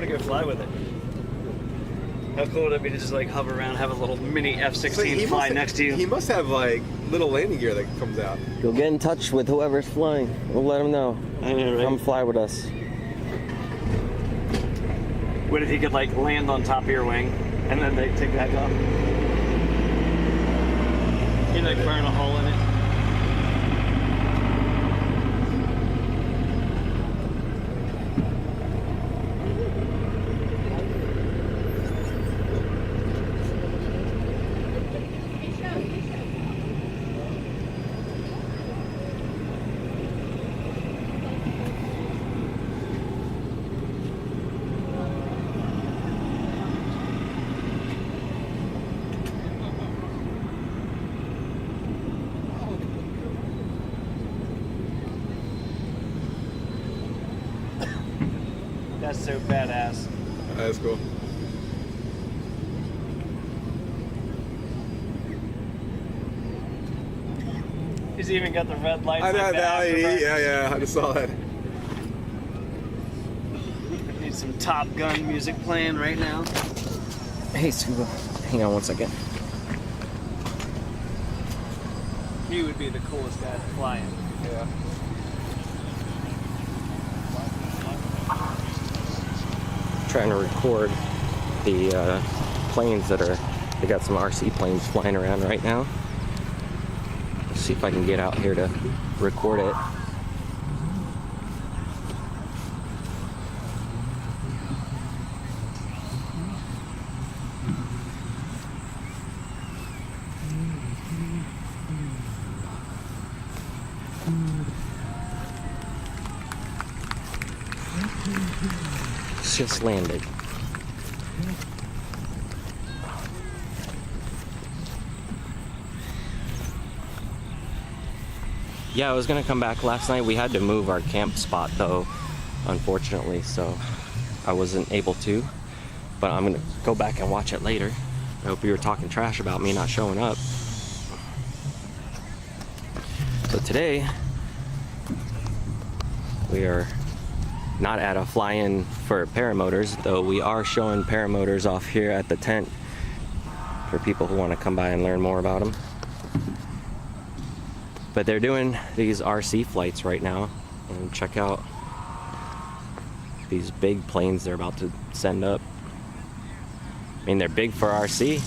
want to go fly with it. How cool would it be to just like hover around, have a little mini F-16 fly next to you? He must have like little landing gear that comes out. You'll get in touch with whoever's flying. We'll let him know. I know, right? Come fly with us. What if he could like land on top of your wing and then they take back off? He'd like burn a hole in it. That's so badass. That's cool. He's even got the red lights. I know like that. Yeah, I just saw that. Need some Top Gun music playing right now. Hey, Scuba. Hang on one second. He would be the coolest guy flying. Yeah. Trying to record the planes that are, they got some RC planes flying around right now. Let's see if I can get out here to record it. It's just landed. Yeah, I was gonna come back last night. We had to move our camp spot though, unfortunately, so I wasn't able to. But I'm gonna go back and watch it later. I hope you were talking trash about me not showing up. So today, we are not at a fly-in for paramotors, though we are showing paramotors off here at the tent for people who want to come by and learn more about them. But they're doing these RC flights right now, and check out these big planes they're about to send up. I mean, they're big for RC.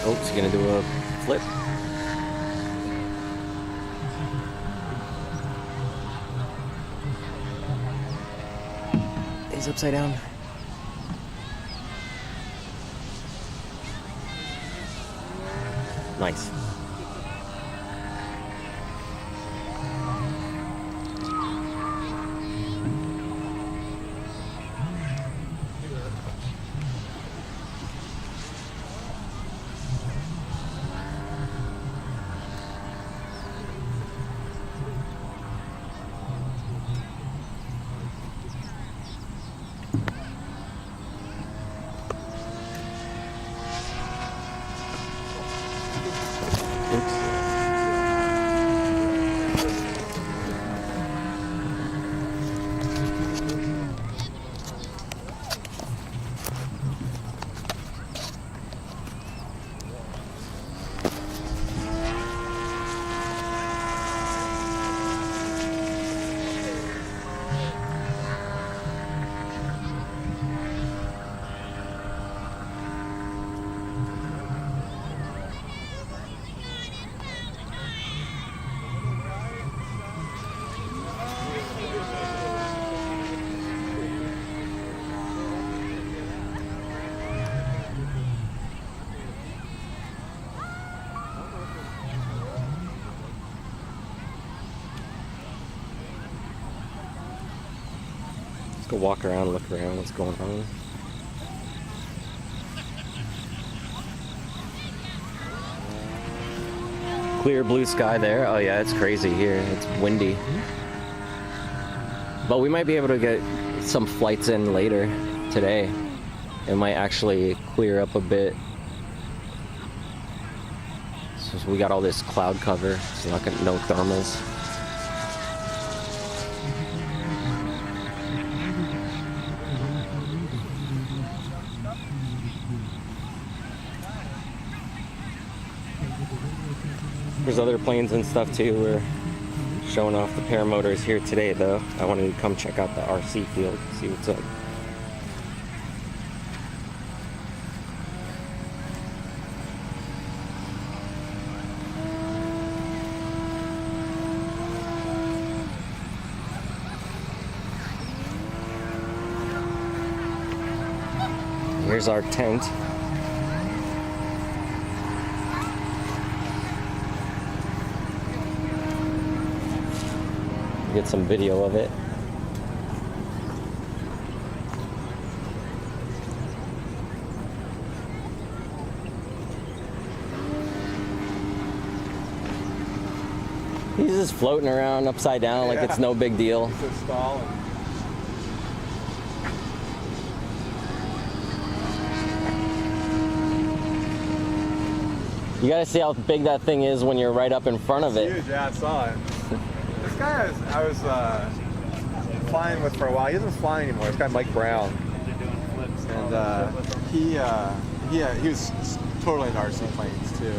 Oh, he's gonna do a flip. He's upside down. Nice. Let's go walk around, look around, what's going on. Clear blue sky there. Oh yeah, it's crazy here. It's windy. But we might be able to get some flights in later today. It might actually clear up a bit. So we got all this cloud cover. It's not gonna, no thermals. There's other planes and stuff too. We're showing off the Paramotors here today though. I wanted to come check out the RC field, see what's up. Here's our tent. Get some video of it. He's just floating around upside down like it's no big deal. He's just stalling. You gotta see how big that thing is when you're right up in front of it. Huge, yeah, I saw it. This guy I was flying with for a while. He doesn't fly anymore. This guy Mike Brown, and he was totally into RC planes too.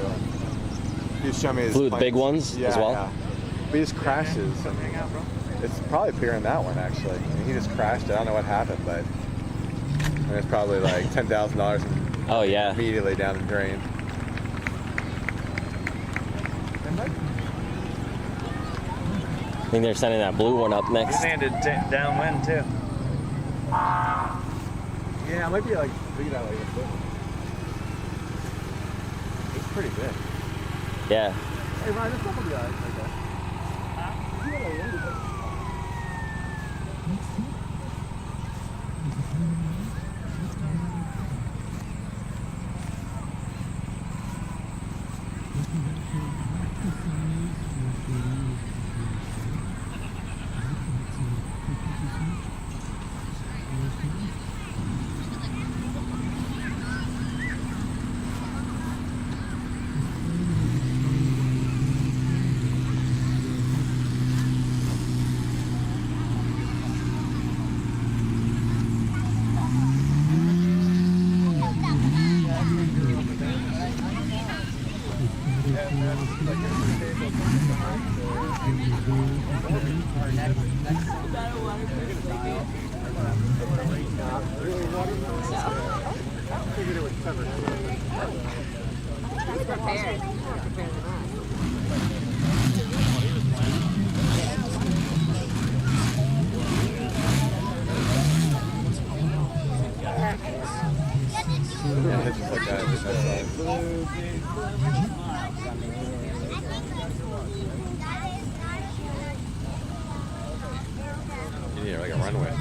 He was showing me his flew the planes. big ones as well. Yeah. But he just crashes. And it's probably bigger than that one actually. He just crashed it. I don't know what happened, but it's probably like $10,000. Oh yeah. Immediately down the drain. I think they're sending that blue one up next. He landed downwind too. Yeah, it might be like big that way. It's pretty big. Yeah. Hey Ryan, this stuff will be alright. You need like a runway.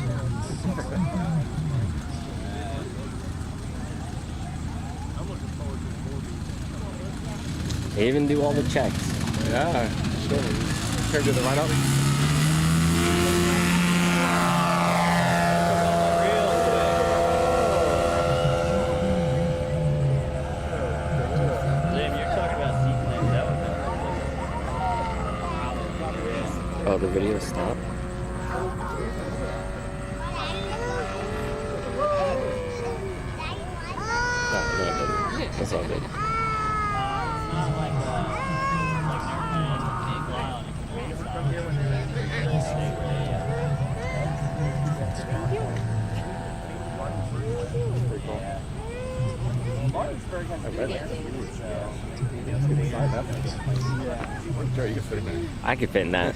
They even do all the checks. Yeah, sure. Care to do the run up? Oh, the video stopped. No, that's all good. Sure, you can fit in there. I could fit in that.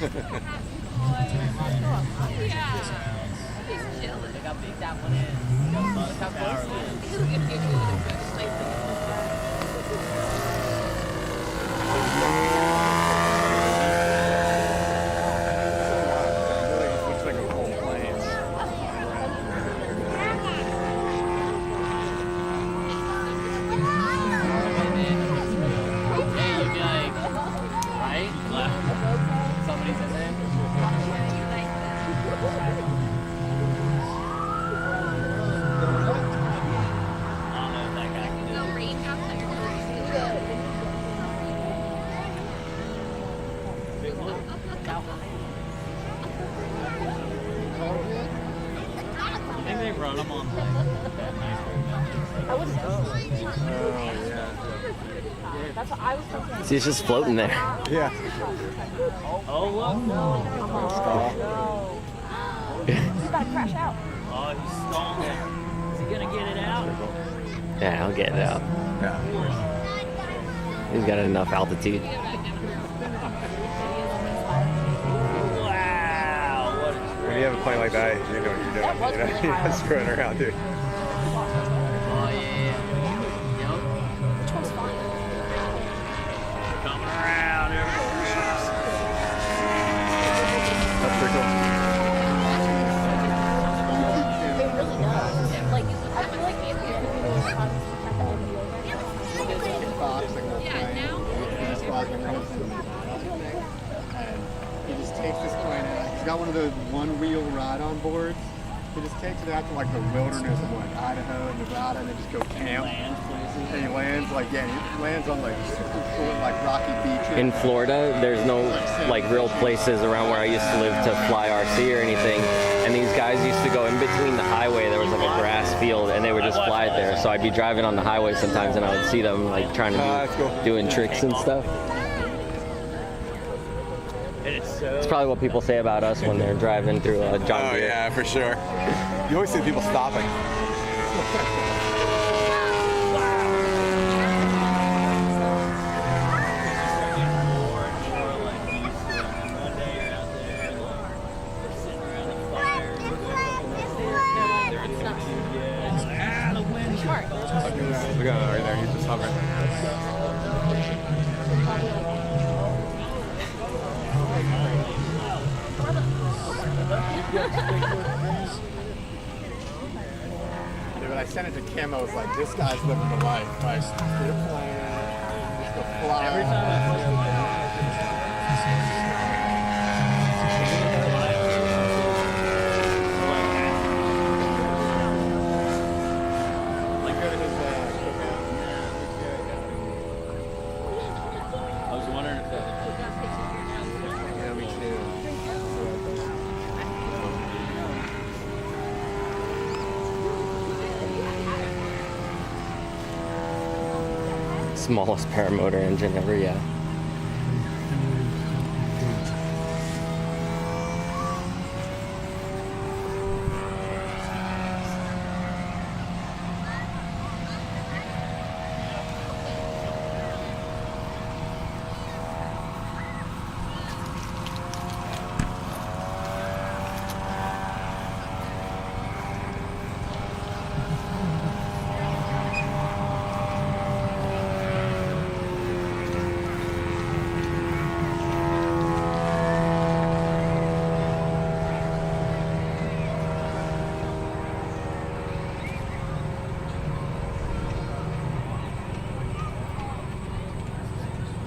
Bro, I'm on. I wouldn't know. Oh, yeah. That's what I was thinking. See, it's just floating there. Yeah. Oh, look. Stall. He's about to crash out. Oh, he's stalling. Is he gonna get it out? Yeah, I'll get it out. Yeah. He's got enough altitude. Wow. What a When you have a plane like that, you know what you're doing. That was You know, pretty you're wild. not screwing around, dude. Oh, yeah. Yep. Which one's fun? Coming around. Here we go. That's pretty cool. It really does. Like, I feel like if you're doing those times, He just takes this plane out. He's got one of those one-wheel ride-on boards. He just takes it out to like the wilderness of like Idaho and Nevada, and they just go camp. And he lands like he lands on like super cool like rocky beaches. In Florida, there's no like real places around where I used to live to fly RC or anything. And these guys used to go in between the highway. There was like a grass field, and they would just fly it there. So I'd be driving on the highway sometimes, and I would see them like trying to That's cool. doing tricks and stuff. It's probably what people say about us when they're driving through a John Oh Deere. yeah, for sure. You always see people stopping. Look at him right there. He's just hovering. Dude, when I sent it to Kim, I was like, this guy's living the life. Like, get a plane, just go fly. Every I was wondering if Yeah, me too. Smallest paramotor engine ever, yeah.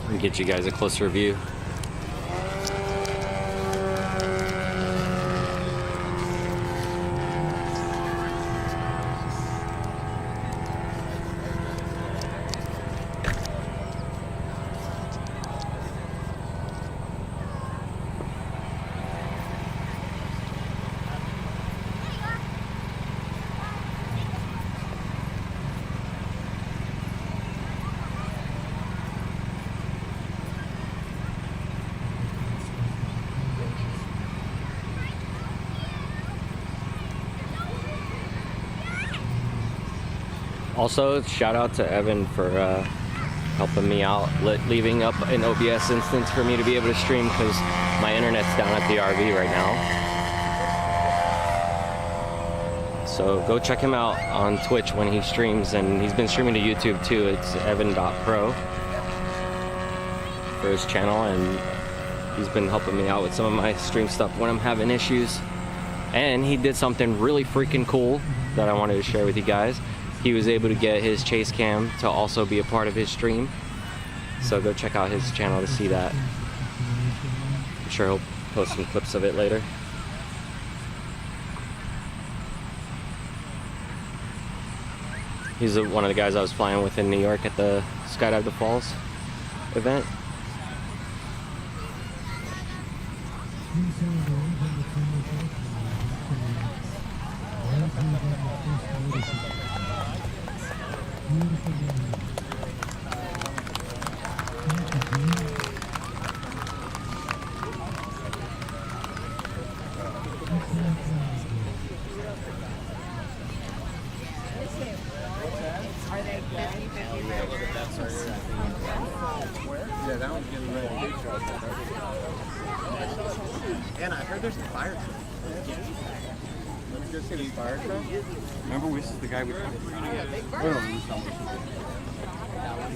And get you guys a closer view. Also, shout out to Evan for helping me out, leaving up an OBS instance for me to be able to stream because my internet's down at the RV right now. So go check him out on Twitch when he streams, and he's been streaming to YouTube too. It's evan.pro for his channel, and he's been helping me out with some of my stream stuff when I'm having issues. And he did something really freaking cool that I wanted to share with you guys. He was able to get his chase cam to also be a part of his stream. So go check out his channel to see that. I'm sure he'll post some clips of it later. He's one of the guys I was flying with in New York at the Skydive the Falls event. Yeah, that one's getting ready. And I heard there's a fire truck. Let me go see the fire truck. Remember, this is the guy we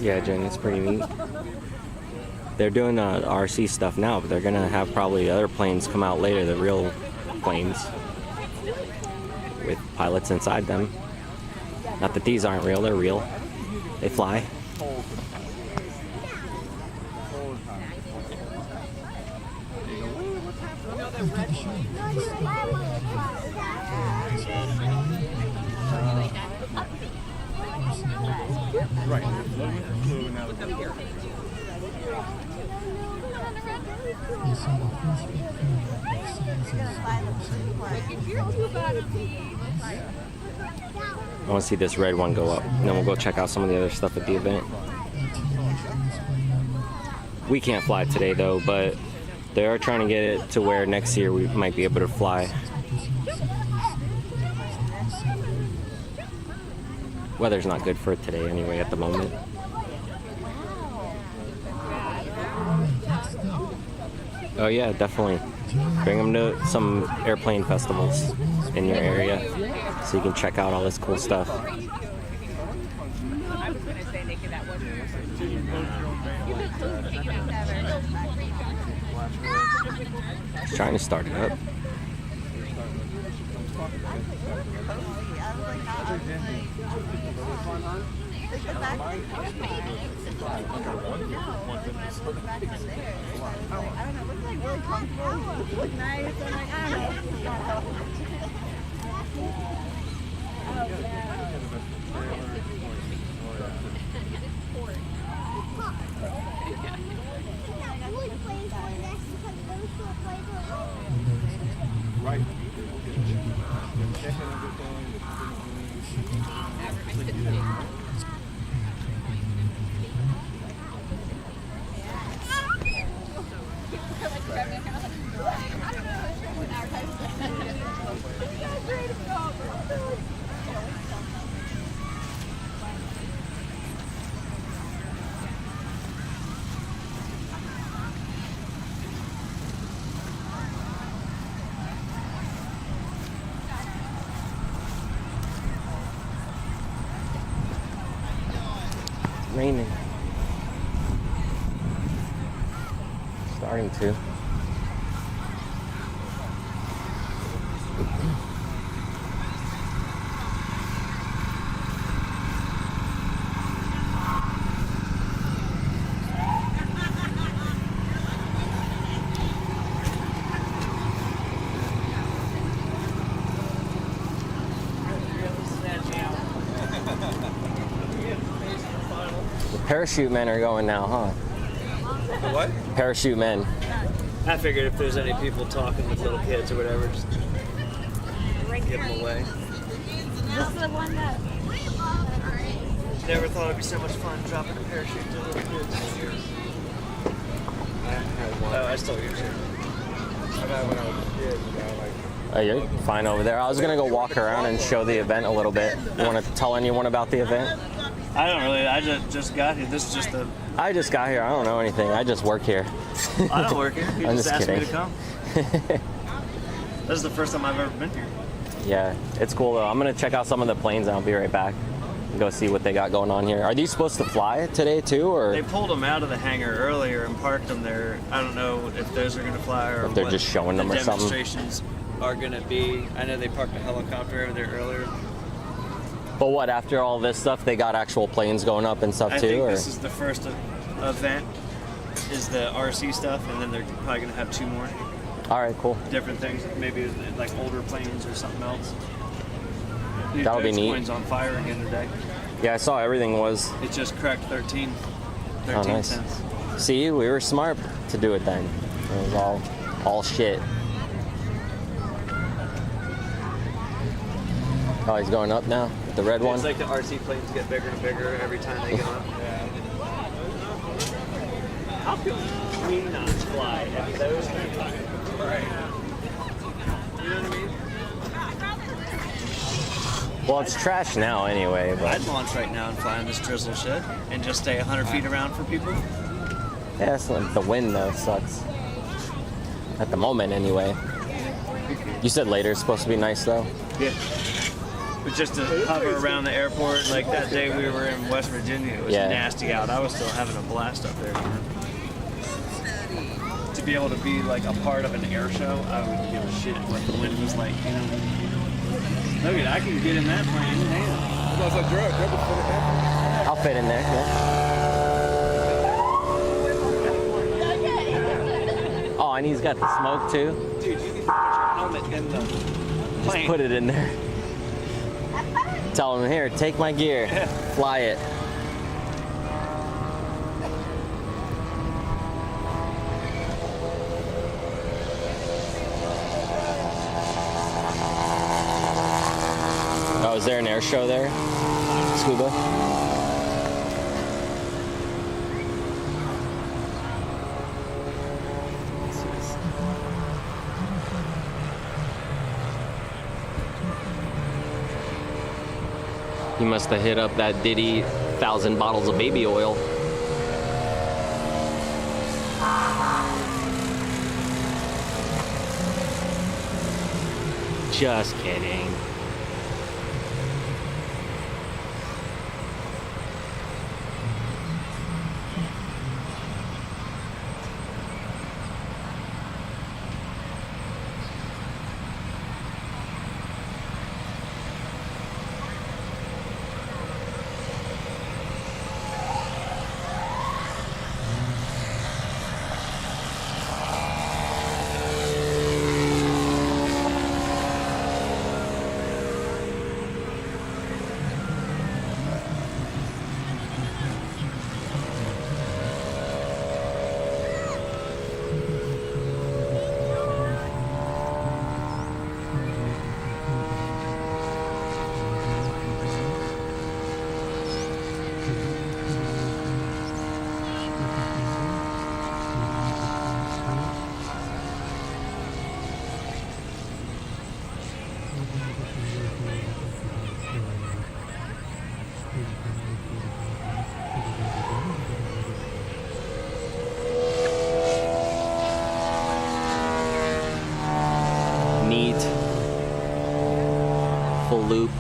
Yeah, Jen, it's pretty neat. They're doing RC stuff now, but they're gonna have probably other planes come out later, the real planes with pilots inside them. Not that these aren't real, they're real. They fly. Right. I want to see this red one go up, and then we'll go check out some of the other stuff at the event. We can't fly today though, but they are trying to get it to where next year we might be able to fly. Weather's not good for it today anyway at the moment. Oh yeah, definitely. Bring them to some airplane festivals in your area so you can check out all this cool stuff. Just trying to start it up. Right. Raining. Starting to. Parachute men are going now, huh? What? Parachute men. I figured if there's any people talking with little kids or whatever, just give them away. This is the one that. Never thought it'd be so much fun dropping a parachute to little kids. Oh, I stole yours. I got when I was a kid, you know, like. Oh, you're fine over there. I was gonna go walk around and show the event a little bit. You want to tell anyone about the event? I don't really. I just got here. This is just a. I just got here. I don't know anything. I just work here. I don't work here. You I'm just just asked me to kidding. come. This is the first time I've ever been here. Yeah, it's cool though. I'm gonna check out some of the planes and I'll be right back. Go see what they got going on here. Are these supposed to fly today too, or They pulled them out of the hangar earlier and parked them there. I don't know if those are going to fly or If they're what just showing them the or something. demonstrations are going to be. I know they parked a helicopter over there earlier. but what? After all this stuff, they got actual planes going up and stuff I too, think or this is the first event, is the RC stuff, and then they're probably going to have two more all right, cool. different things. Maybe like older planes or something else. The That'll be neat. Dogecoin's on fire again today. Yeah, I saw everything was. It just cracked 13 Oh, nice. cents. See, we were smart to do it then. It was all shit. Oh, he's going up now. the red one? It's like the RC planes get bigger and bigger every time they go up. How can we not fly at those things? Right. You know what I mean? Well, it's trash now anyway, but I'd launch right now and fly on this drizzle shit and just stay 100 feet around for people. yeah, it's like the wind though sucks. At the moment anyway. You said later it's supposed to be nice though? Yeah. But just to hover around the airport, like that day we were in West Virginia, it was nasty out. I was still having a blast up there. To be able to be like a part of an air show, I wouldn't give a shit what the wind was like, you know. Look at, I can get in that plane. Damn. I'll fit in there, yeah. Oh, and he's got the smoke too? Dude, you need to put your helmet in the plane. Just put it in there. Tell him, here, take my gear. Fly it. Oh, is there an air show there? Scuba? He must have hit up that Diddy 1,000 bottles of baby oil. Just kidding. Neat. Full loop.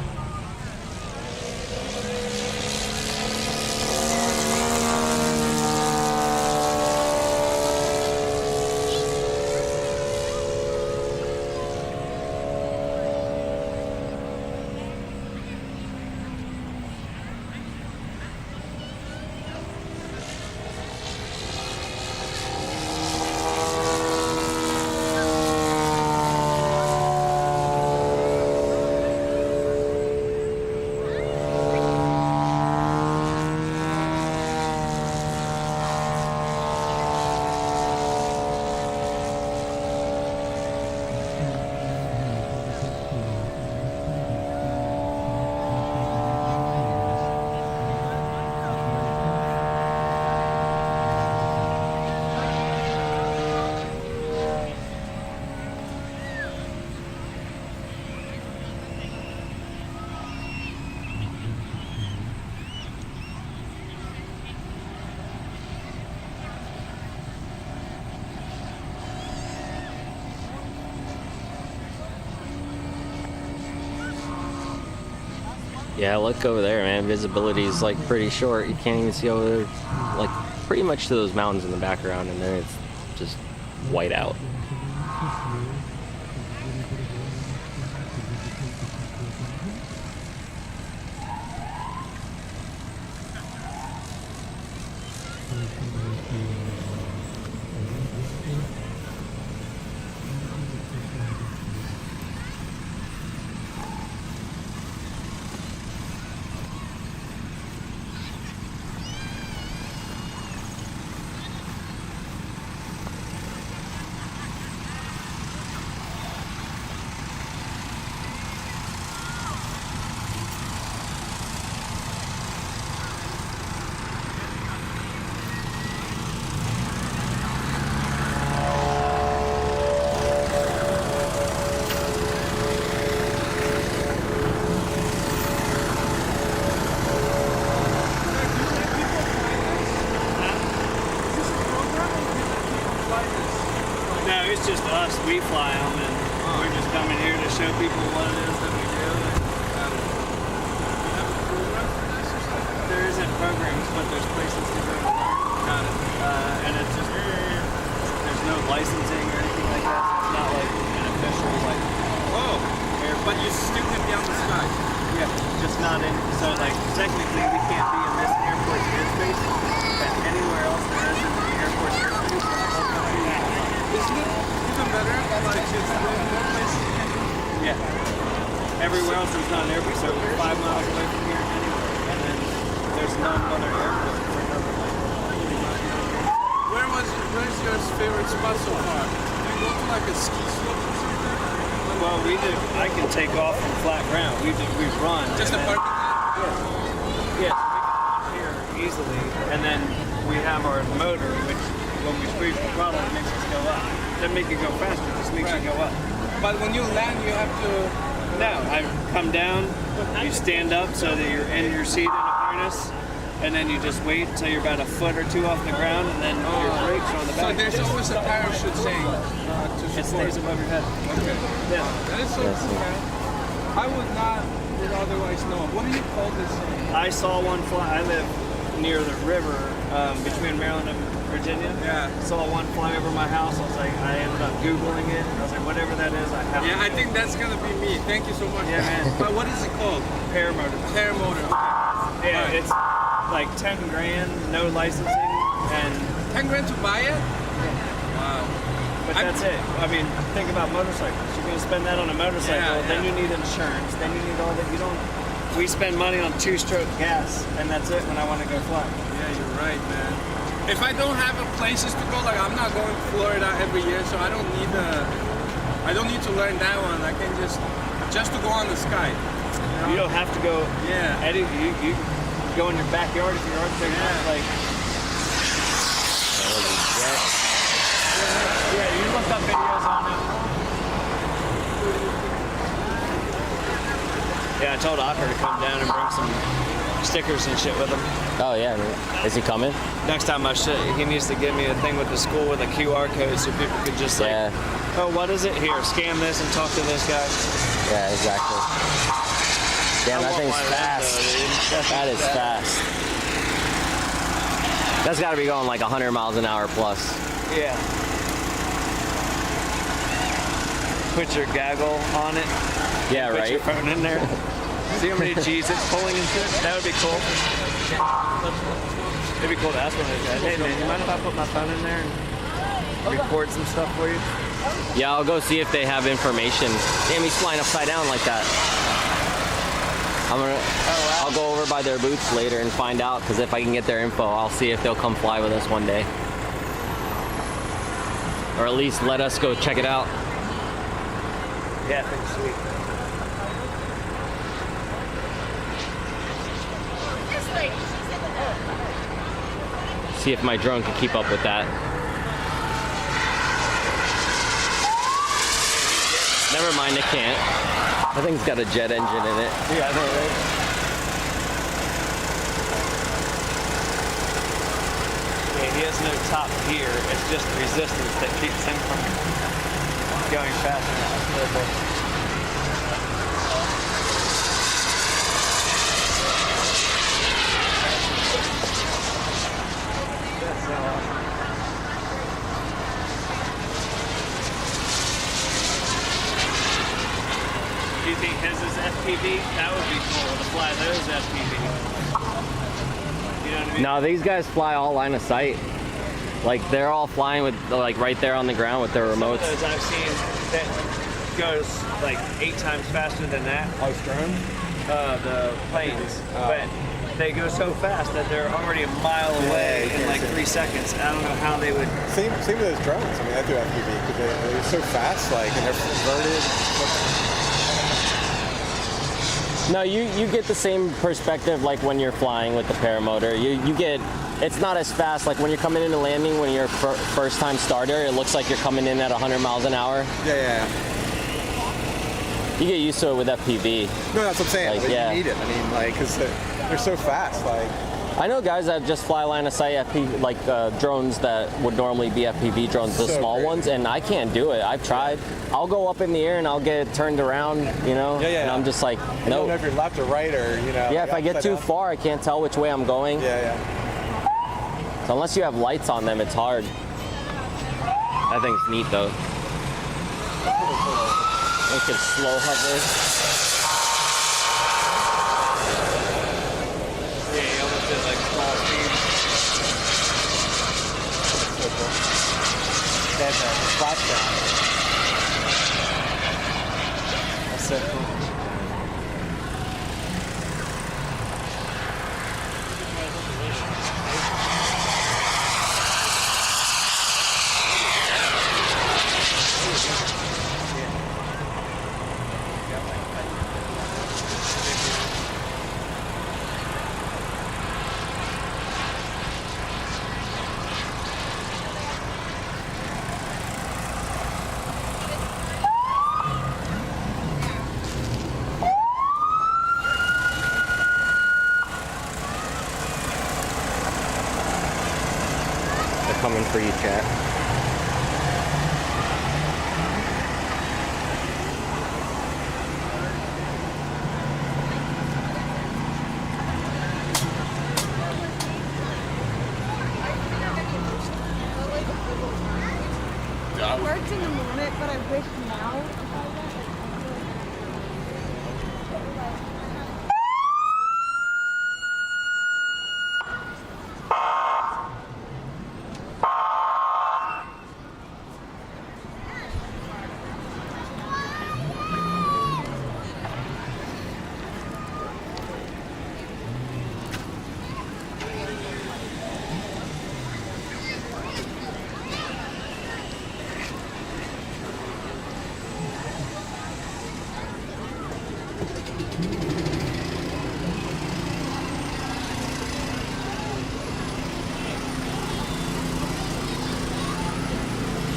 Yeah, look over there, man. Visibility is like pretty short. You can't even see over there, like pretty much to those mountains in the background, and then it's just white out. example what it is that we do. There isn't programs, but there's places to go to learn. And it's just, there's no licensing or anything like that. So it's not like an official, like, But you still can be on the sky. yeah, just not in. So, like, technically, we can't be in this airport's airspace, and anywhere else there is in the airport's airspace, the whole country. Isn't it even better? Like, it's more places you can go. Yeah. Everywhere else there's not an airport, so we're 5 miles away from here anywhere, and then there's no other airport for another like. Where's your favorite spot so far? Do you go to like a ski slope or something? Well, we do. I can take off from flat ground. We run. Just a and then- parking lot? Yeah. So we can launch here easily, and then we have our motor, which when we squeeze the throttle, it makes us go up. Doesn't make it go faster, it just makes you go up. But when you land, you have to... No, I come down, you stand up so that you're in your seat in a harness, and then you just wait until you're about a foot or two off the ground, and then your brakes are on the So back. there's always a parachute saying to It support. stays above your head. Okay. Yeah. That is so cool, man. I would otherwise know. What do you call this thing? I saw one fly. I live near the river between Maryland and Virginia. Yeah. Saw one fly over my house. I ended up Googling it. I was like, whatever that is, I have Yeah, to I think that's gonna be me. Thank you so much. Yeah, man. But what is it called? Paramotor. Paramotor. Okay. Yeah, Alright. it's like 10 grand, no licensing, and 10 grand to buy it? Wow. but that's it. I mean, think about motorcycles. You're gonna spend that on a motorcycle, Yeah, then yeah. you need insurance, then you need all that. You don't. We spend money on 2-stroke gas, and that's it when I want to go fly. Yeah, you're right, man. If I don't have places to go, like I'm not going to Florida every year, so I don't need to learn that one. I can just to go on the sky. You don't have to go. Yeah. Eddie, you go in your backyard if you're architect. Yeah. Like. Yeah, you look up videos on it. Yeah, I told Ocker to come down and bring some stickers and shit with him. Oh yeah, is he coming? Next time he needs to give me a thing with the school with a QR code so people could just like, Yeah. oh, what is it? Here, scan this and talk to this guy. Yeah, exactly. Damn, that I want thing's one of them, fast. though, dude. That is fast. That's got to be going like 100 miles an hour plus. Yeah. Put your gaggle on it. Yeah, Put your right? phone in there. See how many G's it's pulling into it? That would be cool. It'd be cool to ask one of those guys. Hey man, you mind if I put my phone in there and record some stuff for you? Yeah, I'll go see if they have information. Damn, he's flying upside down like that. I'll go over by their booths later and find out, because if I can get their info, I'll see if they'll come fly with us one day. Or at least let us go check it out. Yeah, I think sweet. This lady, she's in the back. See if my drone can keep up with that. Never mind, it can't. I think it's got a jet engine in it. Yeah, I know, right? Yeah, he has no top gear. It's just resistance that keeps him from going faster. That's perfect. That's so awesome. Do you think his is FPV? That would be cool to fly those FPV. You know what I mean? No, these guys fly all line of sight. Like they're all flying with like right there on the ground with their Some of remotes. those I've seen that goes like 8 times faster than that. Oh, drone? The planes, but they go so fast that they're already a mile away in like 3 seconds. I don't know how they would. Same with those drones. I mean, I do FPV because they're so fast, like, and they're inverted. No, you get the same perspective like when you're flying with the paramotor. You get, it's not as fast. Like when you're coming into landing, when you're first time starter, it looks like you're coming in at 100 miles an hour. Yeah. You get used to it with FPV. No, that's what I'm saying. Like, Like, yeah. You need it. I mean, like, because they're so fast. Like, I know guys that just fly line of sight FPV, like drones that would normally be FPV drones, the So small crazy. ones, and I can't do it. I've tried. I'll go up in the air and I'll get turned around, you know? Yeah, yeah. And I'm just like, You don't know no. if you're left or right or, you know. Yeah, if I get too far, I can't tell which way I'm going. Yeah, yeah. So unless you have lights on them, it's hard. That thing's neat though. It can slow hover. Yeah, he almost did like small speed. So cool. That's a splashdown. That's so cool. They're coming for you, chat. It worked in the moment, but I wish now.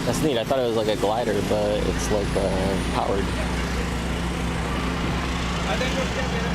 That's neat. I thought it was like a glider, but it's like powered. I think we're gonna get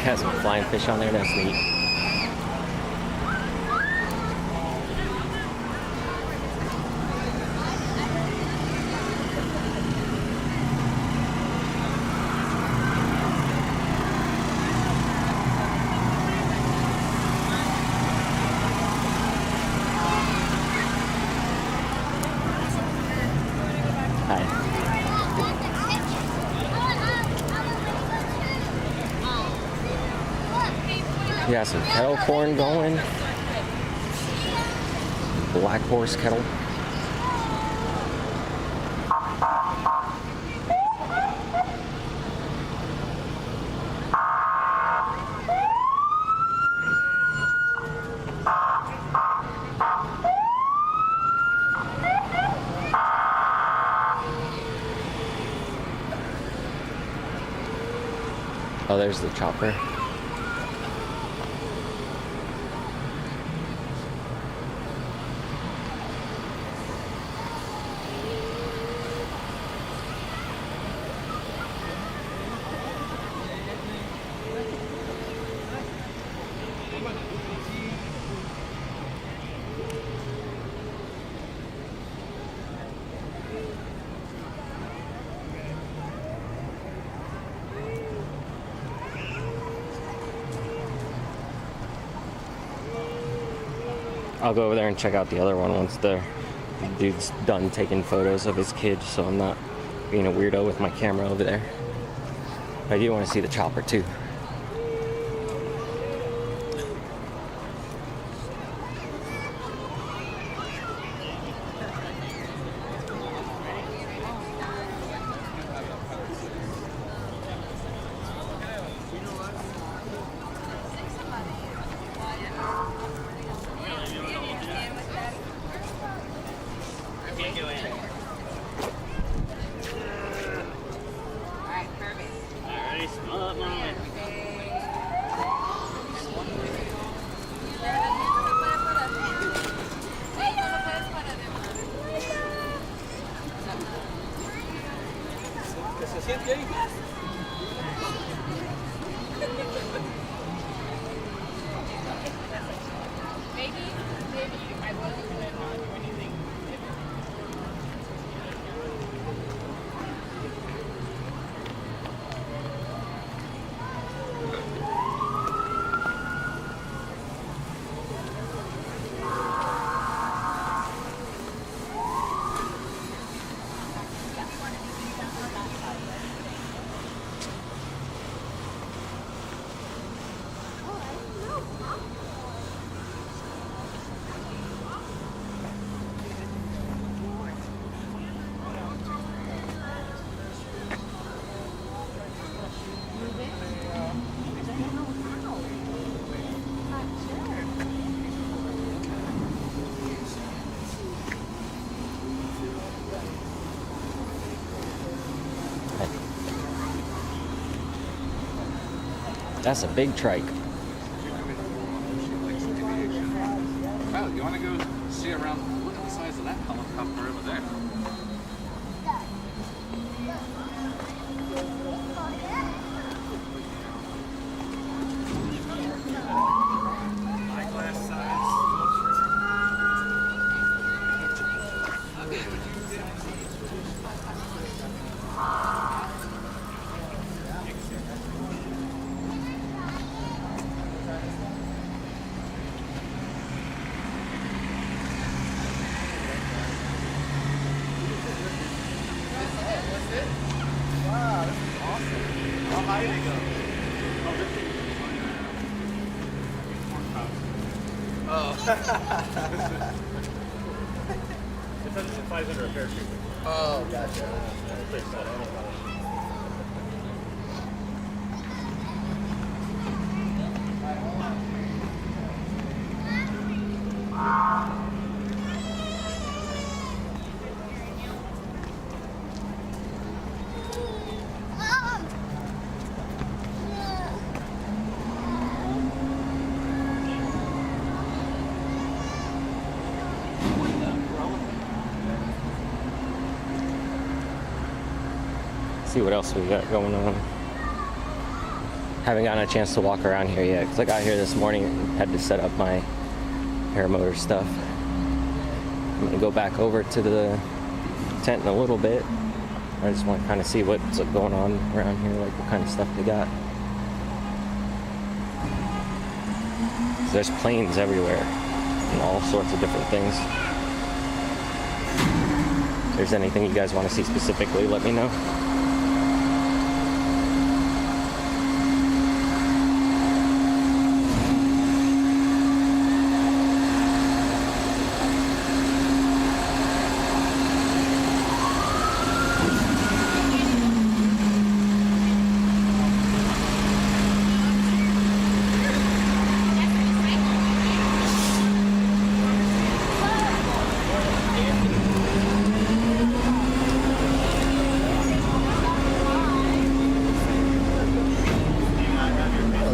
Has some flying fish on there. That's neat. Hi. You got some kettle corn going. Black horse kettle. Oh, there's the chopper. I'll go over there and check out the other one once the dude's done taking photos of his kid, so I'm not being a weirdo with my camera over there. I do want to see the chopper too. Maybe I wasn't going to do anything. That's a big trike. Well, you want to go see around? Look at the size of that helicopter over there. Eyeglass size. It's 500 a parachute. Oh, gotcha. See what else we got going on. Haven't gotten a chance to walk around here yet because I got here this morning and had to set up my paramotor stuff. I'm gonna go back over to the tent in a little bit. I just want to kind of see what's going on around here, like what kind of stuff they got. So there's planes everywhere and all sorts of different things. If there's anything you guys want to see specifically, let me know.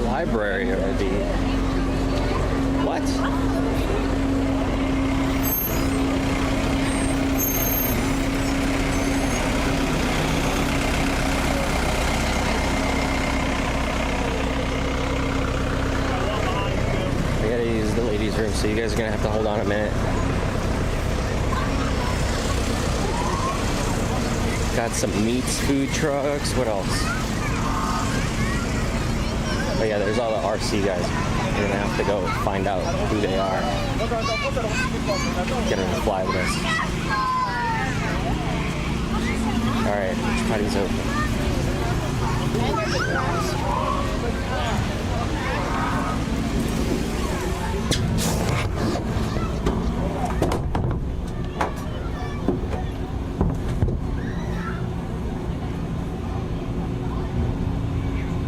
Library already. What? I gotta use the ladies' room, so you guys are gonna have to hold on a minute. Got some meats, food trucks. What else? But yeah, there's all the RC guys. We're gonna have to go find out who they are. Get them to fly with us. Alright, which party's open?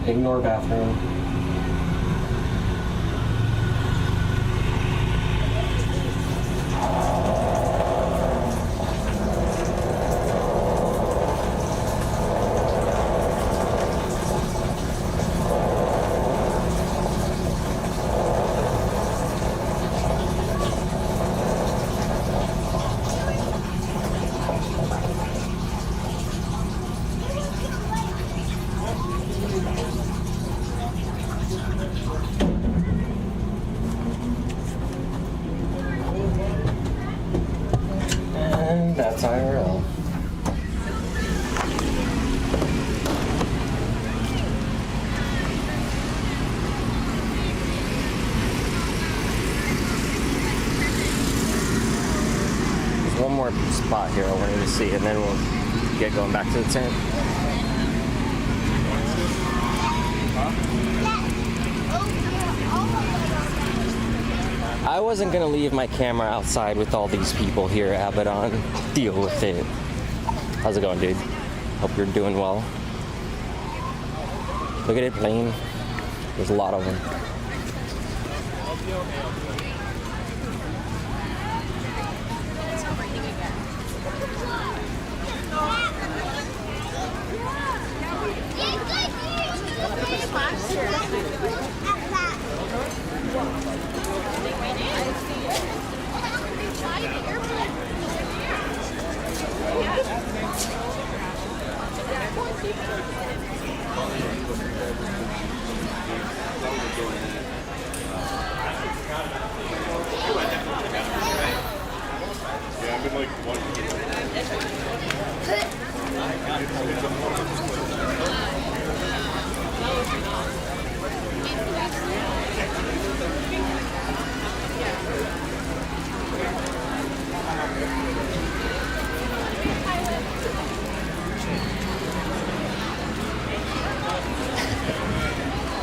Ignore bathroom. And that's IRL. There's one more spot here I wanted to see, and then we'll get going back to the tent. I wasn't gonna leave my camera outside with all these people here, Abaddon. Deal with it. How's it going, dude? Hope you're doing well. Look at it, plane. There's a lot of them.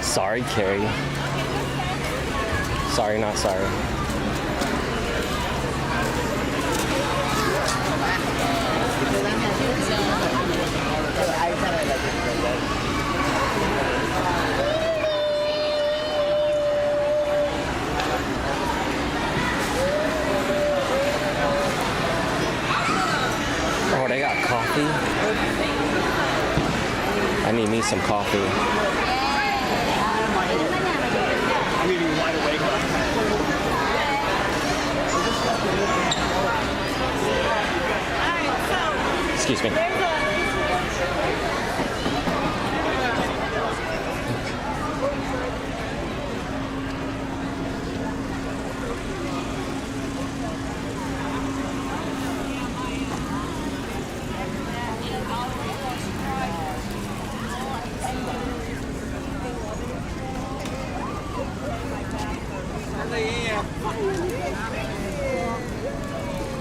Sorry, Carrie. Sorry, not sorry. Oh, they got coffee. I need me some coffee. Excuse me.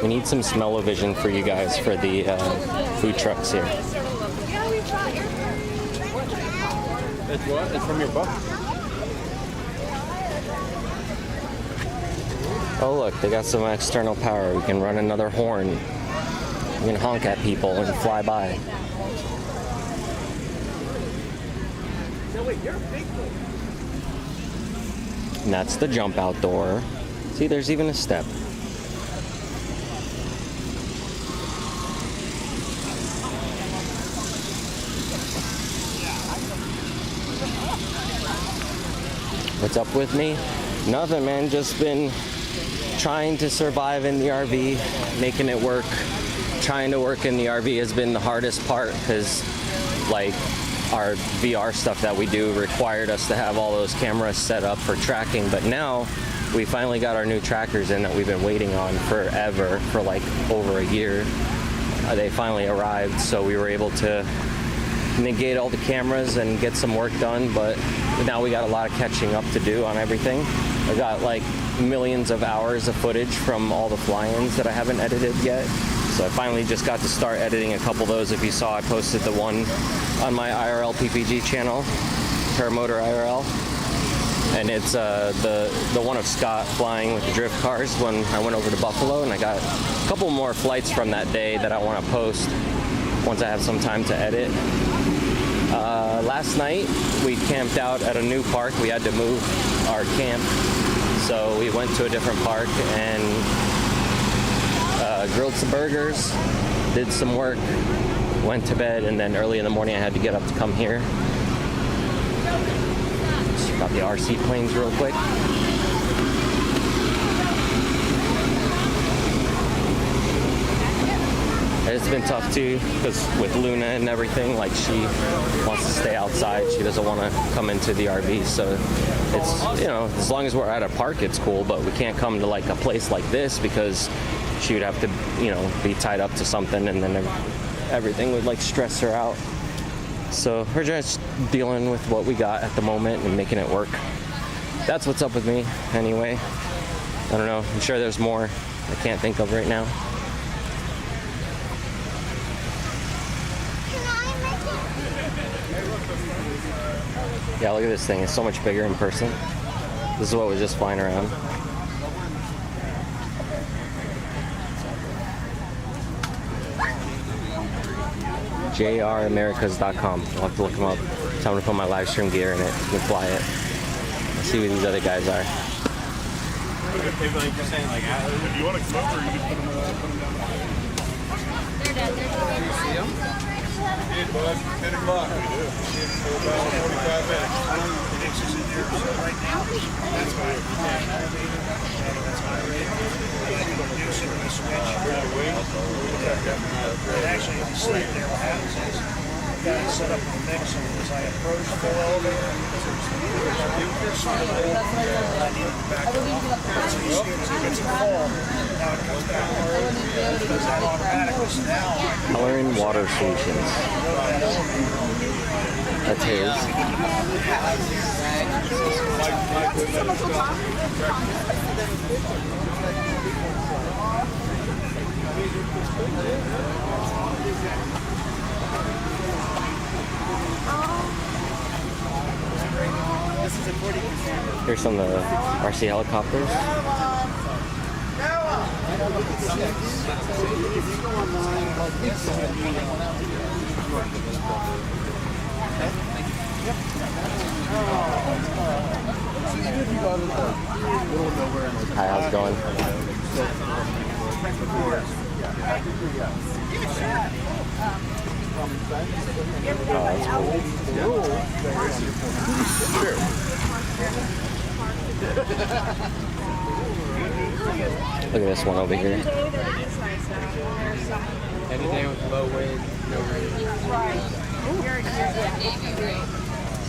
We need some smell-o-vision for you guys for the food trucks here. It's what? It's from your book? Oh look, they got some external power. We can run another horn. We can honk at people and fly by. And that's the jump out door. See, there's even a step. What's up with me? Nothing, man. Just been trying to survive in the RV, making it work. Trying to work in the RV has been the hardest part because, like, our VR stuff that we do required us to have all those cameras set up for tracking. But now we finally got our new trackers in that we've been waiting on forever, for like over a year. They finally arrived, so we were able to negate all the cameras and get some work done, but now we got a lot of catching up to do on everything. I got like millions of hours of footage from all the fly-ins that I haven't edited yet. So I finally just got to start editing a couple of those. If you saw, I posted the one on my IRL PPG channel, ParamotorIRL. And it's the one of Scott flying with the drift cars when I went over to Buffalo, and I got a couple more flights from that day that I want to post once I have some time to edit. Last night we camped out at a new park. We had to move our camp, so we went to a different park and grilled some burgers, did some work, went to bed, and then early in the morning I had to get up to come here. Just check out the RC planes real quick. It's been tough too, because with Luna and everything, like she wants to stay outside. She doesn't want to come into the RV. So it's, you know, as long as we're at a park, it's cool. But we can't come to like a place like this because she would have to, you know, be tied up to something, and then everything would like stress her out. So we're just dealing with what we got at the moment and making it work. That's what's up with me anyway. I don't know. I'm sure there's more I can't think of right now. Yeah, look at this thing. It's so much bigger in person. This is what was just flying around. JRAmericas.com. I'll have to look them up. Tell them to put my live stream gear in it. You can fly it. Let's see who these other guys are. If you're saying like, if you want to come over, you can put them down. They're dead. Hey, bud, 10 o'clock. We do. For about 45 minutes. Right now, that's why it actually, if you sleep there, what happens is you got it set up in the mix, so as I approach the elevator, I need to back up. So you see it's a fall, now it comes back because that automatically now. Coloring Water Solutions. That's his. Here's some of the RC helicopters. Hi, how's it going? Oh, that's cool. Look at this one over here. Anything with low wind, no rain. Right.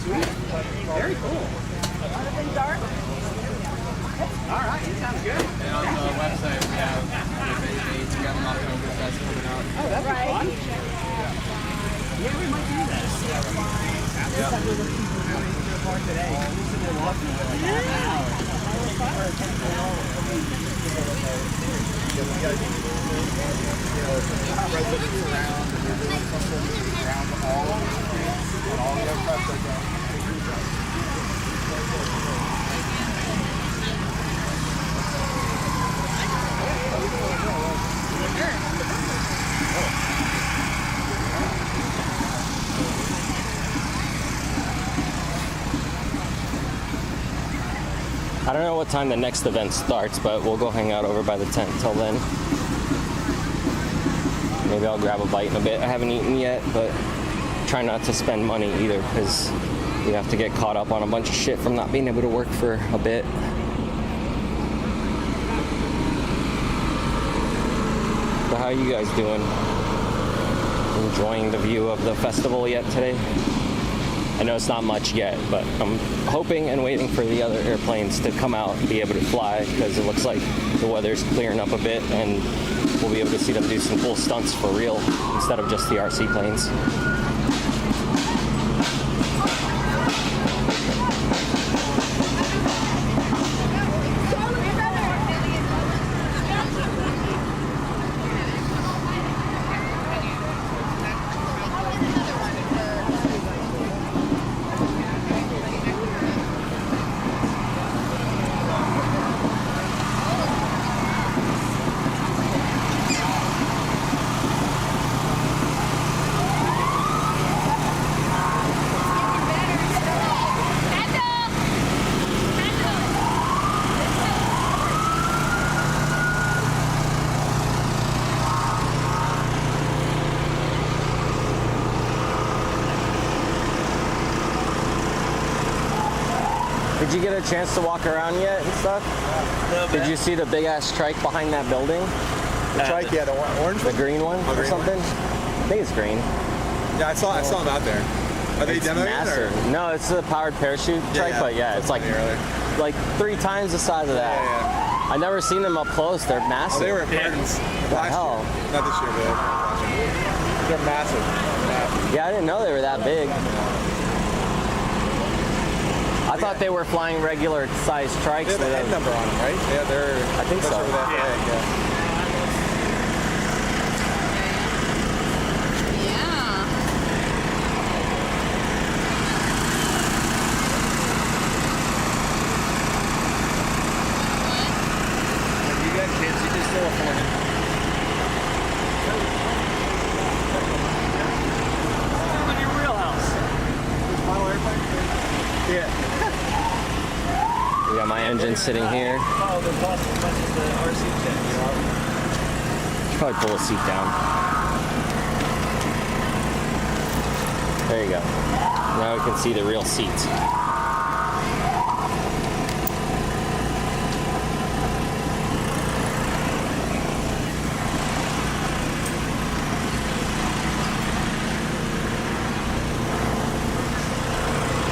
Sweet. Very cool. Dark? All right, it sounds good. And on the website, we have different dates. We have an October Fest coming out. Oh, that's fun. Yeah, we might do that. I don't know what time the next event starts, but we'll go hang out over by the tent till then. Maybe I'll grab a bite in a bit. I haven't eaten yet, but try not to spend money either, because we have to get caught up on a bunch of shit from not being able to work for a bit. But how are you guys doing? Enjoying the view of the festival yet today? I know it's not much yet, but I'm hoping and waiting for the other airplanes to come out and be able to fly, because it looks like the weather's clearing up a bit and we'll be able to see them do some cool stunts for real instead of just the RC planes. Did you get a chance to walk around yet and stuff? Did you see the big ass trike behind that building? The trike, yeah, the orange The one? green one or green something? I think it's green. Yeah, I saw them out there. Are they It's demoing it, massive. or? No, it's a powered parachute trike, but yeah, it's like Earlier. 3 times the size of that. Yeah. I've never seen them up close. They're Oh, massive. they were at Burton's last hell? year. Not this year, but last year. They're massive. Yeah, I didn't know they were that big. I thought they were flying regular size trikes. They have the N number on them, right? Yeah, they're. I think so. That flag, yeah. Yeah. If you got kids, you can still afford it. Live in your wheelhouse. Model airplane? Yeah. We got my engine sitting here. Follow the bus as much as the RC jet. Should probably pull the seat down. There you go. Now we can see the real seats.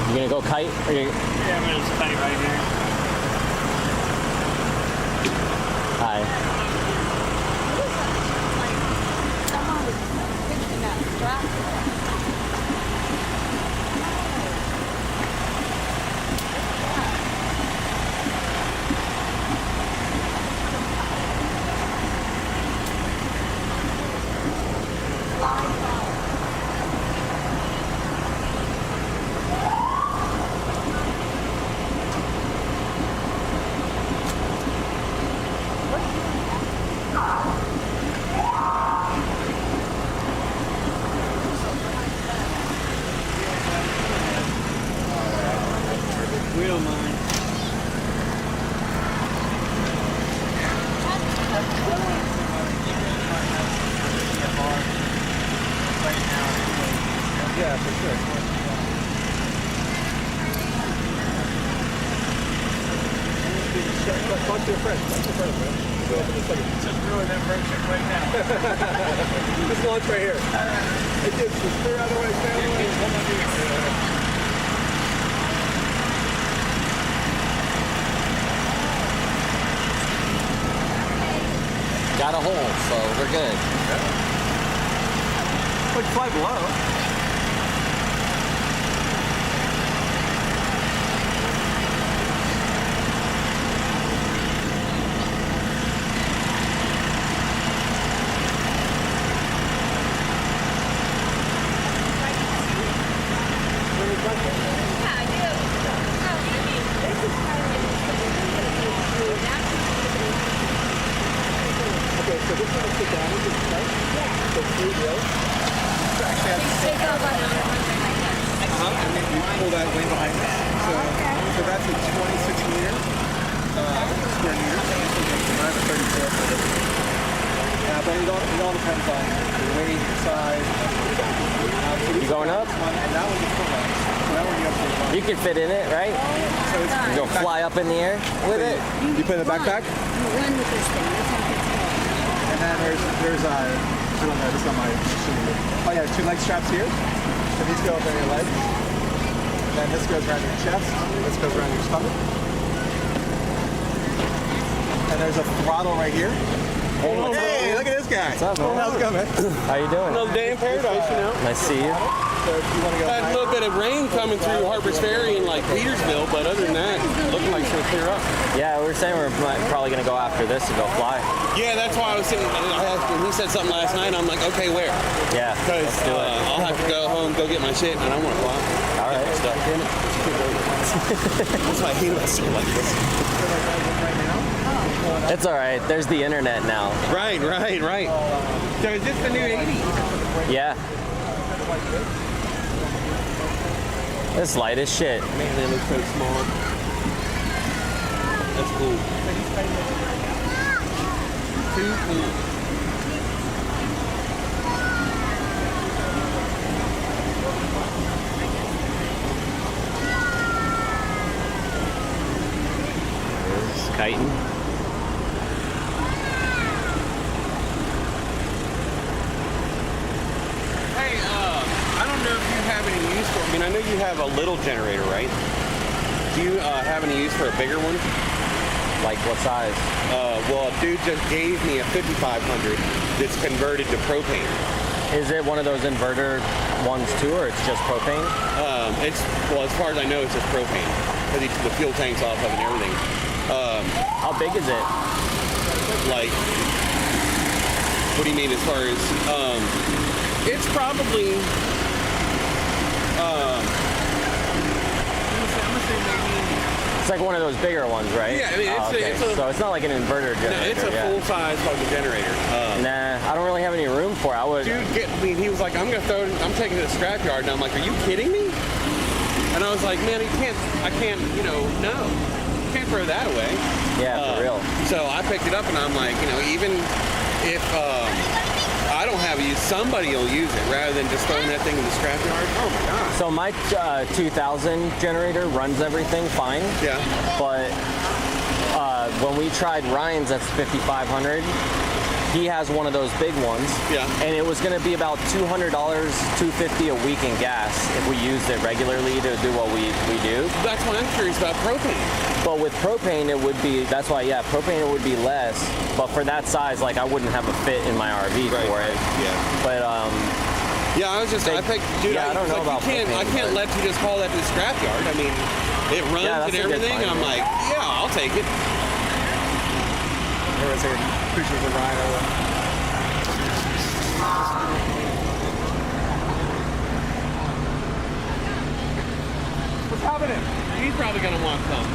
You gonna go kite? Or you... Yeah, I'm gonna just kite right here. Hi. Someone was fixing that strap. We don't mind. Yeah, for sure. Talk to your friend. Talk to your friend, man. Go up in a second. Just ruin that friendship right now. Just launch right here. Hey, kids, just clear out of the way. Stay out of the way. Got a hole, so we're good. Like fly below. Okay, so this one is sit down, is it right? Yeah. So 3 wheels. Take off on the And then you pull that wing behind us. So that's a 26 meter square meters. I have a 34 for this. But it all depends on the weight, size. So You going up? And that one's a full one. So that one you have to You can fit in it, right? So it's You go fly up in the air with it. You put it in the backpack? You run with this thing. That's how it's going. And then there's this is on my machine. Oh yeah, 2 leg straps here. So these go up on your legs. And then this goes around your chest. This goes around your stomach. And there's a throttle right here. Hey, look at this guy. What's up, man? How's it going, man? How you doing? Another day in paradise, you know. Nice to see you. So if you want to go Had a little bit of rain coming through Harper's Ferry and like Petersville, but other than that, looking like it's gonna clear up. Yeah, we were saying we're probably gonna go after this to go fly. Yeah, that's why I was sitting. I asked him, he said something last night. I'm like, okay, where? Yeah, Because let's do it. I'll have to go home, go get my shit, and I want to fly. All right. Stuff. That's why I hate about stuff like this. It's all right. There's the internet now. Right. So is this the new 80? Yeah. It's light as shit. Man, they look so small. That's cool. Too cool. There's kiting. I know you have a little generator, right? Do you have any use for a bigger one? Like what size? Well, a dude just gave me a 5500 that's converted to propane. Is it one of those inverter ones too, or it's just propane? Well, as far as I know, it's just propane. Because the fuel tank's off of it and everything. How big is it? Like, what do you mean as far as, it's probably, It's like one of those bigger ones, right? Yeah, I mean, so it's not like an inverter generator. No, it's a full-size fucking generator. Nah, I don't really have any room for it. I would. Dude, he was like, I'm taking it to the scrapyard, and I'm like, are you kidding me? And I was like, man, I can't, no. You can't throw that away. Yeah, for real. So I picked it up, and I'm like, even if I don't have it used, somebody will use it rather than just throwing that thing in the scrapyard. Oh my god. So my 2000 generator runs everything fine. Yeah. But when we tried Ryan's, that's 5500. He has one of those big ones. Yeah. And it was going to be about $200, $250 a week in gas if we used it regularly to do what we do. That's why I'm curious about propane. But with propane, it would be, that's why, yeah, propane it would be less. But for that size, like I wouldn't have a fit in my RV for it. Yeah. But yeah, I think, dude, yeah, I don't know about propane, I can't let you just haul that to the scrapyard. I mean, it runs and everything. And I'm like, yeah, I'll take it. There was pictures of Ryan over there. What's happening? He's probably gonna want some.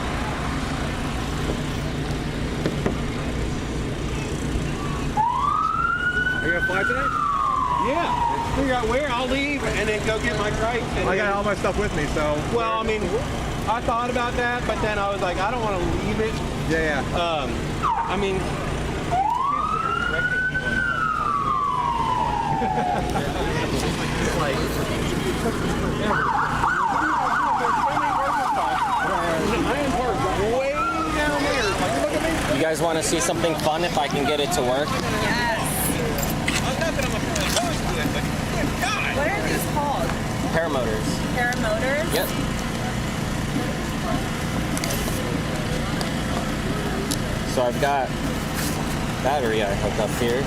Are you gonna fly tonight? Yeah. Figure out where I'll leave and then go get my trike. I got all my stuff with me, so. Well, I mean, I thought about that, but then I was like, I don't want to leave it. Yeah. I mean. you guys want to see something fun if I can get it to work? Yes. What are these called? Paramotors. Paramotors? Yep. So I've got battery I hooked up here.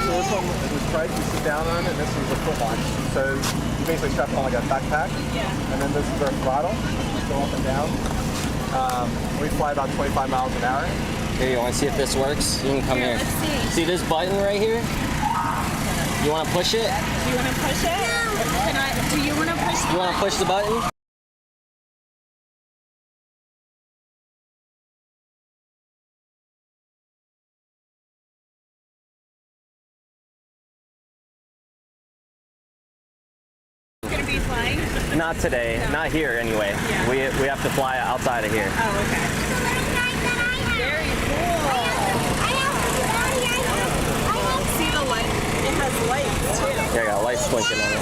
So this one is a trike you sit down on, and this is a foot launch. So you basically strap it on like a backpack. Yeah. And then this is our throttle. Go up and down. We fly about 25 miles an hour. Here, you want to see if this works? You can come here. Let's see. See this button right here? You want to push it? Do you want to push it? Do you want to push it? You want to push the button? Going to be flying? Not today. No. Not here anyway. Yeah. We have to fly outside of here. Oh, okay. Very cool. See the light? It has lights too. There you go, lights blinking on it.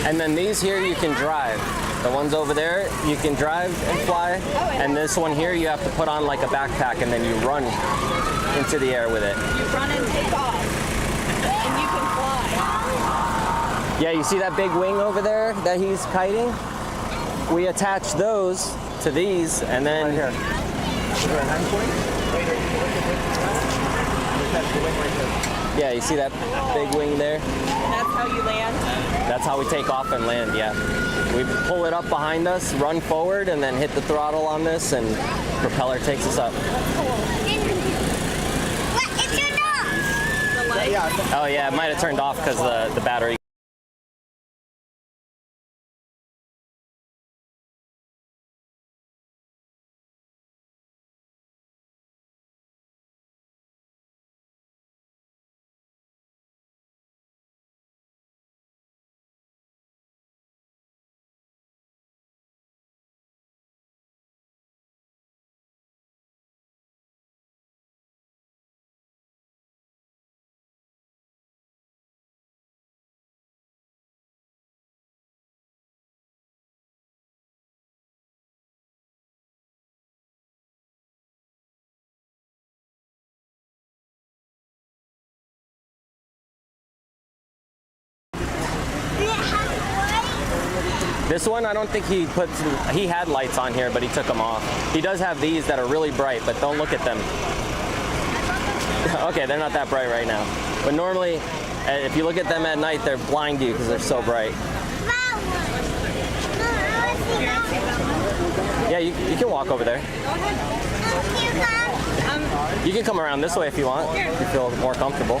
And then these here you can drive. The ones over there you can drive and fly. And this one here you have to put on like a backpack and then you run into the air with it. You run and take off. And you can fly. Yeah, you see that big wing over there that he's kiting? We attach those to these and then... Right here. Is there a 9-point? Yeah, you see that big wing there? And that's how you land? That's how we take off and land, yeah. We pull it up behind us, run forward, and then hit the throttle on this, and propeller takes us up. The light? Oh yeah, it might have turned off because the battery This one, I don't think he had lights on here, but he took them off. He does have these that are really bright, but don't look at them. Okay, they're not that bright right now. But normally, if you look at them at night, they're blind you because they're so bright. Yeah, you can walk over there. You can come around this way if you want, if you feel more comfortable.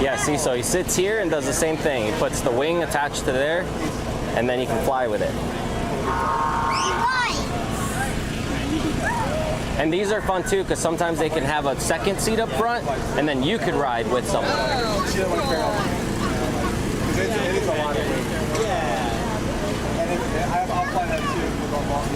Yeah, see, so he sits here and does the same thing. He puts the wing attached to there, and then you can fly with it. And these are fun too, because sometimes they can have a second seat up front, and then you could ride with someone. It is a lot of weight. Yeah. And I'll fly that too with our long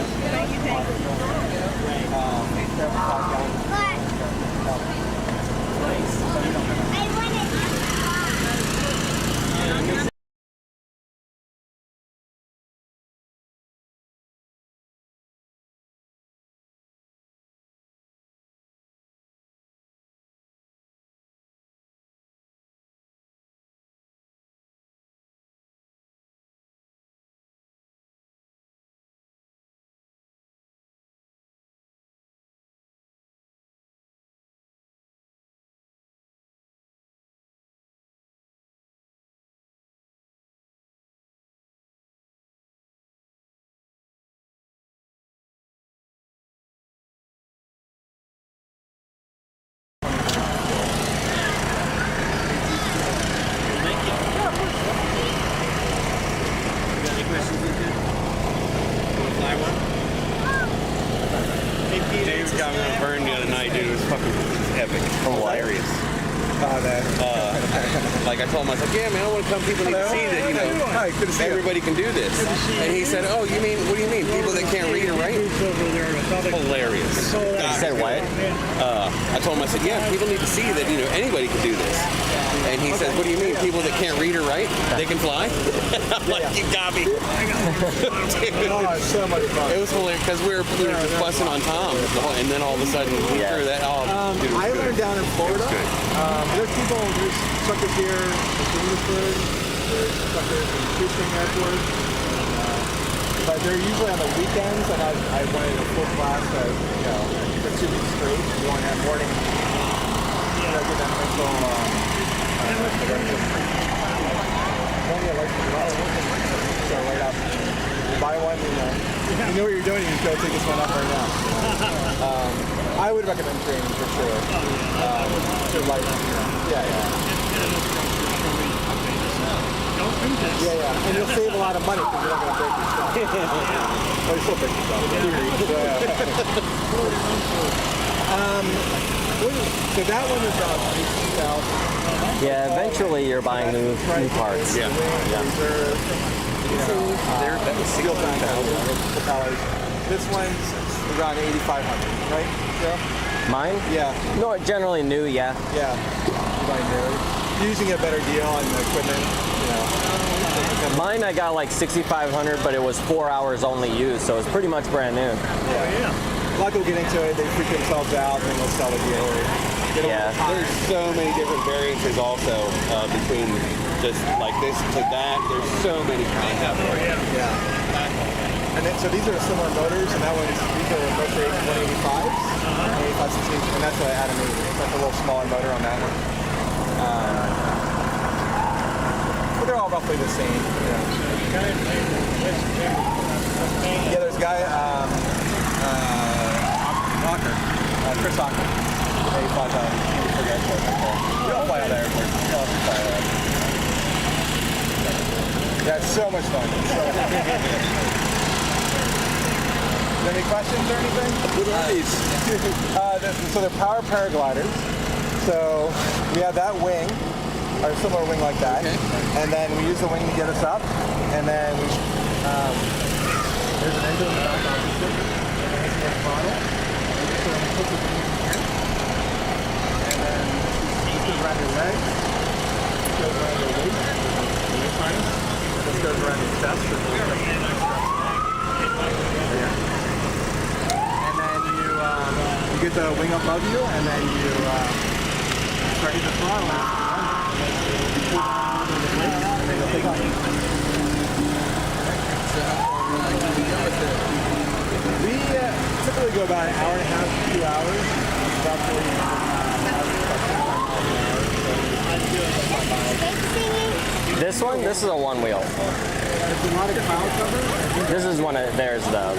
James got me on a burn the other night, dude. It was fucking epic. Hilarious. Like I told him, I was like, yeah, man, I want to come. People need to see that, you know, Hi, good to see everybody can do this. And he said, oh, you mean, what do you mean? People that can't read or write? Hilarious. He said what? I told him, I said, yeah, people need to see that, you know, anybody can do this. And he said, what do you mean? People that can't read or write, they can fly? I'm like, you got me. Dude, Oh, it's so much fun. it was hilarious because we were just busting on Tom, and then all of a sudden we threw that. Oh, dude, it was I good. learned down in Florida. There's people, there's suckers here in Williamsburg, there's suckers in Houston Airport. But they're usually on the weekends, and I went in a full class that, you know, for 2 weeks straight. You want to have morning, you know, get that mental, so right up. You buy one, you know what you're doing, you just go take this one up right now. I would recommend training for sure. To like, yeah. And you'll save a lot of money because you're not going to break your stuff. Well, you still break your stuff. So that one is $2,000. Yeah, eventually you're buying new parts. Yeah. That was $6,000. This one's around $8,500, right? Yeah. Mine? Yeah. No, generally new, yeah. Yeah. You're buying new. You're using a better deal on the equipment, you know. Mine I got like $6,500, but it was 4 hours only used, so it's pretty much brand new. Yeah. A lot of people get into it, they freak themselves out, and then they'll sell the deal. Yeah. There's so many different variances also between just like this to that. There's so many kinds of it. Yeah. And then, so these are similar motors, and these are Mercury 185s, 185 and that's an animated. It's like a little smaller motor on that one. But they're all roughly the same. Yeah, there's a guy, Chris Hocker. Yeah, he flies out. You don't fly out of the airport. You also fly out. Yeah, it's so much fun. Any questions or anything? What are these? So they're power paragliders. So we have that wing, or a similar wing like that, and then we use the wing to get us up, and then we, there's an engine in the back, obviously, and then it's a throttle. So we put the wing in here, and then this goes around your legs, this goes around your waist, the waist harness, this goes around your chest, and then you get the wing above you, and then you We typically go about an hour and a half to 2 hours. About 40 This one? This is a one wheel. This is one of theirs though.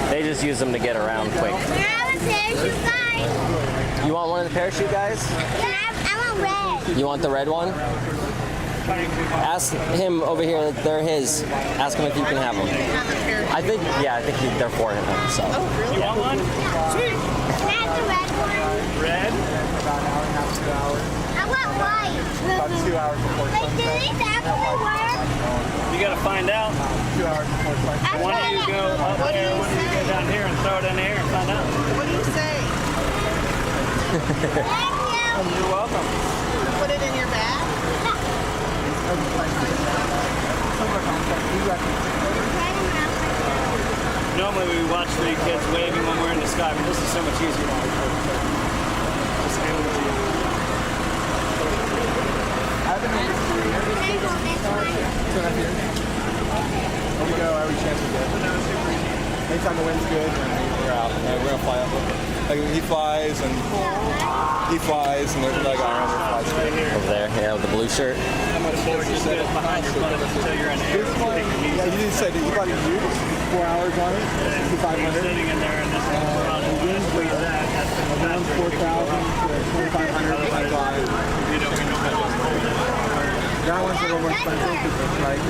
They just use them to get around quick. Can I have a parachute, guys? You want one of the parachute guys? I want red. You want the red one? Ask him over here. They're his. Ask him if you can have them. I think they're for him. So. You want one? Sweet. Can I have the red one? Red? about an hour and a half to 2 hours. I want white. About 2 hours before Wait, do sunset. these actually work? You gotta find out. 2 hours before sunset. Why don't you go up there, why don't you go down here and throw it in the air and find out? What do you say? Thank you. You're welcome. Put it in your bag? Normally we watch the kids waving when we're in the sky, but this is so much easier. Just hand it to you. I've been here 2 years. We go every chance we get. Anytime the wind's good, we're out. We're gonna fly up. Like he flies and there's another guy around here flies right here. Over there, yeah, with the blue shirt. How much forward you sit behind your butt until you're in the air. This one, yeah, you said that you got it used 4 hours on it, 6,500. Sitting in there and this thing's running. The wind's great. Around 4,000 to 2,500 by fly. That one's a little more expensive because it's like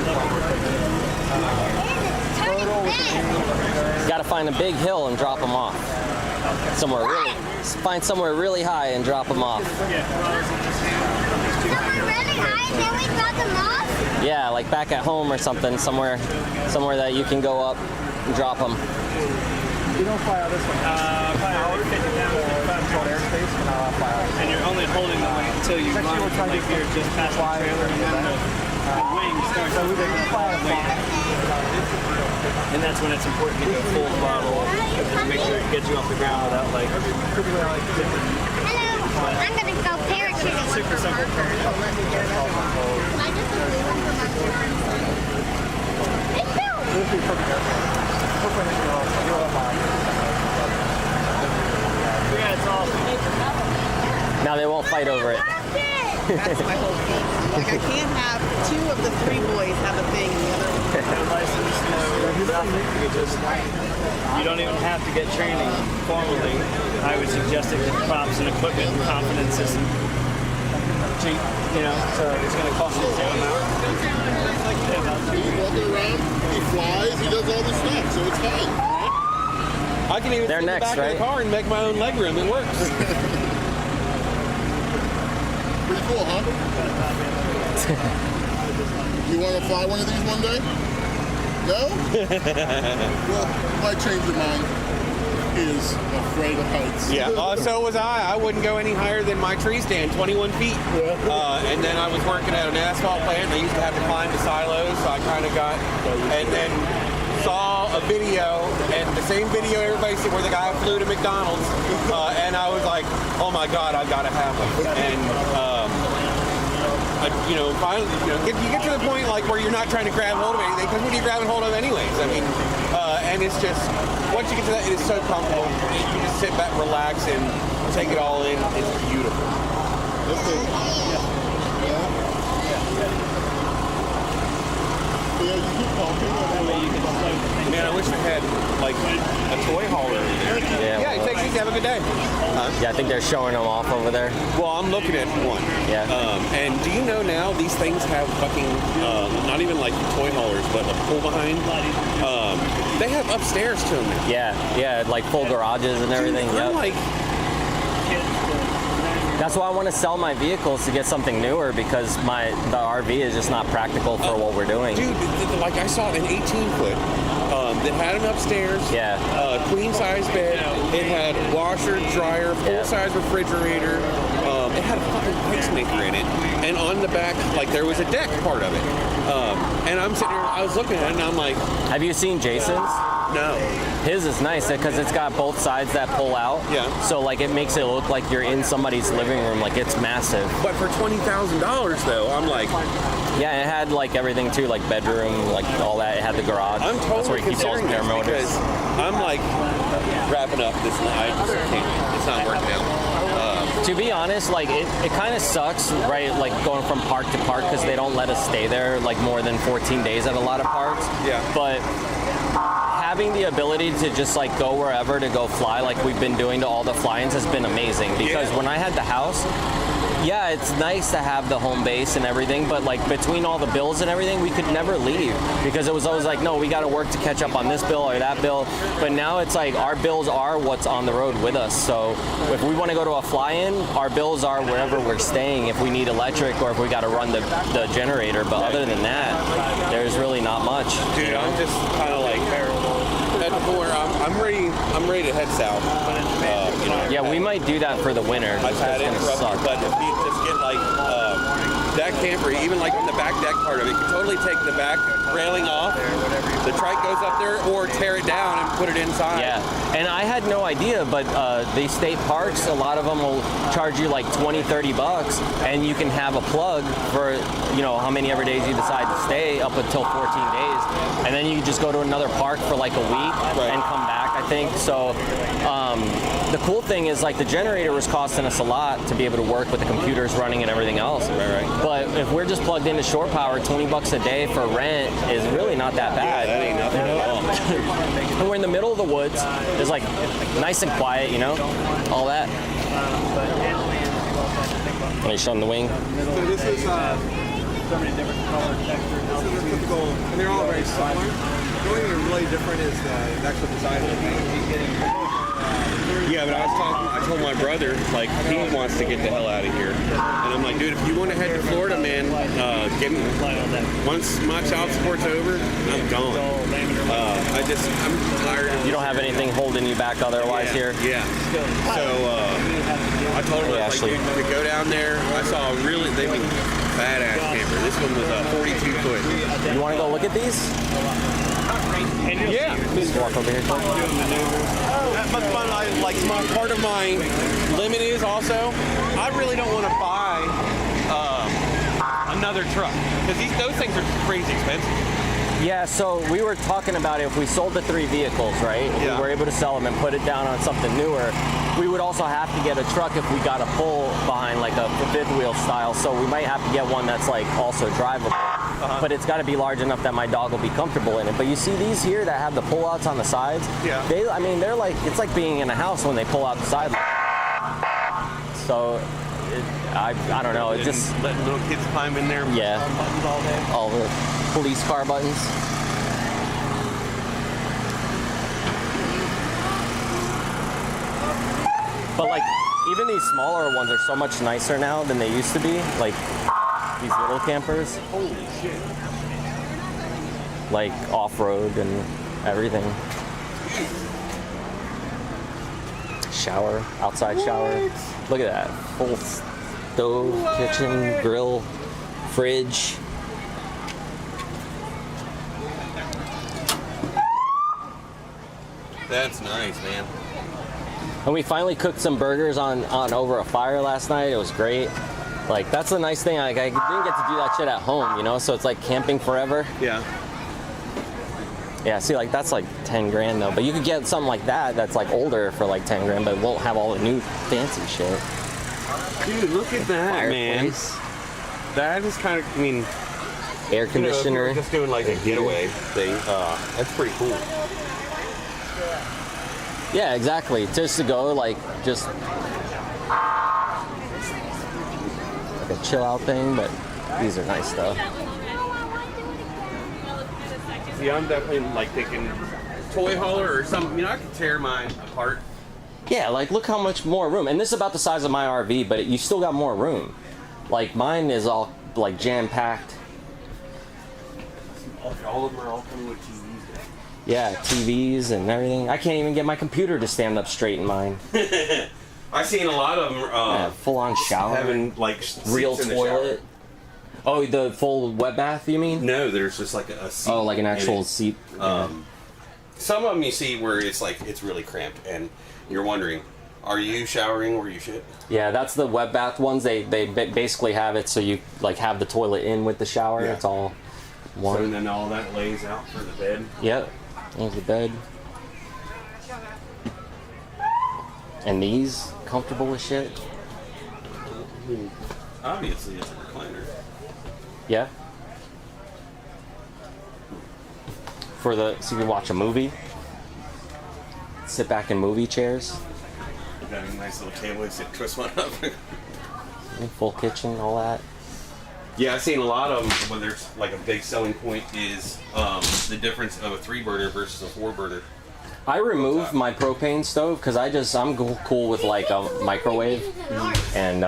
Got to find a big hill and drop them off. Find somewhere really high and drop them off. Somewhere really high, then we drop them off? Yeah, like back at home or something, somewhere that you can go up and drop them. You don't fly out this one. Probably 50 down, 55 called Airspace, and I'll fly out. and you're only holding the wing until you Actually, we're trying to like you're just past the trailer and then the wing starts So we can fly out wing. And that's when it's important to go full throttle and make sure it gets you off the ground without like Hello, I'm gonna go parachuting. super simple. I just believe in my parents. It's true. This would be perfect airplane. Hopefully this will go up high. Yeah, it's awesome. Now they won't fight over it. That's my whole thing. Like, I can't have 2 of the 3 boys have a thing and the other one. No license, no nothing. You don't even have to get training formally. I would suggest it with props and equipment and confidence isn't cheap, you know, so it's going to cost you the same amount. He's walking around, he flies, he does all this stuff, so it's fine. I can even They're sit in the next, back of right? the car and make my own legroom. It works. Pretty cool, huh? You want to fly one of these one day? No? Well, you might change your mind. He is afraid of heights. Yeah, so was I. I wouldn't go any higher than my tree stand, 21 feet. And then I was working at an asphalt plant, and I used to have to climb the silos, so I kind of got, and then saw a video, and the same video everybody see where the guy flew to McDonald's, and I was like, oh my God, I've got to have one. And, finally, you get to the point like where you're not trying to grab hold of anything, because what are you grabbing hold of anyways? I mean, and it's just, once you get to that, it is so comfortable. You just sit back, relax, and take it all in. It's beautiful. Yeah, you keep talking. Man, I wish I had like a toy hauler. Yeah, it takes easy. Have a good day. Yeah, I think they're showing them off over there. Well, I'm looking at one. Yeah. And do you know now these things have fucking not even like toy haulers, but a pull behind. They have upstairs to them now. Yeah, like full garages and everything. Dude, I'm like, that's why I want to sell my vehicles to get something newer, because the RV is just not practical for what we're doing. dude, like I saw an 18-foot that had an upstairs, queen size bed. It had washer, dryer, full size refrigerator. It had a fucking pacemaker in it. and on the back, like there was a deck part of it. And I'm sitting here, I was looking at it, and I'm like, have you seen Jason's? no. His is nice because it's got both sides that pull out. Yeah. So like it makes it look like you're in somebody's living room, like it's massive. But for $20,000 though, I'm like, yeah, it had like everything too, like bedroom, like all that. It had the garage. I'm That's where totally he keeps all his considering this paramotors. because I'm like wrapping up this night. It's not working out. To be honest, like it kind of sucks, right? Like going from park to park because they don't let us stay there like more than 14 days at a lot of parks. Yeah. But having the ability to just like go wherever to go fly like we've been doing to all the fly-ins has been amazing because when I had the house, yeah, it's nice to have the home base and everything, but like between all the bills and everything, we could never leave because it was always like, no, we got to work to catch up on this bill or that bill. But now it's like our bills are what's on the road with us. So if we want to go to a fly-in, our bills are wherever we're staying if we need electric or if we got to run the generator. But other than that, there's really not much. Dude, I'm just kind of like at the point where I'm ready to head south. You know, Yeah, we might do that for the winter. I've had it, but if you just get like that camper, even like on the back deck part of it, you can totally take the back railing off, the trike goes up there, or tear it down and put it inside. Yeah, and I had no idea, but the state parks, a lot of them will charge you like $20-$30, and you can have a plug for, you know, how many ever days you decide to stay up until 14 days, and then you just go to another park for like a week and come back, I think. So the cool thing is like the generator was costing us a lot to be able to work with the computers running and everything else. But if we're just plugged into shore power, $20 a day for rent is really not that bad. Yeah, that ain't nothing at all. And we're in the middle of the woods. It's like nice and quiet, you know, all that. Are you showing the wing? So this is so many different color textures. This is typical, and they're all very similar. The only thing really different is the actual design of the wing. Yeah, but I told my brother, like, he wants to get the hell out of here. And I'm like, dude, if you want to head to Florida, man, once my child support's over, I'm gone. I'm tired. You don't have anything holding you back otherwise here? Yeah. So I told him, like, dude, to go down there, I saw they make badass camper. This one was a 42 foot. You want to go look at these? Yeah. Just walk over here. But part of my limit is also, I really don't want to buy another truck because those things are crazy expensive. Yeah, so we were talking about it. If we sold the 3 vehicles, right? If we were able to sell them and put it down on something newer, we would also have to get a truck if we got a pull behind like a fifth wheel style. So we might have to get one that's like also drivable. But it's got to be large enough that my dog will be comfortable in it. But you see these here that have the pull-outs on the sides? Yeah. They're like, it's like being in a house when they pull out the side. So, I don't know. It just letting little kids climb in there. Yeah. Buttons all day. All the police car buttons. But like, even these smaller ones are so much nicer now than they used to be. Like these little campers. Holy shit. Like off-road and everything. Shower, outside shower. Look at that. Full stove, kitchen, grill, fridge. That's nice, man. And we finally cooked some burgers on over a fire last night. It was great. Like, that's the nice thing. Like, I didn't get to do that shit at home, you know? So it's like camping forever. Yeah. Yeah, see, like, that's like 10 grand though. But you could get something like that that's like older for like 10 grand, but it won't have all the new fancy shit. Dude, look at that, Fireplace. man. That is kind of, I mean, air conditioner. You know, if you're just doing like a getaway thing. That's pretty cool. Yeah, exactly. Just to go, like, just like a chill out thing, but these are nice though. Yeah, I'm definitely like thinking toy hauler or something. You know, I could tear mine apart. Yeah, like look how much more room. And this is about the size of my RV, but you still got more room. Like mine is all like jam-packed. All of them are all coming with TVs. Yeah, TVs and everything. I can't even get my computer to stand up straight in mine. I've seen a lot of them full-on shower, having like real seats in the toilet. shower. Oh, the full wet bath, you mean? No, there's just like a seat. Oh, like an actual and seat. Some of them you see where it's like it's really cramped, and you're wondering, are you showering where you shit? Yeah, that's the wet bath ones. They basically have it so you like have the toilet in with the shower. Yeah. It's all one. So, and then all that lays out for the bed. Yep, there's the bed. And these comfortable as shit. Obviously, it's a recliner. Yeah. So you can watch a movie. Sit back in movie chairs. You got a nice little table. You sit, twist one up. Full kitchen, all that. Yeah, I've seen a lot of them where there's like a big selling point is the difference of a 3-burner versus a 4-burner. I removed my propane stove because I'm cool with like a microwave and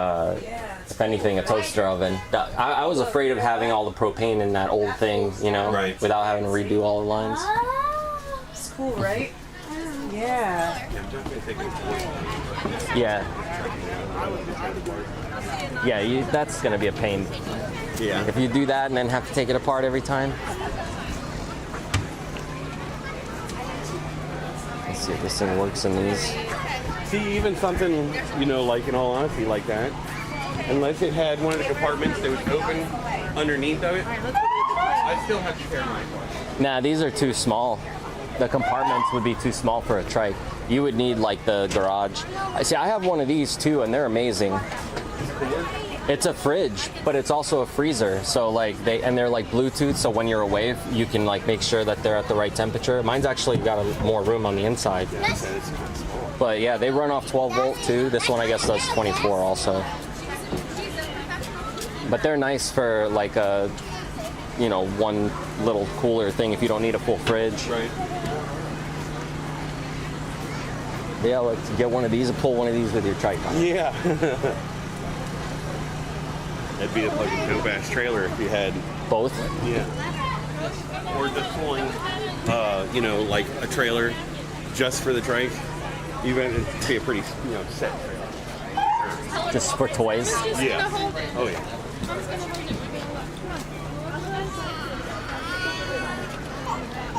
if anything a toaster oven. I was afraid of having all the propane in that old thing, you know, right, without having to redo all the lines. It's cool, right? Yeah. Yeah. Yeah, that's gonna be a pain. Yeah. If you do that and then have to take it apart every time. Let's see if this thing works in these. See, even something, you know, like in all honesty, like that, unless it had one of the compartments that was open underneath of it, I still have to carry mine. Nah, these are too small. The compartments would be too small for a trike. You would need like the garage. See, I have one of these too, and they're amazing. It's a fridge, but it's also a freezer. So like they're like Bluetooth. So when you're away, you can like make sure that they're at the right temperature. Mine's actually got more room on the inside. But yeah, they run off 12 volt too. This one I guess does 24 also. But they're nice for like a, you know, one little cooler thing if you don't need a full fridge. Right. Yeah, let's get one of these and pull one of these with your trike on. Yeah. That'd be like a dope ass trailer if you had both. Yeah. Or just pulling, you know, like a trailer just for the trike. Even it'd be a pretty, you know, set trailer. Just for toys. Yeah. Oh yeah.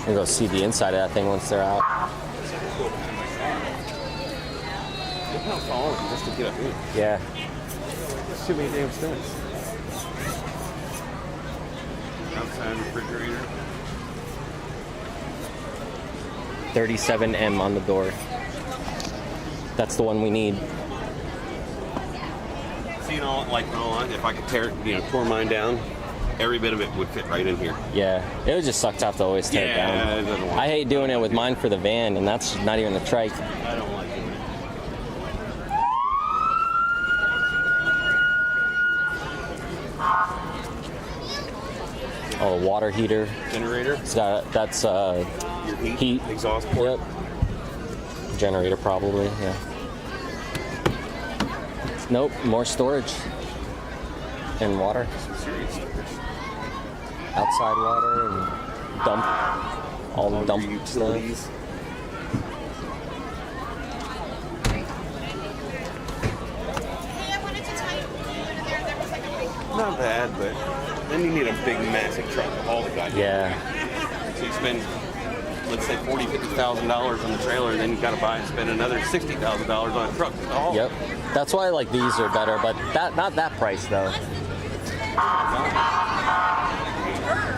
And go see the inside of that thing once they're out. Look how tall it is just to get up in. Yeah. There's too many damn steps. Outside refrigerator. 37M on the door. That's the one we need. See, you know, like, if I could tore mine down, every bit of it would fit right in here. Yeah, it would just suck to have to always tear it down. I hate doing it with mine for the van, and that's not even the trike. I don't like doing it. Oh, water heater. Generator? It's got, that's your heat exhaust port. Yep. Generator probably, yeah. Nope, more storage. And water. Some serious storage. Outside water and dump. All the dump utilities. Stuff. Not bad, but then you need a big, massive truck to haul the goddamn. Yeah. So you spend, let's say, $40,000-$50,000 on the trailer, then you got to buy and spend another $60,000 on a truck to haul. Yep. That's why like these are better, but not that price though.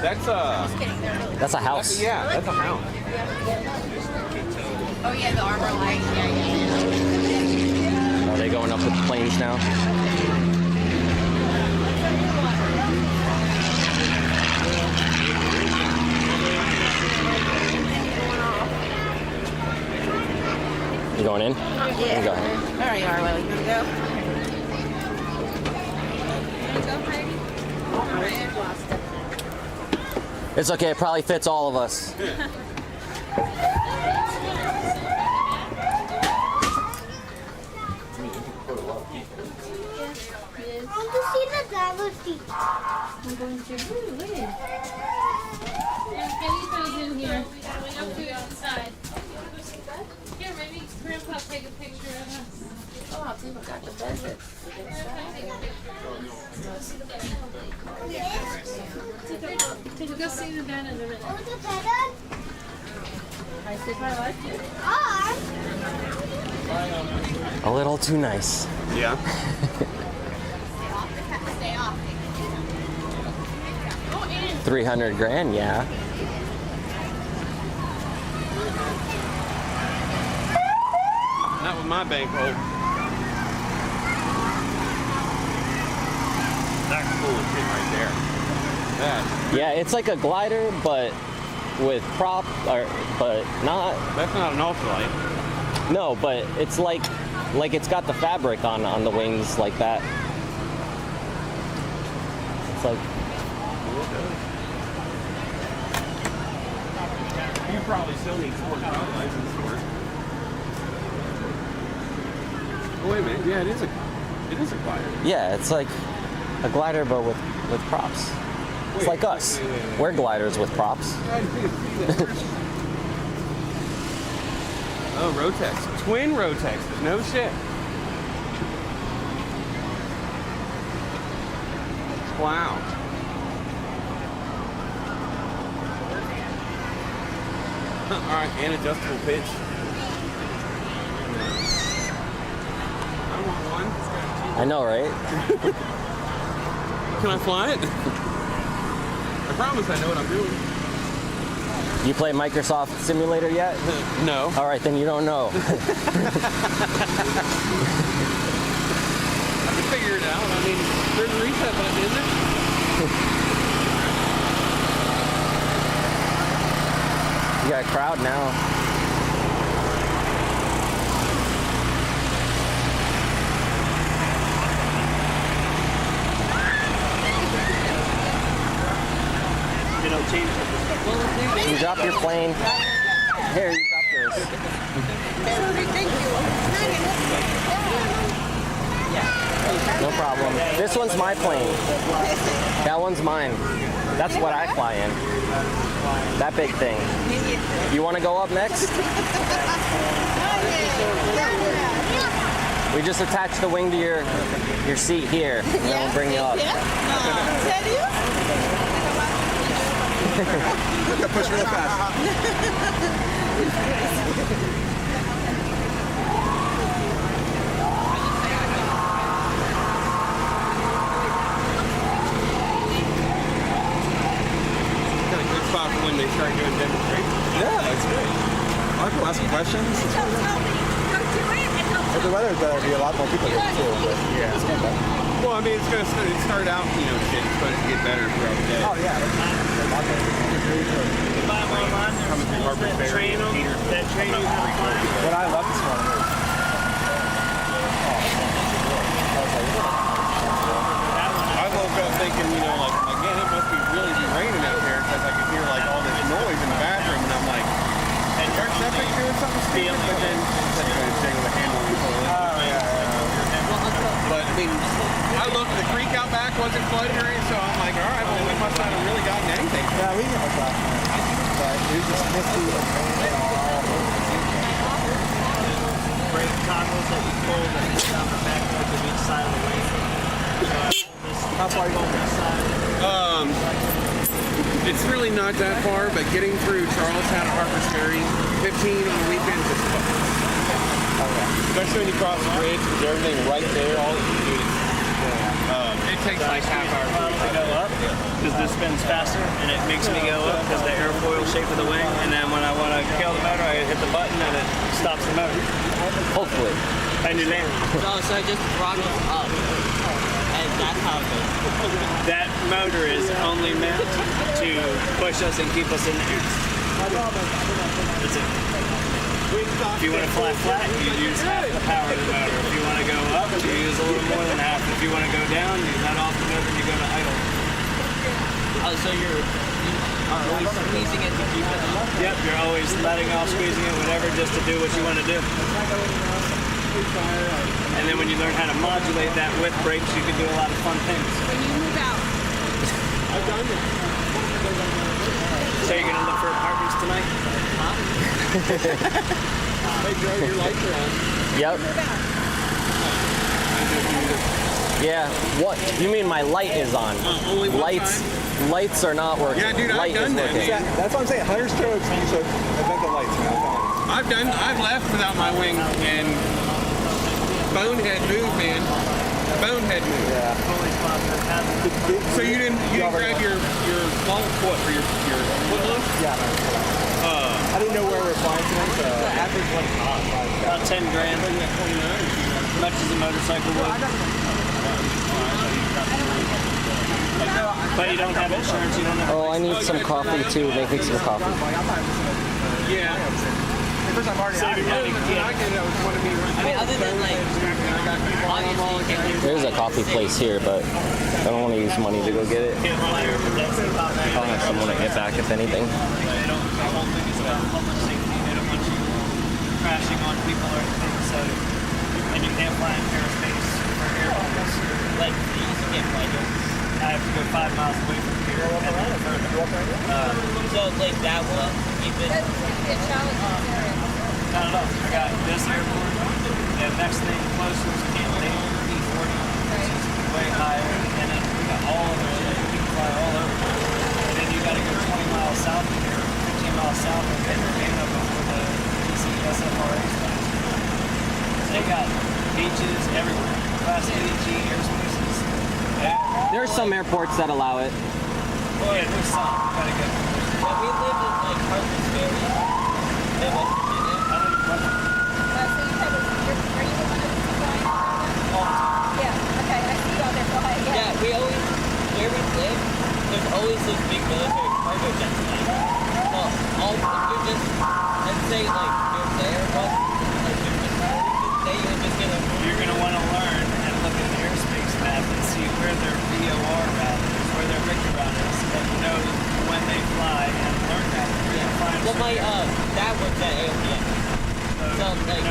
That's a house. That's a house. Oh yeah, the armor light. Yeah. Are they going up with the planes now? You going in? Yeah. Go. There you are, Lily. Good to go. It's okay, it probably fits all of us. Want to see the driver's seat? I'm going to. Anything in here. Up to the inside. Here, maybe Grandpa take a picture of us. Oh, people got the visits. Go see the band in a minute. I said I liked it. A little too nice. Yeah. Stay off. 300 grand, yeah. Not with my bankroll. That's cool shit right there. That. Yeah, it's like a glider, but with prop, but not. That's not an ultralight. No, but it's like it's got the fabric on the wings like that. It's like. You probably still need 4 license for it. Oh, wait a minute. Yeah, it is a glider. Yeah, it's like a glider, but with props. It's like us. We're gliders with props. Oh, Rotex. Twin Rotexes. No shit. Wow. All right, and adjustable pitch. I want one. I know, right? Can I fly it? I promise I know what I'm doing. You play Microsoft Simulator yet? No. All right, then you don't know. I can figure it out. I mean, there's a reset button, isn't there? You got a crowd now. You drop your plane. Here, you drop yours. Thank you. No problem. This one's my plane. That one's mine. That's what I fly in. That big thing. You want to go up next? We just attach the wing to your seat here, and then we'll bring you up. Look, push real fast. Got a good spot for when they start doing demonstrations. Yeah, that's great. I can ask some questions. If the weather's better, there'll be a lot more people here too. But yeah, it's good. Well, I mean, it's going to start out, shit. It's supposed to get better throughout the day. Oh yeah. That train you have flying. What I love this one is. I woke up thinking, like, man, it must be really raining out there because I could hear like all this noise in the bathroom, and I'm like, aren't that big doing something stupid? But then that's going to take with a handle and pull it. Oh yeah. But I mean, I looked, the creek out back wasn't flooded or anything, so I'm like, all right, well, we must not have really gotten anything. Yeah, we didn't have last night. But it was just misty and Brake toggles that you pull that you down the back of each side of the wing. how far you going? It's really not that far, but getting through Charlestown to Harper's Ferry, 15 on the weekends is fun. Especially when you cross the bridge, because everything right there, all you do is, it takes like half hour to go up because this spins faster and it makes me go up because the airfoil shape of the wing, and then when I want to kill the motor I hit the button and it stops the motor. Hopefully. And you land. So just throttles up. And that's how it goes. That motor is only meant to push us and keep us in the air. That's it. If you want to fly flat, you use half the power of the motor. If you want to go up, you use a little more than half. If you want to go down, you let off the motor and you go to idle. Oh, so you are always squeezing it to keep it up? Yep, you're always letting off, squeezing it, whatever, just to do what you want to do. And then when you learn how to modulate that with brakes, you can do a lot of fun things. When you move out. I've done it. So you're going to look for apartments tonight? Hey, Joe, your lights are on. Yep. Yeah. What? You mean my light is on? Only one Lights. time? Lights are not working. Yeah, dude, I've Light done is that, working. man. That's what I'm saying. 100 strokes means so event the lights, man. I've left without my wing and bonehead move, man. Bonehead move. Yeah. So you didn't grab your long foot for your foot look? Yeah. I didn't know where we were flying tonight, so average like About 10 grand. As much as a motorcycle would. But you don't have insurance, you don't have. Oh, I need some coffee too. Make me some coffee. Yeah. First I'm already Saving money. I mean, other than like, obviously, There's a coffee place here, but I don't want to use money to go get it. I'll have someone to get back if anything. The whole thing is about public safety. They don't want you crashing on people or anything. So, and you can't fly in airspace for airplanes. Like, you can't fly here. I have to go 5 miles away from here and then further. so like that will even. Not at all. I got this airport, and next thing closer is Camp David, E40, which is way higher, and then we got all of it. You can fly all over. And then you got to go 20 miles south of here, 15 miles south of Pennsylvania before the DCSFRA starts. So they got beaches everywhere. Class A, G, airspaces. Yeah. There's some airports that allow it. Oh yeah, there's some. Gotta go. Well, we lived in like Harper's Ferry, in West Virginia. Yeah, we always, where we live, there's always this big military cargo jet flying. So, if you're just, let's say, like, you're there, but, like, You're gonna want to learn and look at the airspace map and see where their VOR route is, where their Richter route is, and know when they fly and learn that. Well, my dad works at AOPM. So, like,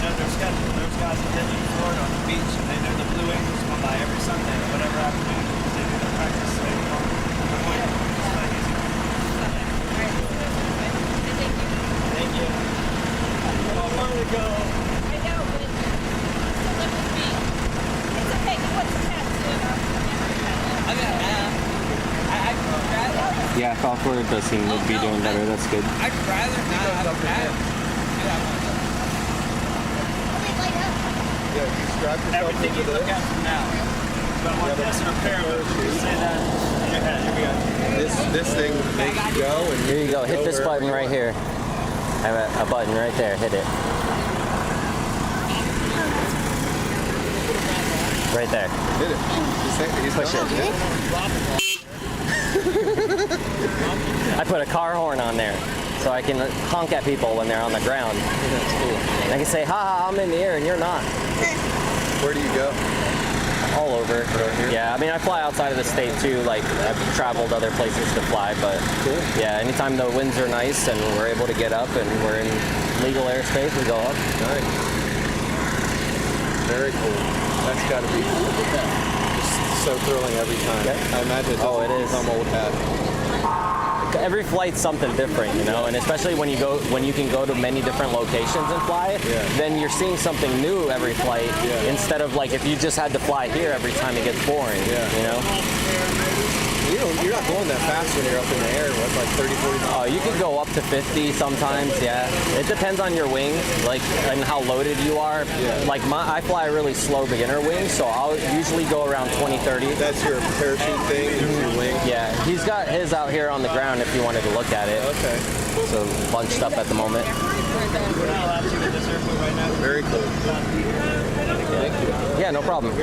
their schedule. There's guys that live in Florida on the beach, and they know the Blue Angels come by every Sunday or whatever afternoon. They do their practice. So they come. Thank you. I want to go. I know, but it's still live with me. It's okay. What's the tattoo? I got I'd rather. Yeah, software does seem to be doing better. That's good. I'd rather not have a hat. Yeah, you strap yourself Everything you look at from now. But what this or Paramotor, say that in your head. Here we go. This thing makes you go and Here you go. Hit this button right here. I have a button right there. Hit it. Right there. hit it. He's Push it. I put a car horn on there so I can honk at people when they're on the ground. That's cool. I can say, ha ha, I'm in the air and you're not. Where do you go? All over. Yeah, I mean, I fly outside of the state too. Like, I've traveled other places to fly, but yeah, anytime the winds are nice and we're able to get up and we're in legal airspace, we go up. Nice. Very cool. That's got to be just so thrilling every time. I imagine it doesn't become old hat. Every flight's something different, you know, and especially when you can go to many different locations and fly, then you're seeing something new every flight instead of like if you just had to fly here every time it gets boring, you know? You're not going that fast when you're up in the air, what, like 30, 40 miles? Oh, you could go up to 50 sometimes, yeah. It depends on your wing, like, and how loaded you are. Like, I fly a really slow beginner wing, so I'll usually go around 20, 30. That's your parachute thing, your wing? Yeah, he's got his out here on the ground if you wanted to look at it. Okay. So, bunched up at the moment. Very cool. Thank you. Yeah, no problem.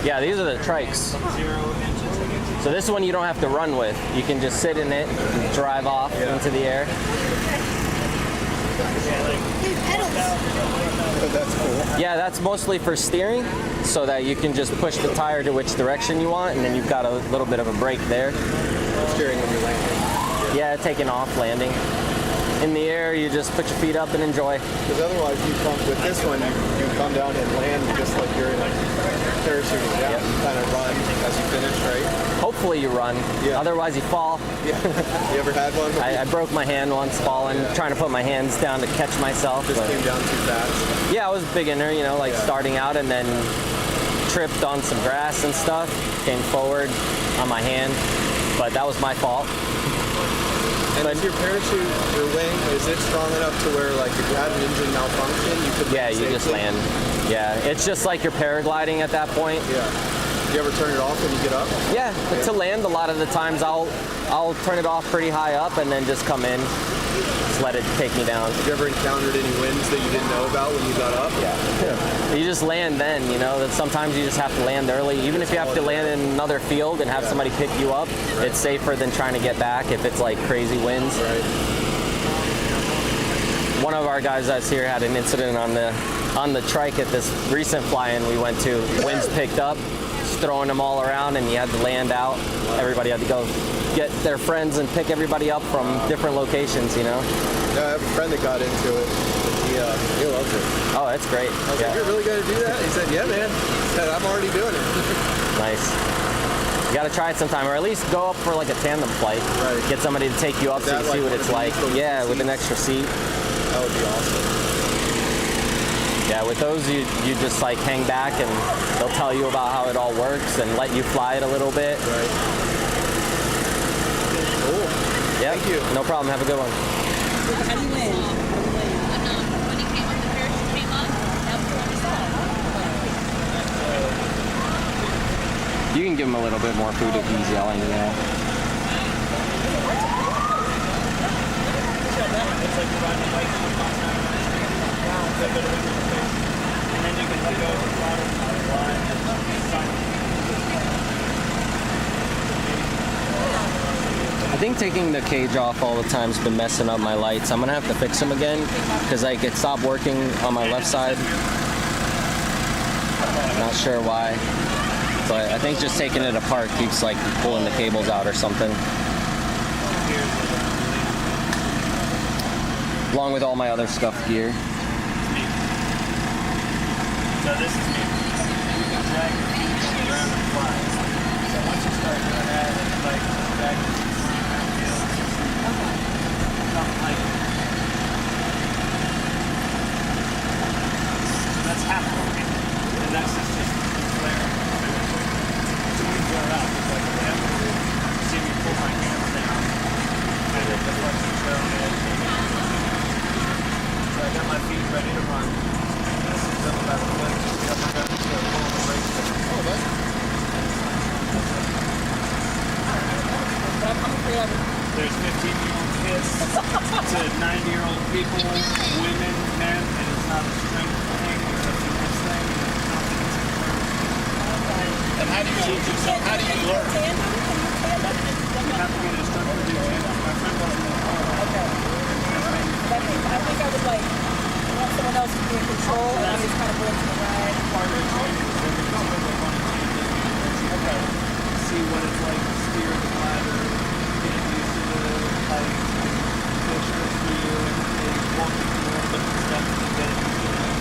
Yeah, these are the trikes. So this one you don't have to run with. You can just sit in it and drive off into the air. That's cool. Yeah, that's mostly for steering, so that you can just push the tire to which direction you want, and then you've got a little bit of a brake there. Steering when you're landing. Yeah, taking off, landing. in the air, you just put your feet up and enjoy. Because otherwise, you come with this one, you come down and land just like you're in a parachute down. Yep. You kind of run as you finish, right? Hopefully you run. Yeah. Otherwise you fall. Yeah. You ever had one? I broke my hand once falling, trying to put my hands down to catch myself. Just came down too fast. Yeah, I was a beginner, you know, like starting out, and then tripped on some grass and stuff, came forward on my hand, but that was my fault. And is your parachute, your wing, is it strong enough to where, like, if you had an engine malfunction, you could Yeah, you just land. Yeah, it's just like you're paragliding at that point. Yeah. Do you ever turn it off when you get up? Yeah, to land, a lot of the times I'll turn it off pretty high up and then just come in, just let it take me down. Have you ever encountered any winds that you didn't know about when you got up? Yeah. You just land then, you know, that sometimes you just have to land early. Even if you have to land in another field and have somebody pick you up, it's safer than trying to get back if it's like crazy winds. Right. One of our guys that's here had an incident on the trike at this recent fly-in we went to. Winds picked up, just throwing them all around, and you had to land out. Everybody had to go get their friends and pick everybody up from different locations, you know? Yeah, I have a friend that got into it. He loves it. Oh, that's great. I was like, you're really going to do that? He said, yeah, man. He said, I'm already doing it. Nice. You got to try it sometime, or at least go up for like a tandem flight. Right. Get somebody to take you up so you see what it's like. Yeah, with an extra seat. That would be awesome. Yeah, with those you just like hang back and they'll tell you about how it all works and let you fly it a little bit. Right. Cool. Yeah. Thank you. No problem. Have a good one. How do you land? When he came up, the parachute came up, that was when we saw. You can give him a little bit more food if he's yelling, you know. It's like you're riding a bike on a contract. And then you can let go of the throttle and fly I think taking the cage off all the time's been messing up my lights. I'm gonna have to fix them again because like it stopped working on my left side. Not sure why, but I think just taking it apart keeps like pulling the cables out or something. Along with all my other stuff here. So this is me. You can drag your feet on the ground and fly. So once you start doing that, it's like drag your feet around the field. Something like that's half working. And that's just flaring. So we flare out. It's like whatever. You see me pull my hands down. And it deflects the trail head. So I got my feet ready to run. There's 15-year-old kids to 90-year-old people, women, men, and it's not a strength thing, it's a fitness thing, and a confidence thing. And how do you teach yourself? How do you learn? You have to get an instructor to do tandem. My friend wasn't in the car. Okay. I think I would like want someone else to be in control and I'm just kind of going to the ride. Part of the training is every time we go on a tandem. Okay. See what it's like to steer the glider, get used to the height, push the wheel, and walk you through all the stuff to get it used to it.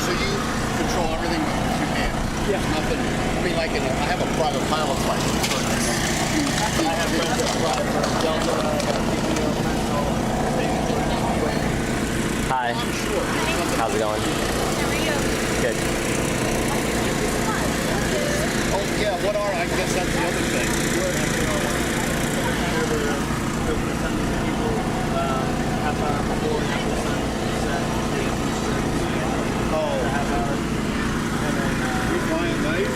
So you control everything with your two hands? Yeah. Nothing. I mean, like, I have a private pilot's license. I have friends that fly for Delta, PPO, Mental. Hi. How's it going? Good. Oh, yeah, what are, I guess that's the other thing. Half hour before, half hour. And then, you flying night?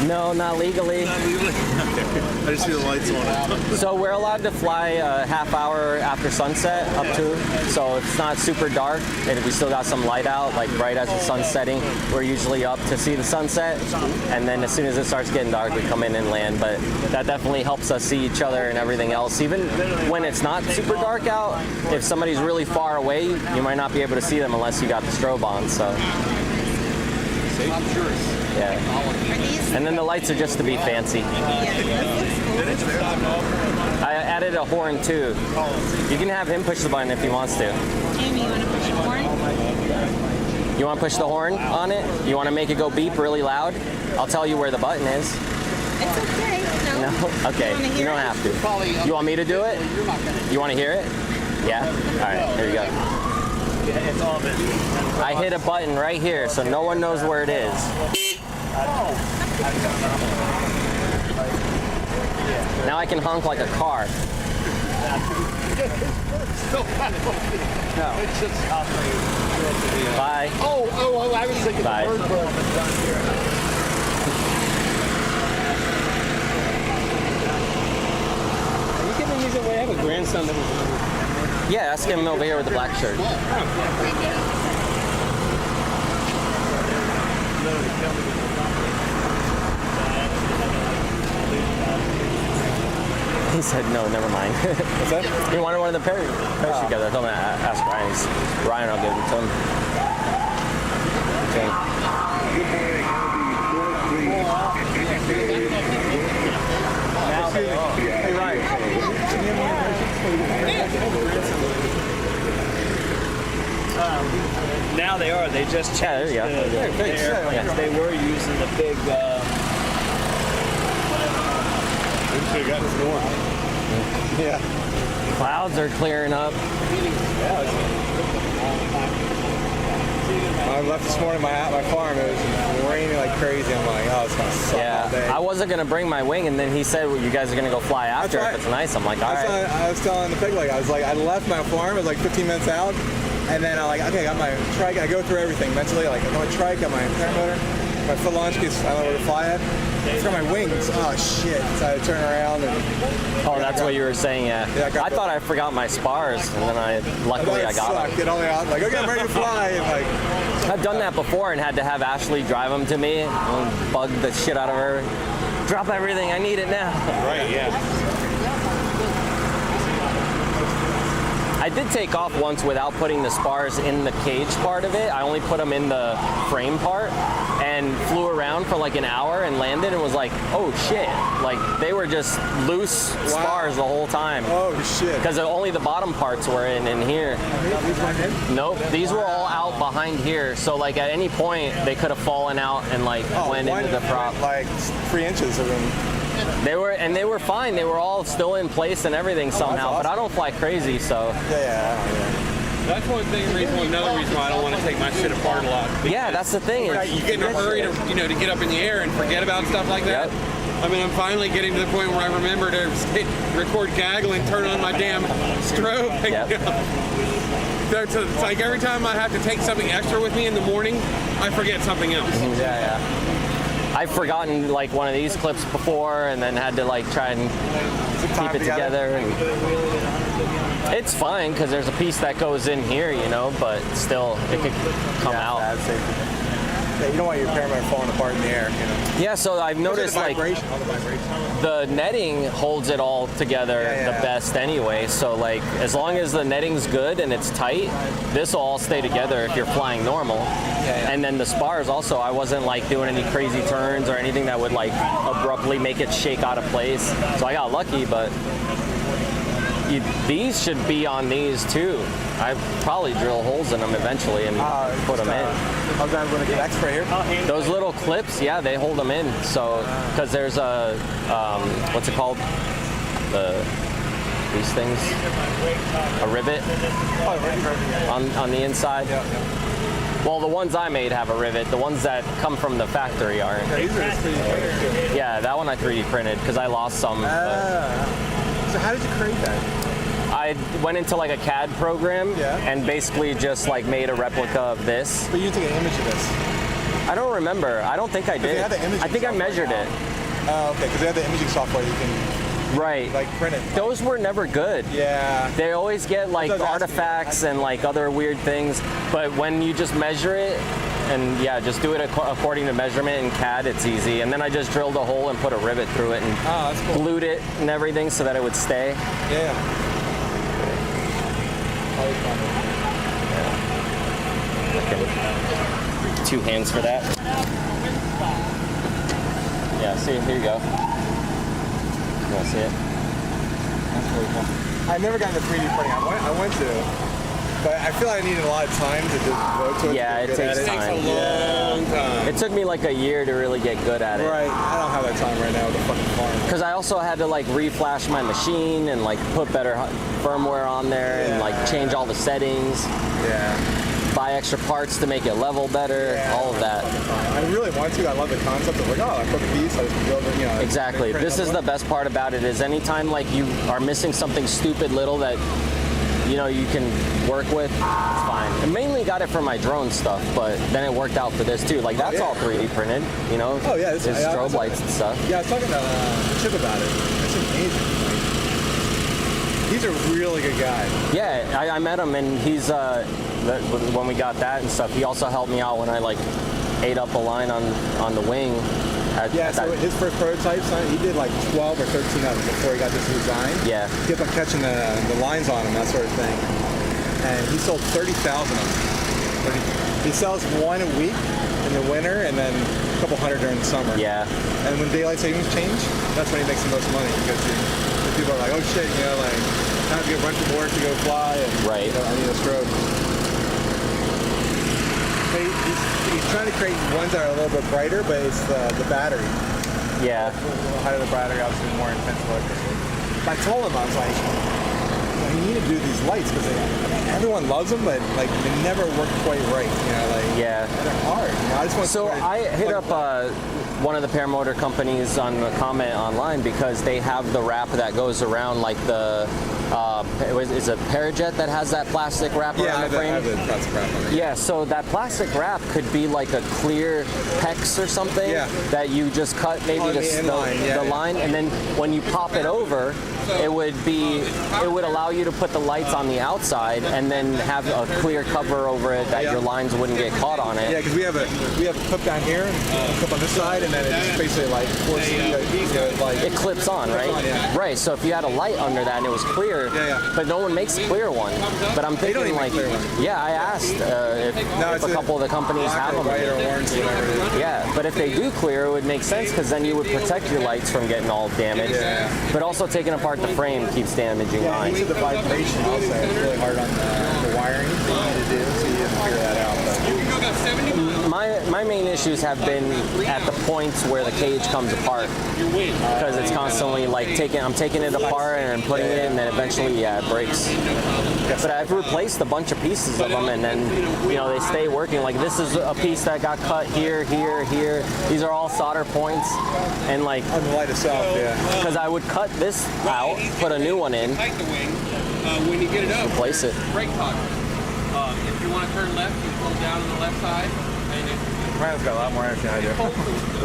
No, not legally. Not legally? I just see the lights on. So we're allowed to fly a half hour after sunset up to, so it's not super dark and we still got some light out, like right as the sun's setting. We're usually up to see the sunset, and then as soon as it starts getting dark we come in and land, but that definitely helps us see each other and everything else. Even when it's not super dark out, if somebody's really far away, you might not be able to see them unless you got the strobe on, so. I'm curious. Yeah. And then the lights are just to be fancy. I added a horn too. You can have him push the button if he wants to. Jamie, you want to push the horn? You want to push the horn on it? You want to make it go beep really loud? I'll tell you where the button is. It's okay. No. No? Okay. You don't have to. You want me to do it? You want to hear it? Yeah? All right. Here you go. It's all business. I hit a button right here, so no one knows where it is. Now I can honk like a car. No, it's just Bye. Oh, I was thinking Bye. the bird down here. Are you giving these away? I have a grandson that was. Yeah, ask him over here with the black shirt. He said no, never mind. What's that? He wanted one of the parachute guys. I told him to ask Ryan. Ryan, I'll give it to him. Okay. Hey, Ryan. now they are. They just changed there you go. the airplanes. They were using the big. Yeah. Clouds are clearing up. I left this morning my farm. It was raining like crazy. I'm like, oh, it's gonna suck all day. I wasn't gonna bring my wing, and then he said, well, you guys are gonna go fly after if it's nice. I'm like, all right. I was telling the pig, like, I left my farm. It was like 15 minutes out, and then I'm like, okay, I got my trike. I go through everything mentally. Like, I got my trike, got my paramotor, my foot launch case. I don't know where to fly at. I forgot my wings. Oh shit! So I had to turn around and. Oh, that's what you were saying. Yeah. I thought I forgot my spars, and then luckily I got them. Get only out. Like, okay, I'm ready to fly, and like. I've done that before and had to have Ashley drive them to me and bug the shit out of her. Drop everything. I need it now. Right. Yeah. I did take off once without putting the spars in the cage part of it. I only put them in the frame part and flew around for like an hour and landed and was like, oh shit. Like they were just loose spars the whole time. Oh shit. Because only the bottom parts were in here. Nope. These were all out behind here. So like at any point they could have fallen out and like went into the prop. Like 3 inches of them. They were fine. They were all still in place and everything somehow. But I don't fly crazy, so. Yeah. That's another reason why I don't want to take my shit apart a lot. Yeah, that's the thing. You get in a hurry to get up in the air and forget about stuff like that. Yep. I mean, I'm finally getting to the point where I remember to record gaggle and turn on my damn strobe. Yep. So it's like every time I have to take something extra with me in the morning, I forget something else. Yeah. I've forgotten like one of these clips before and then had to like try and keep it together. And it's fine because there's a piece that goes in here, but still it could come out. Yeah, you don't want your paramotor falling apart in the air, Yeah, so I've noticed like the netting holds it all together the best anyway. So like as long as the netting's good and it's tight, this will all stay together if you're flying normal. And then the spars also, I wasn't like doing any crazy turns or anything that would like abruptly make it shake out of place. So I got lucky, but these should be on these too. I probably drill holes in them eventually and put them in. I was going to get X right here. Those little clips, yeah, they hold them in. So, because there's a, what's it called? These things? A rivet on the inside. Well, the ones I made have a rivet. The ones that come from the factory aren't. Yeah, that one I 3D printed because I lost some. So how did you create that? I went into like a CAD program and basically just like made a replica of this. But you took an image of this? I don't remember. I don't think I did. I think I measured it. Oh, okay, because they have the imaging software you can like print it. Those were never good. Yeah. They always get like artifacts and like other weird things, but when you just measure it and just do it according to measurement in CAD, it's easy. And then I just drilled a hole and put a rivet through it and glued it and everything so that it would stay. Yeah. 2 hands for that. Yeah, see, here you go. You want to see it? That's really cool. I've never gotten the 3D printing. I went to, but I feel like I needed a lot of time to devote to it. Yeah, it takes time. It takes a long time. It took me like a year to really get good at it. Right. I don't have that time right now with the fucking farm. Because I also had to like reflash my machine and like put better firmware on there and like change all the settings. Yeah. Buy extra parts to make it level better. All of that. I really want to. I love the concept of like, oh, I put a piece, I just build it, you know. Exactly. This is the best part about it is anytime like you are missing something stupid little that you know you can work with, it's fine. I mainly got it for my drone stuff, but then it worked out for this too. Like that's all 3D printed, you know. Oh yeah, it's strobe lights and stuff. Yeah, I was talking to Chip about it. It's amazing. He's a really good guy. Yeah, I met him and he's when we got that and stuff, he also helped me out when I like ate up a line on the wing. So his first prototypes, he did like 12 or 13 of them before he got this design. Yeah. He kept on catching the lines on them, that sort of thing. And he sold 30,000 of them. He sells one a week in the winter and then a couple hundred during the summer. Yeah. And when daylight savings change, that's when he makes the most money because people are like, oh shit, you know, like, I have to get a bunch of work to go fly and right. You know, I need a strobe. He's trying to create ones that are a little bit brighter, but it's the battery. Yeah. The height of the battery, obviously more intense electricity. But I told him, I was like, you need to do these lights because everyone loves them, but like they never work quite right. You know, like they're hard. You know, I just want so I hit up one of the paramotor companies on the comment online because they have the wrap that goes around like the is it Parajet that has that plastic wrap around the frame? Yeah, I have the plastic wrap on it. Yeah, so that plastic wrap could be like a clear PEX or something that you just cut maybe the line, and then when you pop it over, it would allow you to put the lights on the outside and then have a clear cover over it that your lines wouldn't get caught on it. Yeah, because we have a clip down here, a clip on this side, and then it's basically like it clips on, right? Right. So if you had a light under that and it was clear, but no one makes a clear one. But I'm thinking like, I asked if a couple of the companies have them. White or orange, whatever it is. Yeah, but if they do clear, it would make sense because then you would protect your lights from getting all damaged. But also taking apart the frame keeps damaging mine. The vibration also is really hard on the wiring to do, so you have to figure that out. My main issues have been at the points where the cage comes apart because it's constantly like I'm taking it apart and putting it, and then eventually it breaks. But I've replaced a bunch of pieces of them, and then they stay working. Like this is a piece that got cut here, here, here. These are all solder points, and like on the light itself, because I would cut this out, put a new one in, when you get it up, replace it. brake toggle. If you want to turn left, you pull down on the left side. And Brian's got a lot more energy than I do.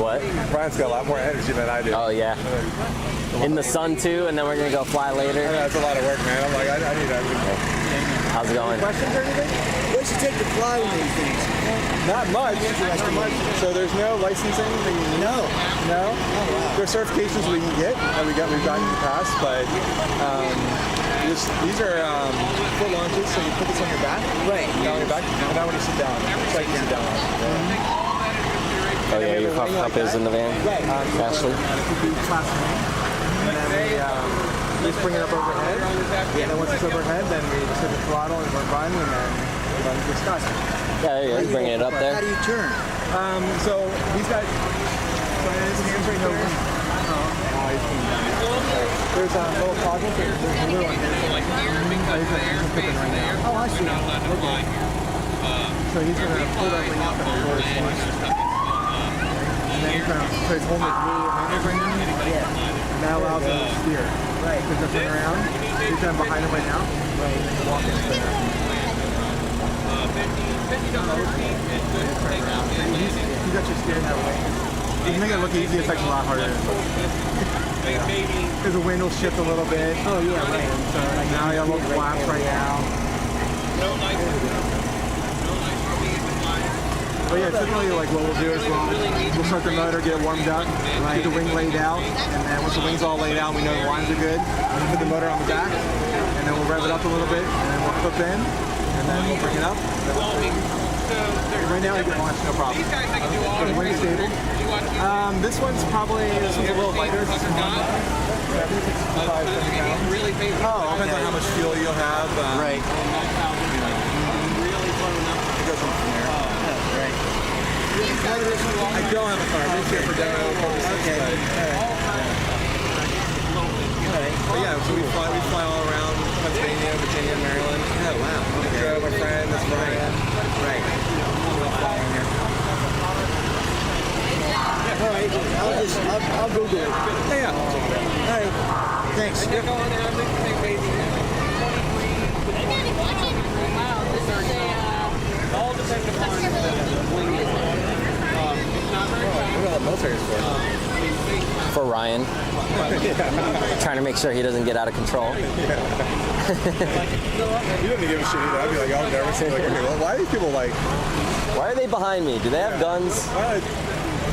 What? Brian's got a lot more energy than I do. Oh yeah. In the sun too, and then we're gonna go fly later. I know, that's a lot of work, man. I'm like, I need that. How's it going? Questions or anything? What's it take to fly one of these things? Not much. So there's no licensing that you need? No. No? There's certifications we can get that we've gotten in the past, but these are foot launches, so you put this on your back. Right. Down on your back, and now when you sit down, it's like you sit down. Oh yeah, your cup is in the van? Right. Ashley? And then we just bring it up overhead, and then once it's overhead, then we just hit the throttle and we're running, and then we run to the sky. Yeah, he's bringing it up there. How do you turn? So he's got his hands right here. There's a little toggle. There's a little one here. Oh, I see. Okay. So he's going to pull that thing up and forward swing. And then he's going to, so he's holding his little handles right now. And that allows him to steer. Right. He's going to turn around. He's kind of behind him right now. Right. And then walk into there. He's actually steering that way. You can make it look easy, it's actually a lot harder. Because the wind will shift a little bit. Oh yeah, right. So like now you have a little flaps right now. But yeah, typically like what we'll do is we'll start the motor, get it warmed up, get the wing laid out, and then once the wing's all laid out, we know the lines are good. We'll put the motor on the back, and then we'll rev it up a little bit, and then we'll clip in, and then we'll bring it up. Right now, you can launch, no problem. These guys I can do all the Wing stable. You This one's a little lighter. This is 65, 70 pounds. really big. Oh, depends on how much fuel you'll have. Right. Really flown up. It goes on from there. Right. I don't have a car. I'm just here for demo purposes. Okay. But yeah, so we fly all around Pennsylvania, Virginia, Maryland. Oh wow. Joe, my friend, that's Ryan. Right. We're all flying here. All right, I'll Google it. Yeah. All right, thanks. Go on there, I'm making a baby. Wow, this is a, All depends upon the wing. It's not very fast. Look at all the military For Ryan. Trying to make sure he doesn't get out of control. You didn't give a shit either. I'd be like, I'm nervous. Like, okay, well, why are these people like? Why are they behind me? Do they have guns? Why are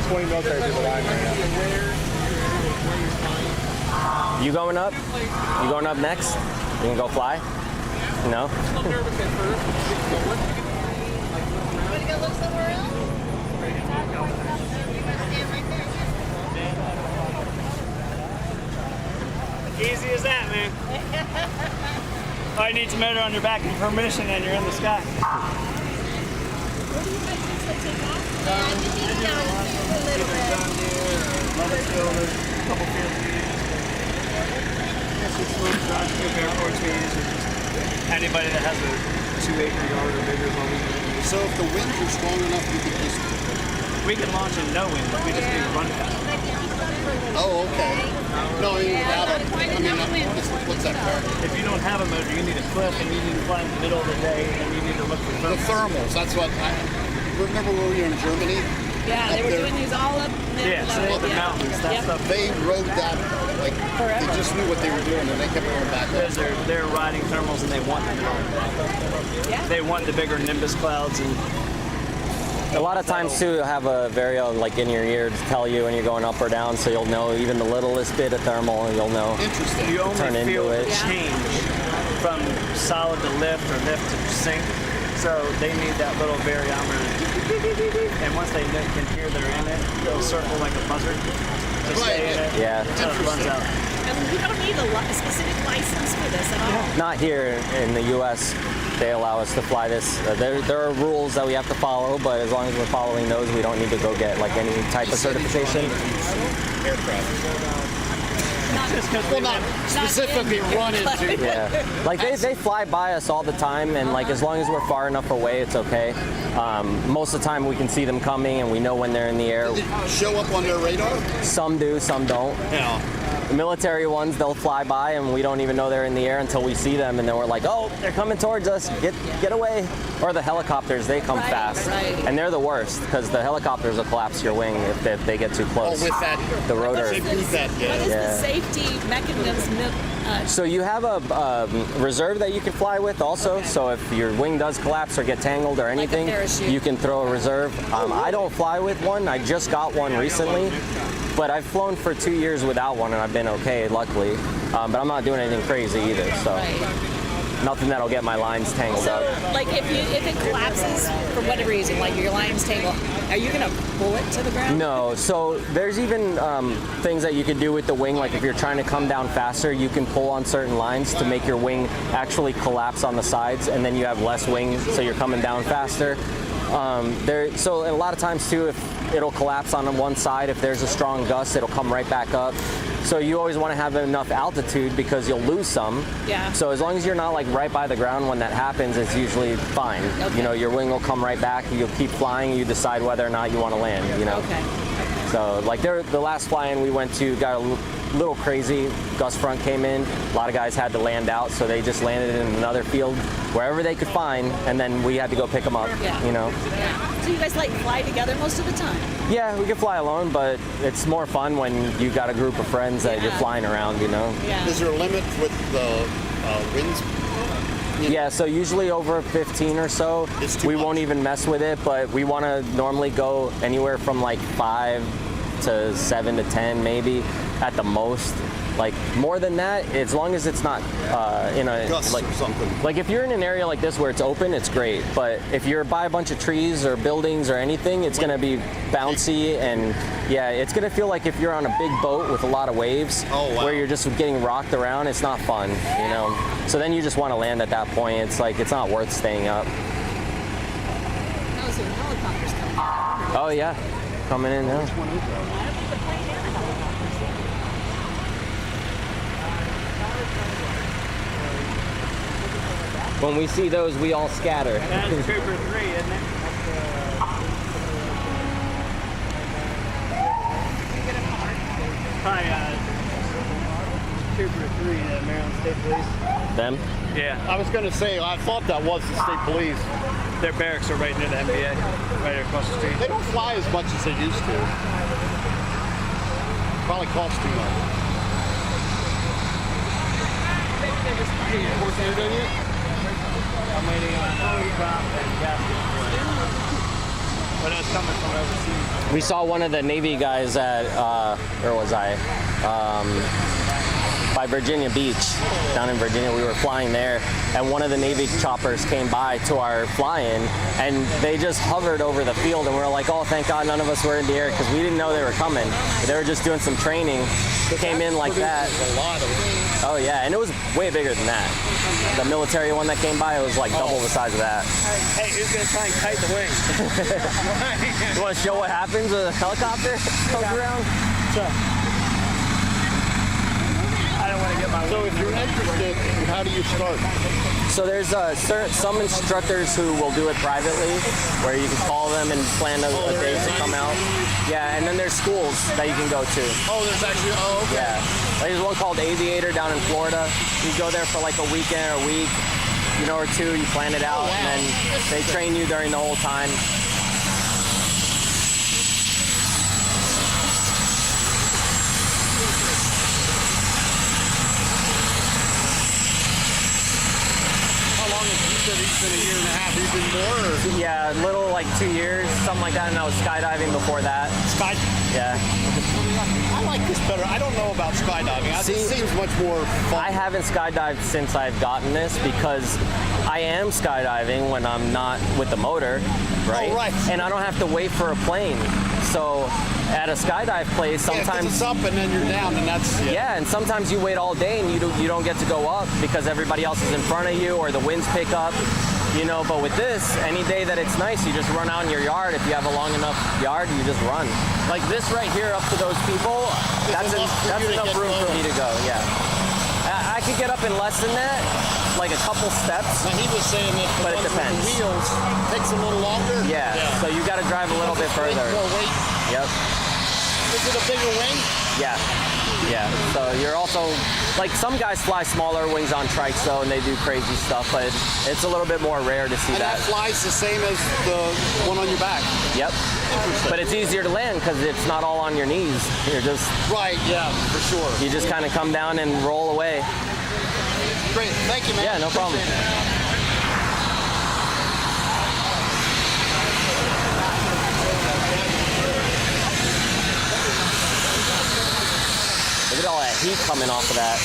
20 military people lying right now? You going up? You going up next? You can go fly? No? want to go look somewhere else? Easy as that, man. All you need to motor on your back and permission, and you're in the sky. Anybody that has a 2-acre yard or bigger is what we can. So if the winds are strong enough, you could just... We can launch in no wind, but we just need to run fast. Oh, okay. No, you have a... what's that car? If you don't have a motor, you need a cliff, and you need to fly in the middle of the day, and you need to look for The thermals, that's what I... Remember when we were in Germany? Yeah, they Up were there? doing these all up. Yeah, so up the mountains, that stuff. They rode that, like, they just knew what they were doing, and they kept going back up. Because they're riding thermals, and they want them. They want the bigger nimbus clouds, and A lot of times too, have a vario like in your ear to tell you when you're going up or down, so you'll know even the littlest bit of thermal, you'll know. Interesting. You only turn feel into the it. change from solid to lift or lift to sink. So they need that little variometer. And once they can hear they're in it, they'll circle like a buzzer to stay in it Yeah. until it runs out. And you don't need a specific license for this at all. Not here in the U.S. They allow us to fly this. There are rules that we have to follow, but as long as we're following those, we don't need to go get like any type of certification. Well, not specifically run into. Yeah, like they fly by us all the time, and like as long as we're far enough away, it's okay. Most of the time, we can see them coming, and we know when they're in the air. Did they show up on their radar? Some do, some don't. Yeah. The military ones, they'll fly by, and we don't even know they're in the air until we see them, and then we're like, oh, they're coming towards us, get away. Or the helicopters, they come fast, and they're the worst because the helicopters will collapse your wing if they get too close. Oh, with that, the rotor. They do that, What yeah. is the safety mechanism? So you have a reserve that you can fly with also. So if your wing does collapse or get tangled or anything, parachute. you can throw a reserve. I don't fly with one. I just got one recently, but I've flown for 2 years without one and I've been okay, luckily. But I'm not doing anything crazy either. So nothing that'll get my lines tangled up. Like if it collapses for whatever reason, like your line's tangled, are you gonna pull it to the ground? No, so there's even things that you could do with the wing, like if you're trying to come down faster, you can pull on certain lines to make your wing actually collapse on the sides, and then you have less wing, so you're coming down faster. So a lot of times too, if it'll collapse on one side, if there's a strong gust, it'll come right back up. So you always want to have enough altitude because you'll lose some. Yeah. So as long as you're not like right by the ground when that happens, it's usually fine. Okay. You know, your wing will come right back. You'll keep flying. You decide whether or not you want to land. You know. Okay. So like the last fly-in we went to got a little crazy. Gust front came in. A lot of guys had to land out, so they just landed in another field wherever they could find, and then we had to go pick them up. Yeah. You know. Yeah. So you guys like fly together most of the time? Yeah, we can fly alone, but it's more fun when you got a group of friends that you're flying around. You know. Yeah. Is there a limit with the winds? Yeah, so usually over 15 or so, we won't even mess with it, but we want to normally go anywhere from like 5 to 7 to 10 maybe at the most. Like more than that, as long as it's not in a Gusts like or something. Like if you're in an area like this where it's open, it's great. But if you're by a bunch of trees or buildings or anything, it's gonna be bouncy and yeah, it's gonna feel like if you're on a big boat with a lot of waves, where you're just getting rocked around. It's not fun, you know. So then you just want to land at that point. It's like it's not worth staying up. Those are helicopters coming out. Oh yeah, coming in now. When we see those, we all scatter. That's Trooper 3, isn't it? Probably Trooper 3, the Maryland State Police. Them? Yeah. I was going to say, I thought that was the state police. Their barracks are right near the NBA, right across the street. They don't fly as much as they used to. Probably costs too much. I'm waiting on prop and gasket. But it's coming from overseas. We saw one of the Navy guys at, where was I? By Virginia Beach, down in Virginia. We were flying there, and one of the Navy choppers came by to our fly-in, and they just hovered over the field, and we were like, oh, thank God none of us were in the air, because we didn't know they were coming. They were just doing some training, came in like that. Oh yeah, and it was way bigger than that. The military one that came by, it was like double the size of that. Hey, who's going to try and kite the wing? You want to show what happens when a helicopter comes around? Sure. I don't want to get my. So if you're interested, how do you start? So there's some instructors who will do it privately, where you can call them and plan a day to come out. Yeah, and then there's schools that you can go to. Oh, there's actually, okay. Yeah. There's one called Aviator down in Florida. You go there for like a weekend or a week, you know, or two, you plan it out, and then they train you during the whole time. It's been a year and a half, even more? Or? Yeah, a little like 2 years, something like that, and I was skydiving before that. Yeah. I like this better. I don't know about skydiving. It seems much more fun. I haven't skydived since I've gotten this because I am skydiving when I'm not with the motor, right? Oh, right. And I don't have to wait for a plane. So at a skydive place, sometimes it's up and then you're down, and that's yeah. And sometimes you wait all day and you don't get to go up because everybody else is in front of you or the winds pick up. You know, but with this, any day that it's nice, you just run out in your yard. If you have a long enough yard, you just run. Like this right here up to those people, that's enough room for me to go, yeah. I could get up in less than that, like a couple steps. Now he was saying that but it depends. The wheels takes a little longer. Yeah, so you got to drive a little bit further. More weight. Yep. Is it a bigger wing? Yeah. Yeah, so you're also, like some guys fly smaller wings on trikes though, and they do crazy stuff, but it's a little bit more rare to see and that flies the same as the one on your back? Yep. But it's easier to land because it's not all on your knees. You're just... Right, yeah, for sure. You just kind of come down and roll away. Great, thank you, man. Yeah, no problem. Look at all that heat coming off of that.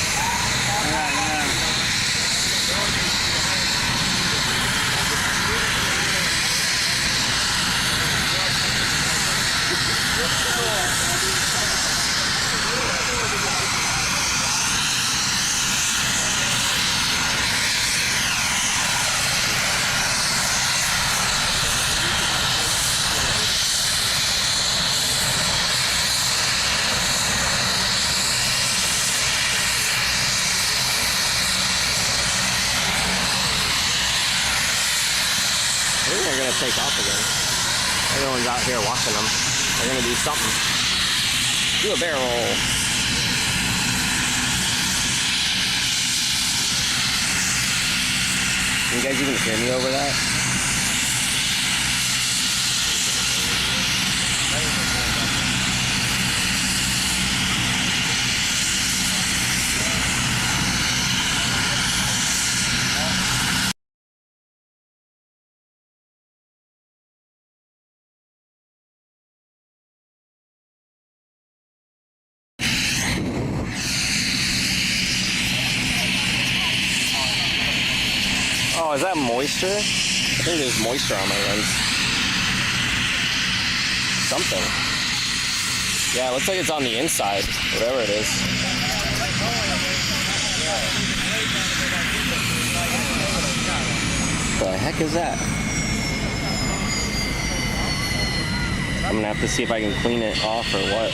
I think they're gonna take off again. Everyone's out here watching them. They're gonna do something. Do a barrel roll. Can you guys even hear me over that? Oh, is that moisture? I think there's moisture on my lens. Something. Yeah, it looks like it's on the inside, whatever it is. The heck is that? I'm gonna have to see if I can clean it off or what.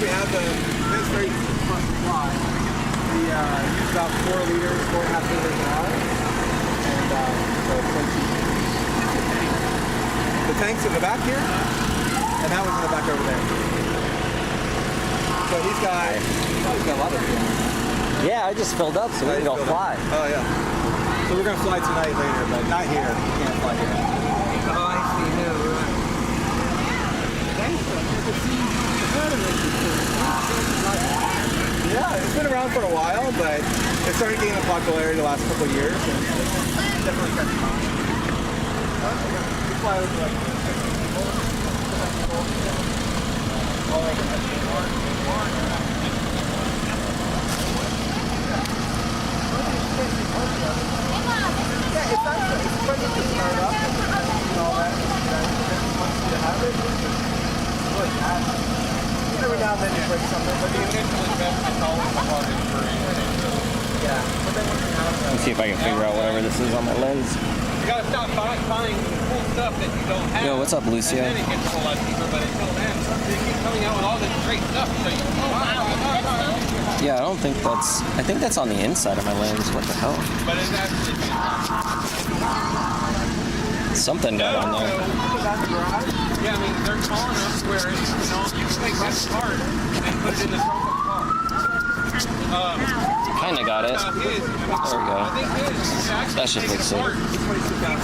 We have the administration front supply. We use about 4 liters, 4.5 liters an hour, and so it's so cheap. The tank's in the back here, and that one's in the back over there. So he's got a lot of fuel. Yeah, I just filled up, so we can go fly. Oh yeah. So we're gonna fly tonight later, but not here. We can't fly here. Oh, I see. No, right. Yeah, it's been around for a while, but it started gaining popularity the last couple of years, and it's definitely catching on. We fly with like all over the yeah, it's nice. It's fun to start up and all that. Once you have it, it's really bad. Every now and then you break something, but the initial investment is always the hardest for anything. Yeah, but then once you have it, Let's see if I can figure out whatever this is on my lens. You gotta stop buying cool stuff that you don't have. Yo, what's up, Lucio? And then it gets a whole lot cheaper, but until then, they keep coming out with all this great stuff. So you, Yeah, I don't think that's... I think that's on the inside of my lens. What the hell? But it's actually Something got on there. yeah, I mean, they're tall enough where it's, you can take this apart and put it in the trunk of the car. Kinda got it. There we go. That should fix it. Each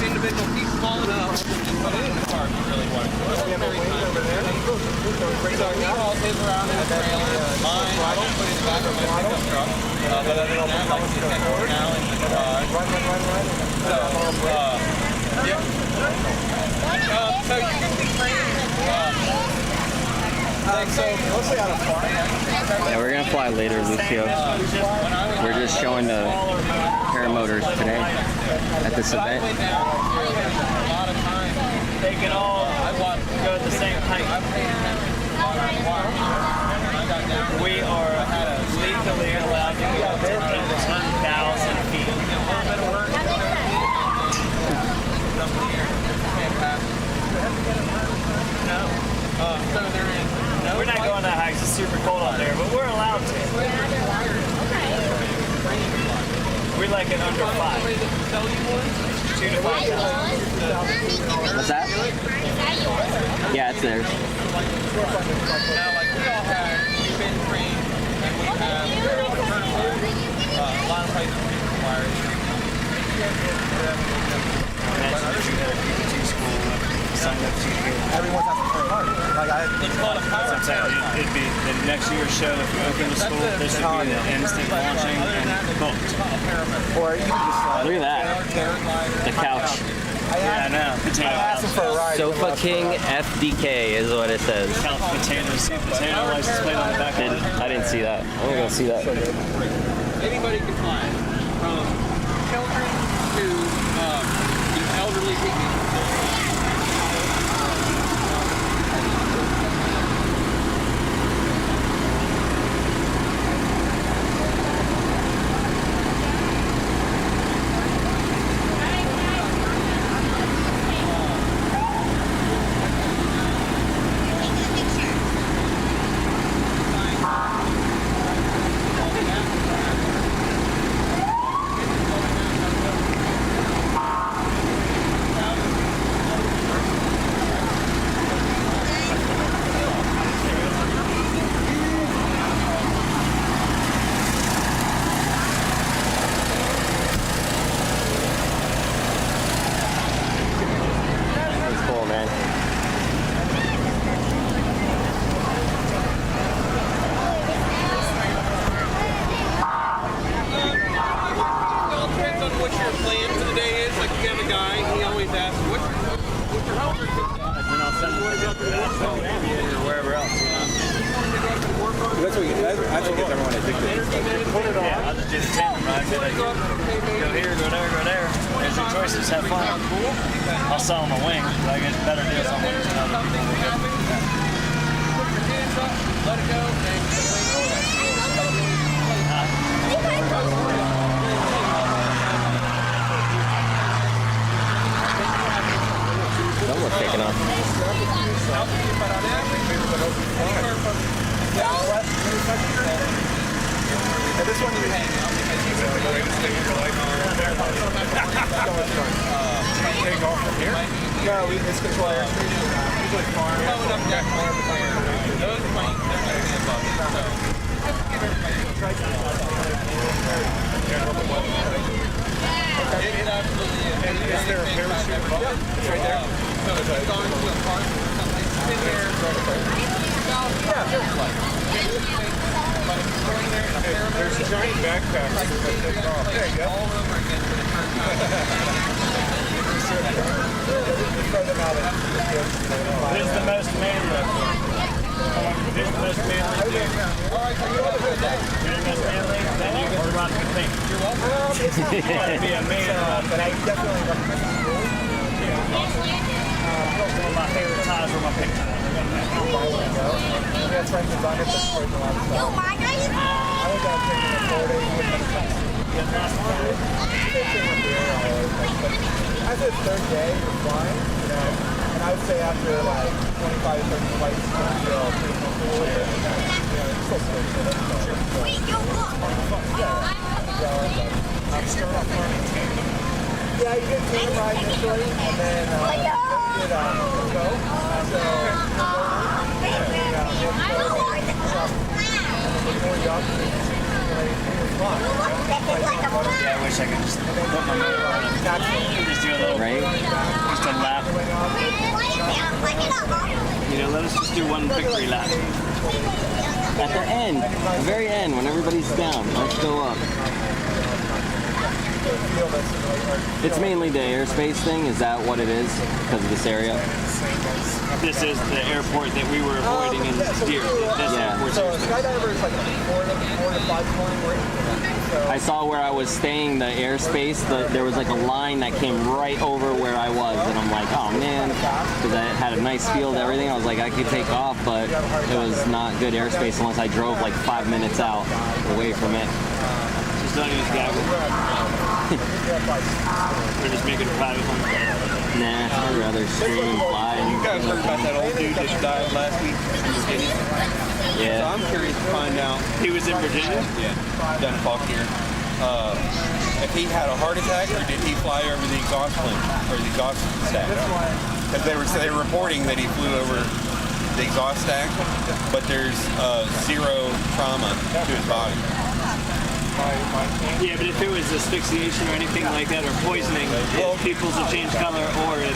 individual piece small enough to put it in the car if you really want to. So he hauls his around in a trailer. Mine, I don't put it in the back of my pickup truck. But other than that, like you said, now in the garage. So, yeah. So you can be training. so mostly out of farm. Yeah, we're gonna fly later, Lucio. We're just showing the paramotors today at this event. They can all go at the same height. We are legally allowed to go up to 10,000 feet. No. We're not going that high 'cause it's super cold out there, but we're allowed to. We like it under 5. 2 to 5,000. What's that? Yeah, it's theirs. Now, like we all have been trained, and we have a lot of places require it. Everyone's asking for a card. Like It's called a power card. It'd be the next year's show if you open the school. This would be the instant launching and booked. Or you can just Look at that. The couch. Yeah, I know. Potato asked him for a ride. Sofa King FDK is what it says. Couch potatoes. See potato license plate on the back. I didn't see that. I'm gonna go see that. Anybody can fly, from children to the elderly people. I'll sell them a wing, but I get better deals on wings than other people. Let it go. Someone's taking off. This one you take off from here? No, it's control airspace. Usually farm. Those planes, they're going to be above it. It absolutely is. Is there a parachute above it? It's right there. So if you're going to a park or something, sit there. But if you're going there, there's a giant backpack. There you go. All over again for the first time. This is the most manly. This is the most manly dude. You're the most manly, then you get to rock the thing. You're welcome. You want to be a man, but I definitely recommend school. One of my favorite ties were my pictures. That's right, because I'm at this point a lot of stuff. I was out taking a 4 days with my class. After the third day, you're flying, you know, and I would say after like 25, 30 flights, you feel pretty comfortable with it. You know, it's still scary, so that's I'm starting off flying. Yeah, you get to ride initially, and then you did go. So, Yeah, I wish I could just put my motor on it. Just do a little, just a lap. You know, let us just do one victory lap. At the end, the very end, when everybody's down, let's go up. It's mainly the airspace thing. Is that what it is? Because of this area? This is the airport that we were avoiding in Deer. This airport's so skydiver is like a 4 to 5 morning. I saw where I was staying, the airspace, there was like a line that came right over where I was, and I'm like, oh man, because I had a nice field, everything. I was like, I could take off, but it was not good airspace unless I drove like 5 minutes out away from it. Just don't use gaggle. We're just making a private one. Nah, I'd rather stream and fly. You guys heard about that old dude that died last week in Virginia? Yeah. So I'm curious to find out. He was in Virginia? Yeah. Doesn't talk here. if he had a heart attack or did he fly over the exhaust plume or the exhaust stack. Because they were reporting that he flew over the exhaust stack, but there's zero trauma to his body. Yeah, but if it was asphyxiation or anything like that, or poisoning, pupils will change color, or if...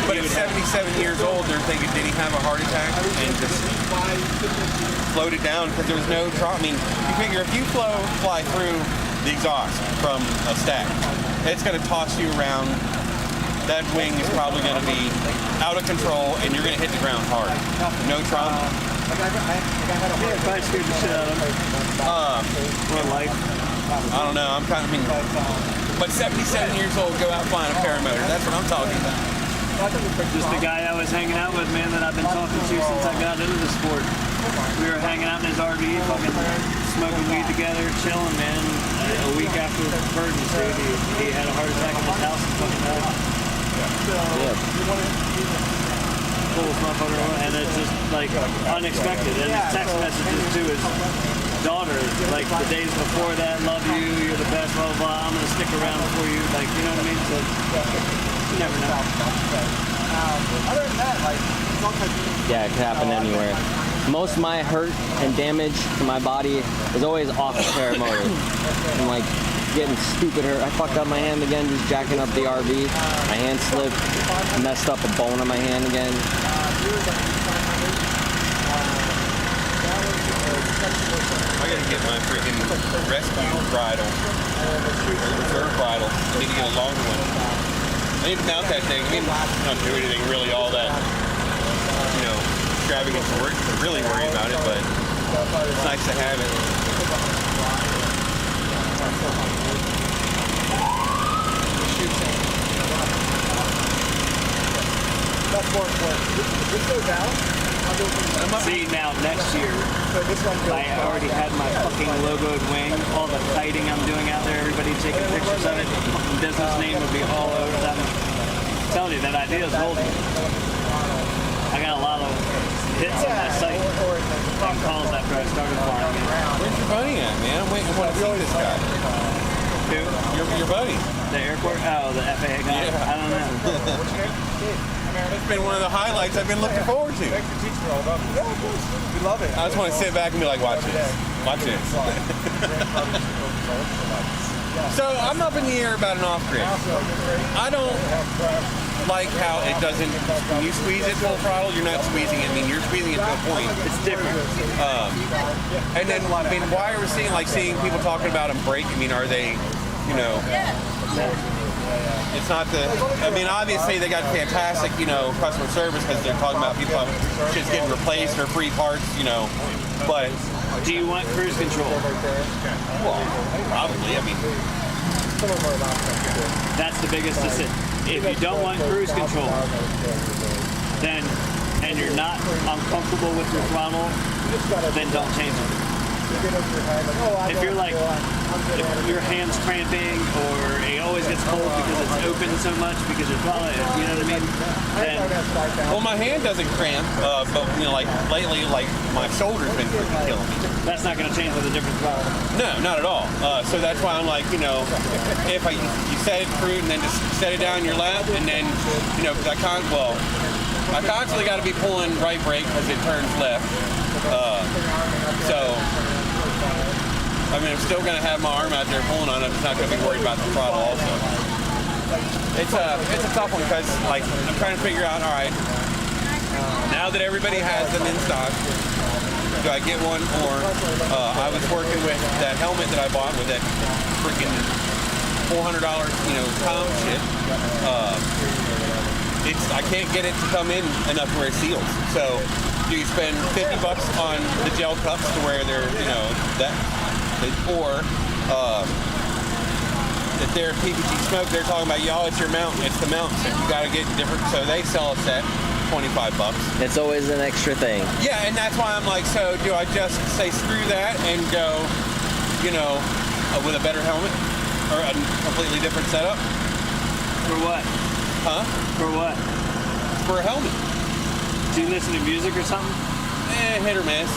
But at 77 years old, they're thinking, did he have a heart attack? And just floated down because there was no trauma. I mean, you figure if you fly through the exhaust from a stack, it's going to toss you around. That wing is probably going to be out of control, and you're going to hit the ground hard. No trauma. If I scared the shit out of him. Or life. I don't know. I'm kind of but 77 years old, go out flying a paramotor. That's what I'm talking about. Just the guy I was hanging out with, man, that I've been talking to since I got into the sport. We were hanging out in his RV, fucking smoking weed together, chilling, man. A week after the Burgess, he had a heart attack in his house and fucking died. Coolest motherfucker, and it's just like unexpected. And his text messages to his daughter, like the days before that, love you, you're the best, blah, blah, blah, I'm gonna stick around for you, like, you know what I mean? So, you never know. Other than that, like, Yeah, it could happen anywhere. Most of my hurt and damage to my body is always off the paramotor. I'm like getting stupid hurt. I fucked up my hand again just jacking up the RV. My hand slipped, messed up a bone on my hand again. I gotta get my freaking rescue bridle, or reserve bridle. I need to get a longer one. I need to mount that thing. I mean, not do anything really all that, extravagant to really worry about it, but it's nice to have it. That's more important. This goes down. See, now next year, I already had my fucking logoed wing, all the kiting I'm doing out there, everybody taking pictures of it, the fucking business name would be all over that. I'm telling you, that idea is golden. I got a lot of hits on my site and calls after I started flying it. Where's your buddy at, man? I'm waiting to see this guy. Who? Your buddy. The airport? Oh, the FAA guy? Yeah. I don't know. It's been one of the highlights I've been looking forward to. We love it. I just want to sit back and be like, watch this. Watch this. So I'm up in the air about an off-grid. I don't like how it doesn't, when you squeeze it full throttle, you're not squeezing it. I mean, you're squeezing it to a point. It's different. And then, why are we seeing people talking about them break? I mean, are they, it's not obviously they got fantastic, customer service because they're talking about people just getting replaced or free parts, but... Do you want cruise control? Well, probably, that's the biggest decision. If you don't want cruise control, then, and you're not uncomfortable with your throttle, then don't change it. If you're like, if your hand's cramping or it always gets cold because it's open so much because your throttle, you know what I mean? Then, well, my hand doesn't cramp, but lately, my shoulder's been freaking killing me. That's not going to change with a different throttle. No, not at all. So that's why I'm like, if you set it through and then just set it down in your lap, and then, because I constantly got to be pulling right brake because it turns left. I'm still going to have my arm out there pulling on it. I'm just not going to be worried about the throttle also. It's a tough one because, I'm trying to figure out, all right, now that everybody has them in stock, do I get one? Or I was working with that helmet that I bought with that freaking $400, com shit. I can't get it to come in enough where it seals. So do you spend $50 on the gel cups to where they're, or if they're PPG Smoke, they're talking about, y'all, it's your mount, it's the mount, so you got to get different. So they sell a set, $25. It's always an extra thing. Yeah, and that's why I'm like, so do I just say screw that and go, with a better helmet or a completely different setup? For what? Huh? For what? For a helmet. Do you listen to music or something? Hit or miss.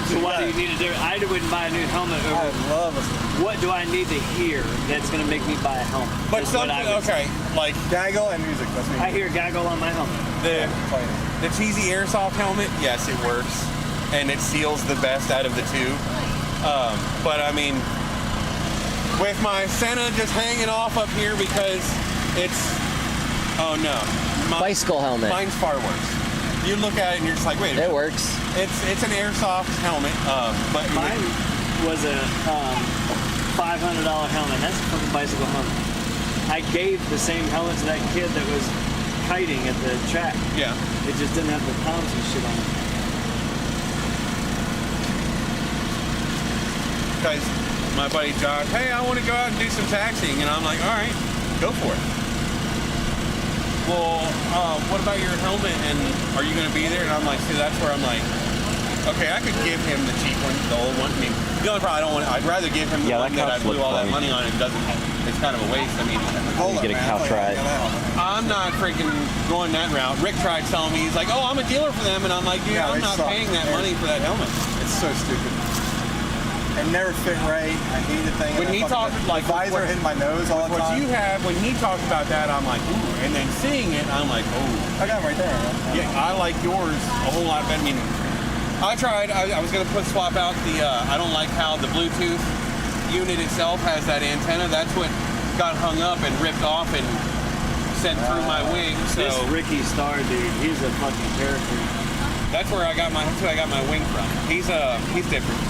So why do you need a different? I wouldn't buy a new helmet over. I love it. What do I need to hear that's going to make me buy a helmet? But something, okay, like gaggle and music. That's me. I hear gaggle on my helmet. The cheesy airsoft helmet, yes, it works, and it seals the best out of the two. But I mean, with my Senna just hanging off up here because it's, oh no, bicycle helmet. Mine's far worse. You look at it and you're just like, wait. It works. It's an airsoft helmet, but mine was a $500 helmet. That's a fucking bicycle helmet. I gave the same helmet to that kid that was kiting at the track. Yeah. It just didn't have the palms and shit on it. Because my buddy Josh, hey, I want to go out and do some taxiing, and I'm like, all right, go for it. Well, what about your helmet, and are you going to be there? And I'm like, see, that's where I'm like, okay, I could give him the cheap one, the old one. I mean, the only problem I don't want, I'd rather give him the one that I blew all that money on and doesn't, it's kind of a waste. I mean, you get a couch ride. I'm not freaking going that route. Rick tried telling me, he's like, oh, I'm a dealer for them, and I'm like, dude, I'm not paying that money for that helmet. It's so stupid. It never fit right. I hate the thing. When he talked, like, visor hitting my nose all the time. What you have, when he talked about that, I'm like, ooh. And then seeing it, I'm like, oh. I got it right there. Yeah, I like yours a whole lot better. I mean, I tried. I was going to swap out the. I don't like how the Bluetooth unit itself has that antenna. That's what got hung up and ripped off and sent through my wing. So this Ricky Star dude, he's a fucking character. That's where I got my. That's where I got my wing from. He's different.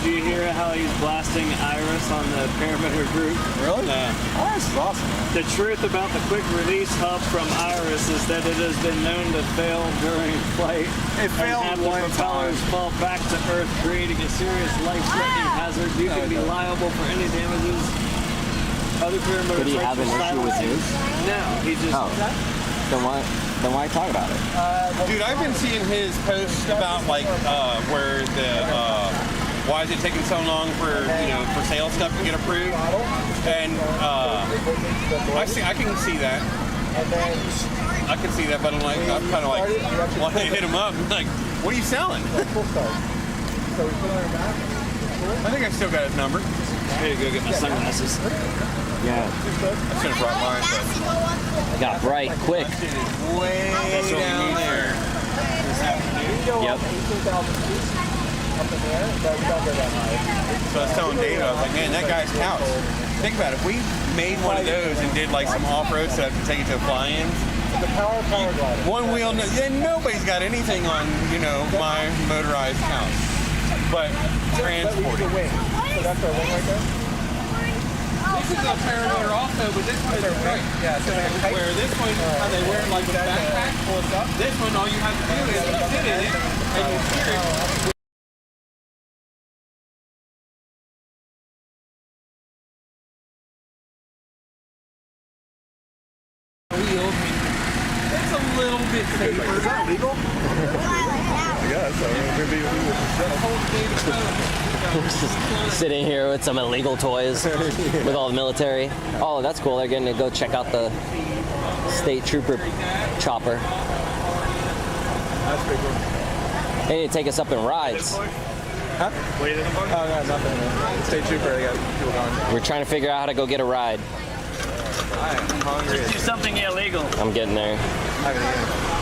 Do you hear how he's blasting Iris on the Paramotor group? Really? Iris is awesome. The truth about the quick release hub from Iris is that it has been known to fail during flight. It failed and have one the propellers time. fall back to Earth, creating a serious life-threatening hazard. You can be liable for any damages. Other Paramotor. Did he have an issue with his? No, he just. Oh. Then why talk about it? Dude, I've been seeing his posts about like where the why is it taking so long for for sale stuff to get approved, and I can see that. I can see that, but I'm kind of like, why they hit him up? Like, what are you selling? I think I still got his number. I need to go get my sunglasses. Yeah. I should have brought mine, but got bright quick. Way down there. Yep. So I was telling Dave, I was like, man, that guy's couch. Think about it. If we made one of those and did like some off-road stuff to take it to fly-ins, one wheel, then nobody's got anything on, my motorized couch. But transporting. So that's our wing right there? This is a Paramotor also, but this one is a kite. Yeah, so like a kite. Where this one, they wear it like a backpack. This one, all you have to do is you sit in it and you steer it. Wheels. It's a little bit safer. Is that legal? I guess. We're just sitting here with some illegal toys with all the military. Oh, that's cool. They're getting to go check out the state trooper chopper. That's pretty cool. They need to take us up in rides. Huh? What are you looking for? Oh, no, nothing. State trooper, they got people going. We're trying to figure out how to go get a ride. I'm hungry. Just do something illegal. I'm getting there. I haven't eaten.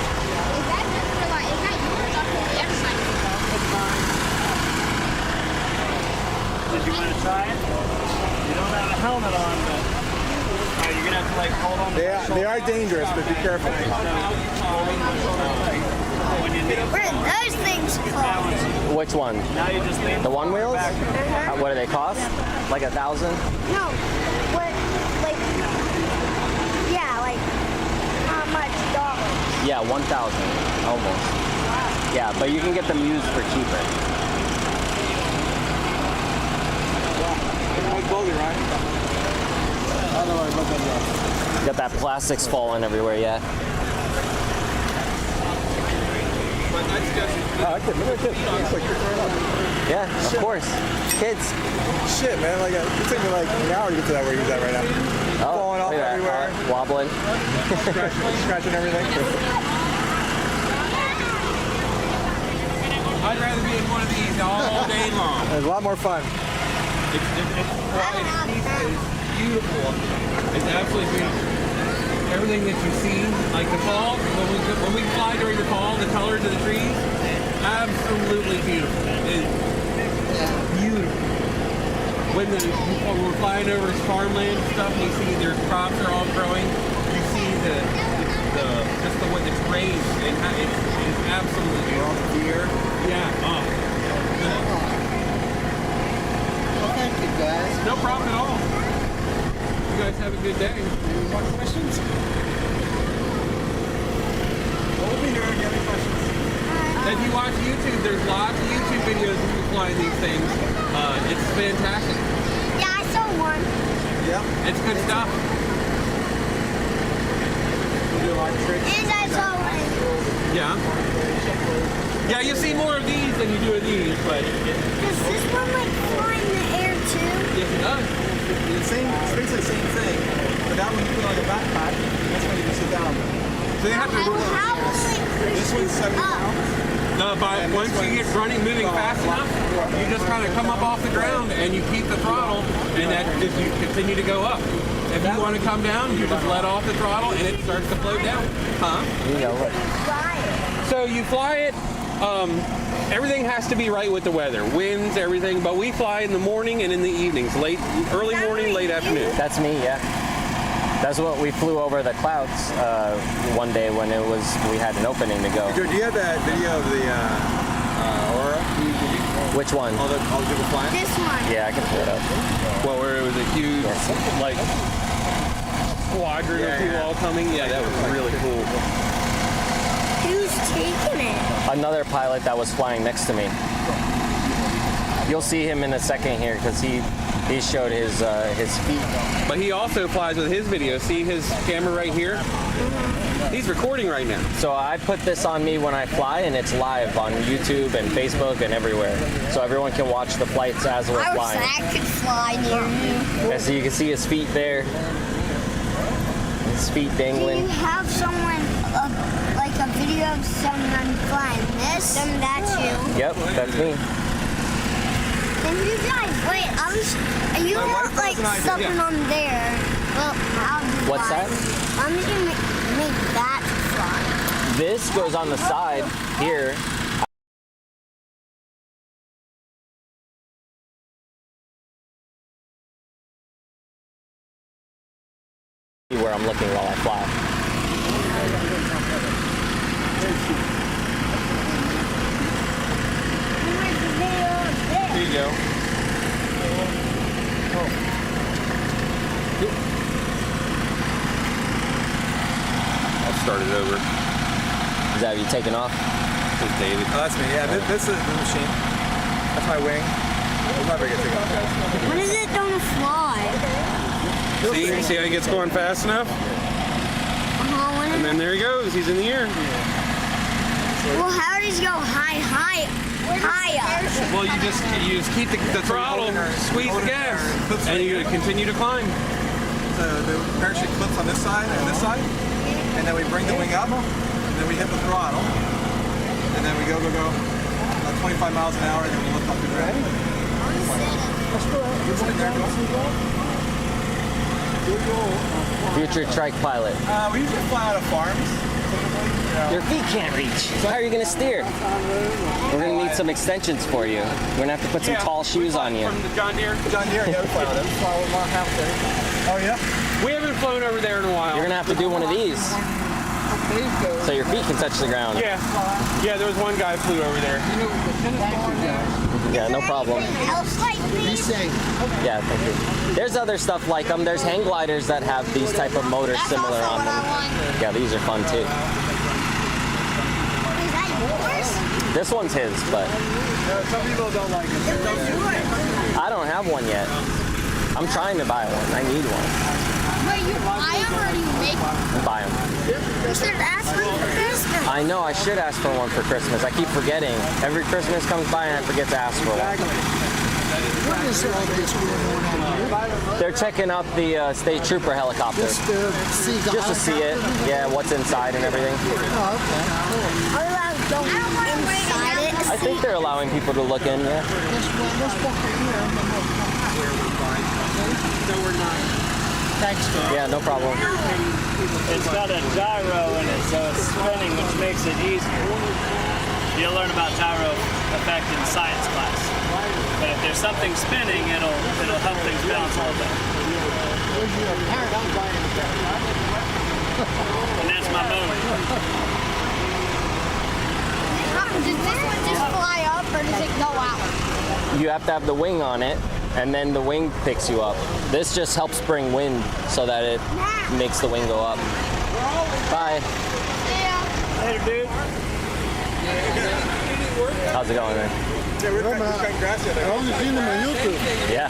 Did you want to try it? You don't have a helmet on, but you're gonna have to like hold on. They are dangerous, but be careful. Where are those things called? Which one? Now you just lean The one wheels? What do they cost? Like $1,000? No. What? Like? Yeah, like how much dollars? Yeah, 1,000 almost. Yeah, but you can get them used for cheaper. Got that plastics falling everywhere, yeah. Yeah, of course. Kids. Shit, man. Like, it took me like an hour to get to that where he's at right now. Oh, falling off everywhere. Wobbling. Scratching everything. one of these all day long. It's a lot more fun. It's beautiful. It's absolutely beautiful. Everything that you see, like the fall, when we fly during the fall, the colors of the trees, absolutely beautiful. It's beautiful. When we're flying over farmland and stuff, and you see their crops are all growing, you see just the way the terrain, and it's absolutely beautiful. Deer. Yeah. Oh. Well, thank you, guys. No problem at all. You guys have a good day. Any more questions? We'll be here if you have any questions. If you watch YouTube, there's lots of YouTube videos of people flying these things. It's fantastic. Yeah, I saw one. Yeah. It's good stuff. We'll do a lot of tricks. And I saw one. Yeah. Yeah, you see more of these than you do of these, but... Does this one like fly in the air too? Yes, it does. It's basically the same thing, but that one you put on the backpack, that's when you can sit down. So they have to... How will it push This one's 70 pounds. No, once you get moving fast enough, you just kind of come up off the ground and you keep the throttle, and that just you continue to go up. If you want to come down, you just let off the throttle and it starts to float down. Huh? So you fly it. Everything has to be right with the weather, winds, everything. But we fly in the morning and in the evenings, early morning, late afternoon. That's me, yeah. That's what we flew over the clouds one day when we had an opening to go. Do you have that video of the Aurora? Which one? All the people flying? This one. Yeah, I can pull it up. Well, where it was a huge, like, squadron of people all coming. Yeah, that was really cool. Who's taking it? Another pilot that was flying next to me. You'll see him in a second here because he showed his feet. But he also flies with his video. See his camera right here? He's recording right now. So I put this on me when I fly, and it's live on YouTube and Facebook and everywhere. So everyone can watch the flights as we're flying. I could fly near you. And so you can see his feet there. His feet dangling. Do you have someone, like a video of someone flying this? Then that's you. Yep, that's me. Then you guys, wait, you have like something on there. Well, how do you What's fly? that? I'm just gonna make that fly. This goes on the side here. Where I'm looking while I fly. Here you go. I'll start it over. Is that you taking off? This is David. Oh, that's me. Yeah, this is the machine. That's my wing. We'll never get to go, guys. When is it gonna fly? See how he gets going fast enough? And then there he goes. He's in the air. Well, how does he go higher? Well, you just keep the throttle, squeeze the gas, and you continue to climb. So the parachute clips on this side and this side, and then we bring the wing up, and then we hit the throttle, and then we go about 25 miles an hour, and then we lift off the ground. Future trike pilot. We usually fly out of farms. Your feet can't reach. So how are you going to steer? We're going to need some extensions for you. We're going to have to put some tall shoes on you. From the John Deere? John Deere, yeah, we fly with them. We fly with them half day. Oh, yeah? We haven't flown over there in a while. You're going to have to do one of these. So your feet can touch the ground. Yeah. Yeah, there was one guy flew over there. Yeah, no problem. Yeah, thank you. There's other stuff like them. There's hang gliders that have these type of motors similar on them. Yeah, these are fun too. This one's his, but some people don't like it. I don't have one yet. I'm trying to buy one. I need one. Wait, you buy them or do you make them? Buy them. You should ask me for Christmas. I know I should ask for one for Christmas. I keep forgetting. Every Christmas comes by and I forget to ask for one. What is all this going on here? They're checking out the state trooper helicopter. Just to see the Just to see it. Yeah, what's inside and everything. Oh, okay. What about going inside it? I I think they're allowing people to look in, yeah. Let's walk up here and then we'll come out. No, we're not. Thanks, Tom. Yeah, no problem. It's got a gyro in it, so it's spinning, which makes it easier. You'll learn about gyro effect in science class. But if there's something spinning, it'll help things bounce a little bit. And that's my moment. Does this one just fly up or does it go out? You have to have the wing on it, and then the wing picks you up. This just helps bring wind so that it makes the wing go up. Bye. Later, dude. How's it going, man? Yeah, we're cutting grass the other day. I only seen them on YouTube. Yeah.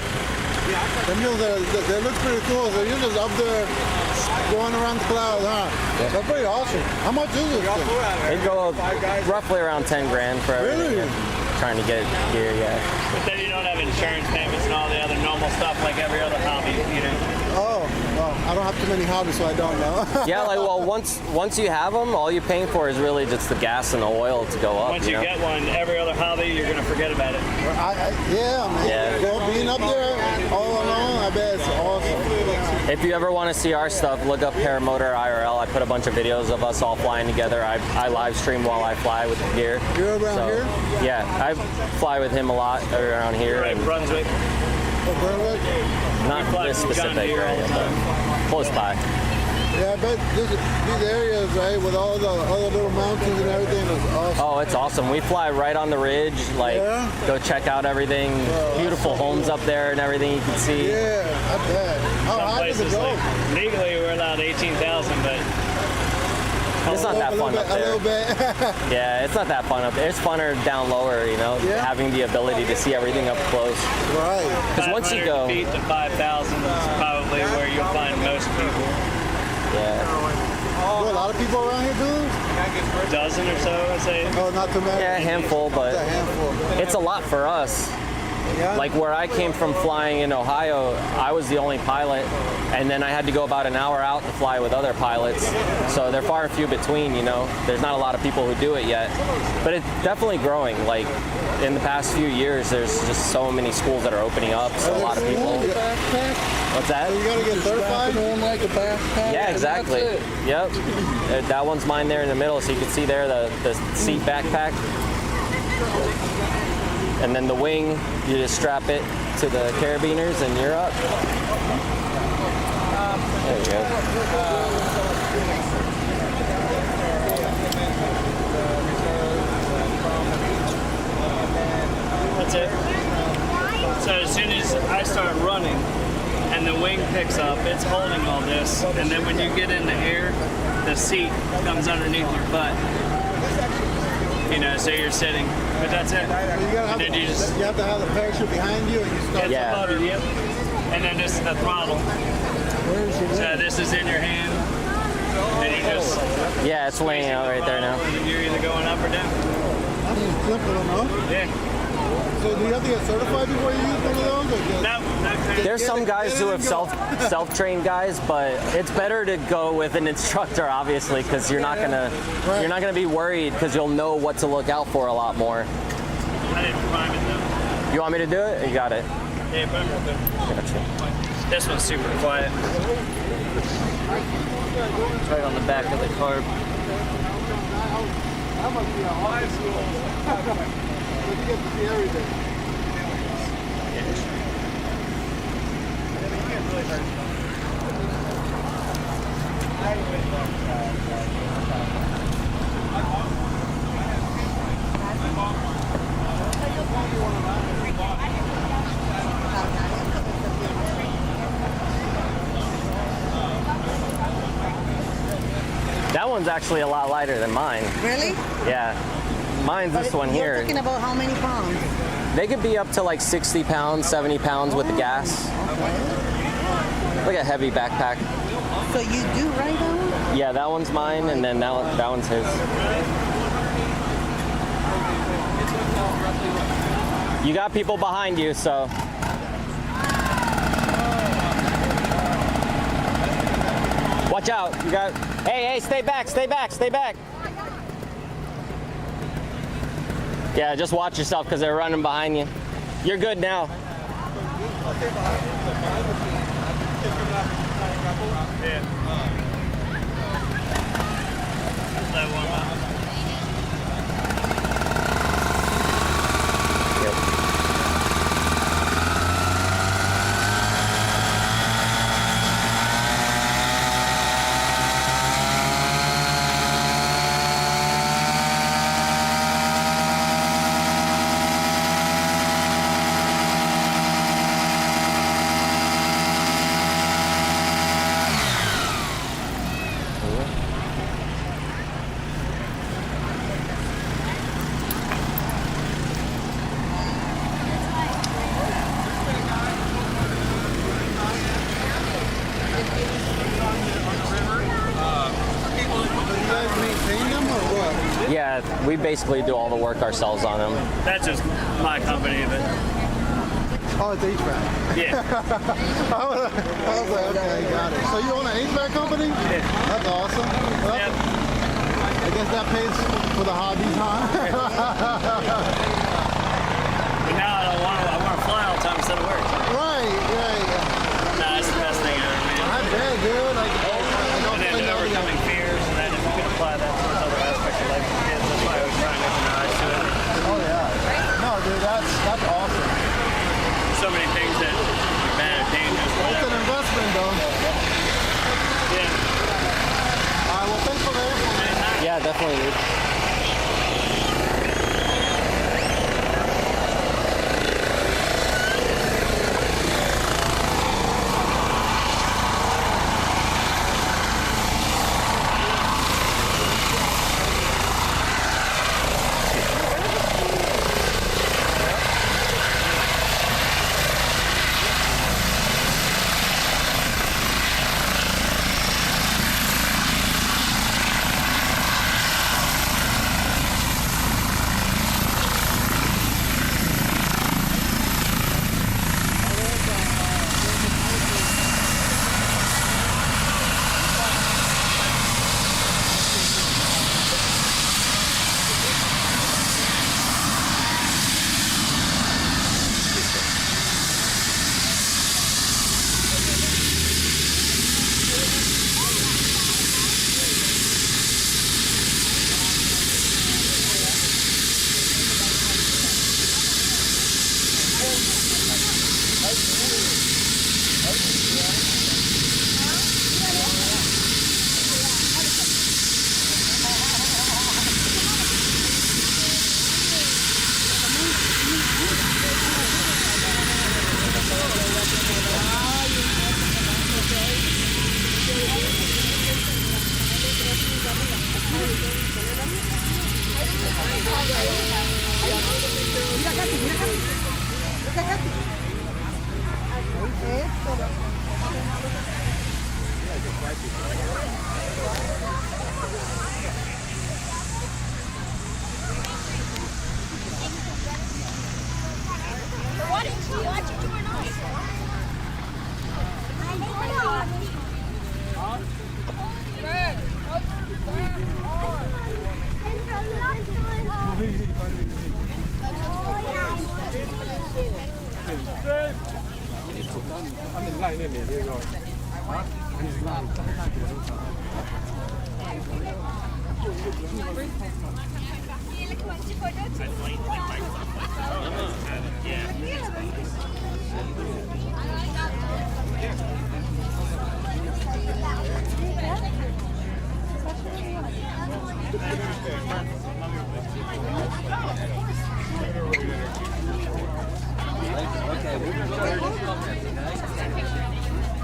The mules, they look pretty cool. So you're just up there going around the clouds, huh? Yeah. That's pretty awesome. How much is it? They go roughly around 10 grand for everything. Really? Trying to get here, yeah. But then you don't have insurance payments and all the other normal stuff like every other hobby, you know. Oh, well, I don't have too many hobbies, so I don't know. Yeah, like, well, once you have them, all you're paying for is really just the gas and the oil to go up. Once you get one, every other hobby, you're going to forget about it. Yeah, man. Yeah. Being up there all alone, I bet it's awesome. If you ever want to see our stuff, look up ParamotorIRL. I put a bunch of videos of us all flying together. I live stream while I fly with the gear. You're around here? Yeah, I fly with him a lot around here. Right, Brunswick. Not this specific area, but close by. Yeah, I bet these areas, right, with all the other little mountains and everything is awesome. Oh, it's awesome. We fly right on the ridge, like, go check out everything. Beautiful homes up there and everything you can see. Yeah, I bet. How high does it go? Like, legally, we're allowed 18,000, but it's not that fun up there. A little bit. Yeah, it's not that fun up there. It's funner down lower, you know, having the ability to see everything up close. Right. Because once you go... 500 feet to 5,000 is probably where you'll find most people. Yeah. A lot of people around here, dude? A dozen or so, I'd say. Oh, not too many? Yeah, a handful, but It's a handful. it's a lot for us. Yeah. Like where I came from flying in Ohio, I was the only pilot, and then I had to go about an hour out to fly with other pilots. So they're far and few between, you know. There's not a lot of people who do it yet, but it's definitely growing. Like in the past few years, there's just so many schools that are opening up, so a lot of people. What's that? You gotta get certified? Like a backpack. Yeah, exactly. Yep. That one's mine there in the middle, so you can see there the seat backpack. And then the wing, you just strap it to the carabiners and you're up. There you go. That's it. So as soon as I start running and the wing picks up, it's holding all this. And then when you get in the air, the seat comes underneath your butt. You know, so you're sitting, but that's it. And then you have to have the parachute behind you and you start. Yeah. The motor, yep. And then this is the throttle. So this is in your hand. And you just. Yeah, it's laying out right there now. And you're either going up or down. That's simple enough. Yeah. So do you have to get certified before you use one of those? Or just no. There's some guys who have self-trained guys, but it's better to go with an instructor, obviously, because you're not gonna be worried because you'll know what to look out for a lot more. I didn't prime it though. You want me to do it? You got it. Yeah, prime it though. Gotcha. This one's super quiet. It's right on the back of the carb. I must be a high school. You get to see everything. That one's actually a lot lighter than mine. Really? Yeah. Mine's this one here. You're talking about how many pounds? They could be up to like 60 pounds, 70 pounds with the gas. Like a heavy backpack. So you do ride that one? Yeah, that one's mine, and then that one's his. You got people behind you, so. Watch out. You got. Hey, stay back, stay back, stay back. Yeah, just watch yourself because they're running behind you. You're good now. Yeah, we basically do all the work ourselves on them. That's just my company, but. Oh, it's HVAC. Yeah. I was like, okay, got it. So you own an HVAC company? Yeah. That's awesome. Well, Yep. I guess that pays for the hobbies, huh? But now I want to fly all the time instead of work. Right. Nah, that's the best thing ever, man. I bet, dude. Like, And then overcoming fears, and then if you can apply that to other aspects of life for kids, that's why I was trying to open their eyes to it. Oh yeah. No, dude, that's awesome. So many things that are bad or dangerous. It's an investment, though. Yeah. All right. Well, thanks for the info, man. Yeah, definitely. Dude.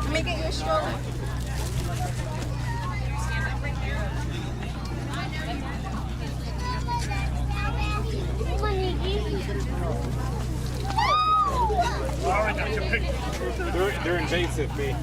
Let me get you a stroller. They're invasive, B.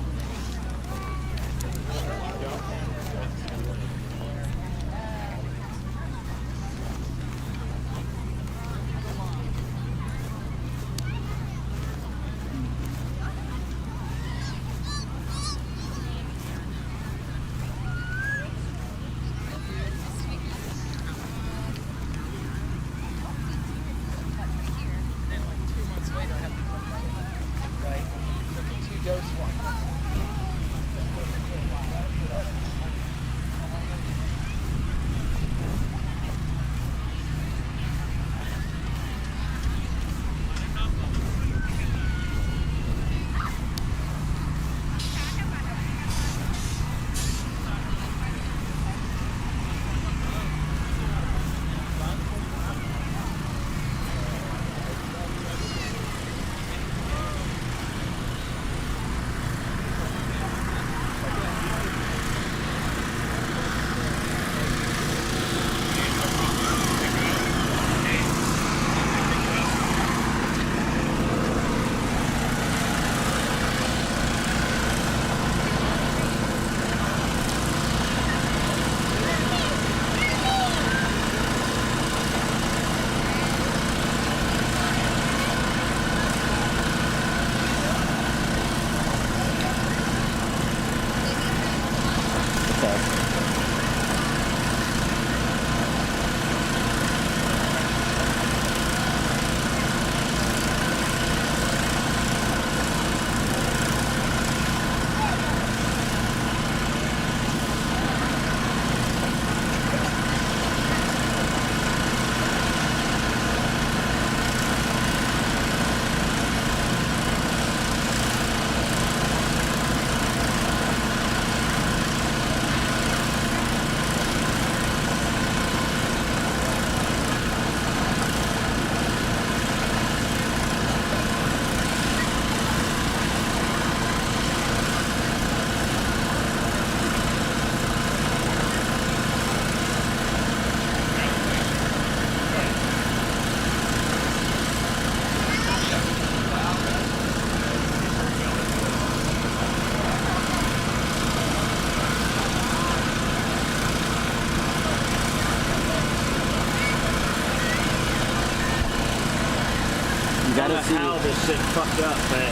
You I don't gotta know see. how this shit fucked up, but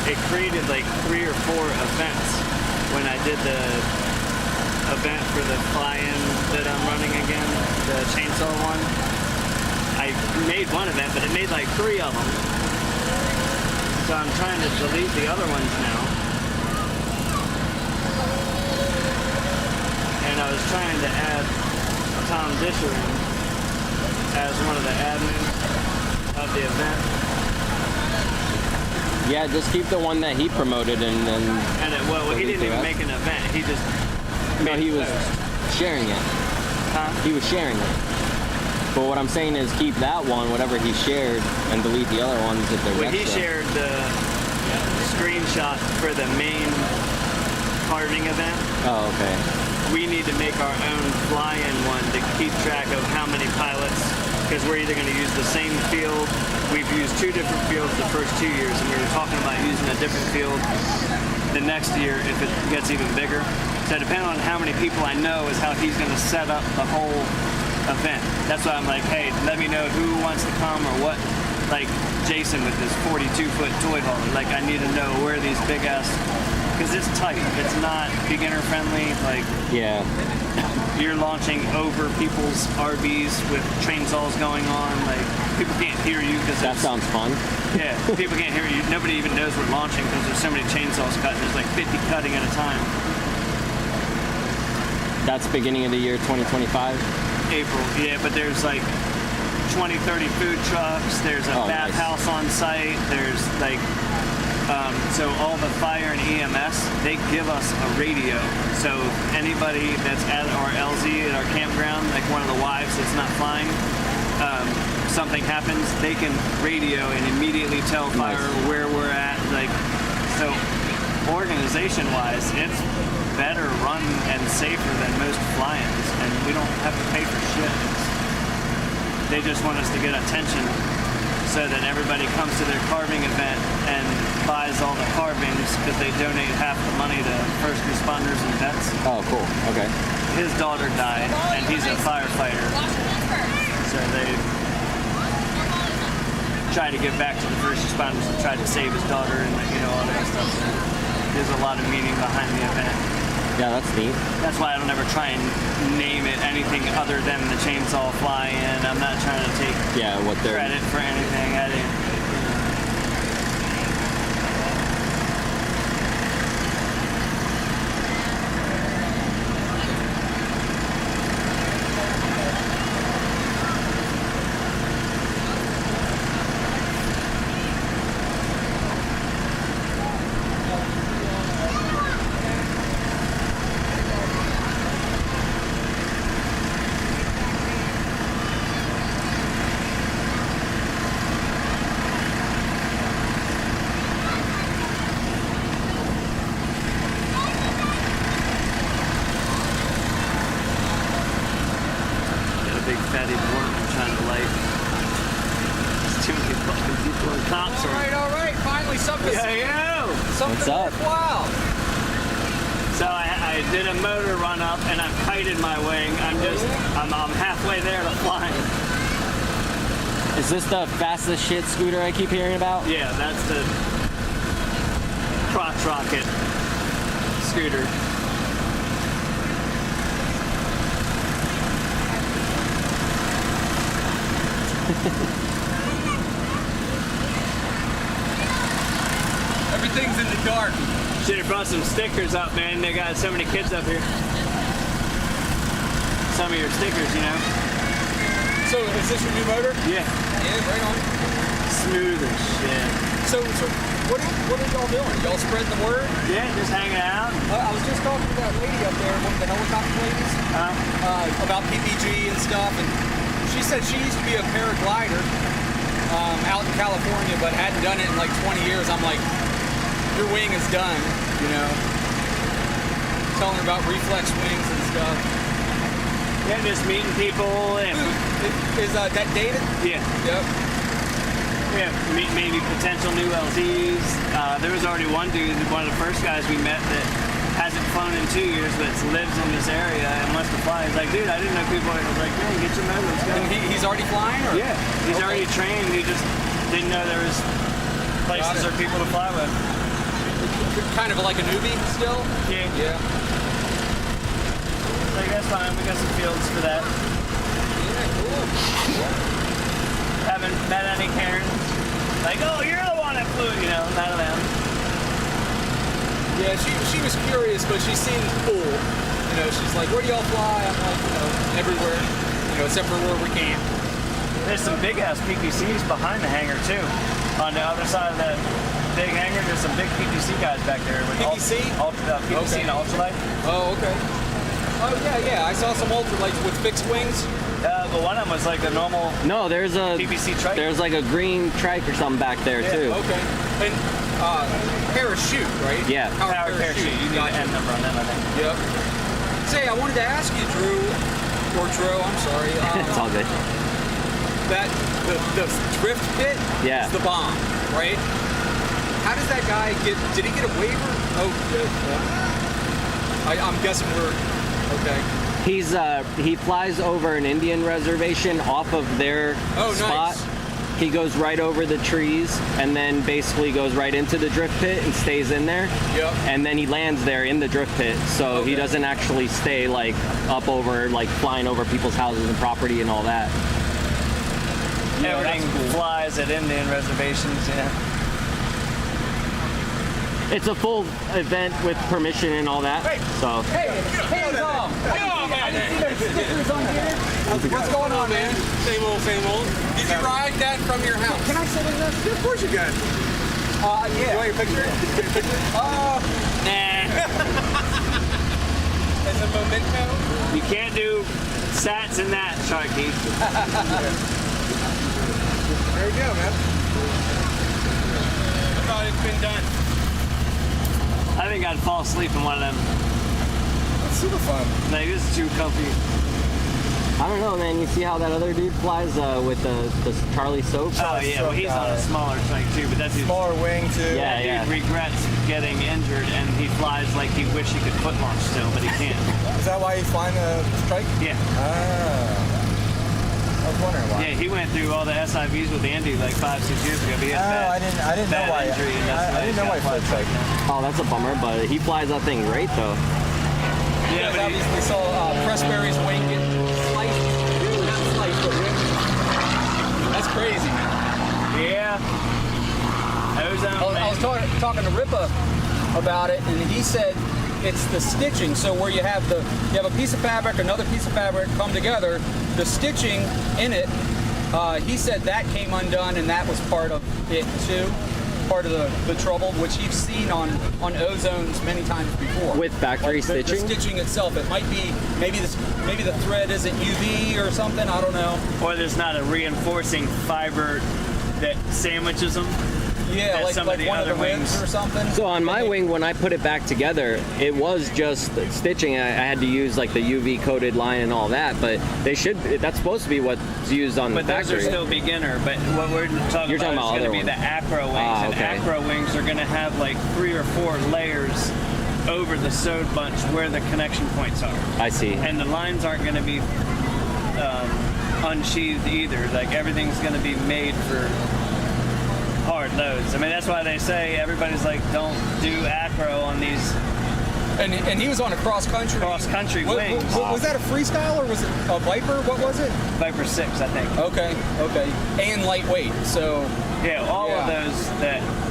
it created like 3 or 4 events when I did the event for the fly-in that I'm running again, the chainsaw one. I made one event, but it made like 3 of them. So I'm trying to delete the other ones now. And I was trying to add Tom Disher in as one of the admins of the event. Yeah, just keep the one that he promoted and then. And well, he didn't even make an event. He just he was sharing it. Huh? He was sharing it. But what I'm saying is keep that one, whatever he shared, and delete the other ones if they're Well, he extra. shared the screenshot for the main carving event. Oh, okay. We need to make our own fly-in one to keep track of how many pilots, because we're either going to use the same field. We've used 2 different fields the first 2 years, and we were talking about using a different field the next year if it gets even bigger. So depending on how many people I know is how he's going to set up the whole event. That's why I'm like, hey, let me know who wants to come or what. Like Jason with his 42-foot toy hauler. Like, I need to know where these big ass, because it's tight. It's not beginner friendly. Like, yeah, you're launching over people's RVs with chainsaws going on. Like, people can't hear you because that sounds fun. Yeah, people can't hear you. Nobody even knows we're launching because there's so many chainsaws cut. There's like 50 cutting at a time. That's beginning of the year 2025. April, yeah, but there's like 20, 30 food trucks. There's a bathhouse on site. There's like, so all the fire and EMS, they give us a radio. So anybody that's at our LZ at our campground, like one of the wives that's not flying, something happens, they can radio and immediately tell fire where we're at. Like, so organization-wise, it's better run and safer than most fly-ins, and we don't have to pay for shit. They just want us to get attention so that everybody comes to their carving event and buys all the carvings because they donate half the money to first responders and vets. Oh, cool. Okay. His daughter died, and he's a firefighter, so they try to give back to the first responders and try to save his daughter and all that stuff. So there's a lot of meaning behind the event. Yeah, that's neat. That's why I don't ever try and name it anything other than the chainsaw fly-in. I'm not trying to take what they're credit for anything. I didn't. What's up? Wow. So I did a motor run up and I've kited my wing. I'm halfway there to flying. Is this the fastest shit scooter I keep hearing about? Yeah, that's the crotch rocket scooter. Everything's in the dark. Should have brought some stickers up, man. They got so many kids up here. Some of your stickers, So is this your new motor? Yeah. Yeah, right on. Smooth as shit. So what are y'all doing? Y'all spreading the word? Yeah, just hanging out. I was just talking to that lady up there, one of the helicopter ladies, about PPG and stuff, and she said she used to be a paraglider out in California, but hadn't done it in like 20 years. I'm like, your wing is done, Telling her about reflex wings and stuff. Yeah, just meeting people. And is that dated? Yeah. Yep. Yeah, maybe potential new LZs. There was already one dude, one of the first guys we met that hasn't flown in 2 years, but lives in this area and wants to fly. He's like, dude, I didn't know people. I was like, man, get your motor, let's go. And he's already flying? Or? Yeah, he's already trained. He just Didn't know there was places or people to fly with. Kind of like a newbie still? Yeah. Yeah. Like, that's fine. We got some fields for that. Yeah, cool. Haven't met any Karens. Like, oh, you're the one that flew, you know, none of them. Yeah, she was curious, but she seemed cool. You know, she's like, where do y'all fly? I'm like, you know, everywhere. You know, except for where we can. There's some big ass PPCs behind the hangar too. On the other side of that big hangar, there's some big PPC guys back there. With PPC? PPC and ultralight. Oh, okay. Oh, yeah. I saw some ultralights with fixed wings. But one of them was like a normal. No, there's a PPC trike. There's like a green trike or something back there too. Okay. And parachute, right? Yeah. Power parachute. You need an N number on them, I think. Yep. Say, I wanted to ask you, Drew, I'm sorry. It's all good. That the drift pit is the bomb, right? How does that guy did he get a waiver? Oh, good. I'm guessing we're okay. He flies over an Indian reservation off of their spot. Nice. He goes right over the trees and then basically goes right into the drift pit and stays in there. Yep. And then he lands there in the drift pit, so he doesn't actually stay like up over, like flying over people's houses and property and all that. Yeah, everything flies at Indian reservations, yeah. It's a full event with permission and all that. So. Hey, Tom. What's going on, man? Same old. Did you ride that from your house? Can I sit in this? Yeah, of course you can. Yeah. You want your picture? Nah. As a memento? You can't do sats in that, Sharky. There you go, man. I thought it's been done. I think I'd fall asleep in one of them. That's super fun. Like, this is too comfy. I don't know, man. You see how that other dude flies with the Charlie Soap? Oh, yeah. Well, he's on a smaller trike, too, but that's smaller wing, too. Yeah. Dude regrets getting injured, and he flies like he wish he could foot launch still, but he can't. Is that why he's flying the strike? Yeah. I was wondering why. Yeah, he went through all the SIVs with Andy like 5-6 years ago. But he had I didn't know why. Injury, and that's I didn't know why he flies strike. Oh, that's a bummer, but he flies that thing great, though. Yeah, but obviously saw Pressberry's wing get sliced. Not sliced, but ripped. That's crazy, man. Yeah. I was talking to Ripa about it, and he said it's the stitching. So where you have a piece of fabric, another piece of fabric come together, the stitching in it, he said that came undone, and that was part of it too. Part of the trouble, which you've seen on Ozones many times before. With factory stitching? The stitching itself. It might be, maybe the thread isn't UV or something, I don't know. Or there's not a reinforcing fiber that sandwiches them. Yeah, like one of the wings or something. So on my wing, when I put it back together, it was just stitching. I had to use like the UV coated line and all that, but that's supposed to be what's used on the factory. But those are still beginner, but what we're talking about is going to be the acro wings. And acro wings are going to have like 3 or 4 layers over the sewed bunch where the connection points are. I see. And the lines aren't going to be unsheathed either. Like everything's going to be made for hard loads. I mean, that's why they say everybody's like, don't do acro on these. And he was on a cross country wings. Was that a freestyle or was it a Viper? What was it? Viper 6, I think. Okay. And lightweight. So yeah, all of those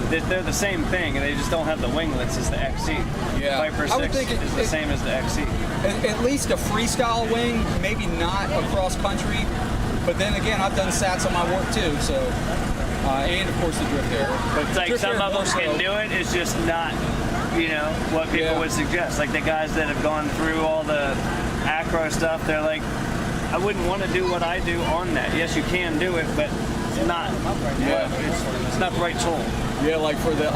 they're the same thing, and they just don't have the winglets as the XC. Yeah. Viper 6 is the same as the XC. At least a freestyle wing, maybe not a cross country. But then again, I've done sats on my work too, so. And of course the drift air. But it's like some of them can do it, it's just not, what people would suggest. Like the guys that have gone through all the acro stuff, they're like, I wouldn't want to do what I do on that. Yes, you can do it, but it's not. It's not the right tool. Yeah, like for the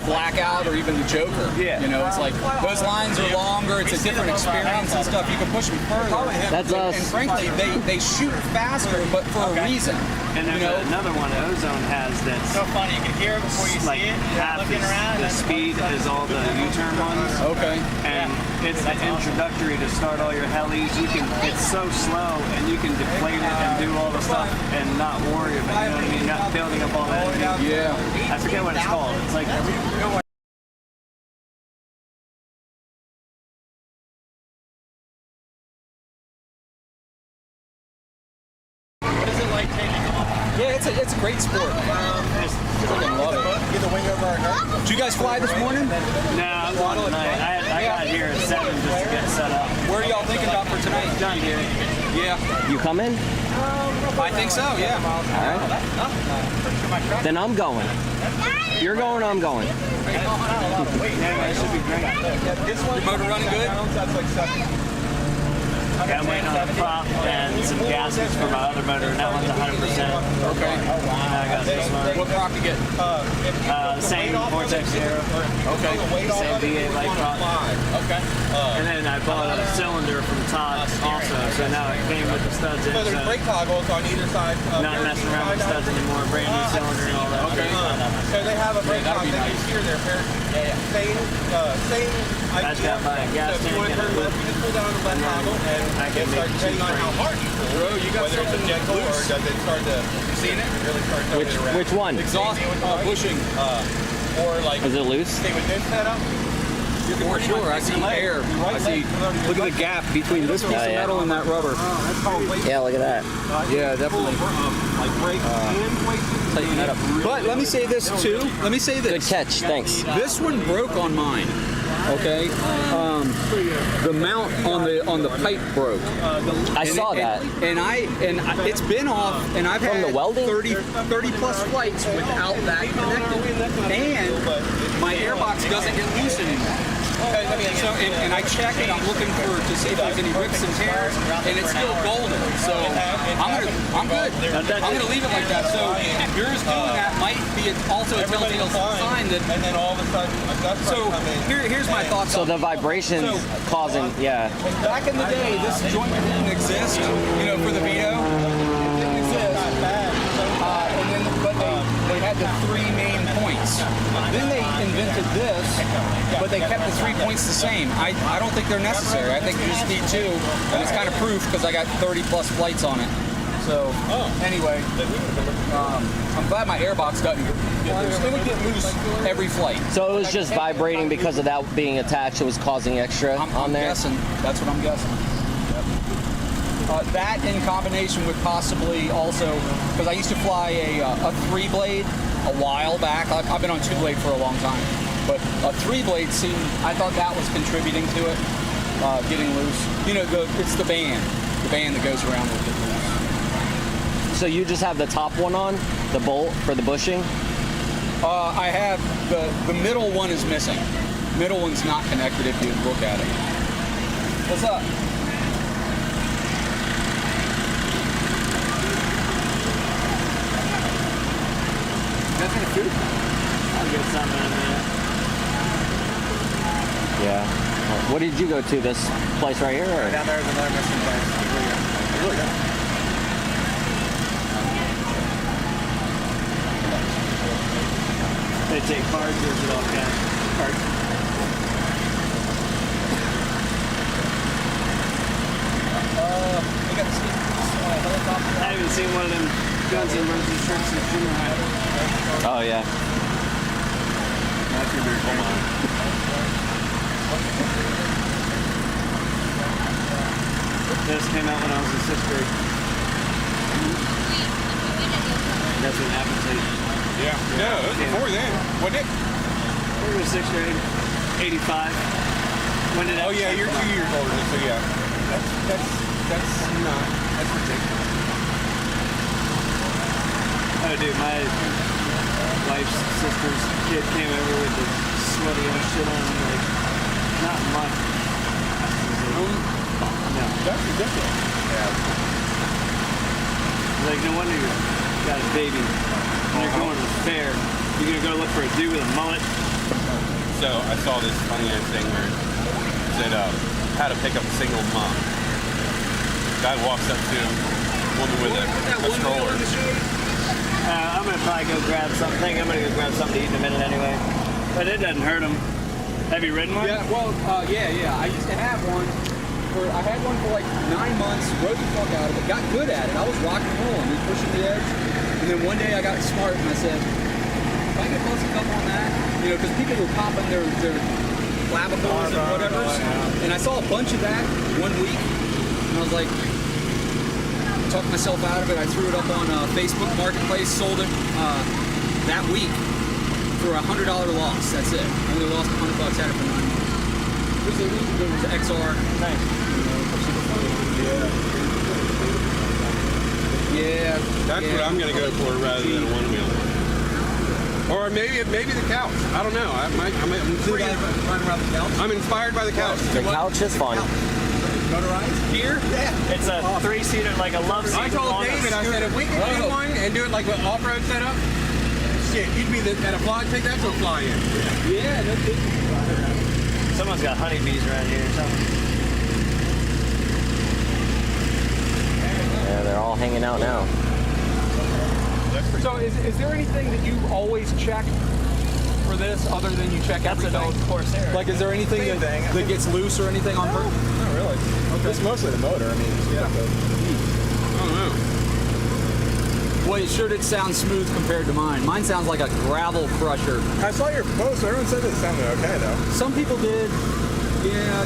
Blackout or even the Joker. Yeah. You know, it's like those lines are longer. It's a different experience and stuff. You can push them further. That's us. And frankly, they shoot faster, but for a reason. And there's another one Ozone has that's So funny, you can hear it before you like see it. half Looking around. the speed as all the U-turn ones. Okay. And it's the introductory to start all your helis. It's so slow, and you can deflate it and do all the stuff and not worry about it. You know what I mean? Not building up all that. Yeah. I forget what it's called. It's like. What is it like taking off? Yeah, it's a great sport. I love it. Get the wing over our head. Did you guys fly this morning? No, I'm going tonight. I got here at 7 just to get set up. Where are y'all thinking about for tonight? Done here. Yeah. You coming? I think so, yeah. All right. Then I'm going. You're going, I'm going. Yeah, that should be great. Your motor running good? Okay, I'm waiting on a prop and some gaskets for my other motor, and that one's 100%. Okay. I got this one. What prop you get? Same Vortex Aero. Okay. Same V8 light prop. Okay. And then I bought a cylinder from Todd's also, so now it came with the studs in. So there's brake toggles on either side. Not messing around with studs anymore. Brand new cylinder and all that. Okay. So they have a brake toggle that you steer there. Same I just got to buy a gas tank and a you just pull down the left toggle and I can make depending on how hard you pull. Bro, you got whether it's a something gentle or loose. does it start to Seen it? really start going around? Which one? Exhaust bushing. Or like Is it loose? stay with this setup. For sure, I see air. I see. Look at the gap between this piece of metal and that rubber. Yeah, look at that. Yeah, definitely. Like brake Tighten that up. But let me say this too. Let me say this. Good catch, thanks. This one broke on mine. Okay, the mount on the pipe broke. I saw that. And it's been off, and I've From had the welding? 30 plus flights without that connected, and my airbox doesn't get loose anymore. So, and I check it. I'm looking to see if there's any rips and tears, and it's still golden. So I'm good. I'm gonna leave it like that. So yours doing that might be also a telltale sign that. And then all of a sudden, So here's my thoughts. So on the vibrations causing, yeah. Back in the day, this joint didn't exist. You know, for the Vito, it didn't exist. And then, but they had the 3 main points. Then they invented this, but they kept the 3 points the same. I don't think they're necessary. I think you just need 2, and it's kind of proof because I got 30 plus flights on it. So anyway, I'm glad my airbox doesn't get loose. It would get loose every flight. So it was just vibrating because of that being attached. It was causing extra on there. Guessing. That's what I'm guessing. That in combination with possibly also, because I used to fly a 3-blade a while back. I've been on 2-blade for a long time, but a 3-blade seemed, I thought that was contributing to it getting loose. You know, it's the band that goes around with it. So you just have the top one on, the bolt for the bushing? I have the middle one is missing. Middle one's not connected if you look at it. What's up? I'll get something in there. Yeah. What did you go to? This place right here? Or? Down there is another mission place. It's really good. They take cards or is it all cash? Cards. I haven't seen one of them Guns N' Roses shirts since junior high. Oh, yeah. That's gonna be cool. This came out when I was in 6th grade. That's an appetite. Yeah. No, it was before then, wasn't it? We were in 6th grade, 85. When did that? Oh yeah, you're 2 years older, so yeah. That's ridiculous. Oh, dude, my wife's sister's kid came over with the sweaty ass shit on. I'm like, not much. No. That's ridiculous. Yeah. Like, no wonder you got a baby. When you're going to the fair, You're gonna go look for a dude with a mullet. So I saw this funny ass thing where it said how to pick up a single mom. Guy walks up to a woman with a stroller. I'm gonna probably go grab something. I'm gonna go grab something to eat in a minute anyway. But it doesn't hurt him. Have you ridden one? Yeah, well, yeah. I used to have one. I had one for like 9 months, rode the fuck out of it, got good at it. I was rock and rolling, pushing the edge. And then one day I got smart and I said, if I could bust a couple on that, you know, because people were popping their clavicles and whatever. And I saw a bunch of that 1 week. And I was like, talked myself out of it. I threw it up on Facebook Marketplace, sold it that week for a $100 loss. That's it. I only lost $100, had it for 9 months. It was an XR. Nice. Yeah. That's what I'm gonna go for rather than a one wheel. Or maybe the couch. I don't know. I'm inspired by the couch. The couch is fun. Motorized? Here? Yeah. It's a 3-seater, like a love seat. I told David, I said, if we could do one and do it like an off-road setup, shit, you'd be at a fly, take that to a fly in. Yeah, no kidding. Someone's got honeybees around here or something. Yeah, they're all hanging out now. So is there anything that you always check for this other than you check everything? That's an old Corsair. Like, is there anything that gets loose or anything on purpose? Not really. Okay. It's mostly the motor. I mean, I don't know. Well, it sure did sound smooth compared to mine. Mine sounds like a gravel crusher. I saw your post. Everyone said it sounded okay, though. Some people did. Yeah.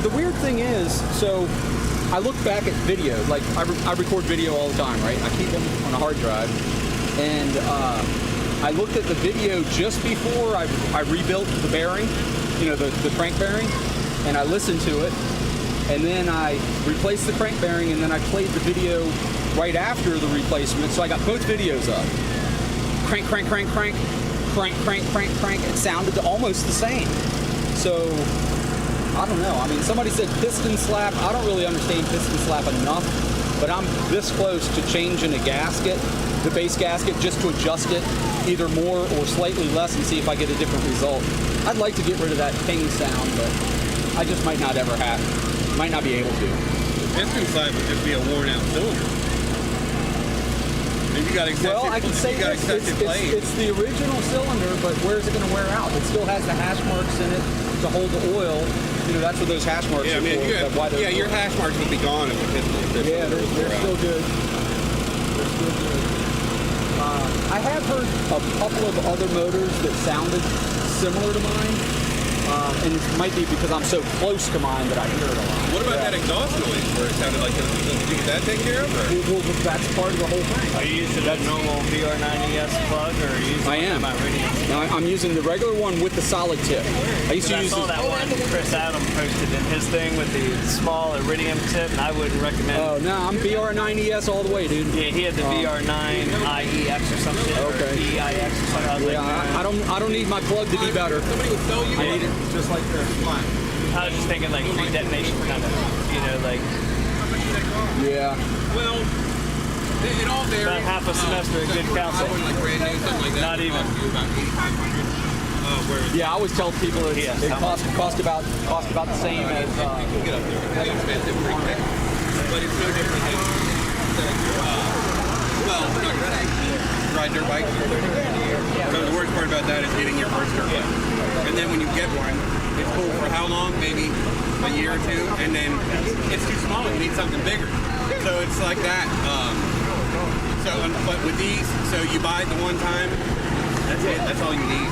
The weird thing is, so I look back at video. Like, I record video all the time, right? I keep them on a hard drive. And I looked at the video just before I rebuilt the bearing, you know, the crank bearing, and I listened to it. And then I replaced the crank bearing, and then I played the video right after the replacement. So I got both videos up. Crank, crank, crank, crank, crank, crank, crank, crank. It sounded almost the same. So I don't know. I mean, somebody said piston slap. I don't really understand piston slap enough, but I'm this close to changing a gasket, the base gasket, just to adjust it either more or slightly less and see if I get a different result. I'd like to get rid of that ping sound, but I just might not be able to. Piston slap would just be a worn out cylinder. And you got excessive, well, I can say it's the original cylinder, but where's it going to wear out? It still has the hash marks in it to hold the oil. You know, that's what those hash marks are for. Your hash marks would be gone if the piston. Yeah, they're still good. They're still good. I have heard a couple of other motors that sounded similar to mine. And it might be because I'm so close to mine that I hear it a lot. What about that exhaust noise where it sounded like did you get that taken care of? Well, that's part of the whole thing. Are you using a normal VR90S plug, or are you using Iridium? Now, I'm using the regular one with the solid tip. I saw that one Chris Adam posted in his thing with the small Iridium tip, and I wouldn't recommend. Oh, no, I'm VR90S all the way, dude. Yeah, he had the VR9 IEX or some shit, or EIX or something. I don't need my plug to be better. Somebody would sell you I need it just like the fly. I was just thinking like pre-detonation kind of, you know, like. Yeah. Well, it all varies. About half a semester of good counsel. Like brand new, something like that. Not even. Yeah, I always tell people it cost about the same as. You can get up there. It's expensive, pretty quick. But it's no different than ride dirt bikes. So the worst part about that is getting your first dirt bike. And then when you get one, it's cool for how long? Maybe a year or two, and then it's too small. You need something bigger. So it's like that. But with these, so you buy it the one time. That's it. That's all you need.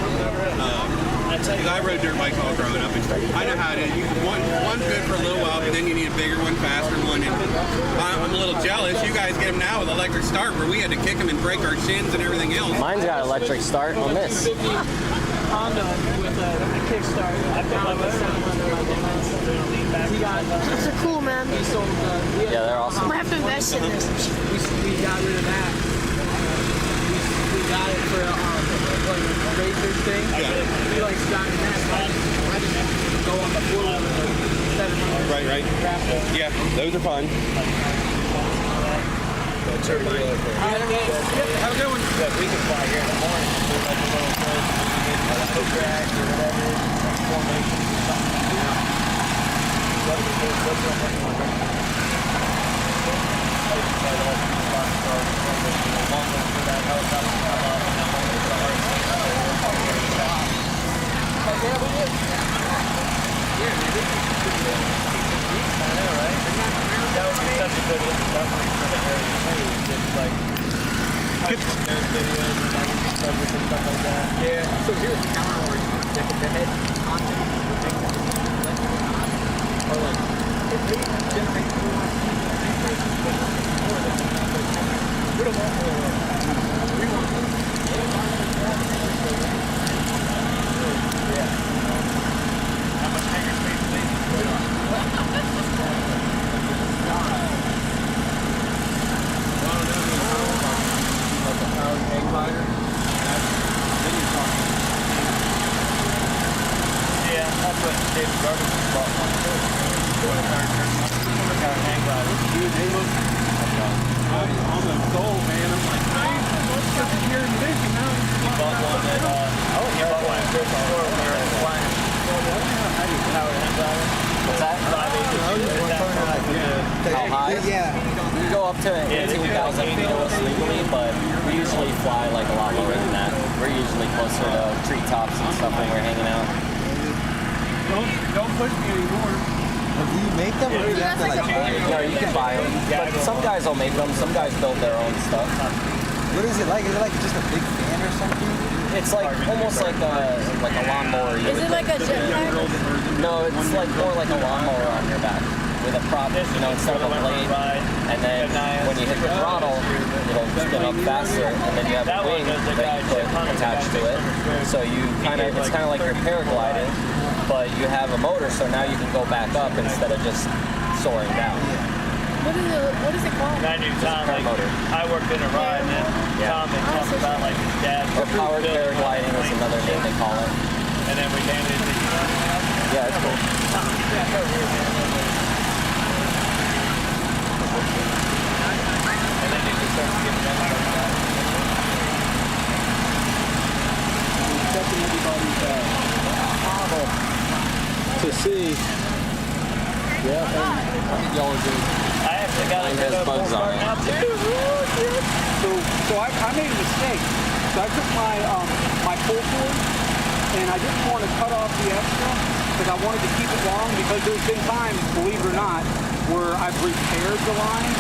Because I rode dirt bikes all growing up, and I know how to. One's good for a little while, but then you need a bigger one, faster one. And I'm a little jealous. You guys get them now with electric start, where we had to kick them and break our shins and everything else. Mine's got electric start on this. Honda with a kickstart. I put like a 700 on the Those are cool, man. Yeah, they're awesome. I'm gonna have to invest in this. We got rid of that. We got it for like a racer thing. We like starting that. I just go on the floor with 700. Right. Yeah, those are fun. Have a good one. But we could fly here in the morning and do like a little drag or whatever, like formations or something. That's what I'm looking for. That would be such a good introduction for the area too. Just like videos and everything and stuff like that. Yeah. So here's the counter argument. The head content or like if they generate more we don't want more. We want more. Yeah. How much bigger space do they need to put on? Like a powered hang glider. Then you're talking. Yeah, that's what David Garbage bought one too. Powered hang glider. Dude, they look on the goal, man. I'm like, nice. Here in Michigan now. He bought one at he bought one at Grocery Store when we were flying. Powered hang glider. What's that? 580. How high? Yeah. You go up to 18,000 feet legally, but we usually fly like a lot lower than that. We're usually closer to treetops and stuff when we're hanging out. Don't push me anymore. Do you make them or do you have to like buy them? No, you can buy them. But some guys will make them. Some guys build their own stuff. What is it like? Is it like just a big fan or something? It's like almost like a lawnmower. Is it like a jetpack? No, it's like more like a lawnmower on your back with a prop, instead of a blade. And then when you hit the throttle, it'll spin up faster, and then you have a wing that you put attached to it. So it's kind of like you're paragliding, but you have a motor, so now you can go back up instead of just soaring down. What is it called? And I knew Tom, Paramotor. I worked in a ride, and Tom had talked about like his dad. Or powered paragliding is another name they call it. And then we landed it. Yeah, it's cool. And then you just start giving them Checking everybody's model to see. Yeah, y'all are good. I actually got Mine has bugs on it. now too. So I made a mistake. So I took my pull cord and I didn't want to cut off the extra because I wanted to keep it long because there's been times, believe it or not, where I've repaired the line.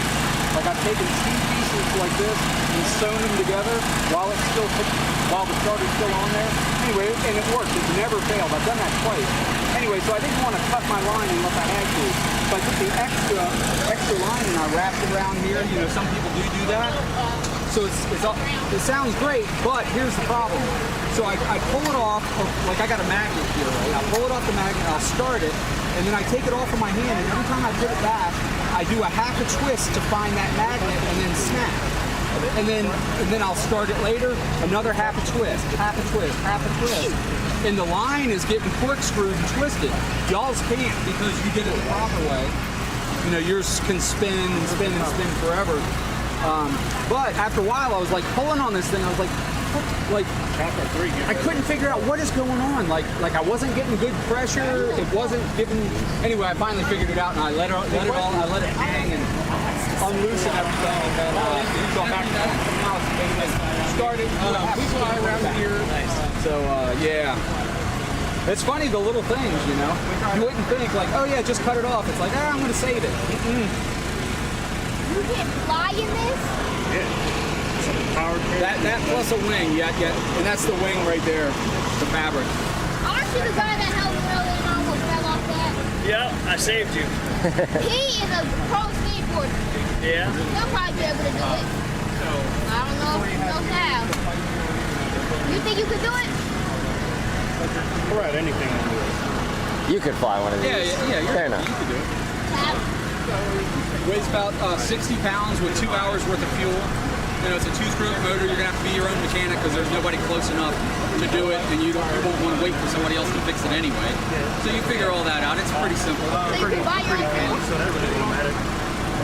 Like I've taken two pieces like this and sewn them together while the starter's still on there. Anyway, and it worked. It's never failed. I've done that twice. Anyway, so I didn't want to cut my line unless I had to. So I took the extra line and I wrapped it around here. Some people do that. So it sounds great, but here's the problem. So I pull it off, like I got a magnet here, right? I pull it off the magnet, I'll start it, and then I take it off of my hand, and every time I put it back, I do a half a twist to find that magnet and then snap. And then I'll start it later, another half a twist, half a twist, half a twist. And the line is getting corkscrewed and twisted. Y'all's can't because you did it the proper way. Yours can spin and spin and spin forever. But after a while, I was like pulling on this thing. I was like I couldn't figure out what is going on. Like I wasn't getting good pressure. It wasn't giving. Anyway, I finally figured it out, and I let it hang and unloosen everything. And then so I'm back to the house and started. We fly around here. So yeah. It's funny, the little things, You wouldn't think like, oh yeah, just cut it off. It's like, I'm going to save it. You can fly in this? Yeah. That plus a wing, yeah, and that's the wing right there, the fabric. Aren't you the guy that helped me earlier and almost fell off that? Yeah, I saved you. He is a pro skateboarder. Yeah? He'll probably be able to do it. I don't know if he knows how. You think you could do it? All right, anything on this. You could fly one of these. Yeah, Fair enough. You could do it. Weighs about 60 pounds with 2 hours worth of fuel. It's a 2-stroke motor. You're going to have to be your own mechanic because there's nobody close enough to do it, and you won't want to wait for somebody else to fix it anyway. So you figure all that out. It's pretty simple. So you can buy your own fuel? So that really don't matter.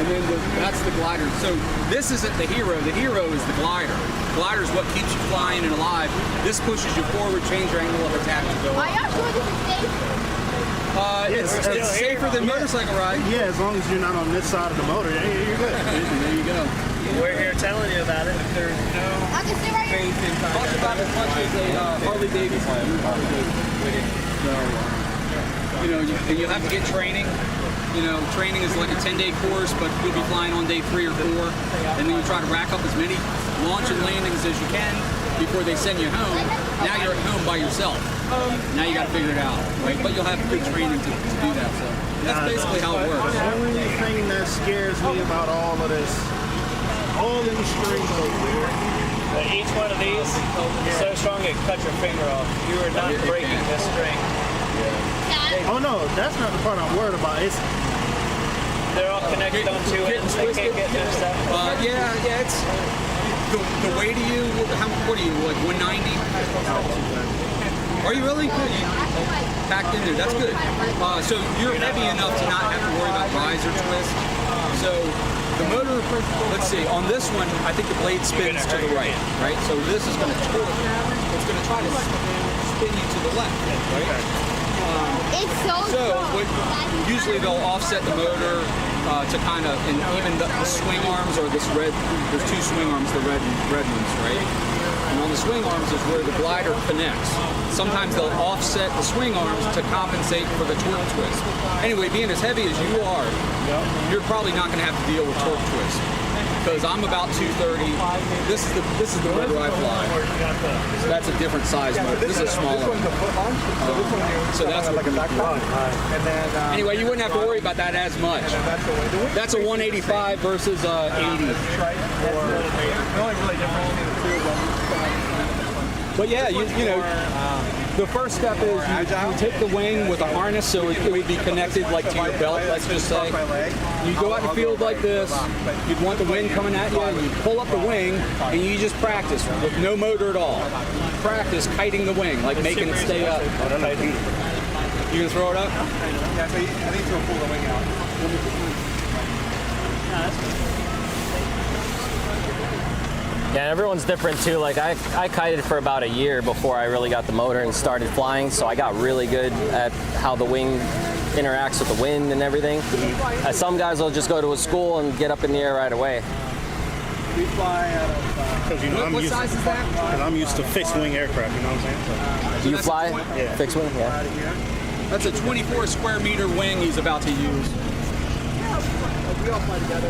and then that's the glider. So this isn't the hero. The hero is the glider. Glider is what keeps you flying and alive. This pushes you forward, change your angle of attack to go up. Are y'all sure this is safe? It's safer than motorcycle riding. Yeah, as long as you're not on this side of the motor, you're good. There you go. We're here telling you about it. There's no I can sit right here. Talk about as much as a Harley Davidson. So, and you'll have to get training. Training is like a 10-day course, but you'll be flying on day 3 or 4, and then you try to rack up as many launch and landings as you can before they send you home. Now you're at home by yourself. Now you got to figure it out, right? But you'll have good training to do that. So that's basically how it works. The only thing that scares me about all of this, all these strings over here. Each one of these is so strong it cut your finger off. You are not breaking this string. Oh no, that's not the part I'm worried about. They're all connected on 2 ends. They can't get messed up. Yeah. It's the weight of you. What are you, like 190? Are you really? Good. You packed in there. That's good. So you're heavy enough to not have to worry about riser twist. So the motor, let's see, on this one, I think the blade spins to the right? So this is going to torque. It's going to try to spin you to the left, right? It's so Usually they'll offset the motor to kind of, and even the swing arms or this red, there's 2 swing arms, the red ones, right? And on the swing arms is where the glider connects. Sometimes they'll offset the swing arms to compensate for the torque twist. Anyway, being as heavy as you are, you're probably not going to have to deal with torque twist. Because I'm about 230. This is the motor I fly. So that's a different size motor. This is smaller. So that's like a back run. Anyway, you wouldn't have to worry about that as much. That's a 185 versus 80. But yeah, the first step is you take the wing with a harness so it would be connected like to your belt, let's just say. You go out in the field like this, you'd want the wing coming at you, and you pull up the wing, and you just practice with no motor at all. Practice kiting the wing, like making it stay up. You gonna throw it up? Yeah, so I need to pull the wing out. Yeah, everyone's different too. Like I kited for about a year before I really got the motor and started flying, so I got really good at how the wing interacts with the wind and everything. Some guys will just go to a school and get up in the air right away. We fly out of... What size is that? Because I'm used to fixed wing aircraft, you know what I'm saying? Do you fly? Yeah. Fixed wing? Yeah. That's a 24 square meter wing he's about to use. We all fly together.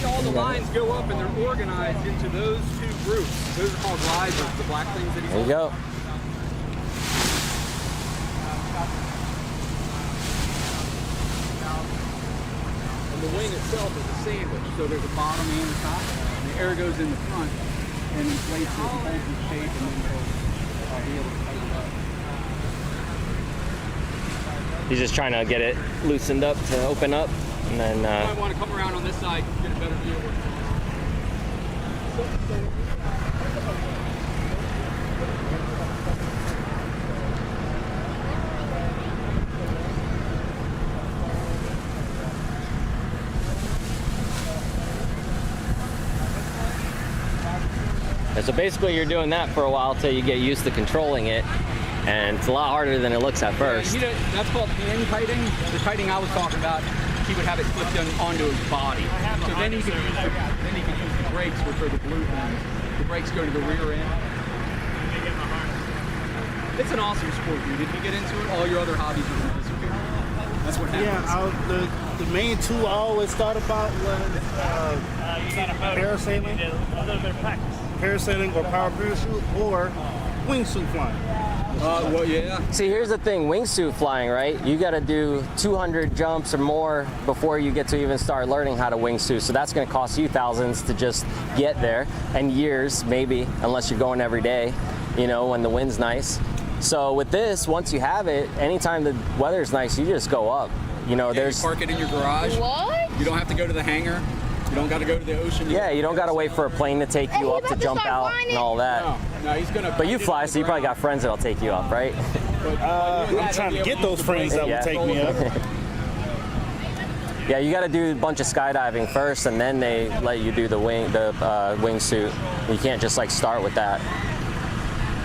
All the lines go up and they're organized into those 2 groups. Those are called risers, the black things that he's There you go. And the wing itself is a sandwich, so there's a bottom and a top. And the air goes in the front and inflates it and holds its shape, and then it'll be able to tighten up. He's just trying to get it loosened up to open up, and then. You might want to come around on this side to get a better view of it. And so basically you're doing that for a while till you get used to controlling it, and it's a lot harder than it looks at first. Yeah, that's called hand kiting. The kiting I was talking about, he would have it flipped onto his body. So then he can use the brakes, which are the blue things. The brakes go to the rear end. It's an awesome sport, dude. If you get into it, all your other hobbies are going to disappear. That's what happens. Yeah, the main 2 I always thought about was parasailing. Parasailing or power parachute or wingsuit flying. Well, yeah. See, here's the thing, wingsuit flying, right? You got to do 200 jumps or more before you get to even start learning how to wingsuit. So that's going to cost you thousands to just get there, and years maybe, unless you're going every day, when the wind's nice. So with this, once you have it, anytime the weather's nice, you just go up. You know, there's... You park it in your garage. What? You don't have to go to the hangar. You don't got to go to the ocean. Yeah, you don't got to wait for a plane to take you up to jump out and all that. No, he's gonna. But you fly, so you probably got friends that'll take you up, right? I'm trying to get those friends that will take me up. Yeah, you got to do a bunch of skydiving first, and then they let you do the wingsuit. You can't just like start with that.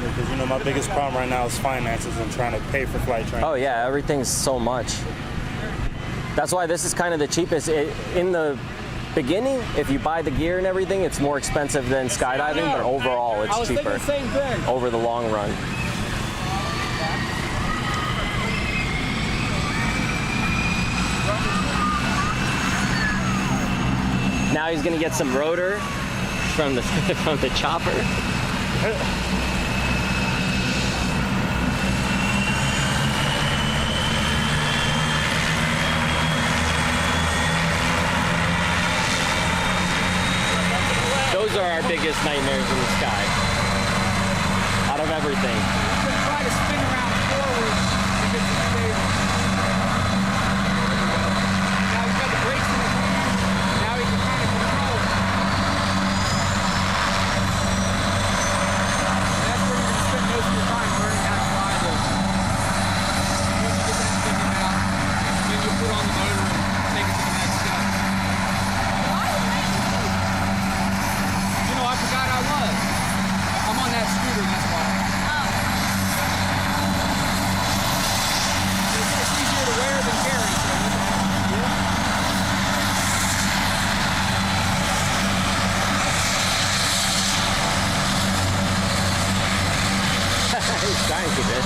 Because you know my biggest problem right now is finances and trying to pay for flight training. Oh yeah, everything's so much. That's why this is kind of the cheapest. In the beginning, if you buy the gear and everything, it's more expensive than skydiving, but overall it's cheaper over the long run. Now he's gonna get some rotor from the from the chopper. Those are our biggest nightmares in the sky. Out of everything. Try to spin around forward to get to stable. Now he's got the brakes in his hand. Now he can kind of control. That's where you're going to spend most of your time learning how to fly this. Once you get that figured out, then you'll put on the motor and take it to the next step. You know, I forgot I was. I'm on that scooter, that's why. It's easier to wear than carry, so He's trying to keep it.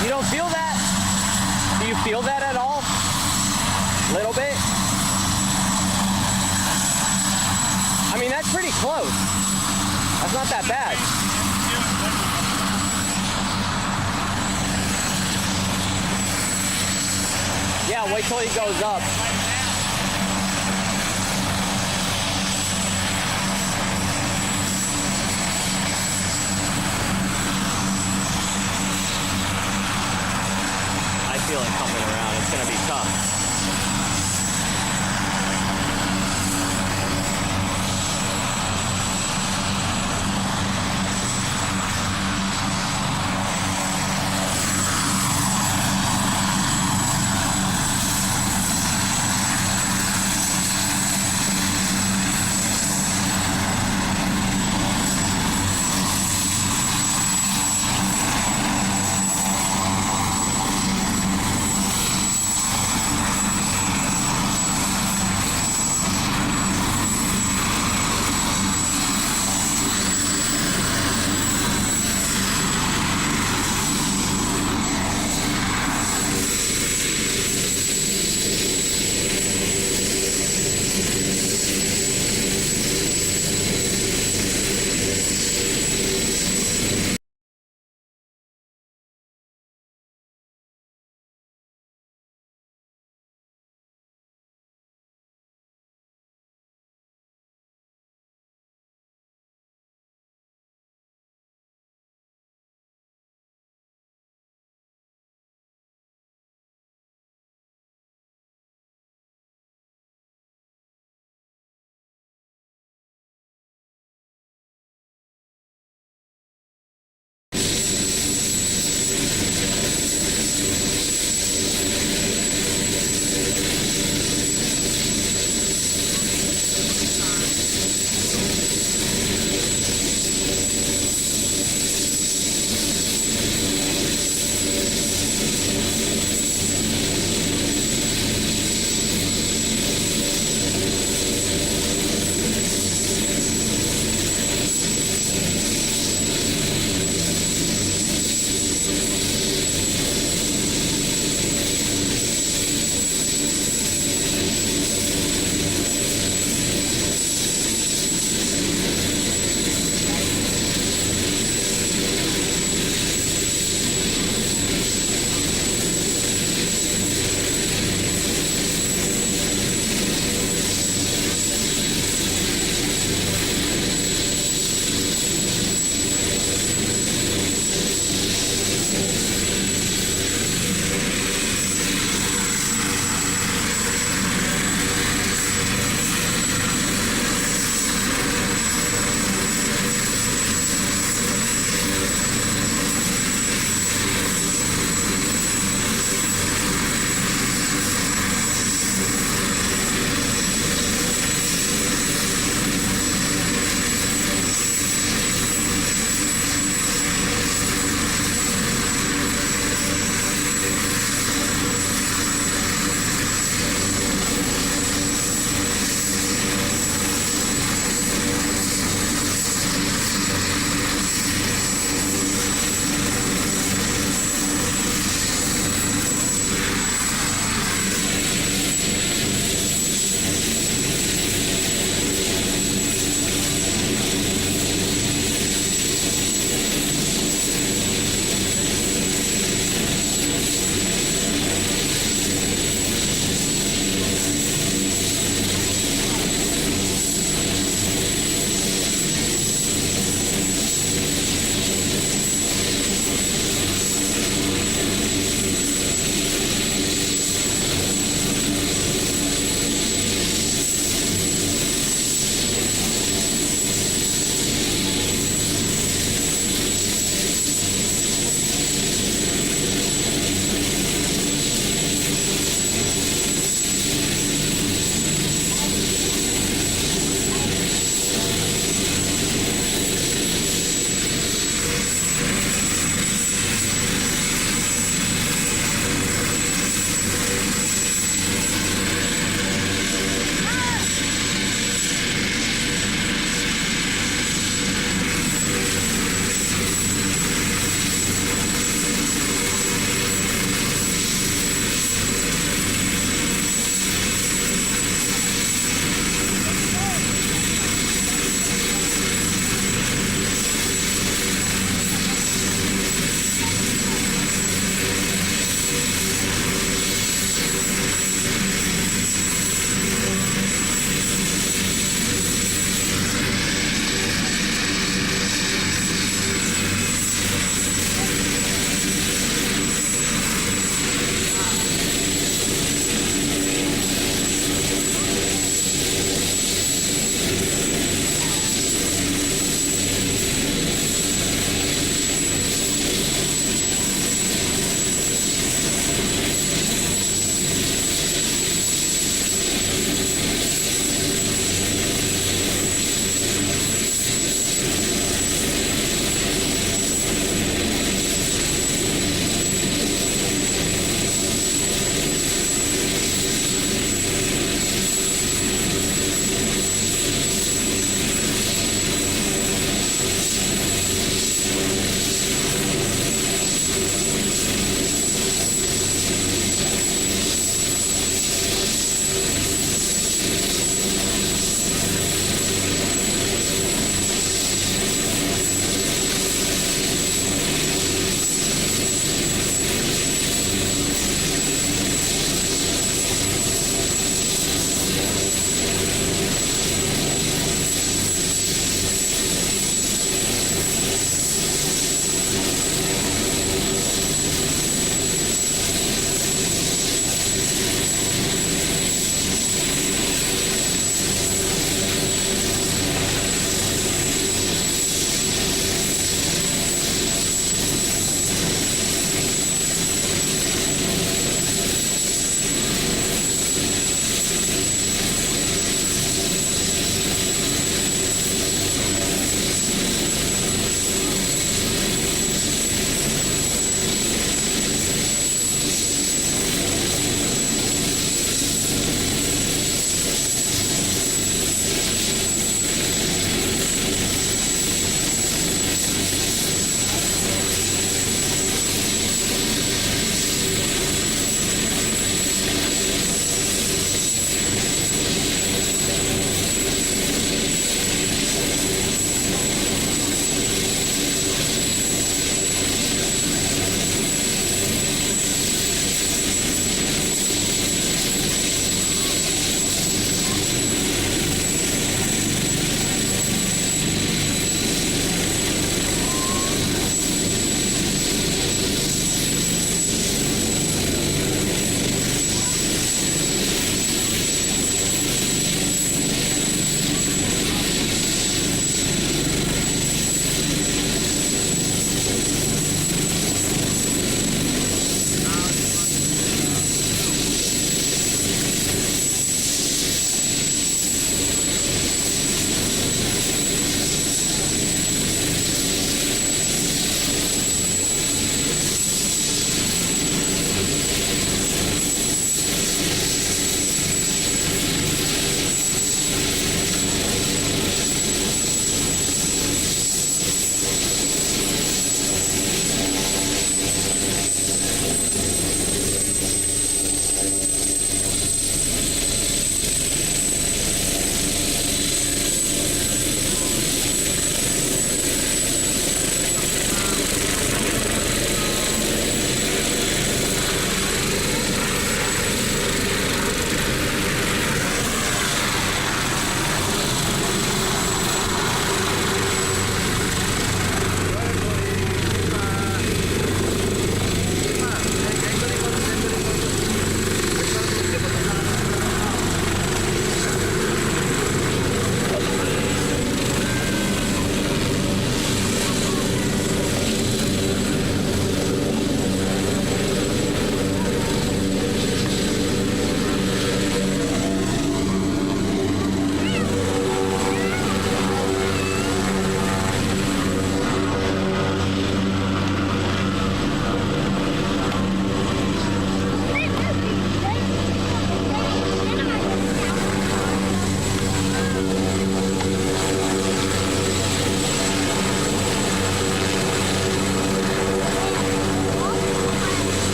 You don't feel that? Do you feel that at all? Little bit? I mean, that's pretty close. That's not that bad. Yeah, wait till he goes up. I feel it coming around. It's going to be tough.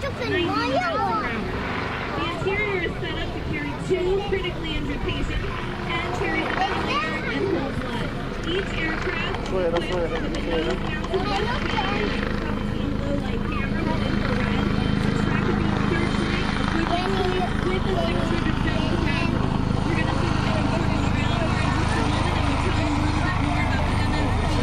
such a good Mario. The interior is set up to carry 2 critically injured patients and carries a ventilator and whole blood. Each aircraft is equipped with a nose-mounted west camera and low light camera with infrared to track a beam searchlight with a 600-pound capsule. You're going to see the video moving around over just a minute, and we'll tell you a little bit more about the MSP.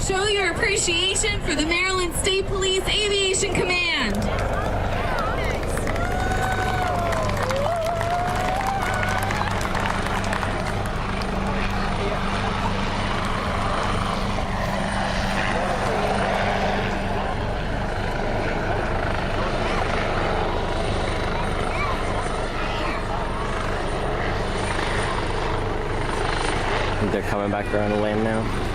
show your appreciation for the Maryland State Police Aviation Command. They're coming back around to land now.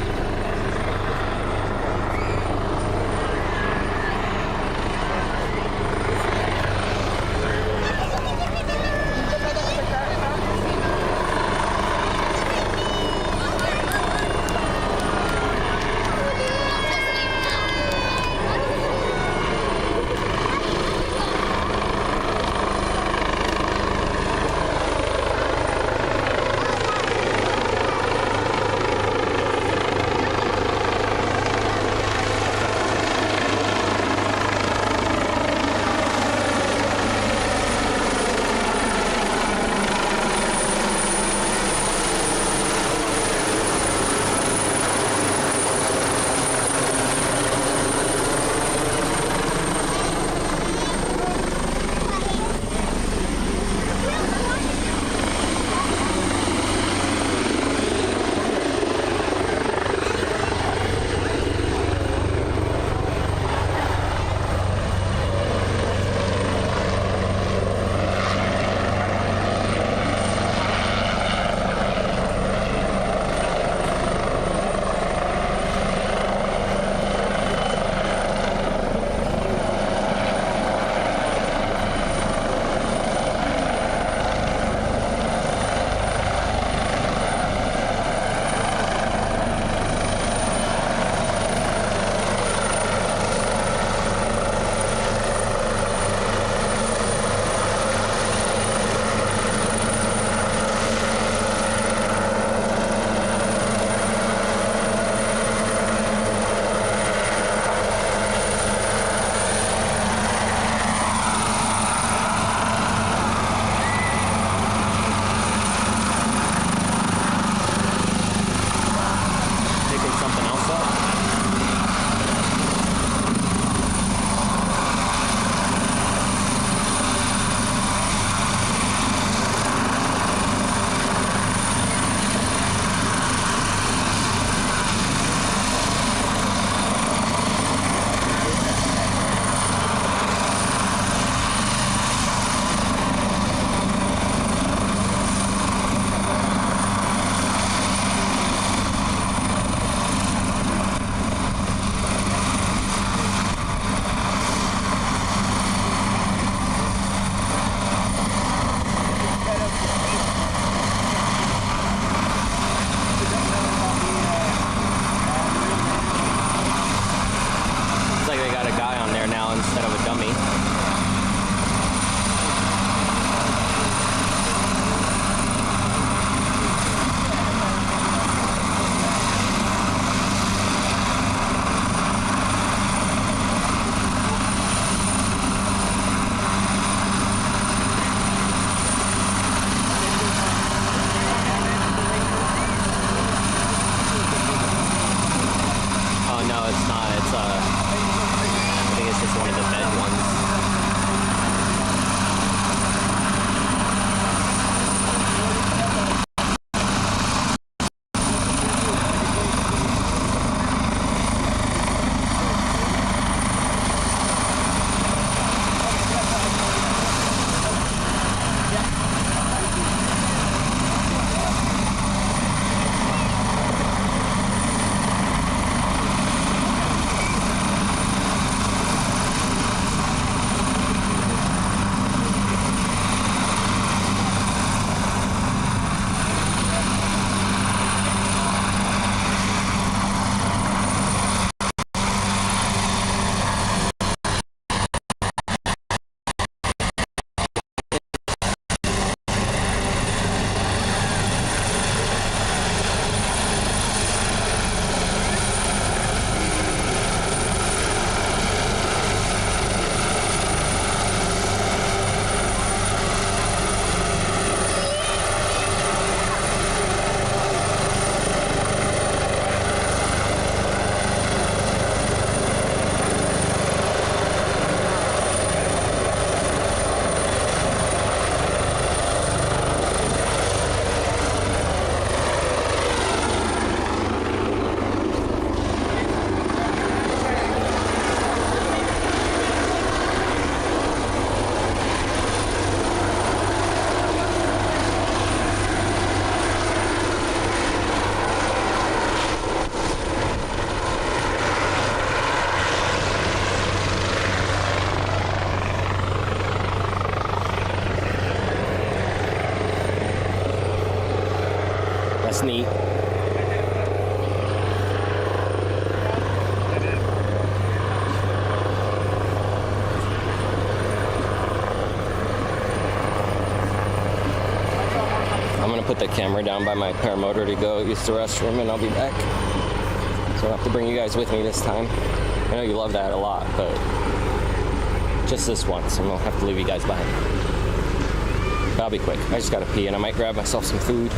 neat. I'm gonna put the camera down by my paramotor to go use the restroom, and I'll be back. So I'll have to bring you guys with me this time. I know you love that a lot, but just this once, and I'll have to leave you guys behind. But I'll be quick. I just gotta pee, and I might grab myself some food.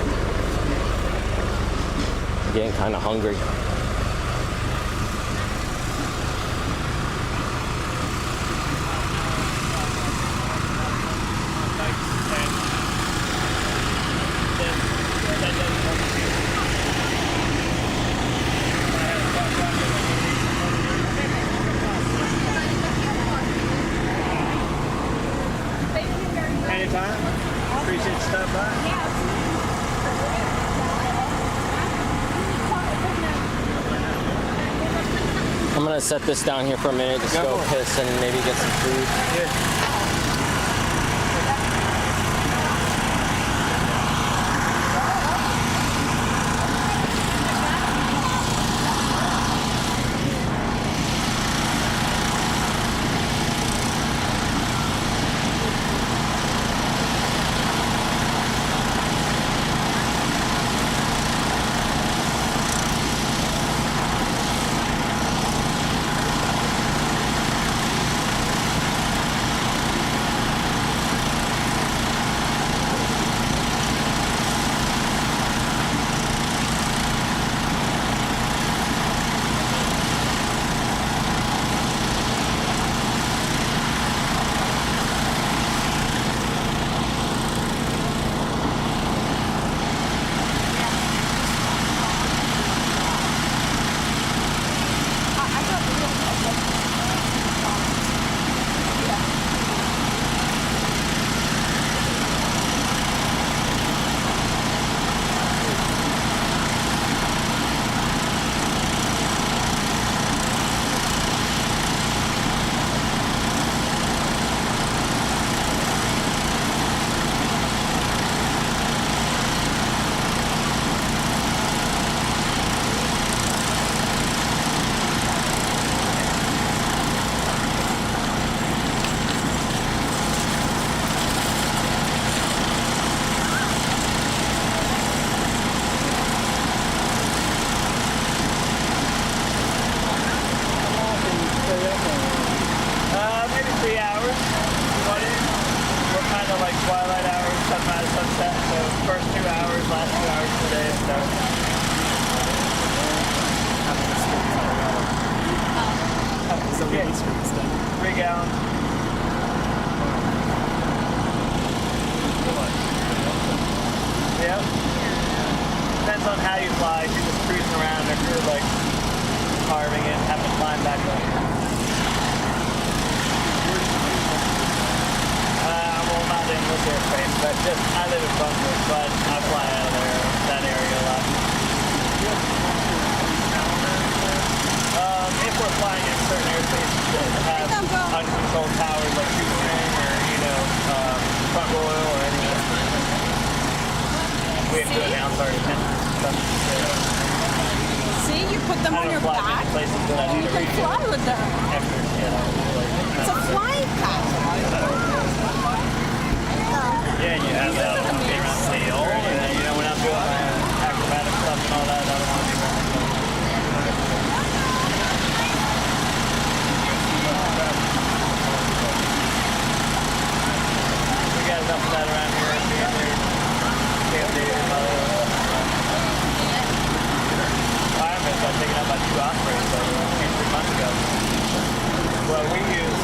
I'm getting kind of hungry. Anytime. Appreciate you stopping by. I'm gonna set this down here for a minute, just go piss and maybe get some food. Yeah. Yep. Depends on how you fly. If you're just cruising around, or if you're like carving it, having to climb back up. Well, not in this airspace, but just I live in Brunswick, but I fly out of there, that area a lot. If we're flying in certain airspaces that have uncontrolled towers like shoestring or front royal or anything, we have to announce our intentions and stuff. See, you put them on your back, and you can fly with them. It's a flying pack. Yeah, and you have that big sail, and when I'm doing my acrobatic stuff and all that, I don't want to do that. We got enough of that around here. Firemen got taken out by 2 operators like 2-3 months ago. Well, we use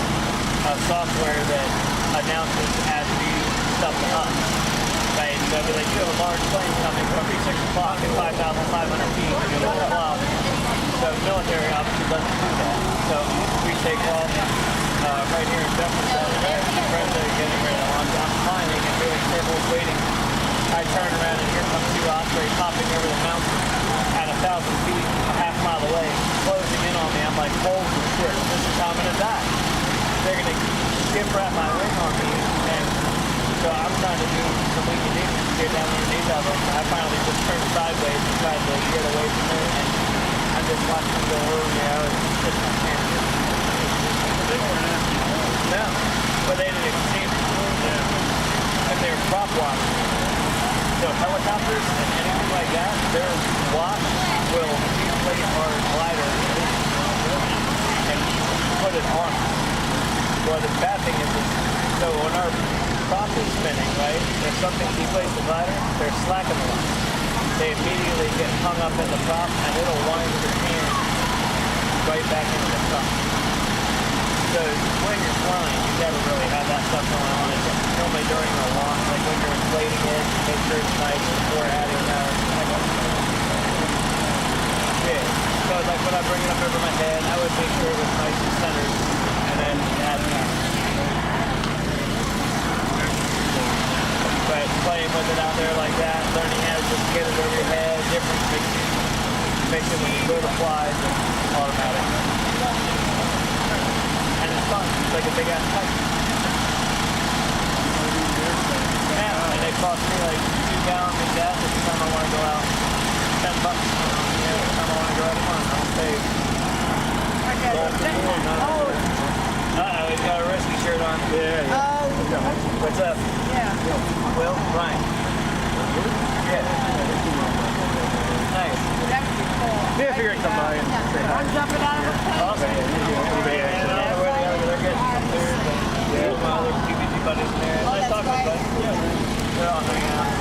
a software that announces as we stuff up. Right? So they'll be like, you have a large plane coming from 6 o'clock at 5,500 feet, and blah, blah, blah. So military officers doesn't do that. So we take off right here in Jefferson, getting ready to launch. I'm climbing and doing circles, waiting. I turn around and here comes 2 operators hopping over the mountain at 1,000 feet, a half mile away, closing in on me. I'm like, holy shit, this is how I'm gonna die. They're gonna skip wrap my wing on me and So I'm trying to do some winky dinky to get down underneath of them. I finally just turned sideways and tried to get away from it, and I'm just watching them go over, it's just my hand. They weren't asking. No, but they didn't even see me. Yeah. And they're prop watch. So helicopters and anything like that, their watch will deflate our glider and put it on. Well, the bad thing is, so when our prop is spinning, right, if something deflates the glider, they're slacking the line. They immediately get hung up in the prop, and it'll wind your hand right back into the prop. So when you're flying, you gotta really have that stuff going on. It's normally during the launch, like when you're inflating it, make sure it's nice before adding yeah. So like when I bring it up over my head, I would make sure it was nice and centered, and then add that. But playing with it out there like that, learning how to just get it over your head, different makes it when you go to fly, it's automatic. And it's fun. It's like a big ass pipe. Yeah, and they cost me like 2 gallons of gas every time I want to go out. $10. Every time I want to go out of month, I'll save. Uh-oh, he's got a risky shirt on. Yeah. What's up? Yeah. Will? Ryan. Yeah. Nice. Yeah, I figured I'd come by and say hi. I'm jumping out of a plane. Awesome. They're getting some food. Yeah, my other PPG buddies in there. Nice talking to you, buddy. Yeah. They're all hanging out.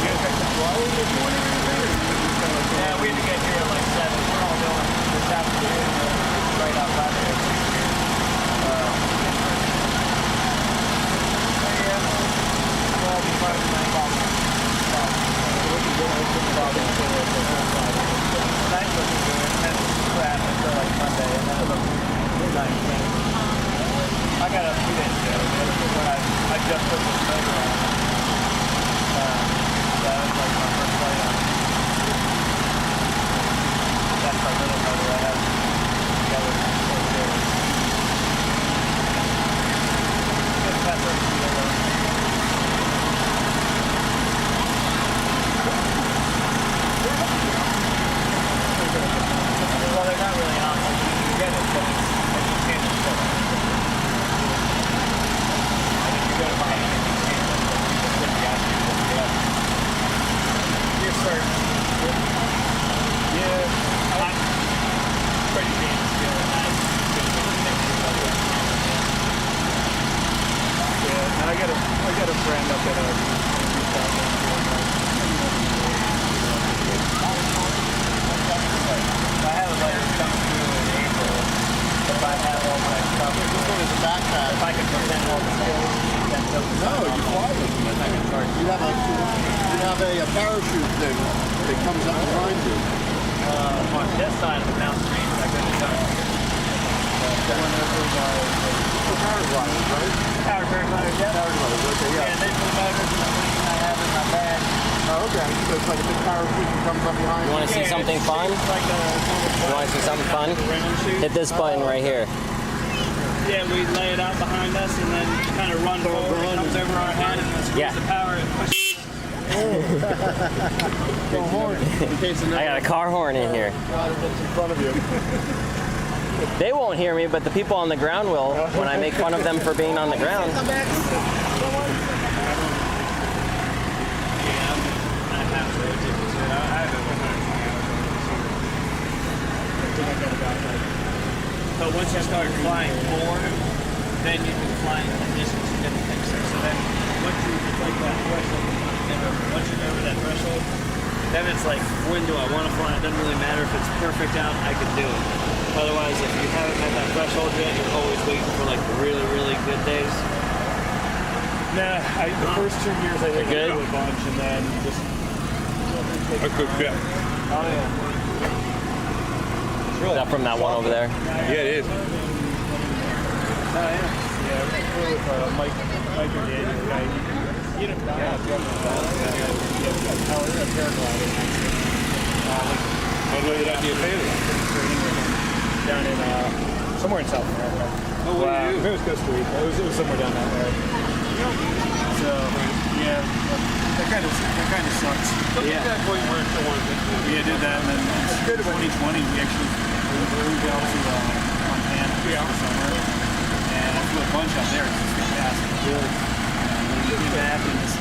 You guys got some flowers this morning or anything? Yeah, we had to get here at like 7. We're all going this afternoon. Right outside there. We'll all be part of the night. Night looking good, and crap until like Monday, and then it'll look nice. I got a few days ago when I just put this motor on. That was like my first flight on. That's my little motor I have together over there. Just pass over to the other. Well, they're not really on. You get it, but you can't install it. And if you go to Miami, you can't install it. You're certain. Yeah. I'm pretty damn skilled at that. Yeah, and I got a friend up at I have a letter coming through in April if I have all my stuff. This one is a backpack. If I can present all the skills, then No, you fly with them. You have a parachute thing that comes up behind you. On this side of the mountain range, I couldn't have done it. Paragliders, right? Power paragliders, yeah. Paragliders, okay, yeah. Yeah, they put motors in the wing I have in my bag. Oh, okay. So it's like a big parachute that comes up behind you. You want to see something fun? Like You want to see something fun? Hit this button right here. yeah, we lay it out behind us and then kind of run forward. It comes over our head and then squeeze the power and push. I got a car horn in here. in front of you. They won't hear me, but the people on the ground will when I make fun of them for being on the ground. But once you start flying more, then you can fly in the distance and different things. So then once you like that threshold, once you're over that threshold, then it's like, when do I want to fly? It doesn't really matter if it's perfect out, I can do it. Otherwise, if you haven't met that threshold yet, you're always waiting for like really, really good days. Nah, the first 2 years I think I good? did a bunch, and then just. A good jet. Oh yeah. Is that from that one over there? Yeah, it is. Oh yeah. Yeah, we're with Mike or Daniel guy. You know, a paraglider. I'll know that be a fan. Down in somewhere in South America. Oh, what do you do? It was Costa Rica. It was somewhere down that way. So yeah, that kind of sucks. Yeah. That point where it's the one thing. We did that, and then in 2020 we actually moved out to Montana for summer, and I flew a bunch out there. It's just fantastic. Good. And then we came back and just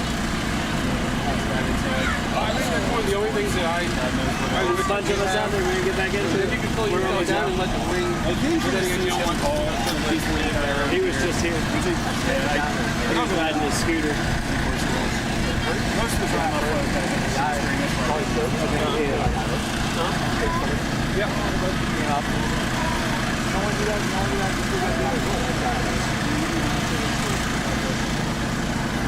got into it. I think that's one of the only things that There's a bunch of us out there. We're gonna get back into it. You can pull your nose down and let the wing. I think he was just here. He was riding his scooter. Most of the time I fly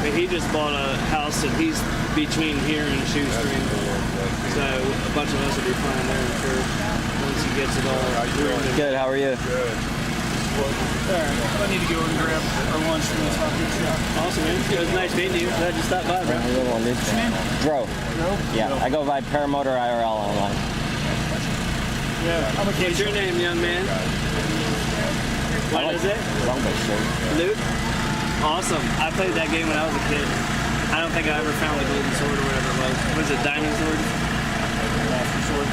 But he just bought a house and he's between here and Shoestring. So a bunch of us will be flying there, I'm sure, once he gets it all through. Good, how are you? Good. I need to go and grab our lunch from this fucking shop. Awesome, man. It was nice meeting you. Glad you stopped by, bro. What's your name? Dro. Yeah, I go by ParamotorIRL online. Yeah. What's your name, young man? What is it? Luke? Awesome. I played that game when I was a kid. I don't think I ever found the golden sword or whatever it was. Was it diamond sword? Master sword.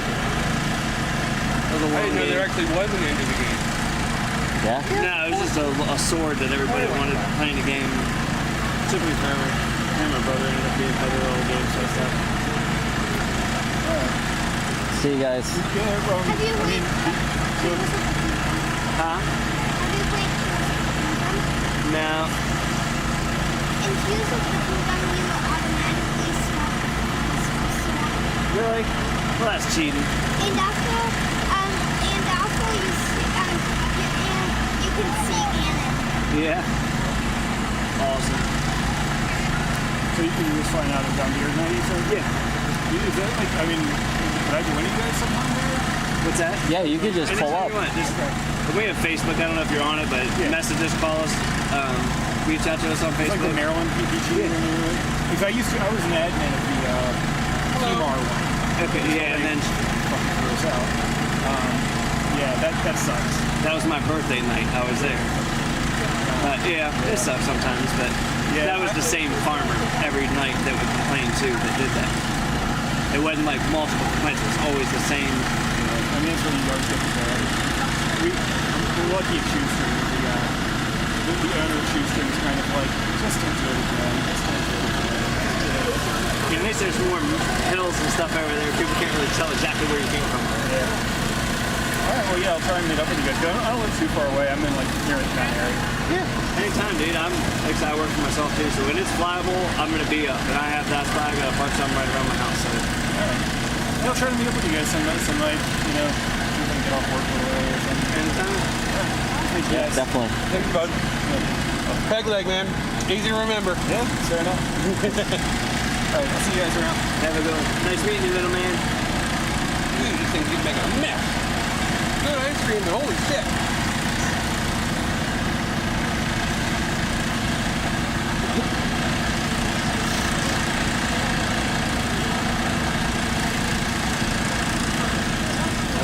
I didn't know there actually was an end to the game. Yeah? No, it was just a sword that everybody wanted playing the game. It took me forever. Me and my brother ended up being other old games and stuff. See you guys. Have you played? Huh? Have you played? No. In Fuse of the Gun, you automatically swap. Really? Well, that's cheating. And also you see, you can see cannon. Yeah. Awesome. So you can just find out down here now, you said? Yeah. Is that like, I mean, could I join you guys sometime there? What's that? Yeah, you could just pull up. We have Facebook. I don't know if you're on it, but message us, call us, reach out to us on Facebook. It's like the Maryland PPG. Because I was an admin of the TMAR one. Okay, yeah, and then yeah, that sucks. That was my birthday night. I was there. Yeah, it sucks sometimes, but that was the same farmer every night that would complain too that did that. It wasn't like multiple complaints. It was always the same. I mean, it's really hard to get together. We're lucky at Shoestring. The owner of Shoestring is kind of like, just don't do it again. Just don't do it again. At least there's more hills and stuff over there. People can't really tell exactly where you came from. Yeah. Alright, well, yeah, I'll try and meet up with you guys. I don't live too far away. I'm in, like, near the town area. Yeah, anytime, dude. I'm excited. I work for myself, too. So when it's flyable, I'm going to be up. And I have that spot. I got a bunch of them right around my house. So. Alright. Yeah, I'll try to meet up with you guys some night, you know, if we can get off work early or something. Anytime. Thanks, Yeah, guys. definitely. Thanks, bud. Peg leg, man. Easy to remember. Yeah, fair enough. Alright, I'll see you guys around. Have a good one. Nice meeting you, little man. Dude, these things keep making a mess. Good ice cream, but holy shit.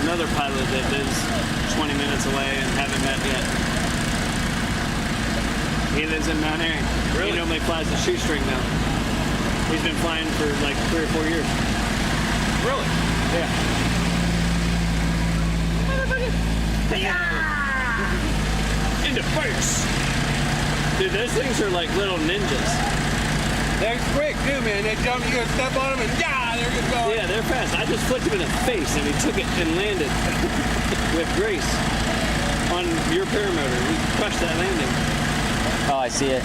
Another pilot that lives 20 minutes away and haven't met yet. He lives in Mount Airy. Really? He normally flies the Shoestring now. He's been flying for like 3 or 4 years. Really? Yeah. In the face! Dude, those things are like little ninjas. They're quick too, man. They jump, you gotta step on them and they're good going. Yeah, they're fast. I just flicked him in the face and he took it and landed with grace on your paramotor. He crushed that landing. Oh, I see it.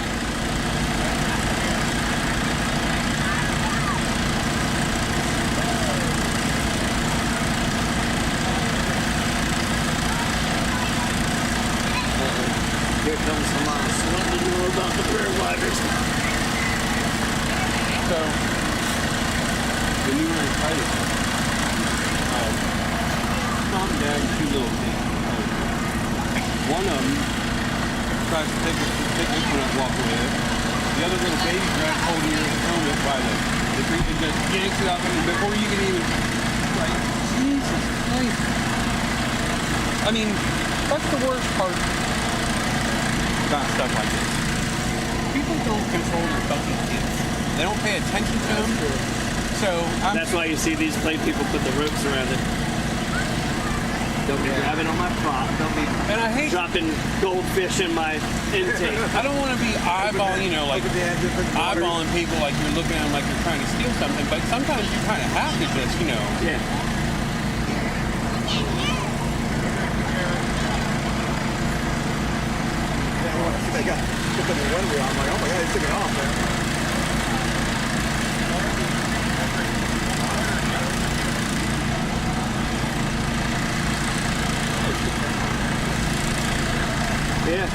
Here comes Hamas. What do you know about the paragliders? So, the new pilot, mom and dad, 2 little things. One of them tries to take this one and walk away. The other little baby grabs hold of your helmet by the tree and just yanks it out before you can even, like, Jesus Christ. I mean, that's the worst part about stuff like this. People people don't control their fucking kids. They don't pay attention to them. So that's why you see these plate people put the ropes around it. Don't be grabbing on my prop. Don't be dropping goldfish in my intake. I don't want to be eyeballing, you know, like eyeballing people like you're looking at them like you're trying to steal something, but sometimes you kind of have to just, you know. Yeah. They got put them in one wheel. I'm like, oh my god, they took it off, man. Yeah.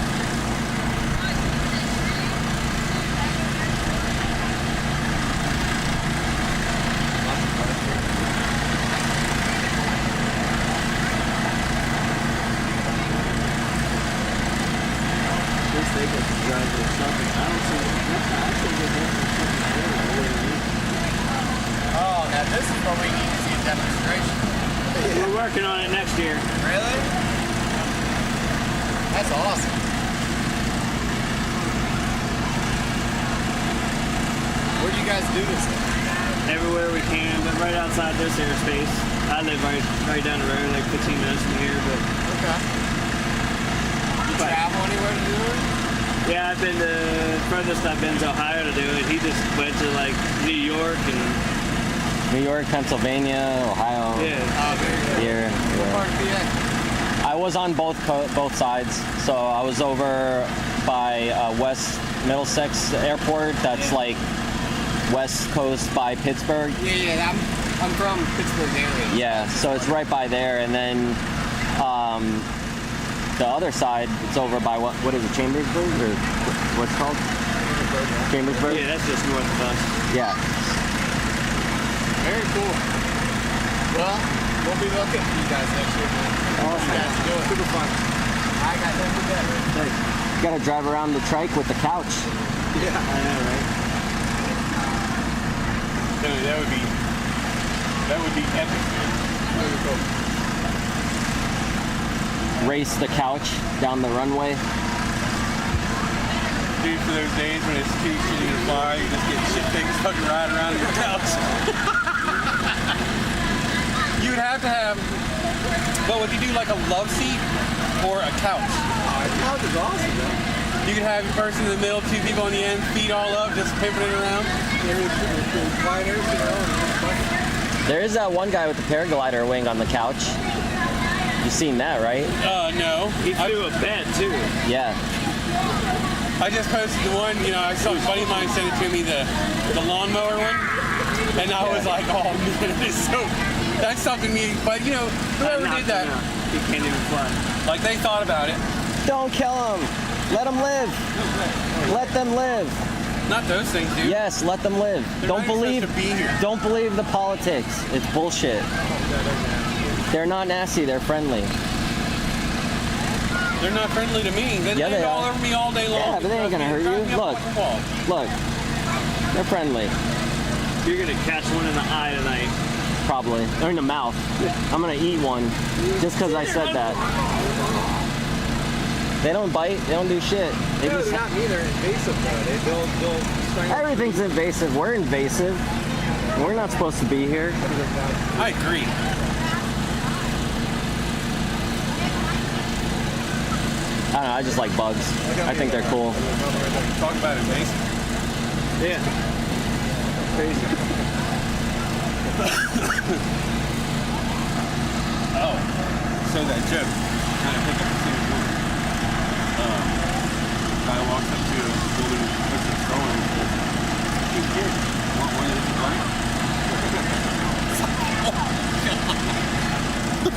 Oh, now this is what we need to see a demonstration. We're working on it next year. Really? That's awesome. Where do you guys do this thing? Everywhere we can, but right outside this airspace. I live right down the road, like 15 minutes from here, but... Okay. You travel anywhere to do it? Yeah, I've been to... furthest I've been to Ohio to do it. He just went to, like, New York and... New York, Pennsylvania, Ohio. Yeah. Here. What part of PA? I was on both sides. So I was over by West Middlesex Airport. That's like West Coast by Pittsburgh. Yeah, I'm from Pittsburgh area. Yeah, so it's right by there. And then the other side, it's over by what is it, Chambersburg? Or what's it called? Chambersburg? Yeah, that's just north of us. Yeah. Very cool. Well, we'll be looking for you guys next year, man. Awesome. You guys do it. Super fun. I got nothing better. Thanks. You gotta drive around the trike with the couch. Yeah, I know, right? That would be epic. Very cool. Race the couch down the runway. Dude, for those days when it's too shitty to fly, you just get shit things fucking ride around your couch. You would have to have, but would you do like a love seat or a couch? The couch is awesome, man. You could have your person in the middle, two people on the end, feet all up, just pivoting around. Gliders, you know. There is that one guy with the paraglider wing on the couch. You've seen that, right? No. He flew a bed too. Yeah. I just posted the one, you know, I saw a buddy of mine send it to me, the lawnmower one, and I was like, oh man, it's so, that's something me, but you know, whoever did that, he can't even fly. Like they thought about it. Don't kill them. Let them live. Let them live. Not those things, dude. Yes, let them live. Don't believe the politics. It's bullshit. They're not nasty, they're friendly. They're not friendly to me. They Yeah, they all are. over me all day long. Yeah, but they ain't gonna hurt you. Look. They're friendly. You're gonna catch one in the eye tonight. Probably. Or in the mouth. I'm gonna eat one just because I said that. They don't bite. They don't do shit. They No, just they're not me. They're invasive, though. They'll strangle. Everything's invasive. We're invasive. We're not supposed to be here. I agree. I don't know, I just like bugs. I think they're cool. Talk about invasive. Yeah. Crazy. Oh, so that joke kind of picked up the same one. Guy walks up to a woman who puts a stroller in and says, "Hey kid, want one of these right?"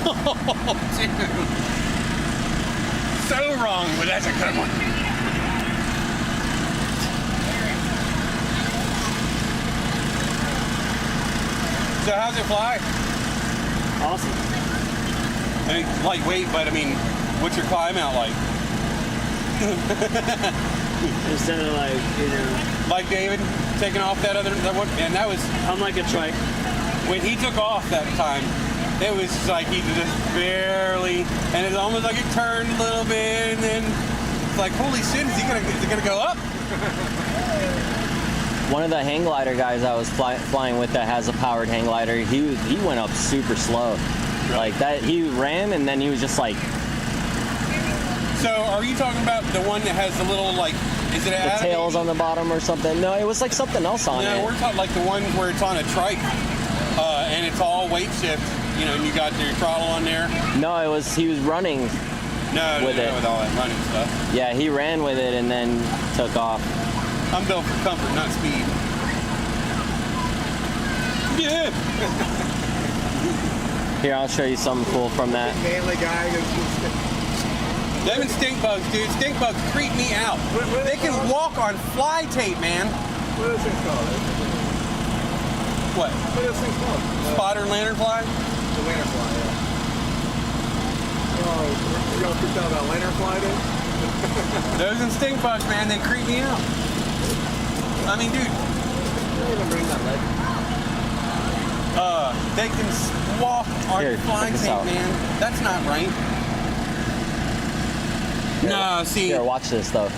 Oh, dude. So wrong, but that's a good one. So how's it fly? Awesome. I mean, lightweight, but I mean, what's your climb out like? Instead of like, you know, like David taking off that one, and that was. I'm like a trike. When he took off that time, it was like he just barely, and it's almost like it turned a little bit, and then it's like, holy shit, is it gonna go up? One of the hang glider guys I was flying with that has a powered hang glider, he went up super slow. Like that, he ran and then he was just like. So are you talking about the one that has the little like, is it the tails on the bottom or something? No, it was like something else on it. No, we're talking like the one where it's on a trike and it's all weight shift, you know, and you got your throttle on there. No, he was running with it. With all that running stuff. Yeah, he ran with it and then took off. I'm built for comfort, not speed. Yeah. Here, I'll show you something cool from that. Manly guy. Them and stink bugs, dude. Stink bugs creep me out. They can walk on fly tape, man. What are those things called? What? What are those things called? Spotter lanternfly? The lanternfly, yeah. Oh, you all freaked out about lanternfly, dude? Those and stink bugs, man, they creep me out. I mean, dude. Don't even bring that leg. They can walk on fly tape, man. That's not right. Here, no, see. Here, watch this though.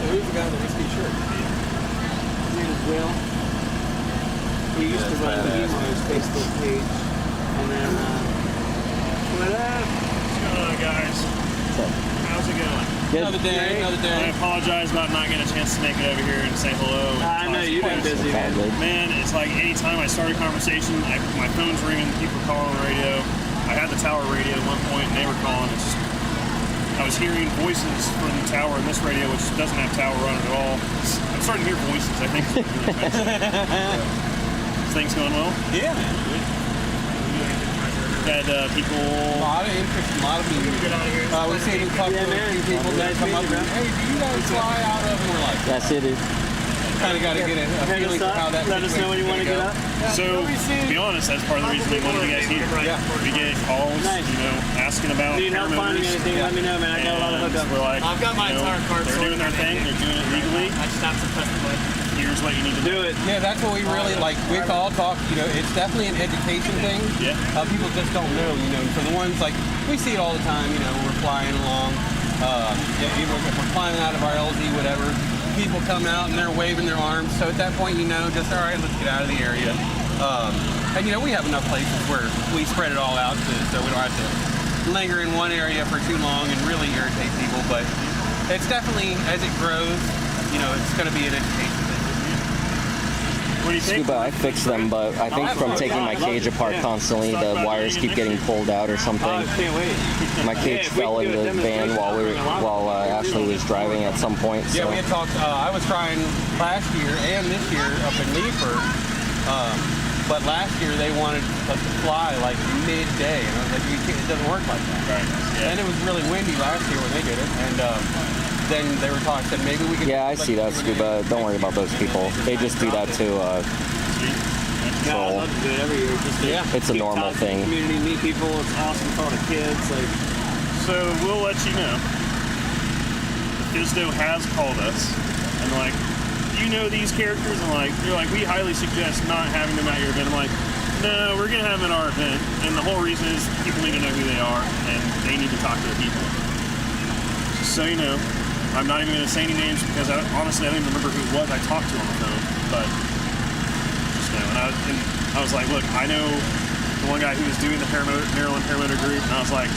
Who's the guy in the whiskey shirt? His name is Will. He used to run the East Facebook page. And then, what up? What's going on, guys? How's it going? Good. Another day. I apologize about not getting a chance to make it over here and say hello. I know you've been busy, man. Man, it's like anytime I start a conversation, my phone's ringing, people are calling on the radio. I had the tower radio at one point, and they were calling. It's just, I was hearing voices from the tower in this radio, which doesn't have tower on it at all. I'm starting to hear voices, I think. Things going well? Yeah, man. Had people. A lot of interest, a lot of people. We've seen a couple of people that come up and, hey, do you guys fly out of? And we're like, yes, it is. Kind of got to get a feeling for how that. Let us know when you want to get up. So, to be honest, that's part of the reason we wanted you guys here. Yeah. We get calls, you know, asking about Need help finding anything, let me know, man. I got a lot of hookups. We're like, I've got my entire card. They're doing their thing, they're doing it legally. I just have to press the button. Here's what you need to do it. Yeah, that's what we really like. We all talk, you know, it's definitely an education thing. Yeah. People just don't know, you know. For the ones like, we see it all the time, you know, we're flying along. Even if we're flying out of our LZ, whatever, people come out and they're waving their arms. So at that point, you know, just, all right, let's get out of the area. And, you know, we have enough places where we spread it all out so we don't have to linger in one area for too long and really irritate people. But it's definitely, as it grows, you know, it's going to be an education thing. What do you think? Scuba, I fixed them, but I think from taking my cage apart constantly, the wires keep getting pulled out or something. Can't wait. My cage fell into the van while Ashley was driving at some point. Yeah, So. we had talked. I was trying last year and this year up in Leaford, but last year they wanted us to fly like midday, and I was like, it doesn't work like that. Right. Yeah. And it was really windy last year when they did it, and then they were talking, said maybe we could. Yeah, I see that, Scuba. Don't worry about those people. They just do that to Yeah, I love to do it every year. Just It's a normal thing. Community, meet people. It's awesome for all the kids. Like, So we'll let you know. FSDO has called us and like, you know these characters, and like they're like, we highly suggest not having them at your event. I'm like, no, we're gonna have them at our event, and the whole reason is people need to know who they are and they need to talk to the people. Just so you know, I'm not even gonna say any names because honestly I don't even remember who it was I talked to on the phone, but just know. And I was like, look, I know the one guy who was doing the Maryland Paramotor group, and I was like,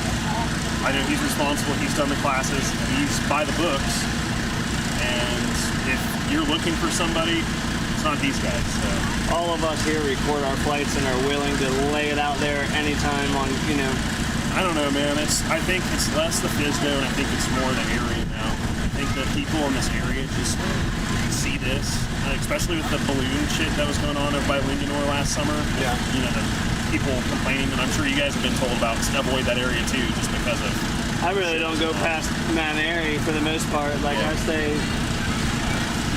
I know he's responsible, he's done the classes, he's by the books, and if you're looking for somebody, it's not these guys. So. all of us here record our flights and are willing to lay it out there anytime on, you know. I don't know, man. I think it's less the FSDO, and I think it's more the area now. I think the people in this area just see this, especially with the balloon shit that was going on over by Lindenor last summer. Yeah. You know, the people complaining, and I'm sure you guys have been told about avoid that area too, just because of. I really don't go past Mount Airy for the most part. Like I stay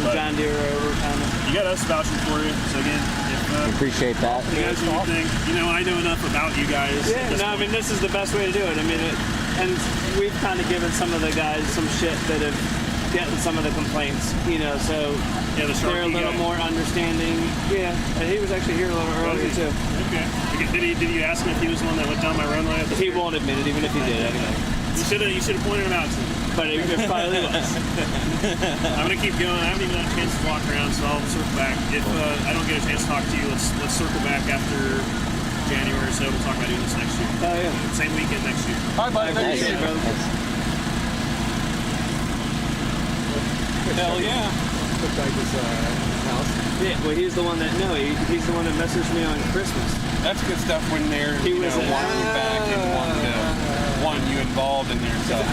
John Deere over kind of. You got us vouching for you. So again, if appreciate that. you guys do your thing, you know, I know enough about you guys. Yeah, no, I mean this is the best way to do it. I mean, and we've kind of given some of the guys some shit that have gotten some of the complaints, you know, so Yeah, the they're a Sharky little guy. more understanding. Yeah, and he was actually here a little earlier too. Okay. Did you ask him if he was the one that went down my runway? He won't admit it, even if he did. Anyway. You should have pointed him out to me. But it probably was. I'm gonna keep going. I haven't even had a chance to walk around, so I'll circle back. If I don't get a chance to talk to you, let's circle back after January or so. We'll talk about doing this next year. Oh yeah. Same weekend next year. All right, bud. Thank you, brother. Hell yeah. Looked like his house. Yeah, well, he's the one that he's the one that messaged me on Christmas. That's good stuff when they're He was wanting you back and wanting you involved in their stuff.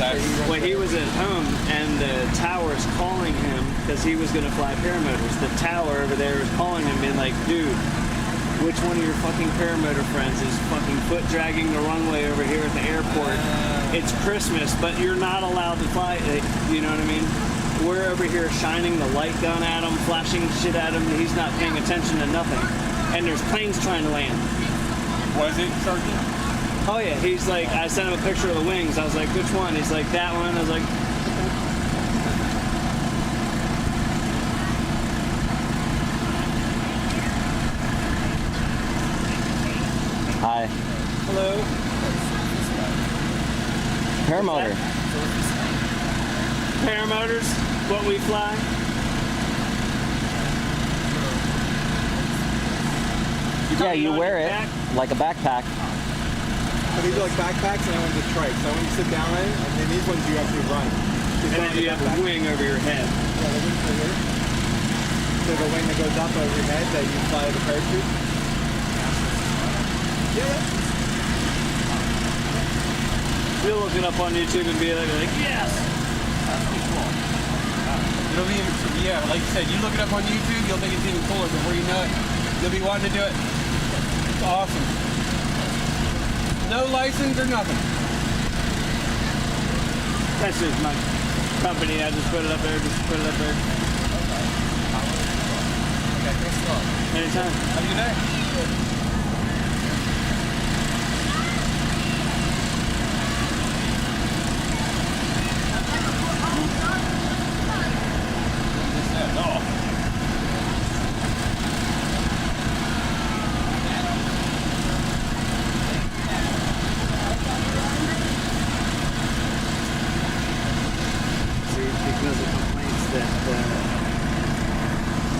Well, he was at home and the tower's calling him because he was going to fly paramotors. The tower over there is calling him, being like, dude, which one of your fucking paramotor friends is fucking foot dragging the runway over here at the airport? It's Christmas, but you're not allowed to fly. You know what I mean? We're over here shining the light gun at him, flashing shit at him. He's not paying attention to nothing. And there's planes trying to land. Was it Sharky? Oh yeah, he's like, I sent him a picture of the wings. I was like, which one? He's like, that one. I was like, Hi. hello. Paramotor. Paramotors, what we fly. Yeah, you wear it like a backpack. But these are like backpacks and one's a trike. So when you sit down in it, and then these ones you actually run. And then you have a wing over your head. Yeah, the wing over here. So the wing that goes up over your head that you fly with a parachute. Yeah. You'll look it up on YouTube and be like, yes! That's pretty cool. It'll be, yeah, like you said, you look it up on YouTube, you'll think it's even cooler before you know it. You'll be wanting to do it. It's awesome. No license or nothing. That's just my company. I just put it up there. Okay, thanks a lot. Anytime. Have a good day. See, because of complaints that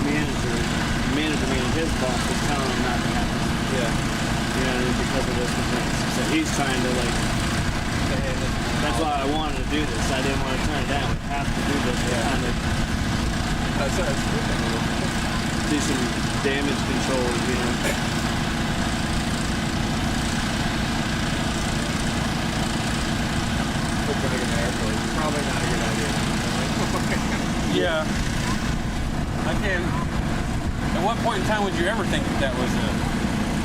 manager and his boss was telling him not to happen. Yeah. You know, because of those complaints. So he's trying to like. That's why I wanted to do this. I didn't want to turn it down. We have to do this. Yeah. Kind of do some damage control. You know. Opening an airport is probably not a good idea. Yeah. I can. At what point in time would you ever think that was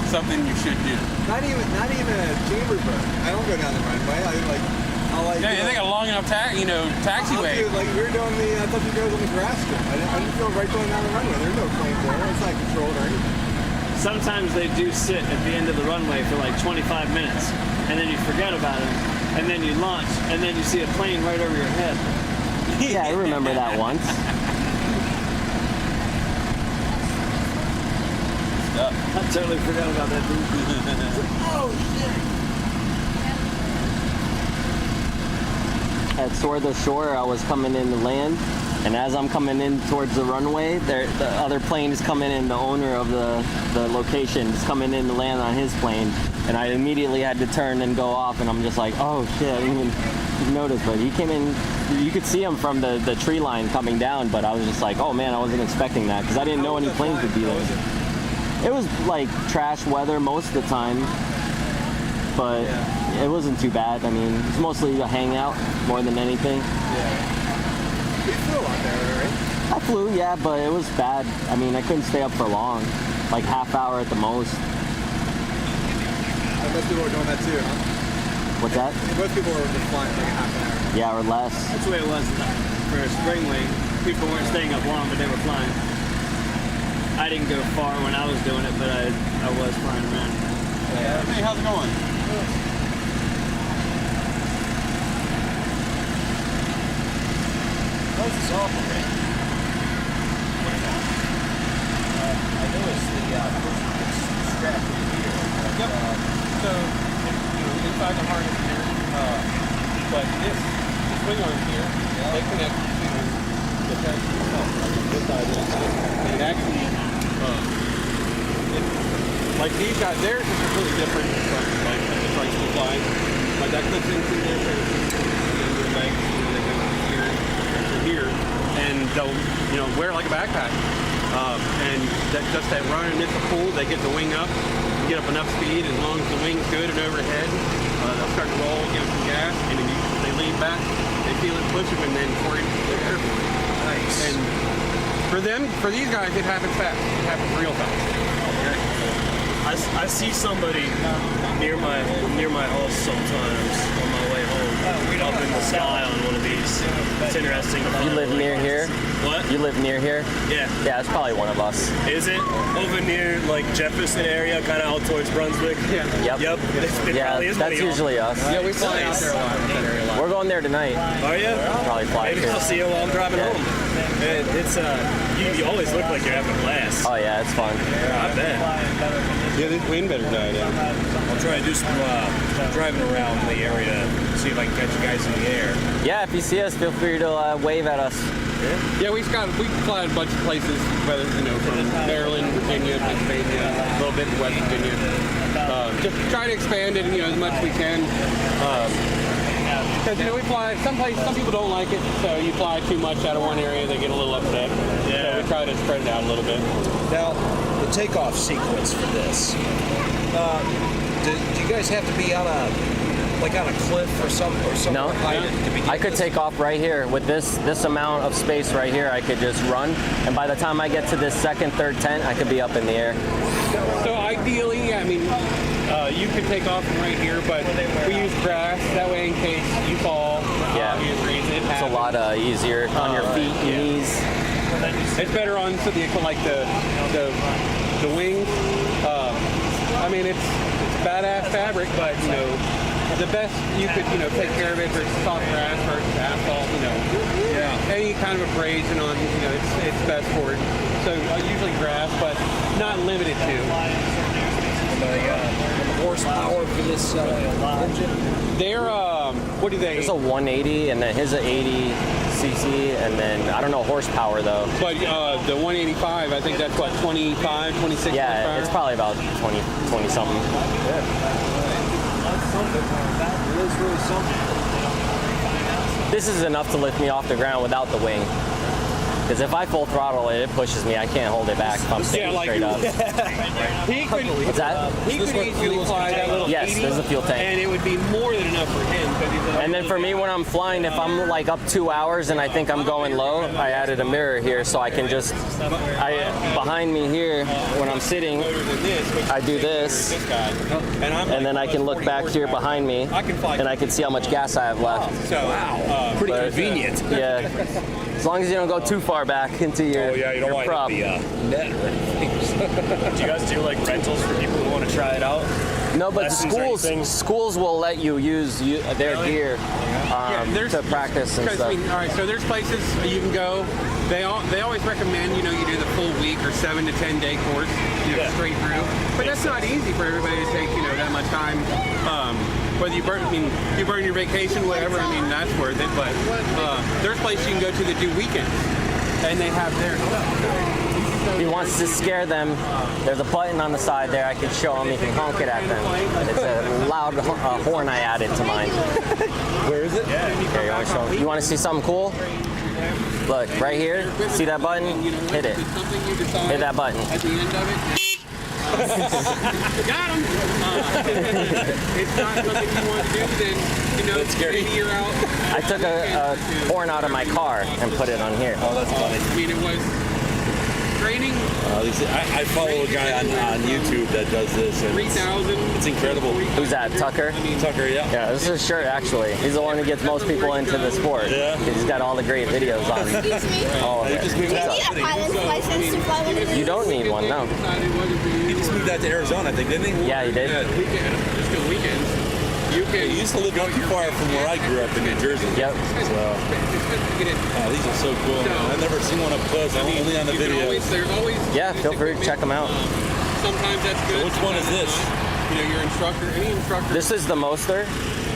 something you should do? Not even a chamber boat. I don't go down the runway. I'll Yeah, they got a long enough taxiway. Like we were doing I thought you guys on the grass strip. I didn't feel right going down the runway. There's no plane there. It's not controlled or anything. Sometimes they do sit at the end of the runway for like 25 minutes, and then you forget about them, and then you launch, and then you see a plane right over your head. Yeah, I remember that once. I totally forgot about that, dude. Oh, shit. At Swartho Shore, I was coming in to land, and as I'm coming in towards the runway, the other plane is coming in. The owner of the location is coming in to land on his plane, and I immediately had to turn and go off, and I'm just like, oh shit, I didn't even notice. But he came in, you could see him from the tree line coming down, but I was just like, oh man, I wasn't expecting that, because I didn't know any planes would be there. It was like trash weather most of the time, but it wasn't too bad. I mean, it's mostly a hangout more than anything. You flew out there, right? I flew, yeah, but it was bad. I mean, I couldn't stay up for long, like half hour at the most. Most people were doing that too, huh? What's that? Most people were just flying like a half an hour. Yeah, or less. That's the way it was for a spring wing. People weren't staying up long, but they were flying. I didn't go far when I was doing it, but I was flying around. Hey, how's it going? How's this off, man? I noticed the person gets strapped in here. Yep. So, inside the harness here, but this wing arm here, they connect to the chassis itself, like this side and this side. And actually, like these guys, theirs is completely different from like the Price to Fly. But that clips into their parachute, and their legs, and they go from here to here, and they'll, wear it like a backpack. And just that run and miss a pull, they get the wing up, get up enough speed. As long as the wing's good and overhead, they'll start to roll, give them some gas, and then they lean back, they feel it push them, and then before they're airborne. Nice. And for these guys, it happens fast. It happens real fast. Okay. I see somebody near my house sometimes on my way home, up in the sky on one of these. It's interesting. You live near here? What? You live near here? Yeah. Yeah, it's probably one of us. Is it? Over near like Jefferson area, kind of out towards Brunswick? Yeah. Yep. It Yeah, probably is that's usually us. Yeah, we fly out there a lot in that area a lot. We're going there tonight. Are you? Probably fly Maybe too. I'll see you while I'm driving home. And it's you always look like you're having a blast. Oh yeah, it's fun. I bet. Yeah, this wind better die down. I'll try to do some driving around the area, see if I can catch you guys in the air. Yeah, if you see us, feel free to wave at us. Yeah, we fly a bunch of places, whether from Maryland, Virginia, Pennsylvania, a little bit in West Virginia. Just try to expand it, as much as we can. Because we fly some people don't like it, so you fly too much out of one area, they get a little upset. Yeah. So we try to spread it out a little bit. Now, the takeoff sequence for this. Do you guys have to be on a cliff or something? No, I could take off right here with this amount of space right here. I could just run, and by the time I get to this second, third tent, I could be up in the air. So ideally, you could take off from right here, but we use grass that way in case you fall. Yeah, it's a lot easier on your feet and knees. It's better on the wings. It's badass fabric, but the best you could take care of it versus soft grass versus asphalt. Any kind of abrasion on it's best for it. So usually grass, but not limited to. Horsepower for this engine? They're what do they? It's a 180, and then his a 80 cc, and then I don't know horsepower though. But the 185, I think that's what 25, 26. Yeah, horsepower? it's probably about 20 something. That's something. It is really something. This is enough to lift me off the ground without the wing. Because if I full throttle it, it pushes me. I can't hold it back if I'm sitting straight up. What's that? He could easily fly that little 80, there's a fuel tank. And it would be more than enough for him. And then for me, when I'm flying, if I'm like up 2 hours and I think I'm going low, I added a mirror here so I can just, behind me here, when I'm sitting, I do this, and then I can look back here behind me, and I can see how much gas I have left. So, wow. Pretty convenient. Yeah. As long as you don't go too far back into your, you don't want prop. it to be net or anything. Do you guys do like rentals for people who want to try it out? No, but Lessons schools will let you use their gear to practice and stuff. All right, so there's places you can go. They always recommend you do the full week or 7 to 10 day course, straight through. But that's not easy for everybody to take that much time. Whether you burn your vacation, whatever. That's worth it. But there's places you can go to that do weekends, and they have their stuff. If he wants to scare them, there's a button on the side there. I can show him. You can honk it at them. It's a loud horn I added to mine. Where is it? Here, you want to see something cool? Look, right here. See that button? Hit it. Hit that button. At the end of it. Got him! It's not something you want to do, then, maybe you're out. I took a horn out of my car and put it on here. Oh, that's funny. It was training. I follow a guy on YouTube that does this. 3,000. It's incredible. Who's that, Tucker? Tucker, yeah. Yeah, this is his shirt, actually. He's the one who gets most people into the sport. Yeah. He's got all the great videos on all of it. Do you need a pilot's license to fly one of these? You don't need one, no. He just moved out to Arizona, I think, didn't he? Yeah, he did. Just the weekends. You used to live not too far from where I grew up in New Jersey. Yep. So, these are so cool. I've never seen one up close. Only on the videos. Yeah, feel free to check them out. Sometimes that's good. So which one is this? You know, your instructor, any instructor. This is the Moster,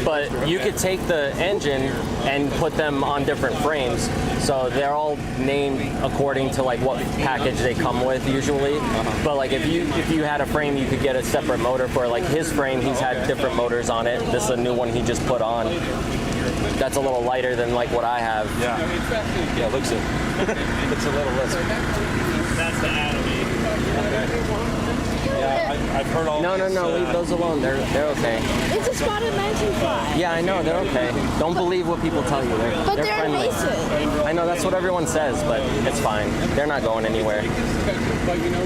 but you could take the engine and put them on different frames. So they're all named according to like what package they come with usually. But like if you had a frame, you could get a separate motor for like his frame. He's had different motors on it. This is a new one he just put on. That's a little lighter than like what I have. Yeah, it looks it. It's a little less. That's the Aviation. Yeah, I've heard all. No, leave those alone. They're okay. It's a spotted 19.5. Yeah, I know, they're okay. Don't believe what people tell you. But They're they're friendly. invasive. I know, that's what everyone says, but it's fine. They're not going anywhere. You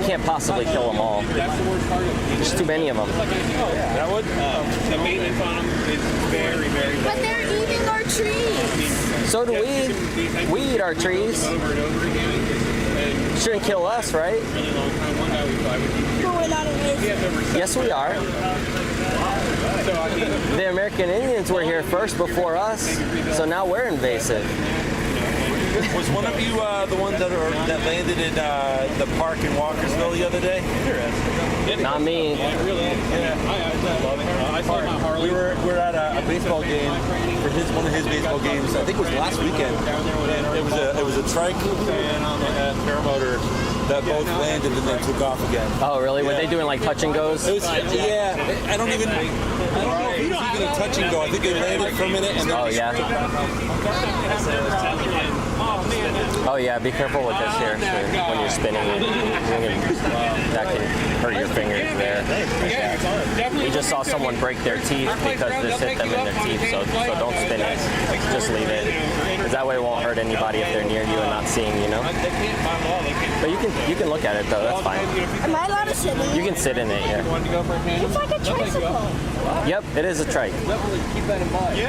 can't possibly kill them all. There's too many of them. That would. The maintenance on them is very, very low. But they're eating our trees. So do we. We eat our trees. Shouldn't kill us, right? But we're not invasive. Yes, we are. The American Indians were here first before us, so now we're invasive. Was one of you the ones that landed in the park in Walkersville the other day? Not me. We were at a baseball game for one of his baseball games. I think it was last weekend. And it was a trike and a paramotor that both landed and then took off again. Oh, really? Were they doing like touch and goes? It was, yeah. I don't know if it was even a touch and go. I think they landed for a minute and then. Oh yeah. Oh yeah, be careful with this here when you're spinning. That can hurt your fingers there. We just saw someone break their teeth because this hit them in their teeth, so don't spin it. Just leave it. Because that way it won't hurt anybody if they're near you and not seeing, you know? But you can look at it though, that's fine. Am I allowed to sit in it? You can sit in it, yeah. It's like a tricycle. Yep, it is a trike. Keep that in mind.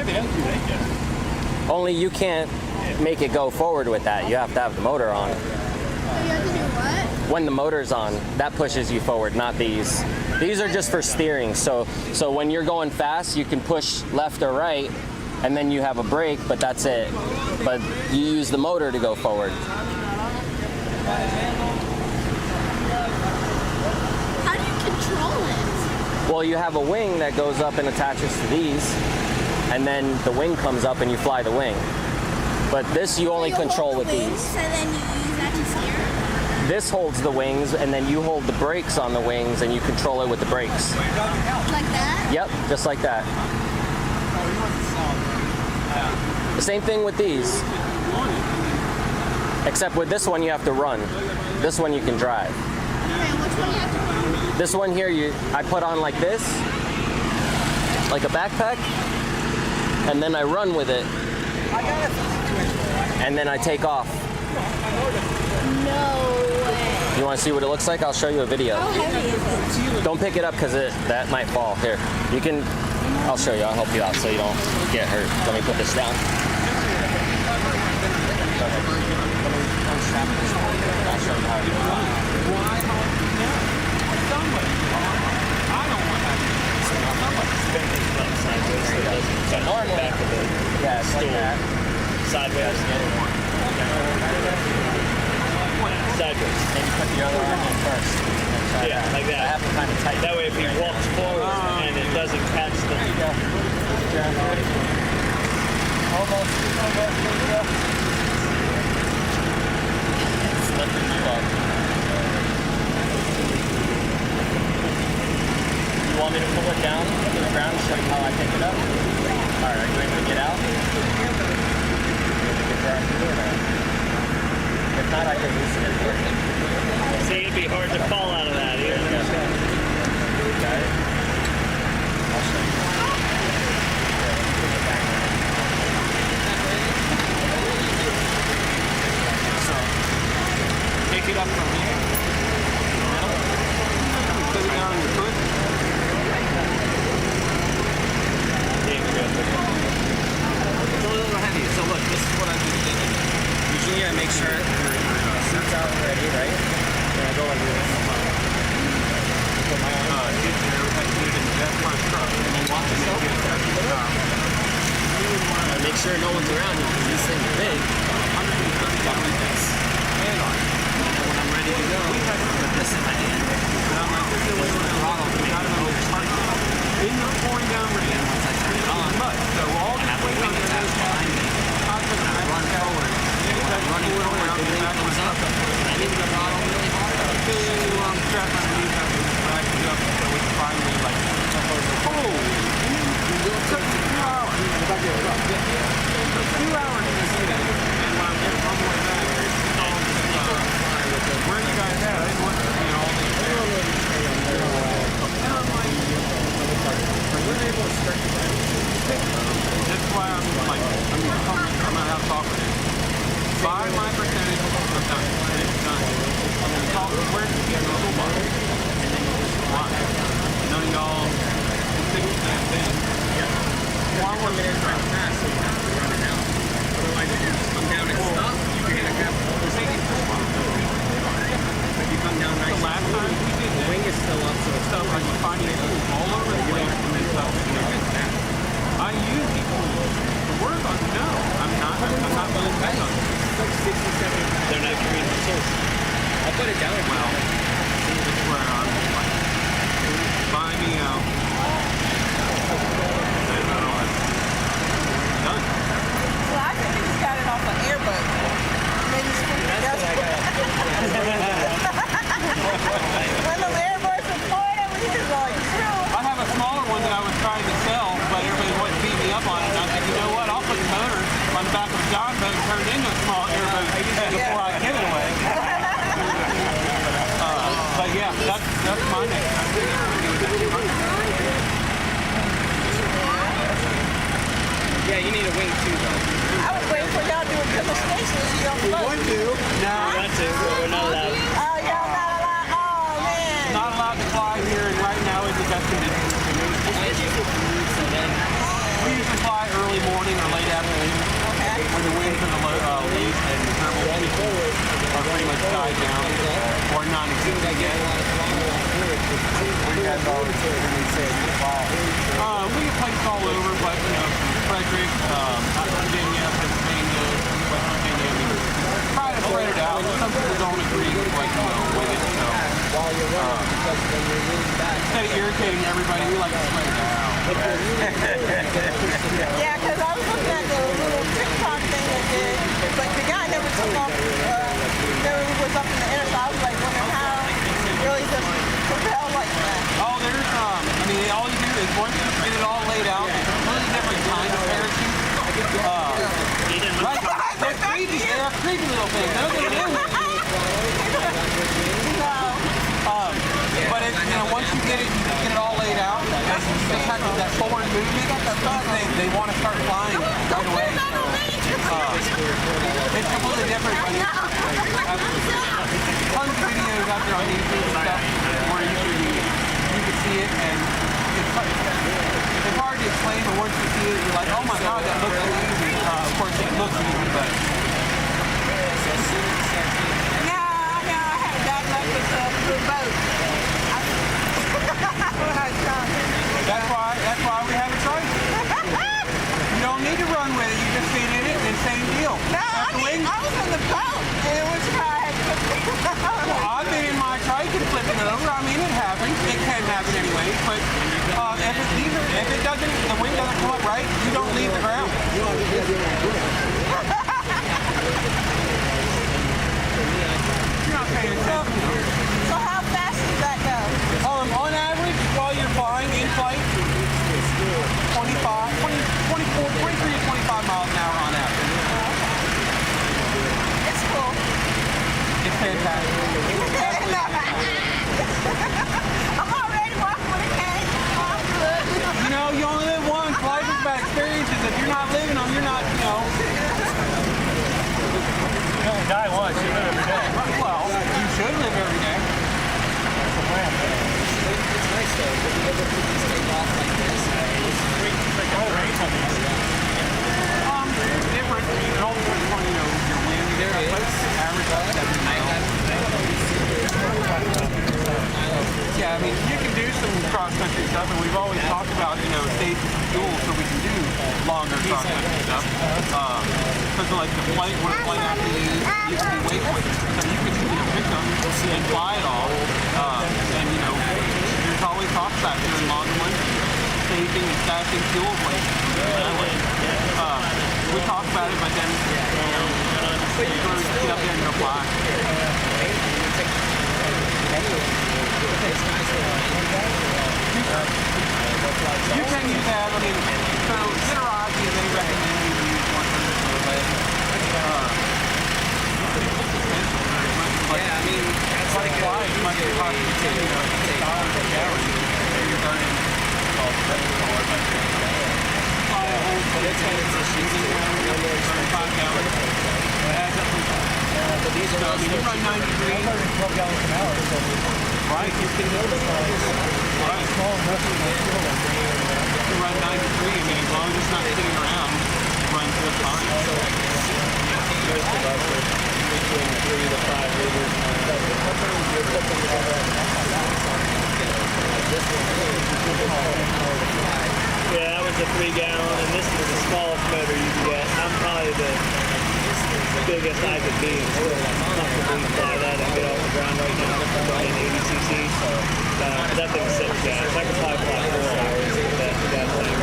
Only you can't make it go forward with that. You have to have the motor on. You have to do what? When the motor's on, that pushes you forward, not these. These are just for steering. So when you're going fast, you can push left or right, and then you have a brake, but that's it. But you use the motor to go forward. How do you control it? Well, you have a wing that goes up and attaches to these, and then the wing comes up and you fly the wing. But this you only control with these. So then you use that to steer? This holds the wings, and then you hold the brakes on the wings, and you control it with the brakes. Like that? Yep, just like that. The same thing with these. Except with this one, you have to run. This one you can drive. Okay, which one do you have to run? This one here, I put on like this, like a backpack, and then I run with it. And then I take off. No way. You want to see what it looks like? I'll show you a video. How heavy is it? Don't pick it up because that might fall. Here, you can. I'll show you. I'll help you out so you don't get hurt. Let me put this down. I'll show you how to do So normally, back of the stool. Sideways. Sideways. And you put the other arm in first. Yeah, like that. I have to kind of tighten. That way, if he walks forward and it doesn't catch the. There you go. Almost. It's lifting you up. You want me to pull it down to the ground and show you how I pick it up? Alright, are you able to get out? If not, I can loosen it for you. See, it'd be hard to fall out of that either. Got it? I'll show you. So, take it up from here. Put it down on your foot. It's a little heavy. So look, this is what I do. Usually I make sure your seat's out already, right? And I go like this. sure no one's around you because these things are big. I'm going to put this hand on it. And when I'm ready to go, I put this in my hand. And I'm like, there's no way to throttle to make it go in the pouring down rain. Once I turn it on, so all the weight on the nose behind me, I run forward. I'm running forward, the wind comes up, and I need to throttle really hard. Too long strap underneath us, but I can go up so we can finally like, oh, it took 2 hours. It took 2 hours to see that. And when I'm getting on the way back, where are you guys at? I didn't want to see all these things. And I'm like, we're able to stretch it. That's why I'm like, I'm gonna have to talk with you. Buy my percentage of done. And it's done. Talk to where to get the whole month. And then you just run. None of y'all think the same thing. Well, I want to get right fast so you have to run it out. Otherwise, if you just come down and stop, you can't have the safety response. If you come down nice, the last time we did the wing is still up, so it's stuff like finding tools all over the place and then stuff. I use these tools to work on. No, I'm not going to bet on them. Like 60, 70. They're not carrying the tools. I'll put it down. Well, that's where I'm like, buy me out. And done. Well, I think he just got it off an airboat. Maybe that's what I got. When the airboats are flying over here, like, I have a smaller one that I was trying to sell, but everybody wouldn't beat me up on it. And I said, you know what? I'll put the motor on the back of a John boat and turn it into a small airboat before I give it away. But yeah, that's my next time. Yeah, you need a wing too, though. I was waiting for y'all to do a demonstration of you on the boat. We want to. No. We want to, but we're not allowed. Oh, y'all not allowed? Oh, man. Not allowed to fly here, and right now is the best conditions. We usually fly early morning or late afternoon when the winds are the least and the thermal conditions are pretty much died down or non-existent yet. Where you guys all fly? We get places all over, but Frederick, Virginia, Pennsylvania, West Virginia. I mean, try to spread it out. Some people don't agree with with it, so instead of irritating everybody, we like to spread it out. Yeah, because I was looking at the little TikTok thing they did, but the guy never took off, never was up in the air, so I was like wondering how it really does propel like that. Oh, there's, I mean, all you do is once you get it all laid out, it's a completely different kind of parachute. Right? They're creepy, they're a creepy little thing. Those are new. But it's, once you get it all laid out, just have that forward movement, they want to start flying right away. It's completely different. Tons of videos out there on YouTube and stuff where you can see it, and it's hard to explain, but once you see it, you're like, oh my god, that looks so easy. Of course, it looks easy, but... Yeah, I had that luck with the boat. That's why we have a choice. You don't need to run with it, you just sit in it and same deal. No, I was in the boat, and it was hard. Well, I've been in my trike and flipping it over. I mean, it happens. It can happen anyway, but if it doesn't, the wind doesn't come up right, you don't leave the ground. You're not paying attention. So how fast does that go? On average, while you're flying in flight, 23 to 25 miles an hour on average. It's cool. It's fantastic. I'm already walking with a cane. I'm good. You only live once. Life is about experiences. If you're not living them, you're not, You only die once. You live every day. Well, you should live every day. That's the plan. It's nice though, because you never put these things off like this. It's like all range on these. It's different. It all depends on, your wind. Average up 7 miles. Yeah, I mean, you can do some cross-country stuff, and we've always talked about, saving fuel so we can do longer cross-country stuff. Because like the flight, what a flight actually is, you can be weightless. So you can pick them and fly it all. And there's always talk about doing longer ones, saving and stashing fuel places. We talk about it, but then you get up there and go fly. You can use that. I mean, so Generosity, they recommend you use 100 kilowatt. Yeah, I mean, that's like fly as much as possible. $6 a gallon. You're burning 35 gallons. It adds up. But these are, I mean, you run 93. 112 gallons an hour. So right, you can build it. Right. Small enough to you run 93. I mean, as long as it's not sitting around, it runs just fine. Most of us are between 3 to 5 liters. Yeah, that was a 3 gallon, and this is the smallest motor you can get. I'm probably the biggest I could be and still comfortably fly that and get off the ground right now. I'm running 80 cc. That thing's 6 gas. I could probably fly 4 hours with that gas tank.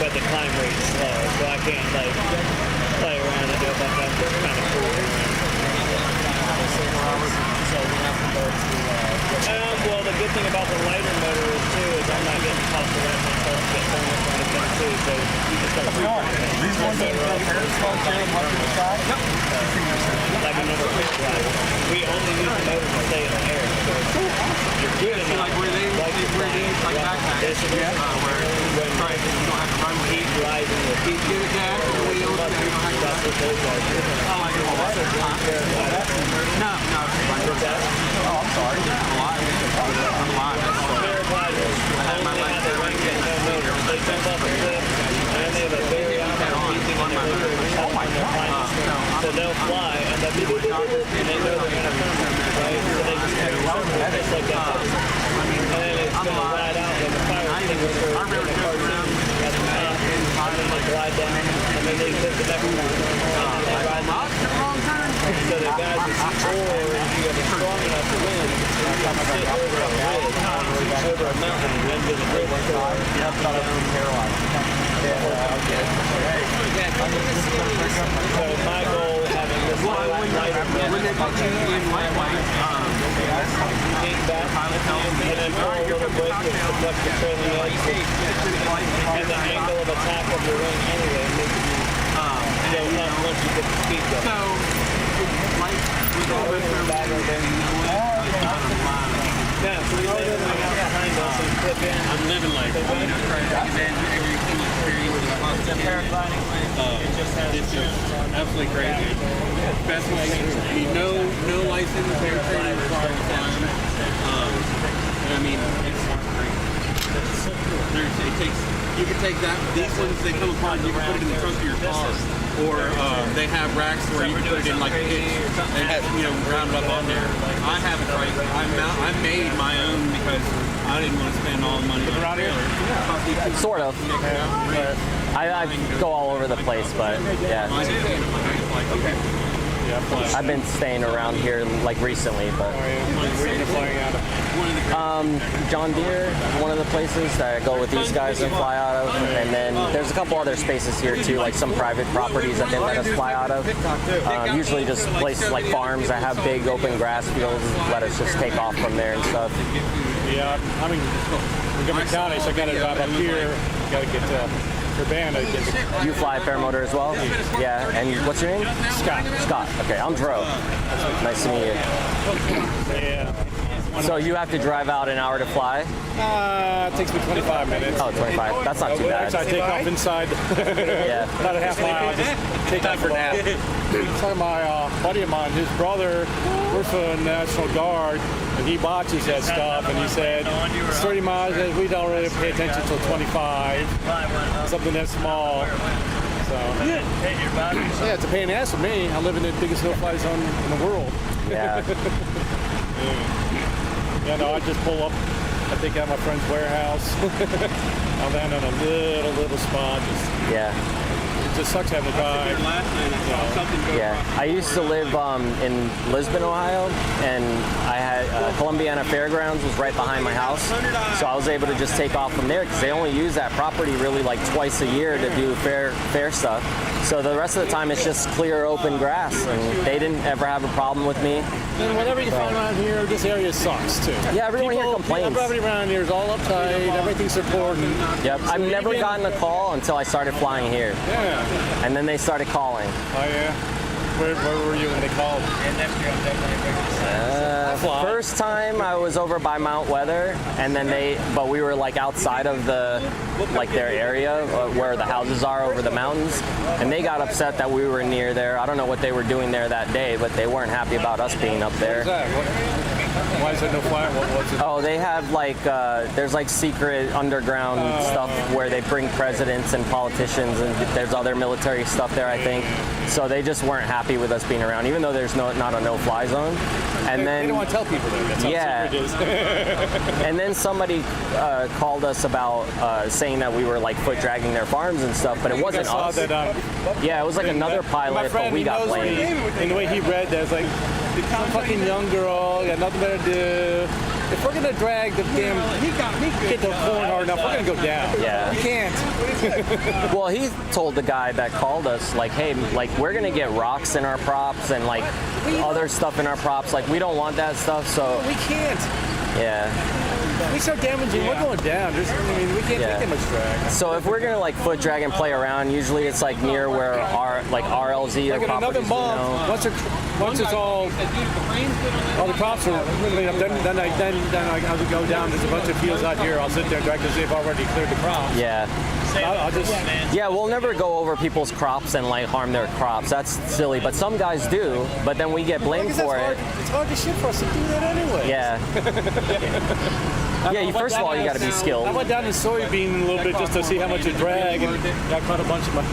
But the climb rate's slow, so I can't play around and do it like that. It's kind of cool. Well, the good thing about the lighter motor is I'm not getting tossed around myself to get thermal from the thing too, so you just got to these ones that are like another quick drive. We only use the motor to stay in the air. So you're good enough. Like where they like backpacks, where you don't have to run with heat driving the heat. Get it down to the wheels, and you don't have to run with those guys. No. Oh, I'm sorry. I'm alive. I had my legs there right there. They jump off the cliff, and they have a very heating on their motor. Oh my God. So they'll fly, and they'll be and they know they're going to come, right? So they just kind of just like that. And then it's going to ride out when the fire extinguisher is going to start down at the top, and then they glide down, and then they hit the next one. So the guys that see or if you have a strong enough wind, you can sit over a ridge, over a mountain, and then to the ridge. So my goal is having this lighter when they put you in lightweight, you take that and then pull a little bit to deflect the trailing edge and the angle of attack of your wing anyway makes you go up once you get the speed up. So, like, with all this yeah, so we lay everything out behind us and clip in. I'm living like it. It's just absolutely crazy. Best way. I mean, no license, no training required to fly them. I mean, it's great. It takes. You can take that. These ones they come apart. You can put it in the trunk of your car, or they have racks where you can put it in like a hitch and have round it up on there. I have it right. I made my own because I didn't want to spend all the money on it. Sort of. I go all over the place, but yeah. I've been staying around here like recently, but John Deere, one of the places that I go with these guys and fly out of, and then there's a couple other spaces here too, like some private properties that they let us fly out of. Usually just places like farms that have big open grass fields, let us just take off from there and stuff. Yeah, I'm in Montgomery County, so I got to drive up here, got to get to Urbana. You fly Paramotor as well? Yeah, and what's your name? Scott. Scott, okay, I'm Dro. Nice to meet you. Yeah. So you have to drive out an hour to fly? It takes me 25 minutes. Oh, 25. That's not too bad. I take off inside. Yeah. About a half mile. I just take off for nap. So my buddy of mine, his brother works for the National Guard, and he watches that stuff, and he said, it's 30 miles, we don't really pay attention till 25. Something that small. So, yeah, it's a pain in the ass for me. I live in the biggest no-fly zone in the world. Yeah. Yeah, no, I just pull up I take out my friend's warehouse. I'll land on a little spot. Yeah. It just sucks having to drive. Yeah, I used to live in Lisbon, Ohio, and I had Columbiana Fairgrounds was right behind my house, so I was able to just take off from there because they only use that property really like twice a year to do fair stuff. So the rest of the time it's just clear open grass, and they didn't ever have a problem with me. And whatever you find around here, this area sucks too. Yeah, everyone here complains. Everybody around here is all uptight. Everything's important. Yep, I've never gotten a call until I started flying here. Yeah. And then they started calling. Oh yeah. Where were you when they called? First time I was over by Mount Weather, and then but we were like outside of their area where the houses are over the mountains, and they got upset that we were near there. I don't know what they were doing there that day, but they weren't happy about us being up there. Why is there no fire? What's it? Oh, they have like there's like secret underground stuff where they bring presidents and politicians, and there's other military stuff there, I think. So they just weren't happy with us being around, even though there's not a no-fly zone. And then they don't want to tell people that. That's how secret it is. And then somebody called us about saying that we were like foot dragging their farms and stuff, but it wasn't us. Yeah, it was like another pilot, but we got blamed. And the way he read that, it's like, some fucking young girl, got nothing better to do. If we're gonna drag the damn get the corn hard enough, we're gonna go down. Yeah. We can't. Well, he told the guy that called us, like, hey, like, we're gonna get rocks in our props and like other stuff in our props. Like, we don't want that stuff, so we can't. Yeah. We start damaging, we're going down. We can't take that much drag. So if we're gonna like foot drag and play around, usually it's like near where our like RLZ or like properties. Another month, once it's all the crops are cleaned up, then I would go down. There's a bunch of fields out here. I'll sit there and drag because they've already cleared the crops. Yeah. Yeah, we'll never go over people's crops and like harm their crops. That's silly, but some guys do. But then we get blamed for it. It's hard to shit for us to do that anyway. Yeah. Yeah, first of all, you got to be skilled. I went down to soybean a little bit just to see how much it dragged, and I caught a bunch of my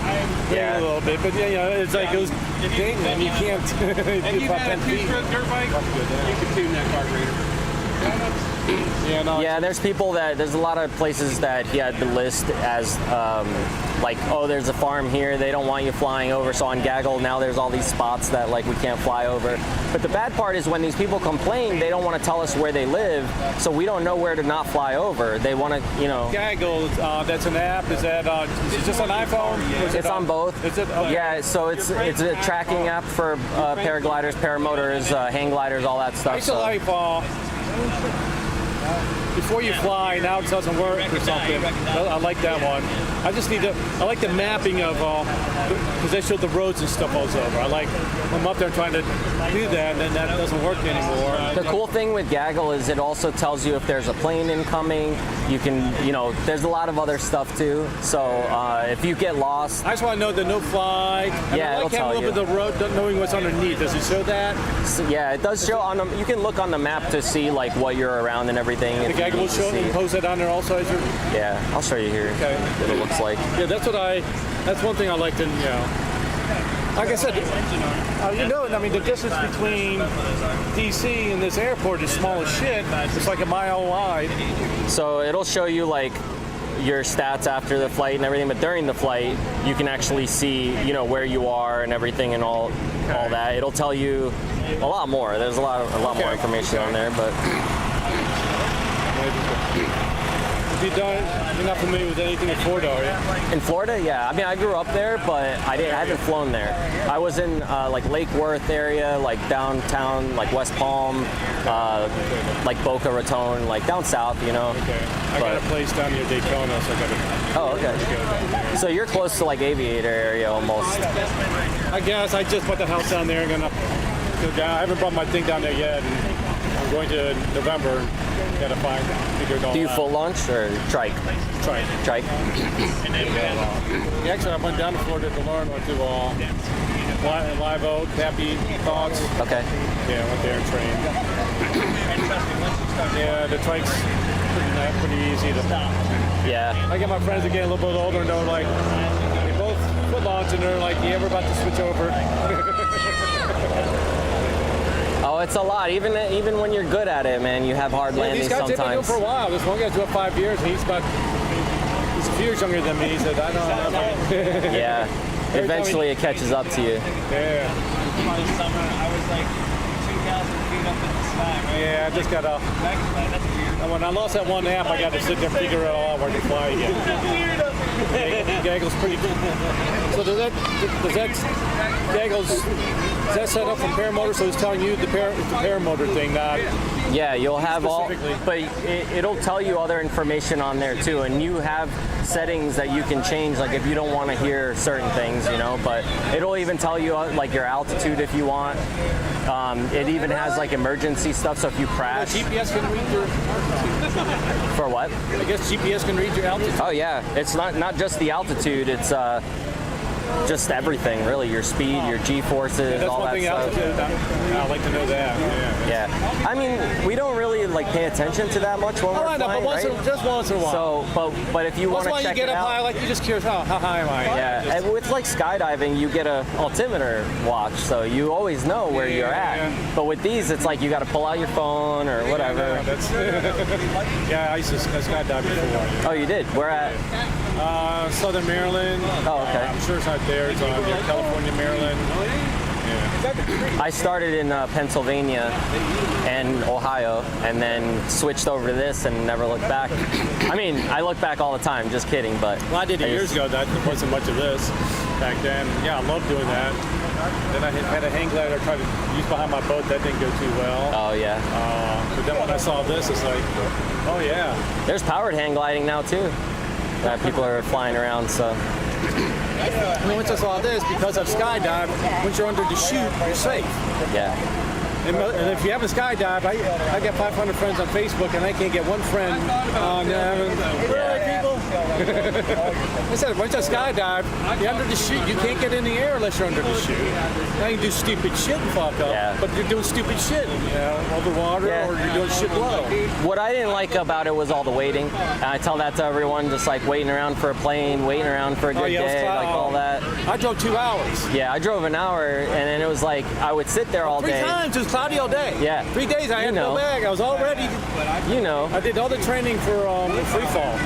a little bit. But it's like it was dangling. You can't. If you've had a two-stroke dirt bike, you can tune that carburetor. Yeah, there's a lot of places that he had to list as like, oh, there's a farm here, they don't want you flying over. So on Gaggle now there's all these spots that like we can't fly over. But the bad part is when these people complain, they don't want to tell us where they live, so we don't know where to not fly over. They want to, Gaggle, that's an app. Is that is it just on iPhone? It's on both. Is it? Okay. Yeah, so it's a tracking app for paragliders, paramotors, hang gliders, all that stuff. I used to like before you fly, now it doesn't work or something. I like that one. I like the mapping of, because they showed the roads and stuff all over. I'm up there trying to do that, and then that doesn't work anymore. The cool thing with Gaggle is it also tells you if there's a plane incoming. You can, there's a lot of other stuff too. So if you get lost. I just want to know the no-fly. Yeah, I like having a little bit of the road, knowing what's underneath. Does it show that? So, yeah, it does show you can look on the map to see like what you're around and everything. The Gaggle will show it and post that on there also. Yeah, I'll show you here. Okay. What it looks like. Yeah, that's one thing I like to, like I said, the distance between DC and this airport is small as shit. It's like a mile wide. So it'll show you like your stats after the flight and everything, but during the flight, you can actually see, where you are and everything and all that. It'll tell you a lot more. There's a lot more information on there, but. You're not familiar with anything in Florida, are you? In Florida, yeah. I mean, I grew up there, but I haven't flown there. I was in like Lake Worth area, like downtown, like West Palm, like Boca Raton, like down south, Okay. I got a place down near Daytona, so I got to. Oh, okay. So you're close to like Aviator area almost. I guess I just bought the house down there. I'm gonna go down. I haven't brought my thing down there yet. And I'm going to November. Gotta figure it all out. Do you full launch or trike? Trike. Yeah, actually, I went down to Florida to learn what to live oak, happy thoughts. Okay. Yeah, I went there and trained. Yeah, the trike's pretty easy to. Yeah. I get my friends that get a little bit older and they're like, they both foot launch and they're like, yeah, we're about to switch over. Oh Oh, it's a lot. Even when you're good at it, man, you have hard landings these guys sometimes. have been doing it for a while. This one guy's doing 5 years, and he's a few years younger than me. He said, I don't know. Yeah. Eventually, it catches up to you. Yeah. This summer, I was like 2,000 feet up in the sky, right? Yeah, I just got off. That's weird. And when I lost that one nap, I got to sit there and figure it all out where to fly again. Gaggle's pretty good. So does that Gaggle's, is that set up from Paramotor? So he's telling you the Paramotor thing, not... Yeah, you'll have all, but it'll tell you other information on there too, and you have settings that you can change, like if you don't want to hear certain things, you know, but it'll even tell you like your altitude if you want. It even has like emergency stuff, so if you crash. GPS can read your altitude. For what? I guess GPS can read your altitude. Oh yeah, it's not just the altitude, it's just everything really, your speed, your G-forces, all that stuff. I'd like to know that. Yeah. I mean, we don't really like pay attention to that much when we're I know, flying, but just once in a while. So, but if you want to check it out. That's why you get up high, like you just curious, how high am I? Yeah, and it's like skydiving, you get a altimeter watch, so you always know where you're at. Yeah. But with these, it's like you got to pull out your phone or whatever. Yeah, that's yeah, I used to skydive before. Oh, you did? Where at? Southern Maryland. Oh, okay. I'm sure it's not there. It's on California, Maryland. Yeah. I started in Pennsylvania and Ohio, and then switched over to this and never looked back. I mean, I look back all the time, just kidding, but... Well, I did it years ago. That wasn't much of this back then. Yeah, I loved doing that. Then I had a hang glider I tried to use behind my boat. That didn't go too well. Oh, yeah. But then when I saw this, it's like, oh, yeah. There's powered hang gliding now, too. People are flying around, so... I mean, once I saw this, because I've skydived, once you're under the chute, you're safe. Yeah. And if you haven't skydived, I got 500 friends on Facebook, and I can't get one friend on really, people? I said, once I skydive, you're under the chute. You can't get in the air unless you're under the chute. Now you can do stupid shit and fuck up, but you're doing stupid shit, you know, over water, or you're doing shit below. What I didn't like about it was all the waiting. And I tell that to everyone, just like waiting around for a plane, waiting around for a good day, like all that. I drove 2 hours. Yeah, I drove an hour, and then it was like, I would sit there all day. 3 times, it was cloudy all day. Yeah. 3 days, I had to go back. I was all ready. You know. I did all the training for free fall.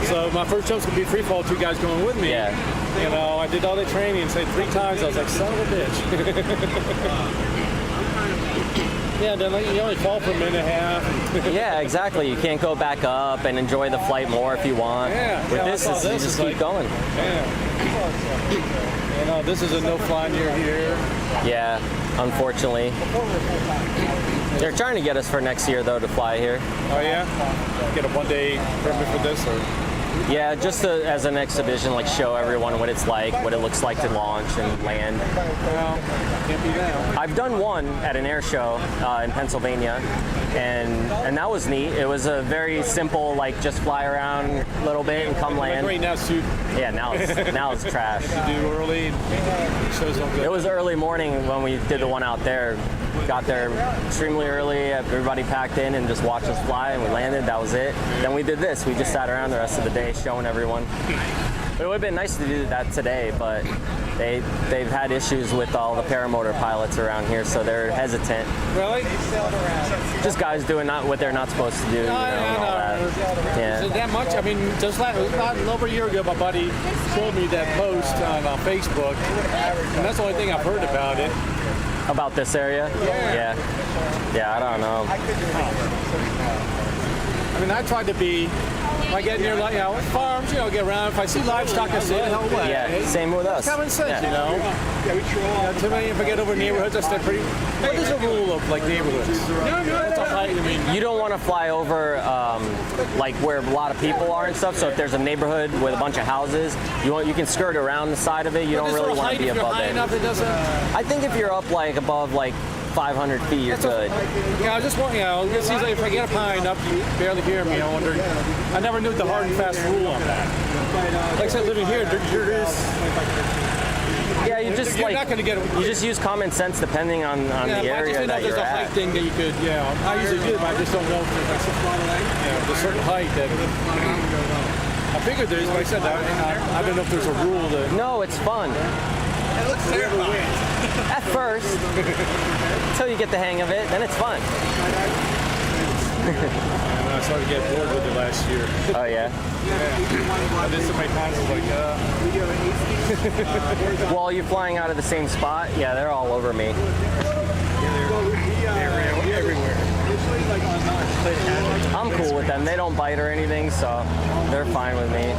So my first jump's gonna be free fall, 2 guys going with me. Yeah. You know, I did all the training and say 3 times. I was like, son of a bitch. Yeah, then you only fall for a minute and a half. Yeah, exactly. You can't go back up and enjoy the flight more if you want. Yeah. With this, you just keep going. Yeah. You know, this is a no-fly near here. Yeah, unfortunately. They're trying to get us for next year, though, to fly here. Oh, yeah? Get a one-day permit for this, or? Yeah, just as an exhibition, like show everyone what it's like, what it looks like to launch and land. Well, can't be that. I've done one at an air show in Pennsylvania, and that was neat. It was a very simple, like just fly around a little bit and come land. Right now, it's yeah, now it's trash. You do early. It was early morning when we did the one out there. Got there extremely early, everybody packed in and just watched us fly, and we landed, that was it. Then we did this, we just sat around the rest of the day showing everyone. But it would have been nice to do that today, but they've had issues with all the paramotor pilots around here, so they're hesitant. Really? Just guys doing what they're not supposed to do, and all that. Yeah. Is it that much? I mean, just about a little over a year ago, my buddy showed me that post on Facebook, and that's the only thing I've heard about it. About this area? Yeah. Yeah, I don't know. I mean, I tried to be, if I get near, like, you know, farms, you know, get around. If I see livestock, I say, hell away. Yeah, same with us. It's common sense, you know. To me, if I get over neighborhoods, I stay pretty. What is the rule of, like, neighborhoods? What's a height? I mean, you don't want to fly over, like, where a lot of people are and stuff. So if there's a neighborhood with a bunch of houses, you can skirt around the side of it. You don't really want to be above it. I think if you're up, like, above, like, 500 feet, you're good. Yeah, I just want, you know, it seems like if I get up high enough, you barely hear me. I wonder, I never knew the hard and fast rule on that. Like I said, living here, there is. Yeah, you just you're not going to get. You just use common sense depending on the area that you're there's a height at. thing that you could, yeah. I usually do, but I just don't know if there's a certain height that. I figured there's, but I said that. I don't know if there's a rule that. No, it's fun. It's terrifying. At first, until you get the hang of it, then it's fun. I started to get bored with it last year. Oh yeah. I did so many times. I was like, Well, you're flying out of the same spot. Yeah, they're all over me. they're everywhere. I'm cool with them. They don't bite or anything, so they're fine with me.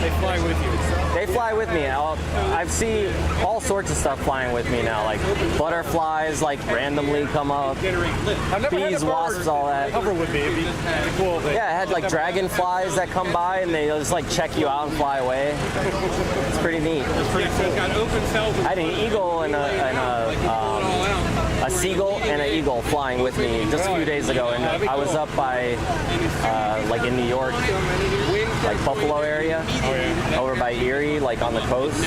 They fly with you. They fly with me. I see all sorts of stuff flying with me now, like butterflies, like randomly come up, bees, wasps, all that. Hover with me. It'd be cool. Yeah, I had like dragonflies that come by and they just like check you out and fly away. It's pretty neat. It's pretty cool. Got open cells. I had an eagle and a seagull and an eagle flying with me just a few days ago, and I was up by like in New York, like Buffalo area, over by Erie, like on the coast.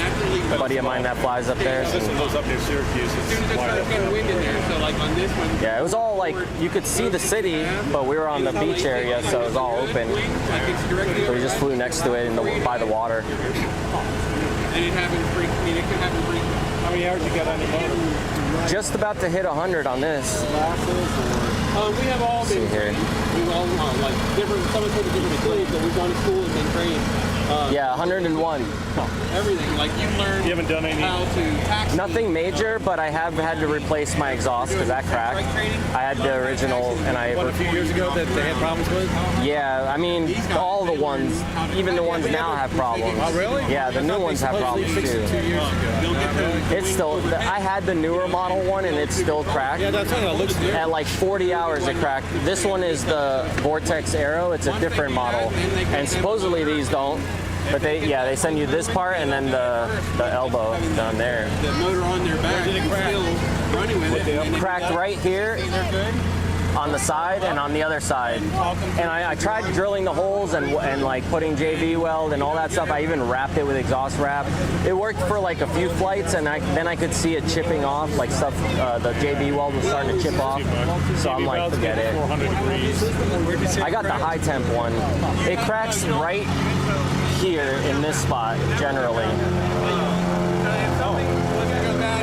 A buddy of mine that flies up there. This one goes up near Syracuse. Yeah, it was all like you could see the city, but we were on the beach area, so it was all open. So we just flew next to it by the water. And it happened pretty. I mean, it could happen pretty. How many hours you got on your motor? Just about to hit 100 on this. We have all been trained. We've all like different. Some of us have different schools, but we've gone to school and been trained. Yeah, 101. Everything. Like you learn. You haven't done any. How to taxi. Nothing major, but I have had to replace my exhaust because that cracked. I had the original, and I. What, a few years ago that they had problems with? Yeah, I mean, all the ones, even the ones now have problems. Oh, really? Yeah, the new ones have problems too. 2 years ago. It's still. I had the newer model one, and it's still cracked. Yeah, that's what it looks like. At like 40 hours, it cracked. This one is the Vortex Aero. It's a different model, and supposedly these don't. But they send you this part and then the elbow down there. The motor on their back is still running with it. Cracked right here on the side and on the other side. And I tried drilling the holes and like putting JB weld and all that stuff. I even wrapped it with exhaust wrap. It worked for like a few flights, and then I could see it chipping off, like stuff. The JB weld was starting to chip off. So I'm like, forget it. 400 degrees. I got the high temp one. It cracks right here in this spot generally.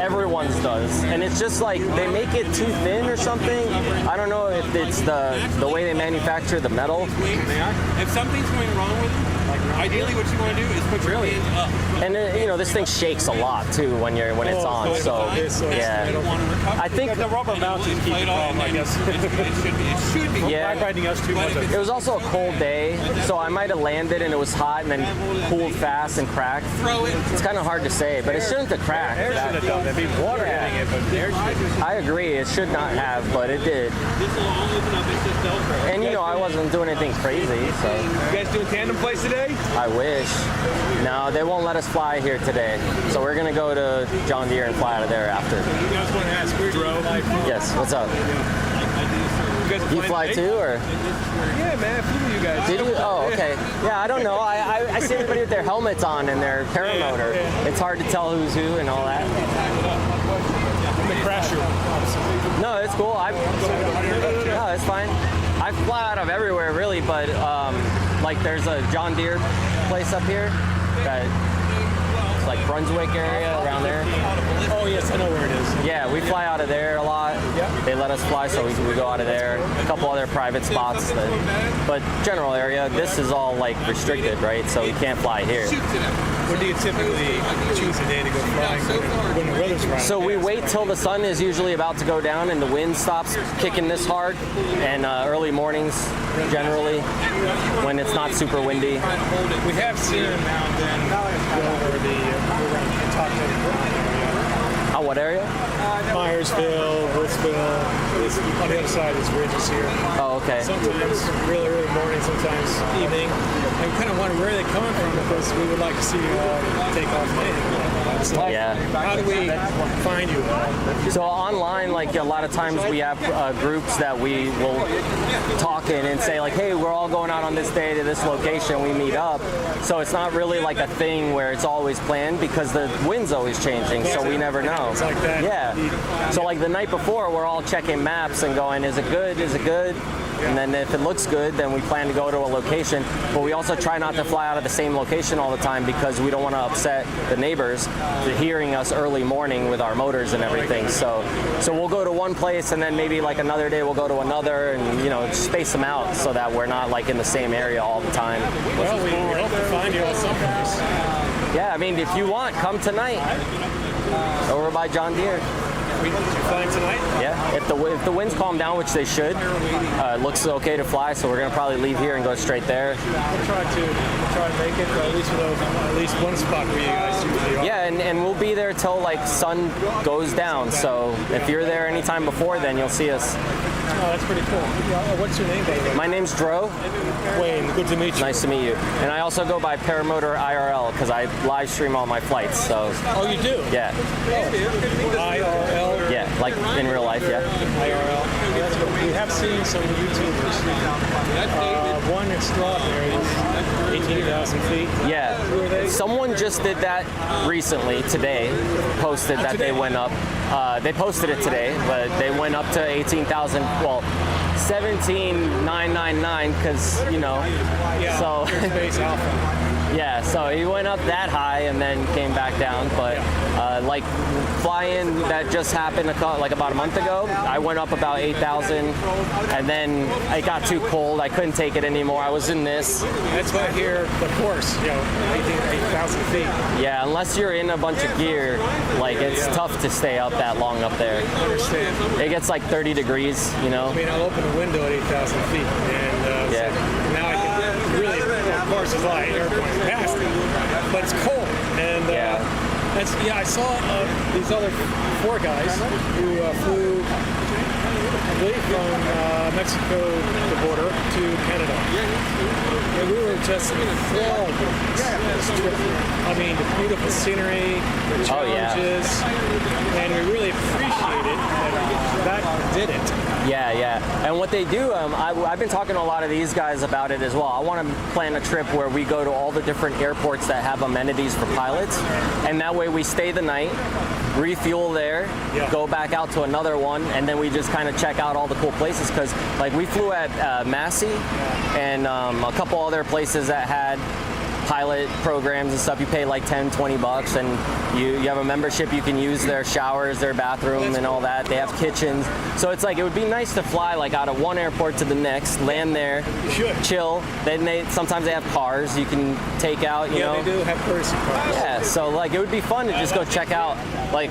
Everyone's does, and it's just like they make it too thin or something. I don't know if it's the way they manufacture the metal. If something's going wrong with it, ideally what you want to do is put your hands up. And this thing shakes a lot too when it's on. So yeah, I think the rubber mount is keeping problem. I guess it should be. Yeah, riding us too much. It was also a cold day, so I might have landed and it was hot and then cooled fast and cracked. It's kind of hard to say, but it shouldn't have cracked. Air should have done that. I mean, water hitting it, but air should. I agree, it should not have, but it did. And I wasn't doing anything crazy, so. You guys doing tandem flights today? I wish. No, they won't let us fly here today. So we're gonna go to John Deere and fly out of there after. You guys want to ask Dro? Yes, what's up? You fly too, or? Yeah, man, a few of you guys. Did you? Oh, okay. Yeah, I don't know. I see everybody with their helmets on and their paramotor. It's hard to tell who's who and all that. I'm the crasher. No, it's cool. No, it's fine. I fly out of everywhere, really, but like there's a John Deere place up here that it's like Brunswick area around there. Oh yes, I know where it is. Yeah, we fly out of there a lot. They let us fly, so we go out of there. A couple other private spots, but general area. This is all like restricted, right? So we can't fly here. When do you typically choose a day to go flying when the weather's right? So we wait till the sun is usually about to go down and the wind stops kicking this hard, and early mornings generally when it's not super windy. We have seen them now and then go over the top 10 area. Oh, what area? Myersville, Woodsville. On the other side is ridges here. Oh, okay. Sometimes really early morning, sometimes evening. And we kind of wonder where they're coming from because we would like to see you all take off today. So yeah. How do we find you? So online, like a lot of times we have groups that we will talk in and say like, hey, we're all going out on this day to this location, we meet up. So it's not really like a thing where it's always planned because the wind's always changing, so we never know. It's like that. Yeah. So like the night before, we're all checking maps and going, is it good? Is it good? and then if it looks good, then we plan to go to a location. But we also try not to fly out of the same location all the time because we don't want to upset the neighbors hearing us early morning with our motors and everything. So we'll go to one place, and then maybe like another day we'll go to another, and you know, space them out so that we're not like in the same area all the time. Well, we hope to find you at some place. Yeah, I mean, if you want, come tonight over by John Deere. We flying tonight? Yeah, if the winds calm down, which they should, it looks okay to fly, so we're gonna probably leave here and go straight there. We'll try to make it, but at least one spot where you guys usually are. Yeah, and we'll be there till like sun goes down. So if you're there anytime before, then you'll see us. Oh, that's pretty cool. What's your name, by the way? My name's Dro. Wayne, good to meet you. Nice to meet you. And I also go by ParamotorIRL because I live stream all my flights. So. Oh, you do? Yeah. IRL? Yeah, like in real life, yeah. IRL. We have seen some YouTubers. One in Strawberry, 18,000 feet. Yeah. Someone just did that recently, today. Posted that they went up. They posted it today, but they went up to 18,000. Well, 17,999 because, you know. Yeah, so. Airspace Alpha. Yeah, so he went up that high and then came back down. But like flying that just happened like about a month ago, I went up about 8,000, and then it got too cold. I couldn't take it anymore. I was in this. That's why here, of course, you know, 8,000 feet. Yeah, unless you're in a bunch of gear, like it's tough to stay up that long up there. I understand. It gets like 30 degrees, you know. I mean, I'll open a window at 8,000 feet, and yeah. So now I can really, of course, fly airplanes past it, but it's cold, and I saw these other 4 guys who flew, I believe, from Mexico, the border, to Canada. And we were just enthralled with this trip. I mean, the beautiful scenery, the challenges, and we really appreciate it. That did it. Yeah. And what they do, I've been talking to a lot of these guys about it as well. I want to plan a trip where we go to all the different airports that have amenities for pilots, and that way we stay the night, refuel there, go back out to another one, and then we just kind of check out all the cool places. Because like we flew at Massey and a couple other places that had pilot programs and stuff. You pay like $10-20 and you have a membership. You can use their showers, their bathroom, and all that. They have kitchens, so it's like it would be nice to fly like out of one airport to the next, land there, chill. Then sometimes they have cars you can take out, you know. They do have courtesy cars. Yeah, so like it would be fun to just go check out like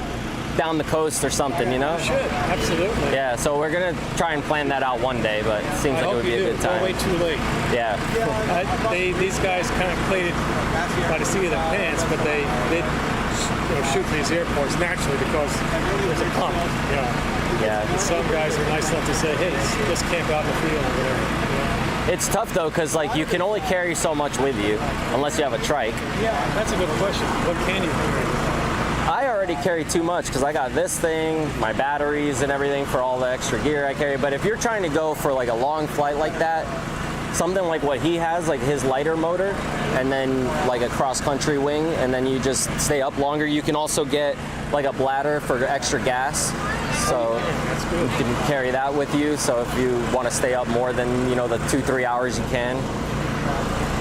down the coast or something, you know. You should, absolutely. Yeah, so we're gonna try and plan that out one day, but it seems like it would be a good time. Don't wait too late. Yeah. These guys kind of played it by the seat of their pants, but they did shoot these airports naturally because there's a pump. Yeah. And some guys are nice enough to say, hey, just camp out in the field or whatever. It's tough though, because like you can only carry so much with you unless you have a trike. Yeah, that's a good question. What can you carry? I already carry too much because I got this thing, my batteries and everything for all the extra gear I carry. But if you're trying to go for like a long flight like that, something like what he has, like his lighter motor, and then like a cross-country wing, and then you just stay up longer. You can also get like a bladder for extra gas, so you can carry that with you. So if you want to stay up more than, you know, the 2-3 hours you can.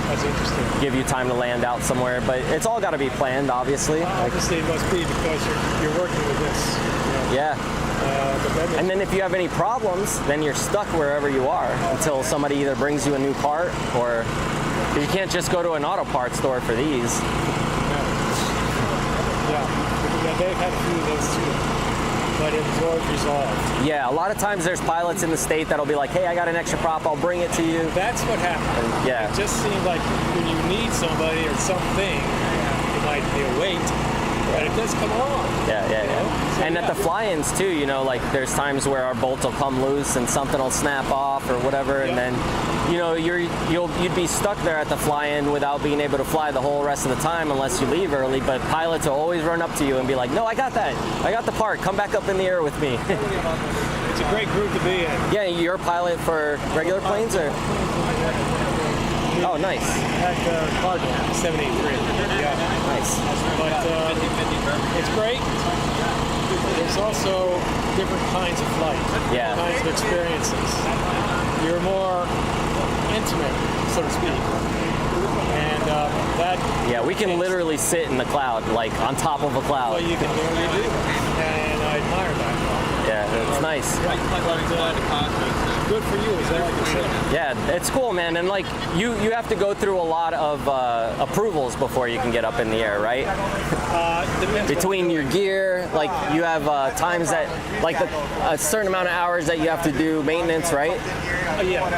That's interesting. Give you time to land out somewhere, but it's all got to be planned, obviously. Obviously, it must be because you're working with this. You know. Yeah. And then if you have any problems, then you're stuck wherever you are until somebody either brings you a new part, or you can't just go to an auto parts store for these. Yeah, they've had a few of those too. But it's always resolved. Yeah, a lot of times there's pilots in the state that'll be like, hey, I got an extra prop, I'll bring it to you. That's what happened. And, yeah. It just seemed like when you need somebody or something, it might be a wait, but it does come along. Yeah. So, and at the fly-ins too, you know, like there's times where our bolt will come loose and something will snap off or whatever, and then, you know, you'd be stuck there at the fly-in without being able to fly the whole rest of the time unless you leave early. But pilots will always run up to you and be like, no, I got that. I got the part. Come back up in the air with me. It's a great group to be in. Yeah, you're a pilot for regular planes, or? Oh, nice. At Cardinal 783. Yeah. Nice. But it's great. There's also different kinds of flight, kinds of experiences. you're more intimate, so to speak. And that... Yeah, we can literally sit in the cloud, like on top of a cloud. Well, you can literally do. And I admire that. Yeah, it's nice. Good for you, is that like you said? Yeah, it's cool, man. And like you have to go through a lot of approvals before you can get up in the air, right? Between your gear, like you have times that, like a certain amount of hours that you have to do maintenance, right? Yeah.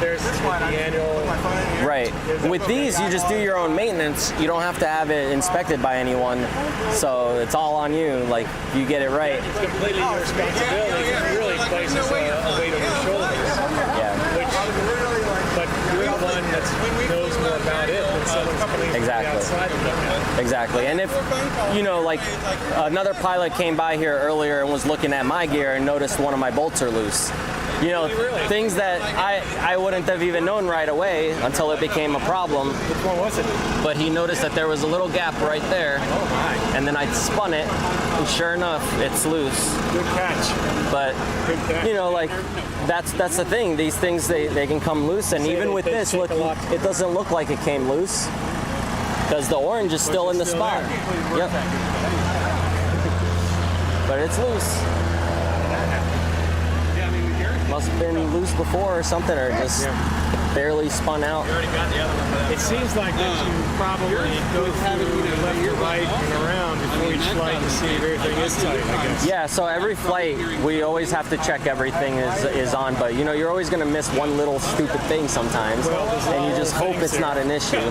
There's the annual. Right. With these, you just do your own maintenance. You don't have to have it inspected by anyone, so it's all on you. Like you get it right. It's completely your responsibility. It really places a weight on your shoulders. Yeah. But you're the one that knows more about it than someone coming from the outside and looking at it. Exactly. And if, you know, like another pilot came by here earlier and was looking at my gear and noticed one of my bolts are loose. You know, things that I wouldn't have even known right away until it became a problem. Which one was it? But he noticed that there was a little gap right there. Oh my. And then I spun it, and sure enough, it's loose. Good catch. But, you know, like, that's the thing. These things, they can come loose. And even with this, look, it doesn't look like it came loose. Because the orange is still in the spot. Yep. But it's loose. Must have been loose before or something, or just barely spun out. It seems like that you probably go through left to right and around before each flight to see if everything is tight, I guess. Yeah, so every flight, we always have to check everything is on, but you know, you're always going to miss one little stupid thing sometimes, and you just hope it's not an issue.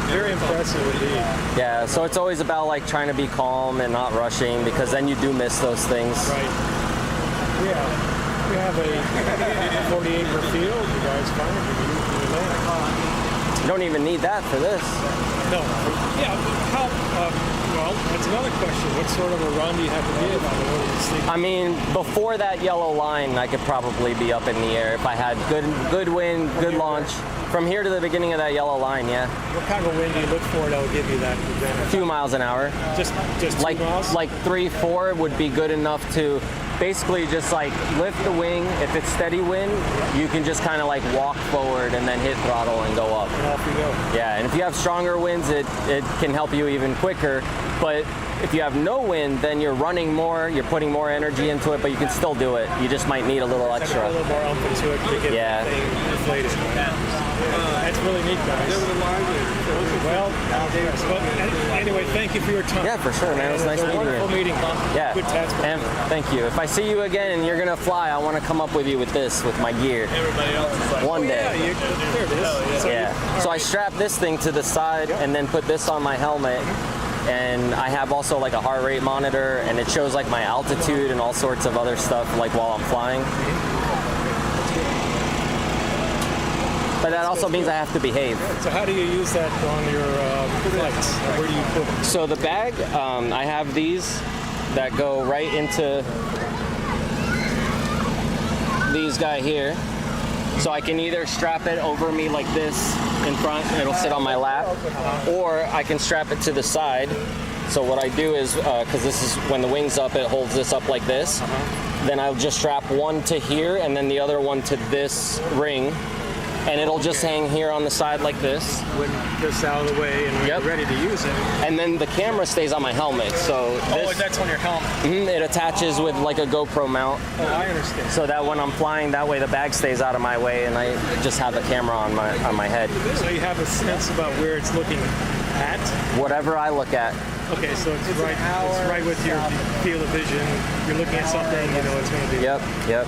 Very impressive indeed. Yeah, so it's always about like trying to be calm and not rushing, because then you do miss those things. Right. Yeah. We have a 40-acre field. You guys find it. You don't even need that for this. No. Yeah. How? Well, that's another question. What sort of a run do you have to give on the road to sleep? I mean, before that yellow line, I could probably be up in the air if I had good wind, good launch. From here to the beginning of that yellow line, yeah. What kind of a wind do you look for that will give you that advantage? A few miles an hour. Just 2 miles? Like 3-4 would be good enough to basically just like lift the wing. If it's steady wind, you can just kind of like walk forward and then hit throttle and go up. And off you go. Yeah, and if you have stronger winds, it can help you even quicker. But if you have no wind, then you're running more, you're putting more energy into it, but you can still do it. You just might need a little extra. A little more oomph into it to get the thing inflated. That's really neat, guys. Well, anyway, thank you for your time. Yeah, for sure, man. It was nice meeting you. Wonderful meeting. Yeah. Good test. And thank you. If I see you again and you're gonna fly, I want to come up with you with this, with my gear. Everybody else is like, one day. Yeah, there it is. Yeah. So I strap this thing to the side and then put this on my helmet. And I have also like a heart rate monitor, and it shows like my altitude and all sorts of other stuff like while I'm flying. But that also means I have to behave. So how do you use that on your flights? Where do you put it? So the bag, I have these that go right into these guy here. So I can either strap it over me like this in front, and it'll sit on my lap, or I can strap it to the side. So what I do is, because this is when the wing's up, it holds this up like this. Then I'll just strap one to here and then the other one to this ring. And it'll just hang here on the side like this. When this out of the way and when you're ready to use it. And then the camera stays on my helmet. So this, that's on your helmet. It attaches with like a GoPro mount. Oh, I understand. So that when I'm flying, that way the bag stays out of my way, and I just have the camera on my head. So you have a sense about where it's looking at? Whatever I look at. Okay, so it's right with your field of vision. You're looking at something, you know it's going to be. Yep.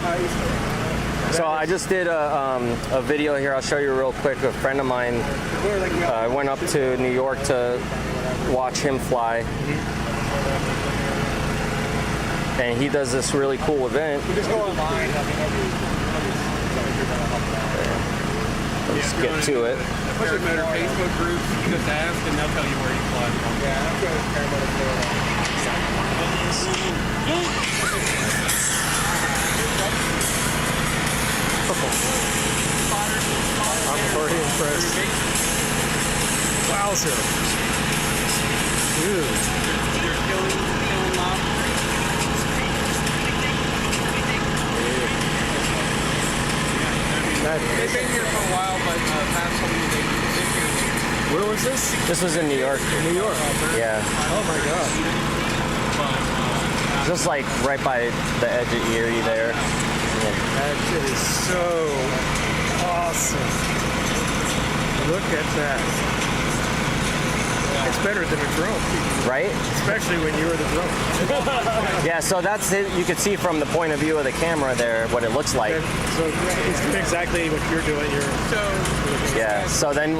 So I just did a video here. I'll show you real quick. A friend of mine went up to New York to watch him fly. And he does this really cool event. Just go online. Let's get to it. Doesn't matter, Facebook groups, you just ask and they'll tell you where you fly from. Yeah, I'm going to Paramotor. I'm very impressed. Wowzer. Dude. They've been here for a while, but past some of the issues. Where was this? This was in New York. New York. Yeah. Oh my God. Just like right by the edge of Erie there. That is so awesome. Look at that. It's better than a drone. Right? Especially when you're the drone. Yeah, so that's it. You can see from the point of view of the camera there what it looks like. So it's exactly what you're doing. Yeah, so then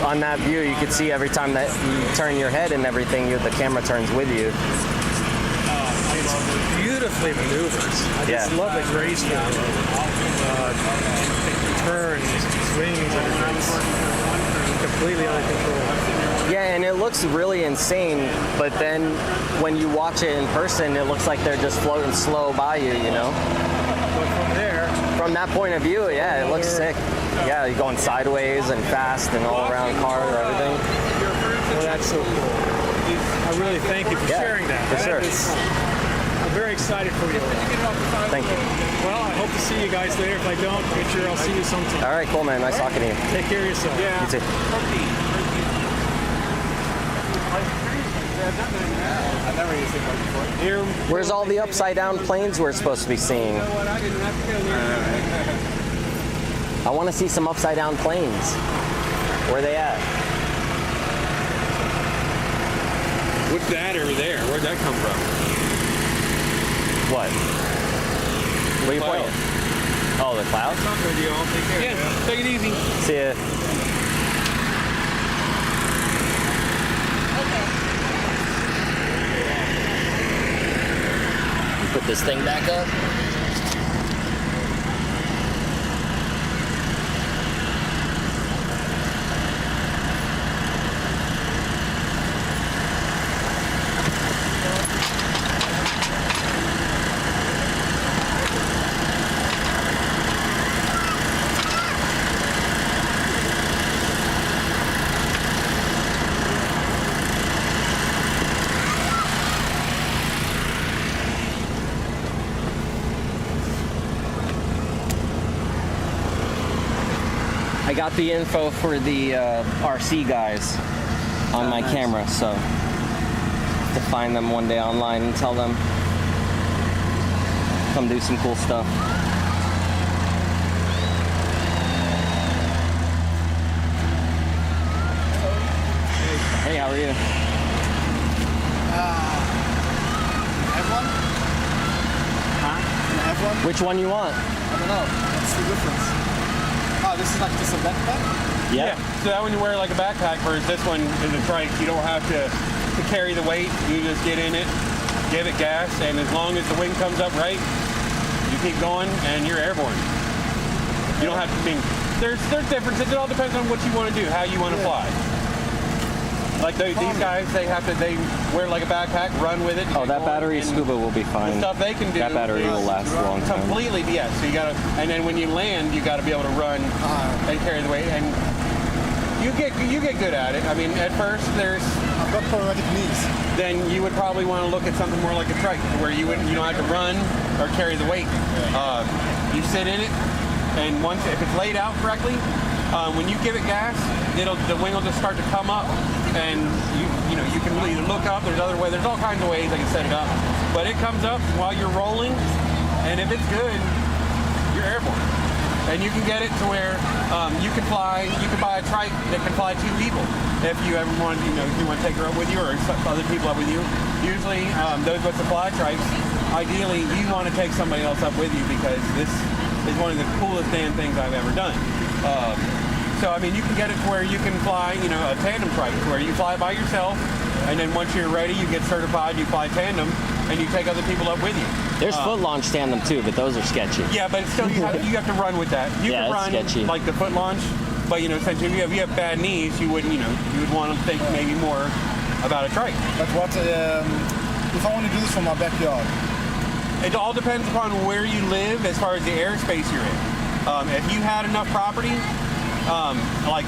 on that view, you can see every time that you turn your head and everything, the camera turns with you. It's beautifully maneuvered. I just love the graceful turns, swings, and it's completely under control. Yeah, and it looks really insane, but then when you watch it in person, it looks like they're just floating slow by you, you know? But from that point of view, yeah, it looks sick. Yeah, you're going sideways and fast and all around car or everything. Well, that's so cool. I really thank you for sharing that. For sure. I'm very excited for you. Thank you. Well, I hope to see you guys later. If I don't, make sure I'll see you sometime. All right, cool, man. Nice talking to you. Take care of yourself. You too. I've never used it before. Where's all the upside down planes we're supposed to be seeing? I want to see some upside down planes. Where are they at? What's that over there? Where'd that come from? What? What are you pointing? Oh, the clouds? Talking to you all. Take care. Yeah, take it easy. See ya. Put this thing back up. I got the info for the RC guys on my camera, so to find them one day online and tell them come do some cool stuff. Hey, how are you? F1? Huh? F1? Which one you want? I don't know. What's the difference? Oh, this is like just a backpack? Yeah. So that one you wear like a backpack, whereas this one is a trike. You don't have to carry the weight. You just get in it, give it gas, and as long as the wind comes up right, you keep going and you're airborne. You don't have to, I mean, there's differences. It all depends on what you want to do, how you want to fly. Like these guys, they wear like a backpack, run with it. Oh, that battery scuba will be fine. The stuff they can do. That battery will last a long time. Completely, yeah. So you gotta, and then when you land, you gotta be able to run and carry the weight, and you get good at it. I mean, at first I've got paralytic knees. Then you would probably want to look at something more like a trike, where you don't have to run or carry the weight. You sit in it, and if it's laid out correctly, when you give it gas, the wing will just start to come up, and you can either look up. There's other ways. There's all kinds of ways I can set it up, but it comes up while you're rolling, and if it's good, you're airborne, and you can get it to where you can fly. You can buy a trike that can fly 2 people if you ever want. If you want to take her up with you or other people up with you. Usually, those with the fly trikes, ideally you want to take somebody else up with you because this is one of the coolest damn things I've ever done. So, I mean, you can get it to where you can fly, a tandem trike, where you fly by yourself, and then once you're ready, you get certified, you fly tandem, and you take other people up with you. There's foot launch tandem too, but those are sketchy. Yeah, but still, you have to run with that. You can run sketchy. Like the foot launch, but since if you have bad knees, you wouldn't, you would want to think maybe more about a trike. But what if I want to do this from my backyard? It all depends upon where you live as far as the airspace you're in. If you had enough property, like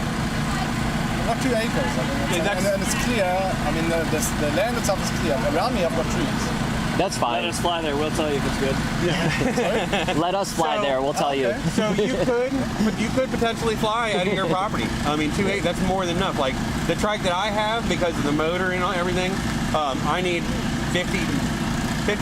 I've got 2 acres, and it's clear. I mean, the land itself is clear. Around me, I've got trees. That's fine. Let us fly there. We'll tell you if it's good. Let us fly there. We'll tell you. So you could potentially fly out of your property. I mean, 2.8, that's more than enough. Like the trike that I have, because of the motor and everything, I need 50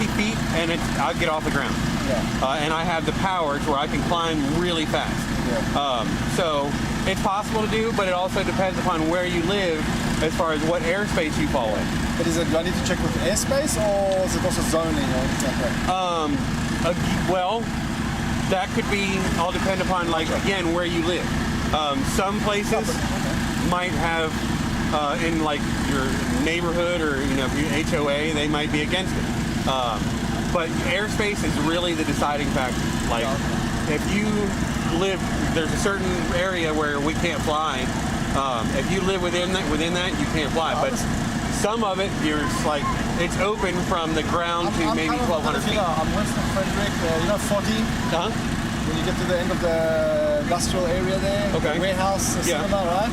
feet, and I'll get off the ground. Yeah. And I have the power to where I can climb really fast. Yeah. So it's possible to do, but it also depends upon where you live as far as what airspace you fall in. But do I need to check with airspace, or is it also zoning or anything like that? Well, that could be all depend upon, like, again, where you live. Some places might have, in like your neighborhood or your HOA, they might be against it. But airspace is really the deciding factor. Like, if you live, there's a certain area where we can't fly. If you live within that, you can't fly. But some of it, it's open from the ground to maybe 1,200 feet. I'm west of Frederick, 14. When you get to the end of the industrial area there, the warehouse cinema, right?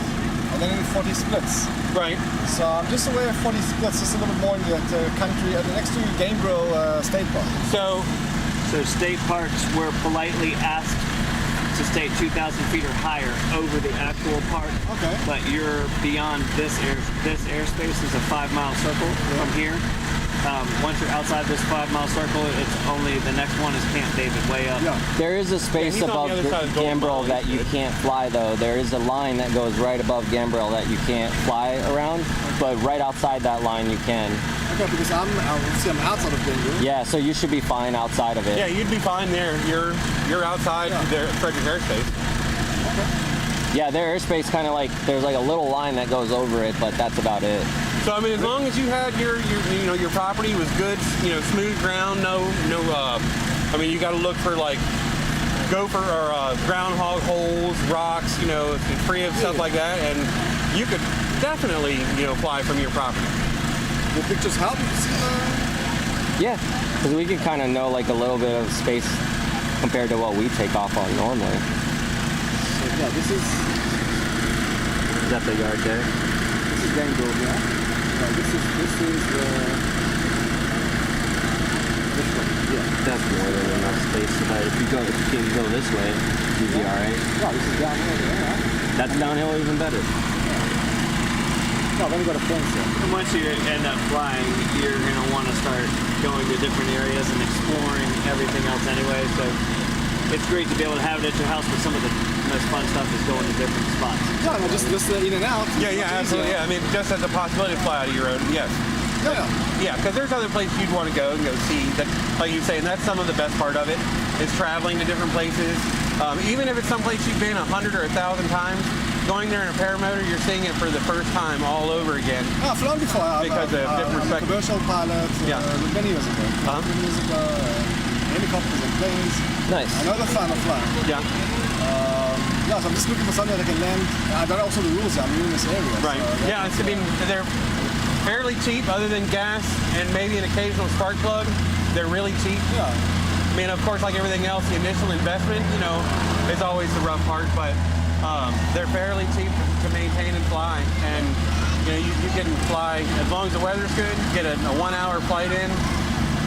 And then 40 splits. Right. So I'm just aware of 40 splits, just a little bit more in the country, next to Gamebro State Park. So state parks were politely asked to stay 2,000 feet or higher over the actual park. Okay. But you're beyond this airspace is a 5-mile circle from here. Once you're outside this 5-mile circle, it's only the next one is Camp David, way up. There is a space above Gambrel that you can't fly, though. There is a line that goes right above Gambrel that you can't fly around, but right outside that line you can. Okay, because I'm outside of Gambrel. Yeah, so you should be fine outside of it. Yeah, you'd be fine there. You're outside their Frederick airspace. Okay. Yeah, their airspace kind of like, there's like a little line that goes over it, but that's about it. So I mean, as long as you had your property was good, smooth ground, I mean, you got to look for like gopher or groundhog holes, rocks, free of stuff like that, and you could definitely, fly from your property. Will pictures help? Yeah, because we can kind of know like a little bit of space compared to what we take off on normally. So yeah, this is that the yard there? This is Gambrel, yeah. This is this one, yeah. That's more than enough space. But if you can go this way, you'd be all right. Yeah, this is downhill, yeah. That's downhill even better. No, I've only got a fence there. And once you end up flying, you're going to want to start going to different areas and exploring everything else anyway. So it's great to be able to have it at your house, but some of the most fun stuff is going to different spots. Yeah, well, just in and out. Yeah, absolutely. Yeah, I mean, just as a possibility to fly out of your own, yes. Yeah, because there's other places you'd want to go and go see. That, like you say, and that's some of the best part of it, is traveling to different places. Even if it's someplace you've been 100 or 1,000 times, going there in a paramotor, you're seeing it for the first time all over again. I've flown before. Because of different perspectives. Commercial pilot, many years ago. Many years ago, helicopters and planes. Nice. I know the fun of flying. Yeah. So I'm just looking for something that I can land. I don't know also the rules. I'm in this area. Right. So yeah, I mean, they're fairly cheap other than gas and maybe an occasional spark plug. They're really cheap. Yeah. I mean, of course, like everything else, the initial investment, is always the rough part, but they're fairly cheap to maintain and fly. And, you can fly, as long as the weather's good, get a 1-hour flight in.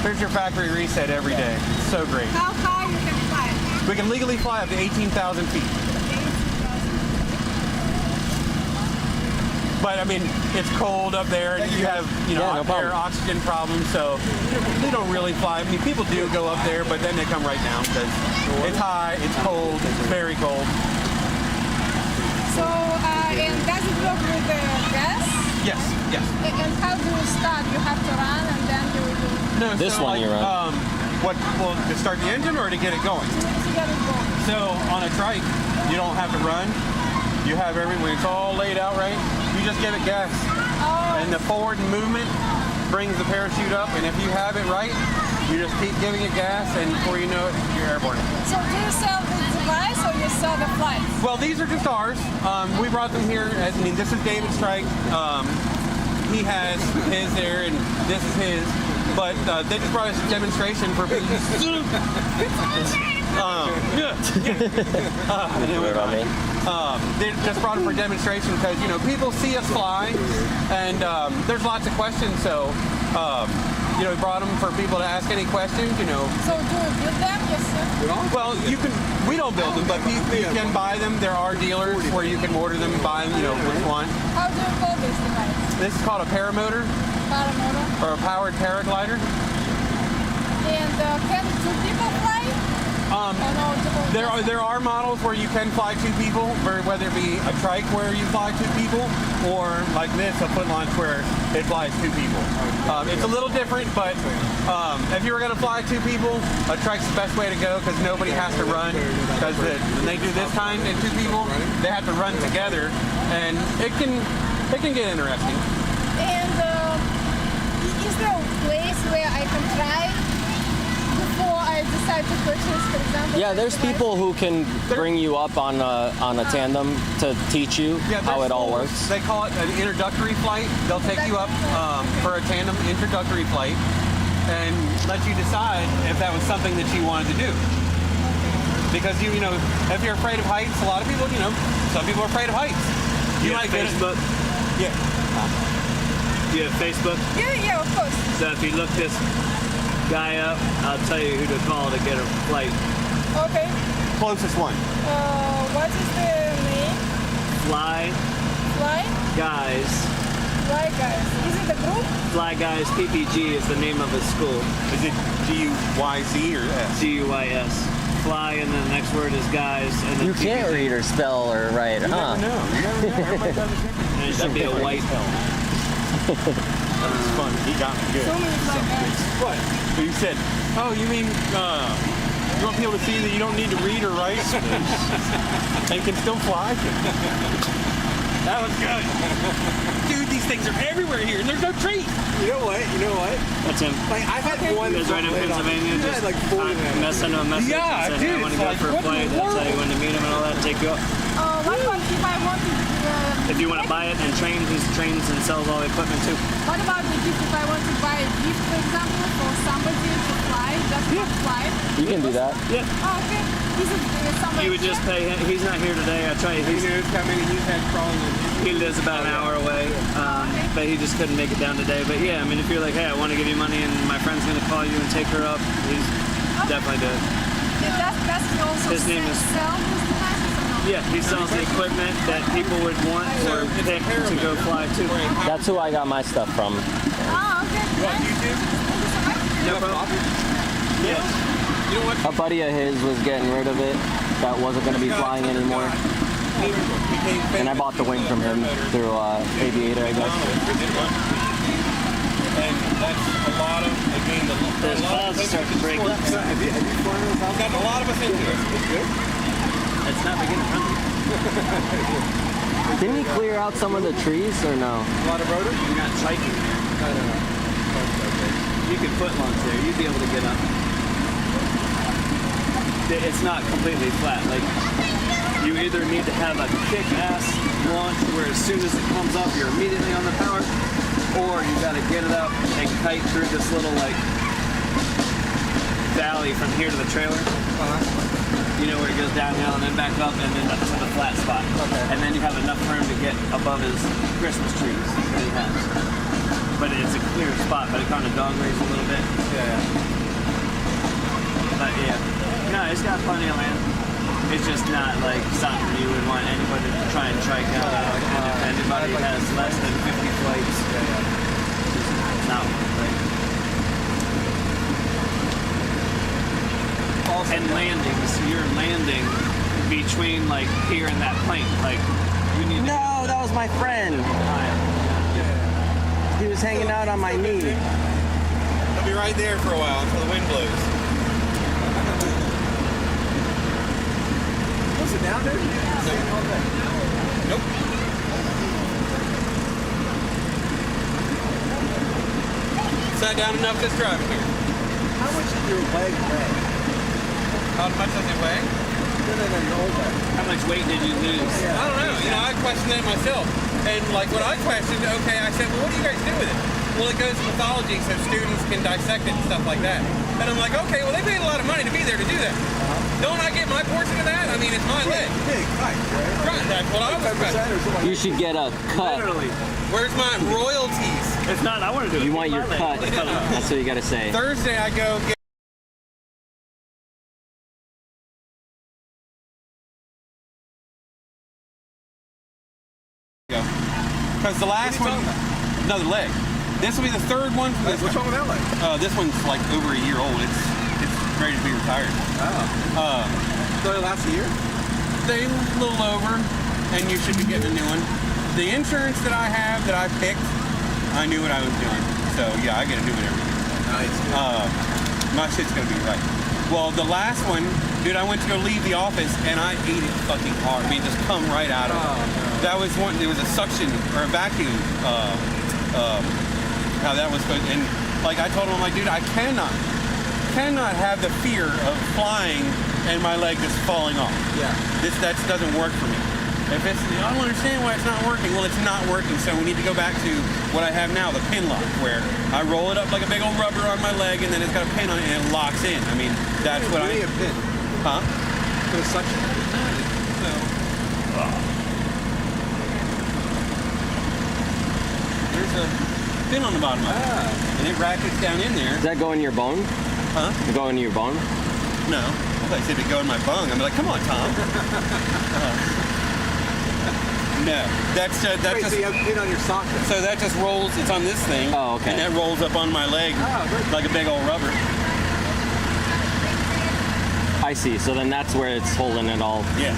Here's your factory reset every day. It's so great. How high you can fly? We can legally fly up to 18,000 feet. But I mean, it's cold up there, and you have, air oxygen problems, so they don't really fly. I mean, people do go up there, but then they come right down because it's high, it's cold, it's very cold. So, and does it work with the gas? Yes. And how do you start? You have to run, and then you do. No, this so one you run. To start the engine or to get it going? To get it going. So on a trike, you don't have to run. You have everything. It's all laid out right. You just give it gas. And the forward movement brings the parachute up, and if you have it right, you just keep giving it gas, and before you know it, you're airborne. So do you sell the device or you sell the flights? Well, these are just ours. We brought them here. This is David's trike. He has his there, and this is his. But they just brought us a demonstration for people. They just brought it for demonstration because people see us fly, and there's lots of questions. So you know, brought them for people to ask any questions, you know. So do you build them yourself? Well, you can. We don't build them, but you can buy them. There are dealers where you can order them and buy them. You know which one. How do you call this device? This is called a Paramotor. Paramotor. Or a powered paraglider. And can two people fly? There are models where you can fly two people, whether it be a trike where you fly two people, or like this, a foot launch where it flies two people. It's a little different, but if you were going to fly two people, a trike's the best way to go because nobody has to run. Because when they do this kind in two people, they have to run together, and it can get interesting. And is there a place where I can try before I decide to purchase, for example? Yeah, there's people who can bring you up on a tandem to teach you how it all works. They call it an introductory flight. They'll take you up for a tandem introductory flight and let you decide if that was something that you wanted to do. Because you know, if you're afraid of heights, a lot of people, you know, some people are afraid of heights. You might get Facebook. Yeah. You have Facebook? Yeah, of course. So if you look this guy up, I'll tell you who to call to get a flight. Okay. Closest one. What is the name? Fly Guys. Fly Guys. Is it a group? Fly Guys PPG is the name of his school. Is it G-U-Y-Z or S? G-U-Y-S. Fly, and then the next word is guys. And then You can't PPG. read or spell or write, huh? You never know. Everybody does it. And it should be a white. That was fun. He got me good. So many Fly Guys. What? So you said, oh, you mean you want people to see that you don't need to read or write and can still fly? That was good. Dude, these things are everywhere here, and there's no tree. You know what? That's him. Like, I've had one. He lives right in Pennsylvania. Just like 40 messing him a message Yeah, and saying, dude, I want it's to go like, for a what in flight. the They'll tell you world? when to meet him and all that. Take you up. What about if I want to... If you want to buy it and train, he trains and sells all the equipment too. What about the gift if I want to buy a gift, for example, for somebody to fly, just to fly? You can do that. Yeah. Oh, okay. Is it somebody You would just pay him. He's not here today. I try. He's coming. He's had crawling. He lives about an hour away, but he just couldn't make it down today. But yeah, I mean, if you're like, hey, I want to give you money, and my friend's gonna call you and take her up, he's definitely do it. Does he also His name is- sell those devices or no? Yeah, he sells the equipment that people would want or pick to go fly too. That's who I got my stuff from. Oh, okay. No problem. Yeah. You know what? A buddy of his was getting rid of it. That wasn't going to be flying anymore. And I bought the wing from him through Aviator, I guess. And that's a lot of, again, There's clouds start to break. Got a lot of us into it. It's not beginning friendly. Didn't he clear out some of the trees or no? A lot of rotors? You're not triking. You could foot launch there. You'd be able to get up. It's not completely flat. Like, you either need to have a kick-ass launch where as soon as it comes up, you're immediately on the power, or you got to get it up and kite through this little like valley from here to the trailer. You know, where it goes downhill and then back up and then up to the flat spot. And then you have enough room to get above his Christmas trees that he has. But it's a clear spot, but it kind of dog legs a little bit. Yeah. But yeah, no, it's got plenty of land. It's just not like something you would want anybody to try and trike out of. And if anybody has less than 50 flights, it's not like. And landings, you're landing between like here and that plane. Like you need. No, that was my friend. He was hanging out on my knee. I'll be right there for a while until the wind blows. Was it down there? Nope. Sat down enough just driving here. How much did your leg weigh? How much does it weigh? No, your old leg. How much weight did you lose? I don't know. You know, I questioned that myself. And like what I questioned, okay, I said, well, what do you guys do with it? Well, it goes to pathology so students can dissect it and stuff like that. And I'm like, okay, well, they paid a lot of money to be there to do that. Don't I get my portion of that? I mean, it's my leg. Big height, right? Right, that's what I was questioning. You should get a cut. Literally. Where's my royalties? If not, I want to do it. You want your cut. That's what you got to say. Thursday I go get. Because the last one, another leg. This will be the third one. What's wrong with that leg? This one's like over a year old. It's ready to be retired. Oh. So it lasts a year? They a little over, and you should be getting a new one. The insurance that I have that I picked, I knew what I was doing. So yeah, I get a new one every year. Nice. My shit's gonna be right. Well, the last one, dude, I went to go leave the office and I ate it fucking hard. I mean, just come right out of it. No. That was one. There was a suction or a vacuum. How that was supposed. And like I told him, I'm like, dude, I cannot have the fear of flying and my leg just falling off. Yeah. That doesn't work for me. If it's, I don't understand why it's not working. Well, it's not working, so we need to go back to what I have now, the pin lock, where I roll it up like a big old rubber on my leg, and then it's got a pin on it, and it locks in. I mean, that's what I need. A pin. Huh? For the suction. So. There's a pin on the bottom of it, and it rackets down in there. Does that go in your bone? Huh? Go in your bone? No. I said it'd go in my bung. I'm like, come on, Tom. No, that's Wait, just. so you have a pin on your sock then? So that just rolls. It's on this thing. Oh, okay. And that rolls up on my leg like a big old rubber. I see. So then that's where it's holding it all. Yeah.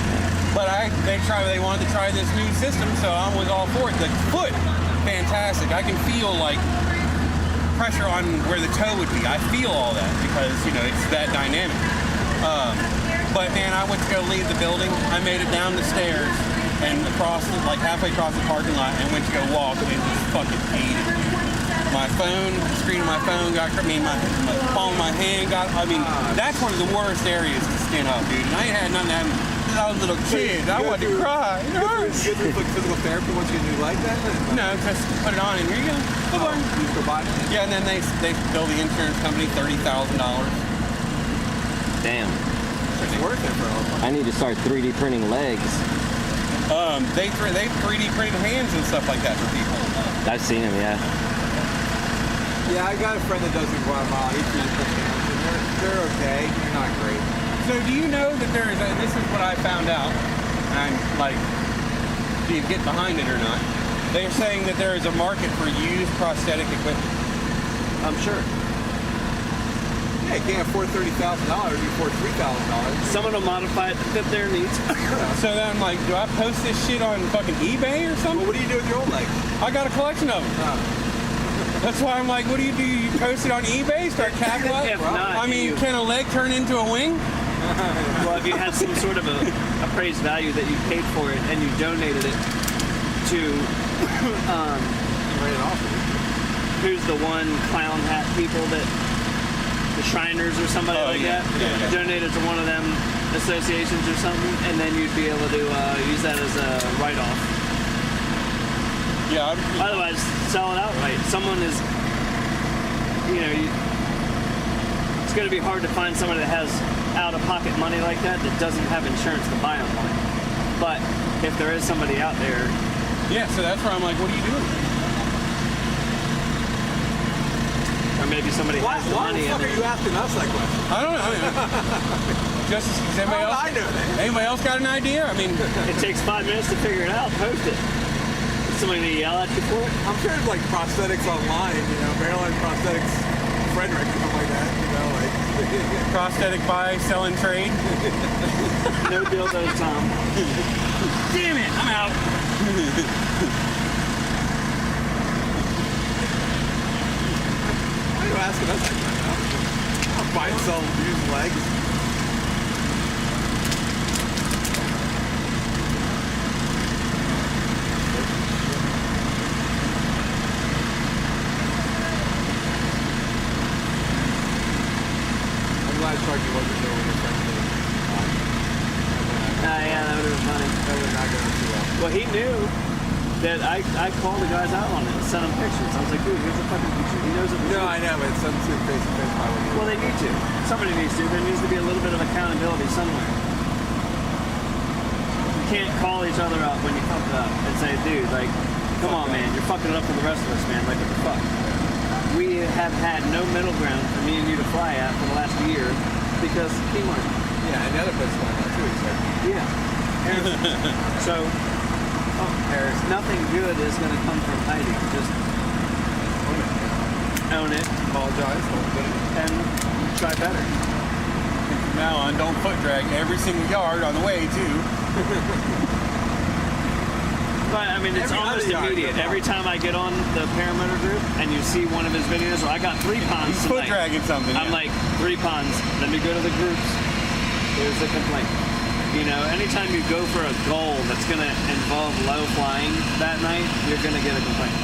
But they wanted to try this new system, so I was all for it. The foot, fantastic. I can feel like pressure on where the toe would be. I feel all that because it's that dynamic. But man, I went to go leave the building. I made it down the stairs and halfway across the parking lot and went to go walk and just fucking ate it. My phone, the screen of my phone got, my palm of my hand got, that's one of the worst areas to skin up, dude. And I ain't had nothing that since I was a little kid. I wanted to cry. It hurts. You get through physical therapy once you get a new leg then? No, just put it on and here you go. You just go buy it? Yeah, and then they bill the insurance company $30,000. Damn. It's worth it, bro. I need to start 3D printing legs. They 3D print hands and stuff like that for people. I've seen them, yeah. Yeah, I got a friend that does in Guatemala. He 3D prints hands, and they're okay. They're not great. So do you know that there is, and this is what I found out, and I'm like, do you get behind it or not? They're saying that there is a market for used prosthetic equipment. I'm sure. Yeah, you can't afford $30,000, you afford $3,000. Someone will modify it to fit their needs. So then I'm like, do I post this shit on fucking eBay or something? Well, what do you do with your old legs? I got a collection of them. That's why I'm like, what do? You post it on eBay? Start cataloging? If not, can a leg turn into a wing? Well, if you had some sort of a appraised value that you paid for it and you donated it to, who's the one clown hat people that, the Shriners or somebody that. Yeah. Donate it to one of them associations or something, and then you'd be able to use that as a write-off. Yeah. Otherwise, sell it outright. Someone is, it's going to be hard to find somebody that has out-of-pocket money like that doesn't have insurance to buy on one. But if there is somebody out there, yeah. So that's where I'm like, what are you doing? or maybe somebody has the money. Why the fuck are you asking us that question? I don't know. Just does anybody else? I know that. Anybody else got an idea? I mean, it takes 5 minutes to figure it out. Post it. Is somebody gonna yell at you for it? I'm sure there's like prosthetics online, Maryland Prosthetics Frederick or something like that, prosthetic buy, sell, and trade. No deal those, Tom. Damn it, I'm out. Why are you asking us that question? I'll buy and sell used legs. I charged you wasn't doing your friend. Yeah, that would have been funny. That would not go too well. Well, he knew that I called the guys out on it and sent them pictures. I was like, dude, here's the fucking picture. He knows it. No, I know, but it's something to face to face probably. Well, they need to. Somebody needs to. There needs to be a little bit of accountability somewhere. You can't call each other up when you fuck up and say, dude, like, Come on, man. You're fucking it up for the rest of us, man. Like, what the fuck? We have had no middle ground for me and you to fly at for the last year because Kmart. Yeah, and the other place flying out too, he said. Yeah. So, Paris, nothing good is going to come from hiding. Just own it. Apologize. And try better. And from now on, don't foot drag every single yard on the way, too. But, I mean, it's almost immediate. Every time I get on the Paramotor group and you see one of his videos, well, I got 3 ponds He's foot dragging something. I'm like, 3 ponds. Let me go to the groups. Here's the complaint. You know, anytime you go for a goal that's going to involve low flying that night, you're going to get a complaint.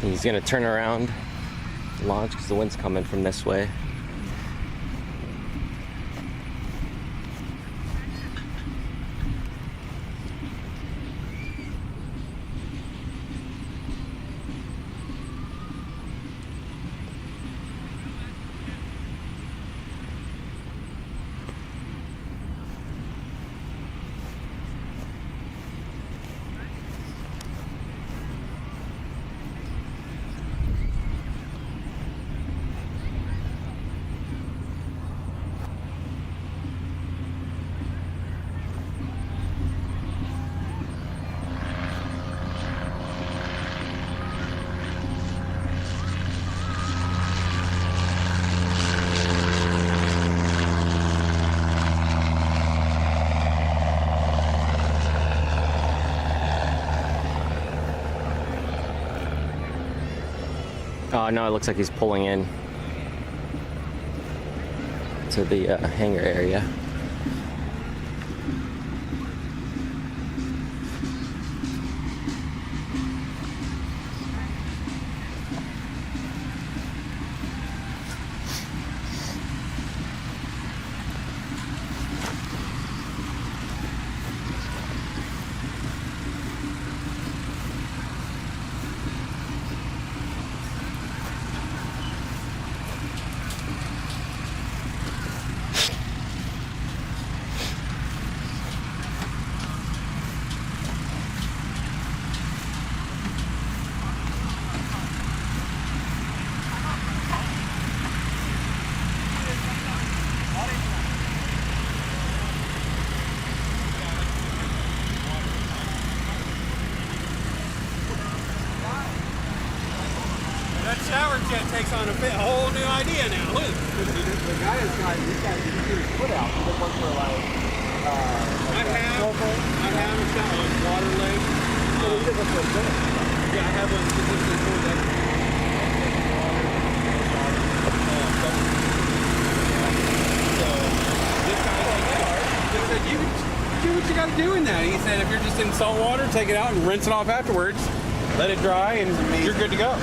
He's gonna turn around, launch, because the wind's coming from this way. Oh no, it looks like he's pulling in to the hangar area. That shower jet takes on a whole new idea now. Look. The guy is these guys didn't get his foot out. He did one for like, I have a shower water lake. Oh, he did one for a minute. Yeah, I have one specifically for that. So this guy said, you do what you got to do in that. He said, if you're just in salt water, take it out and rinse it off afterwards. Let it dry, and you're good to go.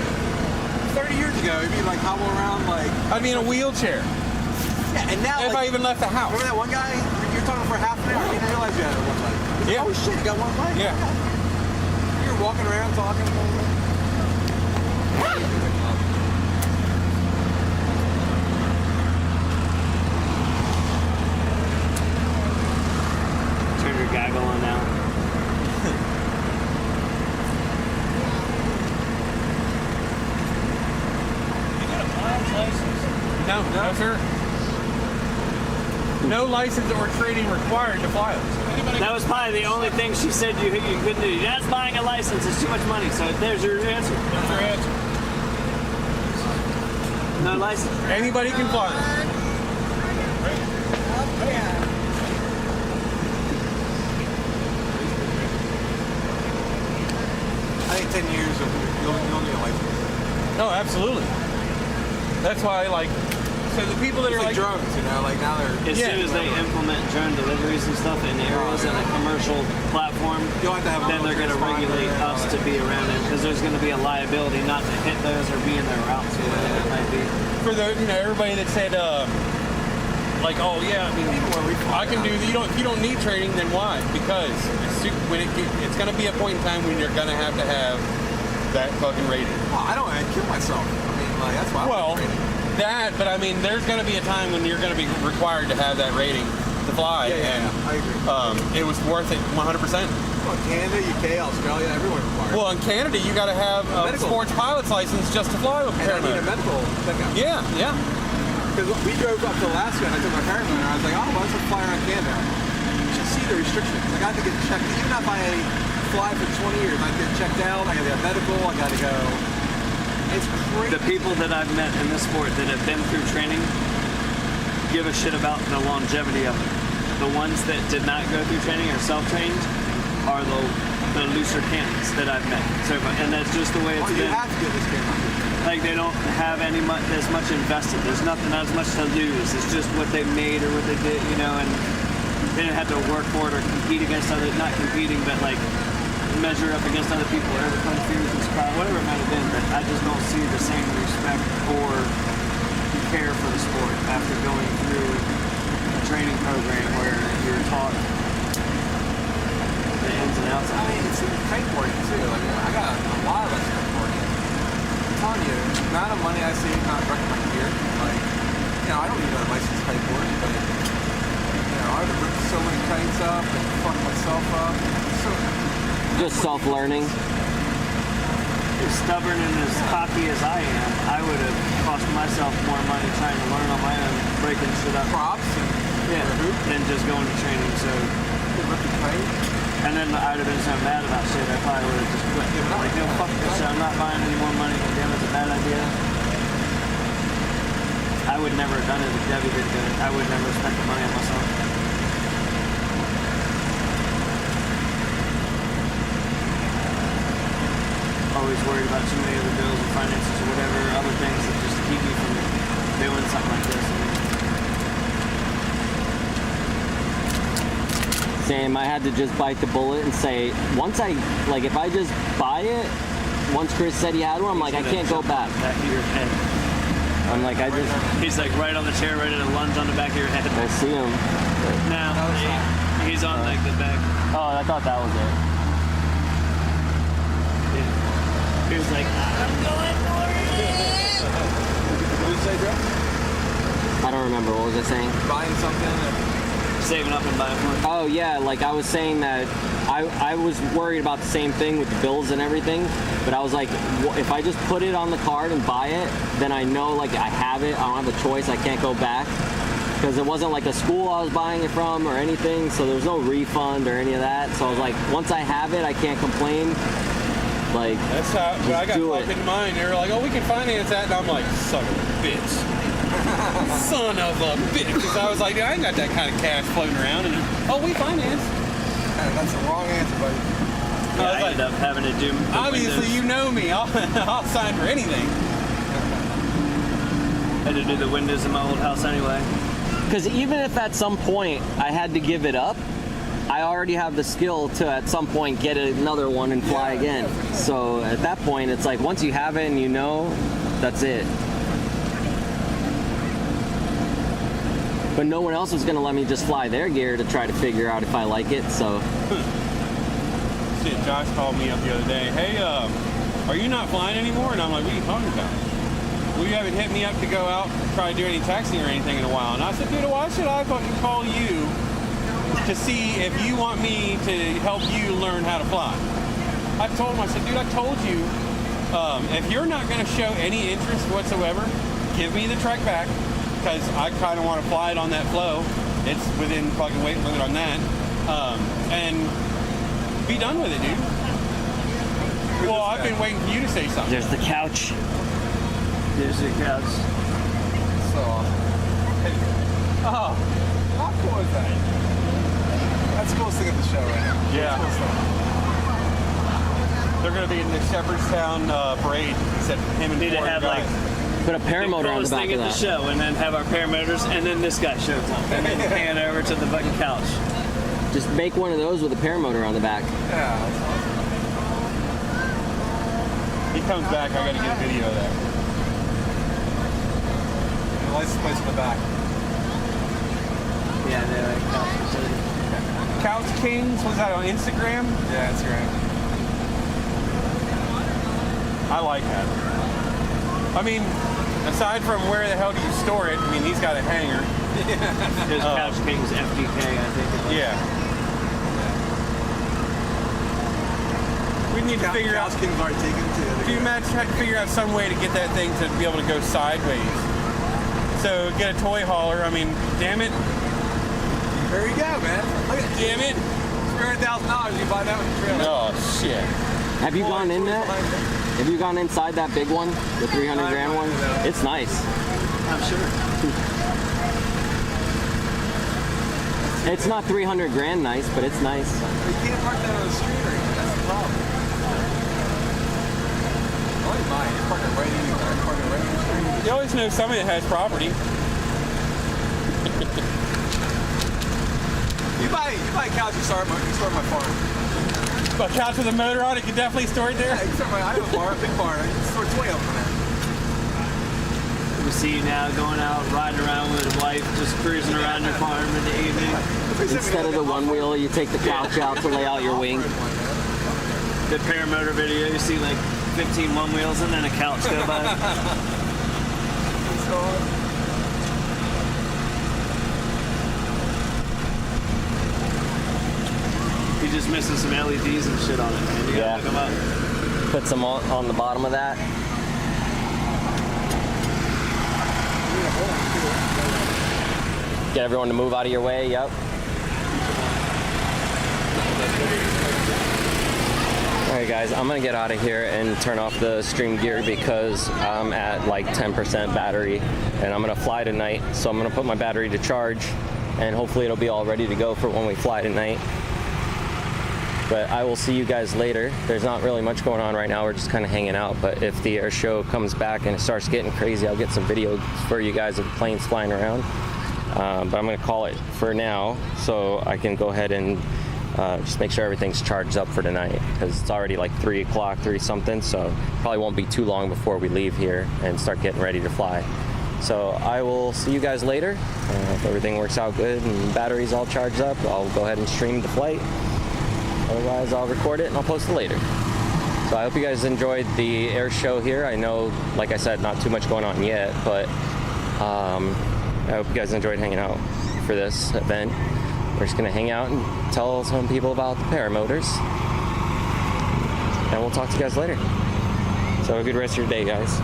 30 years ago, it'd be like hobble around like... I'd be in a wheelchair. Yeah, and now if I even left the house. Remember that one guy? You're talking for half an hour. I didn't realize you had one leg. Yeah. Oh shit, you got one leg? Yeah. You were walking around talking. Turn your gaggle on now. No, sir. No license or training required to fly them. That was probably the only thing she said you couldn't do. That's buying a license. It's too much money. So there's your answer. That's your answer. No license. Anybody can fly them. I think 10 years you'll need a license. No, absolutely. That's why, like, so the people that It's are like drones, you know, like now they're... As soon as they implement drone deliveries and stuff in areas and a commercial platform, then they're going to regulate us to be around it because there's going to be a liability not to hit those or be in their routes or whatever it might be. For the, you know, everybody that said, like, oh yeah, I mean, I can do. You don't need training, then why? Because when it's going to be a point in time when you're going to have that fucking rating. Well, I don't want to kill myself. I mean, like that's why. Well, that, but I mean, there's going to be a time when you're going to be required to have that rating to fly, and I agree. It was worth it 100%. Well, Canada, UK, Australia, everywhere required. Well, in Canada, you got to have a sports pilot's license just to fly with Paramotor. I need a medical checkup. Yeah, yeah. Because we drove up to Alaska and I took my Paramotor and I was like, oh, well, let's fly around Canada. You should see the restrictions. I got to get checked. Even if I fly for 20 years, I get checked out. I got to get medical. I got to go. It's crazy. The people that I've met in this sport that have been through training give a shit about the longevity of it. The ones that did not go through training or self-trained are the looser cannons that I've met. So, and that's just the way it's been. You have to get this camera. Like they don't have as much invested. There's nothing as much to lose. It's just what they made or what they did, you know, and they didn't have to work for it or compete against other, not competing, but like measure up against other people or overcome fears and surprise, whatever it might have been. But I just don't see the same respect or care for the sport after going through a training program where you're taught the ins and outs. I mean, it's in kiteboarding too. Like, I got a lot of lessons kiteboarding. I'm telling you, the amount of money I save not wrecking my gear, like, you know, I don't need a licensed kiteboard, but, you know, I've ripped so many kites up and fucked myself up. So, just self-learning. As stubborn and as cocky as I am, I would have cost myself more money trying to learn on my own, breaking shit up. Props than just going to training. So, and then I'd have been so mad about shit, I probably would have just quit. Like, no, fuck this shit. I'm not buying any more money. Damn, it's a bad idea. I would never have done it if Debbie didn't do it. I would never have spent the money on myself. Always worried about too many other bills and finances or whatever, other things that just keep me from doing something like this. Same, I had to just bite the bullet and say, once I, like, if I just buy it, once Chris said he had one, I'm like, I can't go back. Back of your head. I'm like, I just... He's like right on the chair, ready to lunge on the back of your head. I see him. No, he's on like the back. Oh, I thought that was it. He was like, I'm going for it. What did you say, Joe? I don't remember. What was I saying? Buying something saving up and buying one. Oh yeah, like I was saying that I was worried about the same thing with the bills and everything, but I was like, if I just put it on the card and buy it, then I know like I have it, I don't have a choice, I can't go back, because it wasn't like a school I was buying it from or anything, so there was no refund or any of that. So I was like, once I have it, I can't complain. Like, that's how I got fucked into mine. They were like, oh, we can finance that, and I'm like, son of a bitch. Son of a bitch. Because I was like, I ain't got that kind of cash floating around. And oh, we finance. That's the wrong answer, buddy. Yeah, I ended up having to do obviously, windows. you know me. I'll sign for anything. I had to do the windows in my old house anyway. Because even if at some point I had to give it up, I already have the skill to at some point get another one and fly again. So at that point, it's like once you have it and you know, that's it. But no one else was going to let me just fly their gear to try to figure out if I like it, so. Shit, Josh called me up the other day. Hey, are you not flying anymore? And I'm like, what are you talking about? Well, you haven't hit me up to go out and try to do any taxiing or anything in a while. And I said, dude, why should I fucking call you to see if you want me to help you learn how to fly? I told him, I said, dude, I told you, if you're not going to show any interest whatsoever, give me the trek back. because I kind of want to fly it on that flow. It's within fucking weight limit on that, and be done with it, dude. Well, I've been waiting for you to say something. There's the couch. There's the couch. So awesome. Oh, How cool is that? That's the coolest thing at the show right now. yeah. They're gonna be in the Shepherdstown parade. He said him and Need to four have guys. Put a paramotor on the back thing of at that. the show, and then have our paramotors, and then this guy Showtime, and then pan over to the fucking couch. Just make one of those with a paramotor on the back. Yeah, that's awesome. He comes back, I gotta get a video of that. The license plate's in the back. Yeah, they're like Couch Kings, was that on Instagram? Yeah, Instagram. I like that. I mean, aside from where the hell do you store it, I mean, he's got a hanger. There's Couch Kings FDK, I think. Yeah. We need to figure out. Couch Kings already taken to. Do you imagine trying to figure out some way to get that thing to be able to go sideways? So get a toy hauler. I mean, damn it. There you go, man. Look at Damn it. $300,000. You buy that with the trailer. Oh shit. Have you gone in that? Have you gone inside that big one, the 300 grand one? It's nice. I'm sure. It's not 300 grand nice, but it's nice. You can't park that on the street right now. That's the problem. Oh, you might. You park it right in the street. You always know somebody that has property. You buy a couch, you store my farm. A couch with a motor on it, you can definitely store it there. Yeah, you can store I have a bar, a big bar. You can store 20 of them in there. We see you now going out, riding around with his wife, just cruising around your farm in the evening. Instead of the one wheel, you take the couch out to lay out your wing. The paramotor video, you see like 15 one wheels and then a couch go by. He just missing some LEDs and shit on it, man. You gotta hook them up. Put some on the bottom of that. Get everyone to move out of your way, yep. Alright guys, I'm gonna get out of here and turn off the stream gear because I'm at like 10% battery and I'm gonna fly tonight. So I'm gonna put my battery to charge and hopefully it'll be all ready to go for when we fly tonight. But I will see you guys later. There's not really much going on right now. We're just kind of hanging out. But if the air show comes back and it starts getting crazy, I'll get some videos for you guys of the planes flying around. But I'm going to call it for now so I can go ahead and just make sure everything's charged up for tonight because it's already like 3 o'clock, 3 something. So probably won't be too long before we leave here and start getting ready to fly. So I will see you guys later. If everything works out good and the battery's all charged up, I'll go ahead and stream the flight. Otherwise, I'll record it and I'll post it later. So I hope you guys enjoyed the air show here. I know, like I said, not too much going on yet, but I hope you guys enjoyed hanging out for this event. We're just gonna hang out and tell some people about the paramotors. And we'll talk to you guys later. So have a good rest of your day, guys.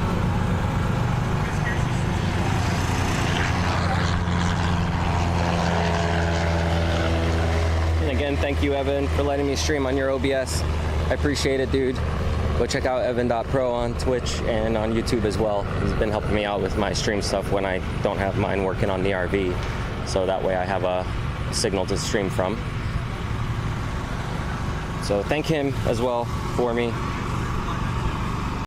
Again, thank you, Evan, for letting me stream on your OBS. I appreciate it, dude. Go check out evan.pro on Twitch and on YouTube as well. He's been helping me out with my stream stuff when I don't have mine working on the RV. So that way I have a signal to stream from. So thank him as well for me.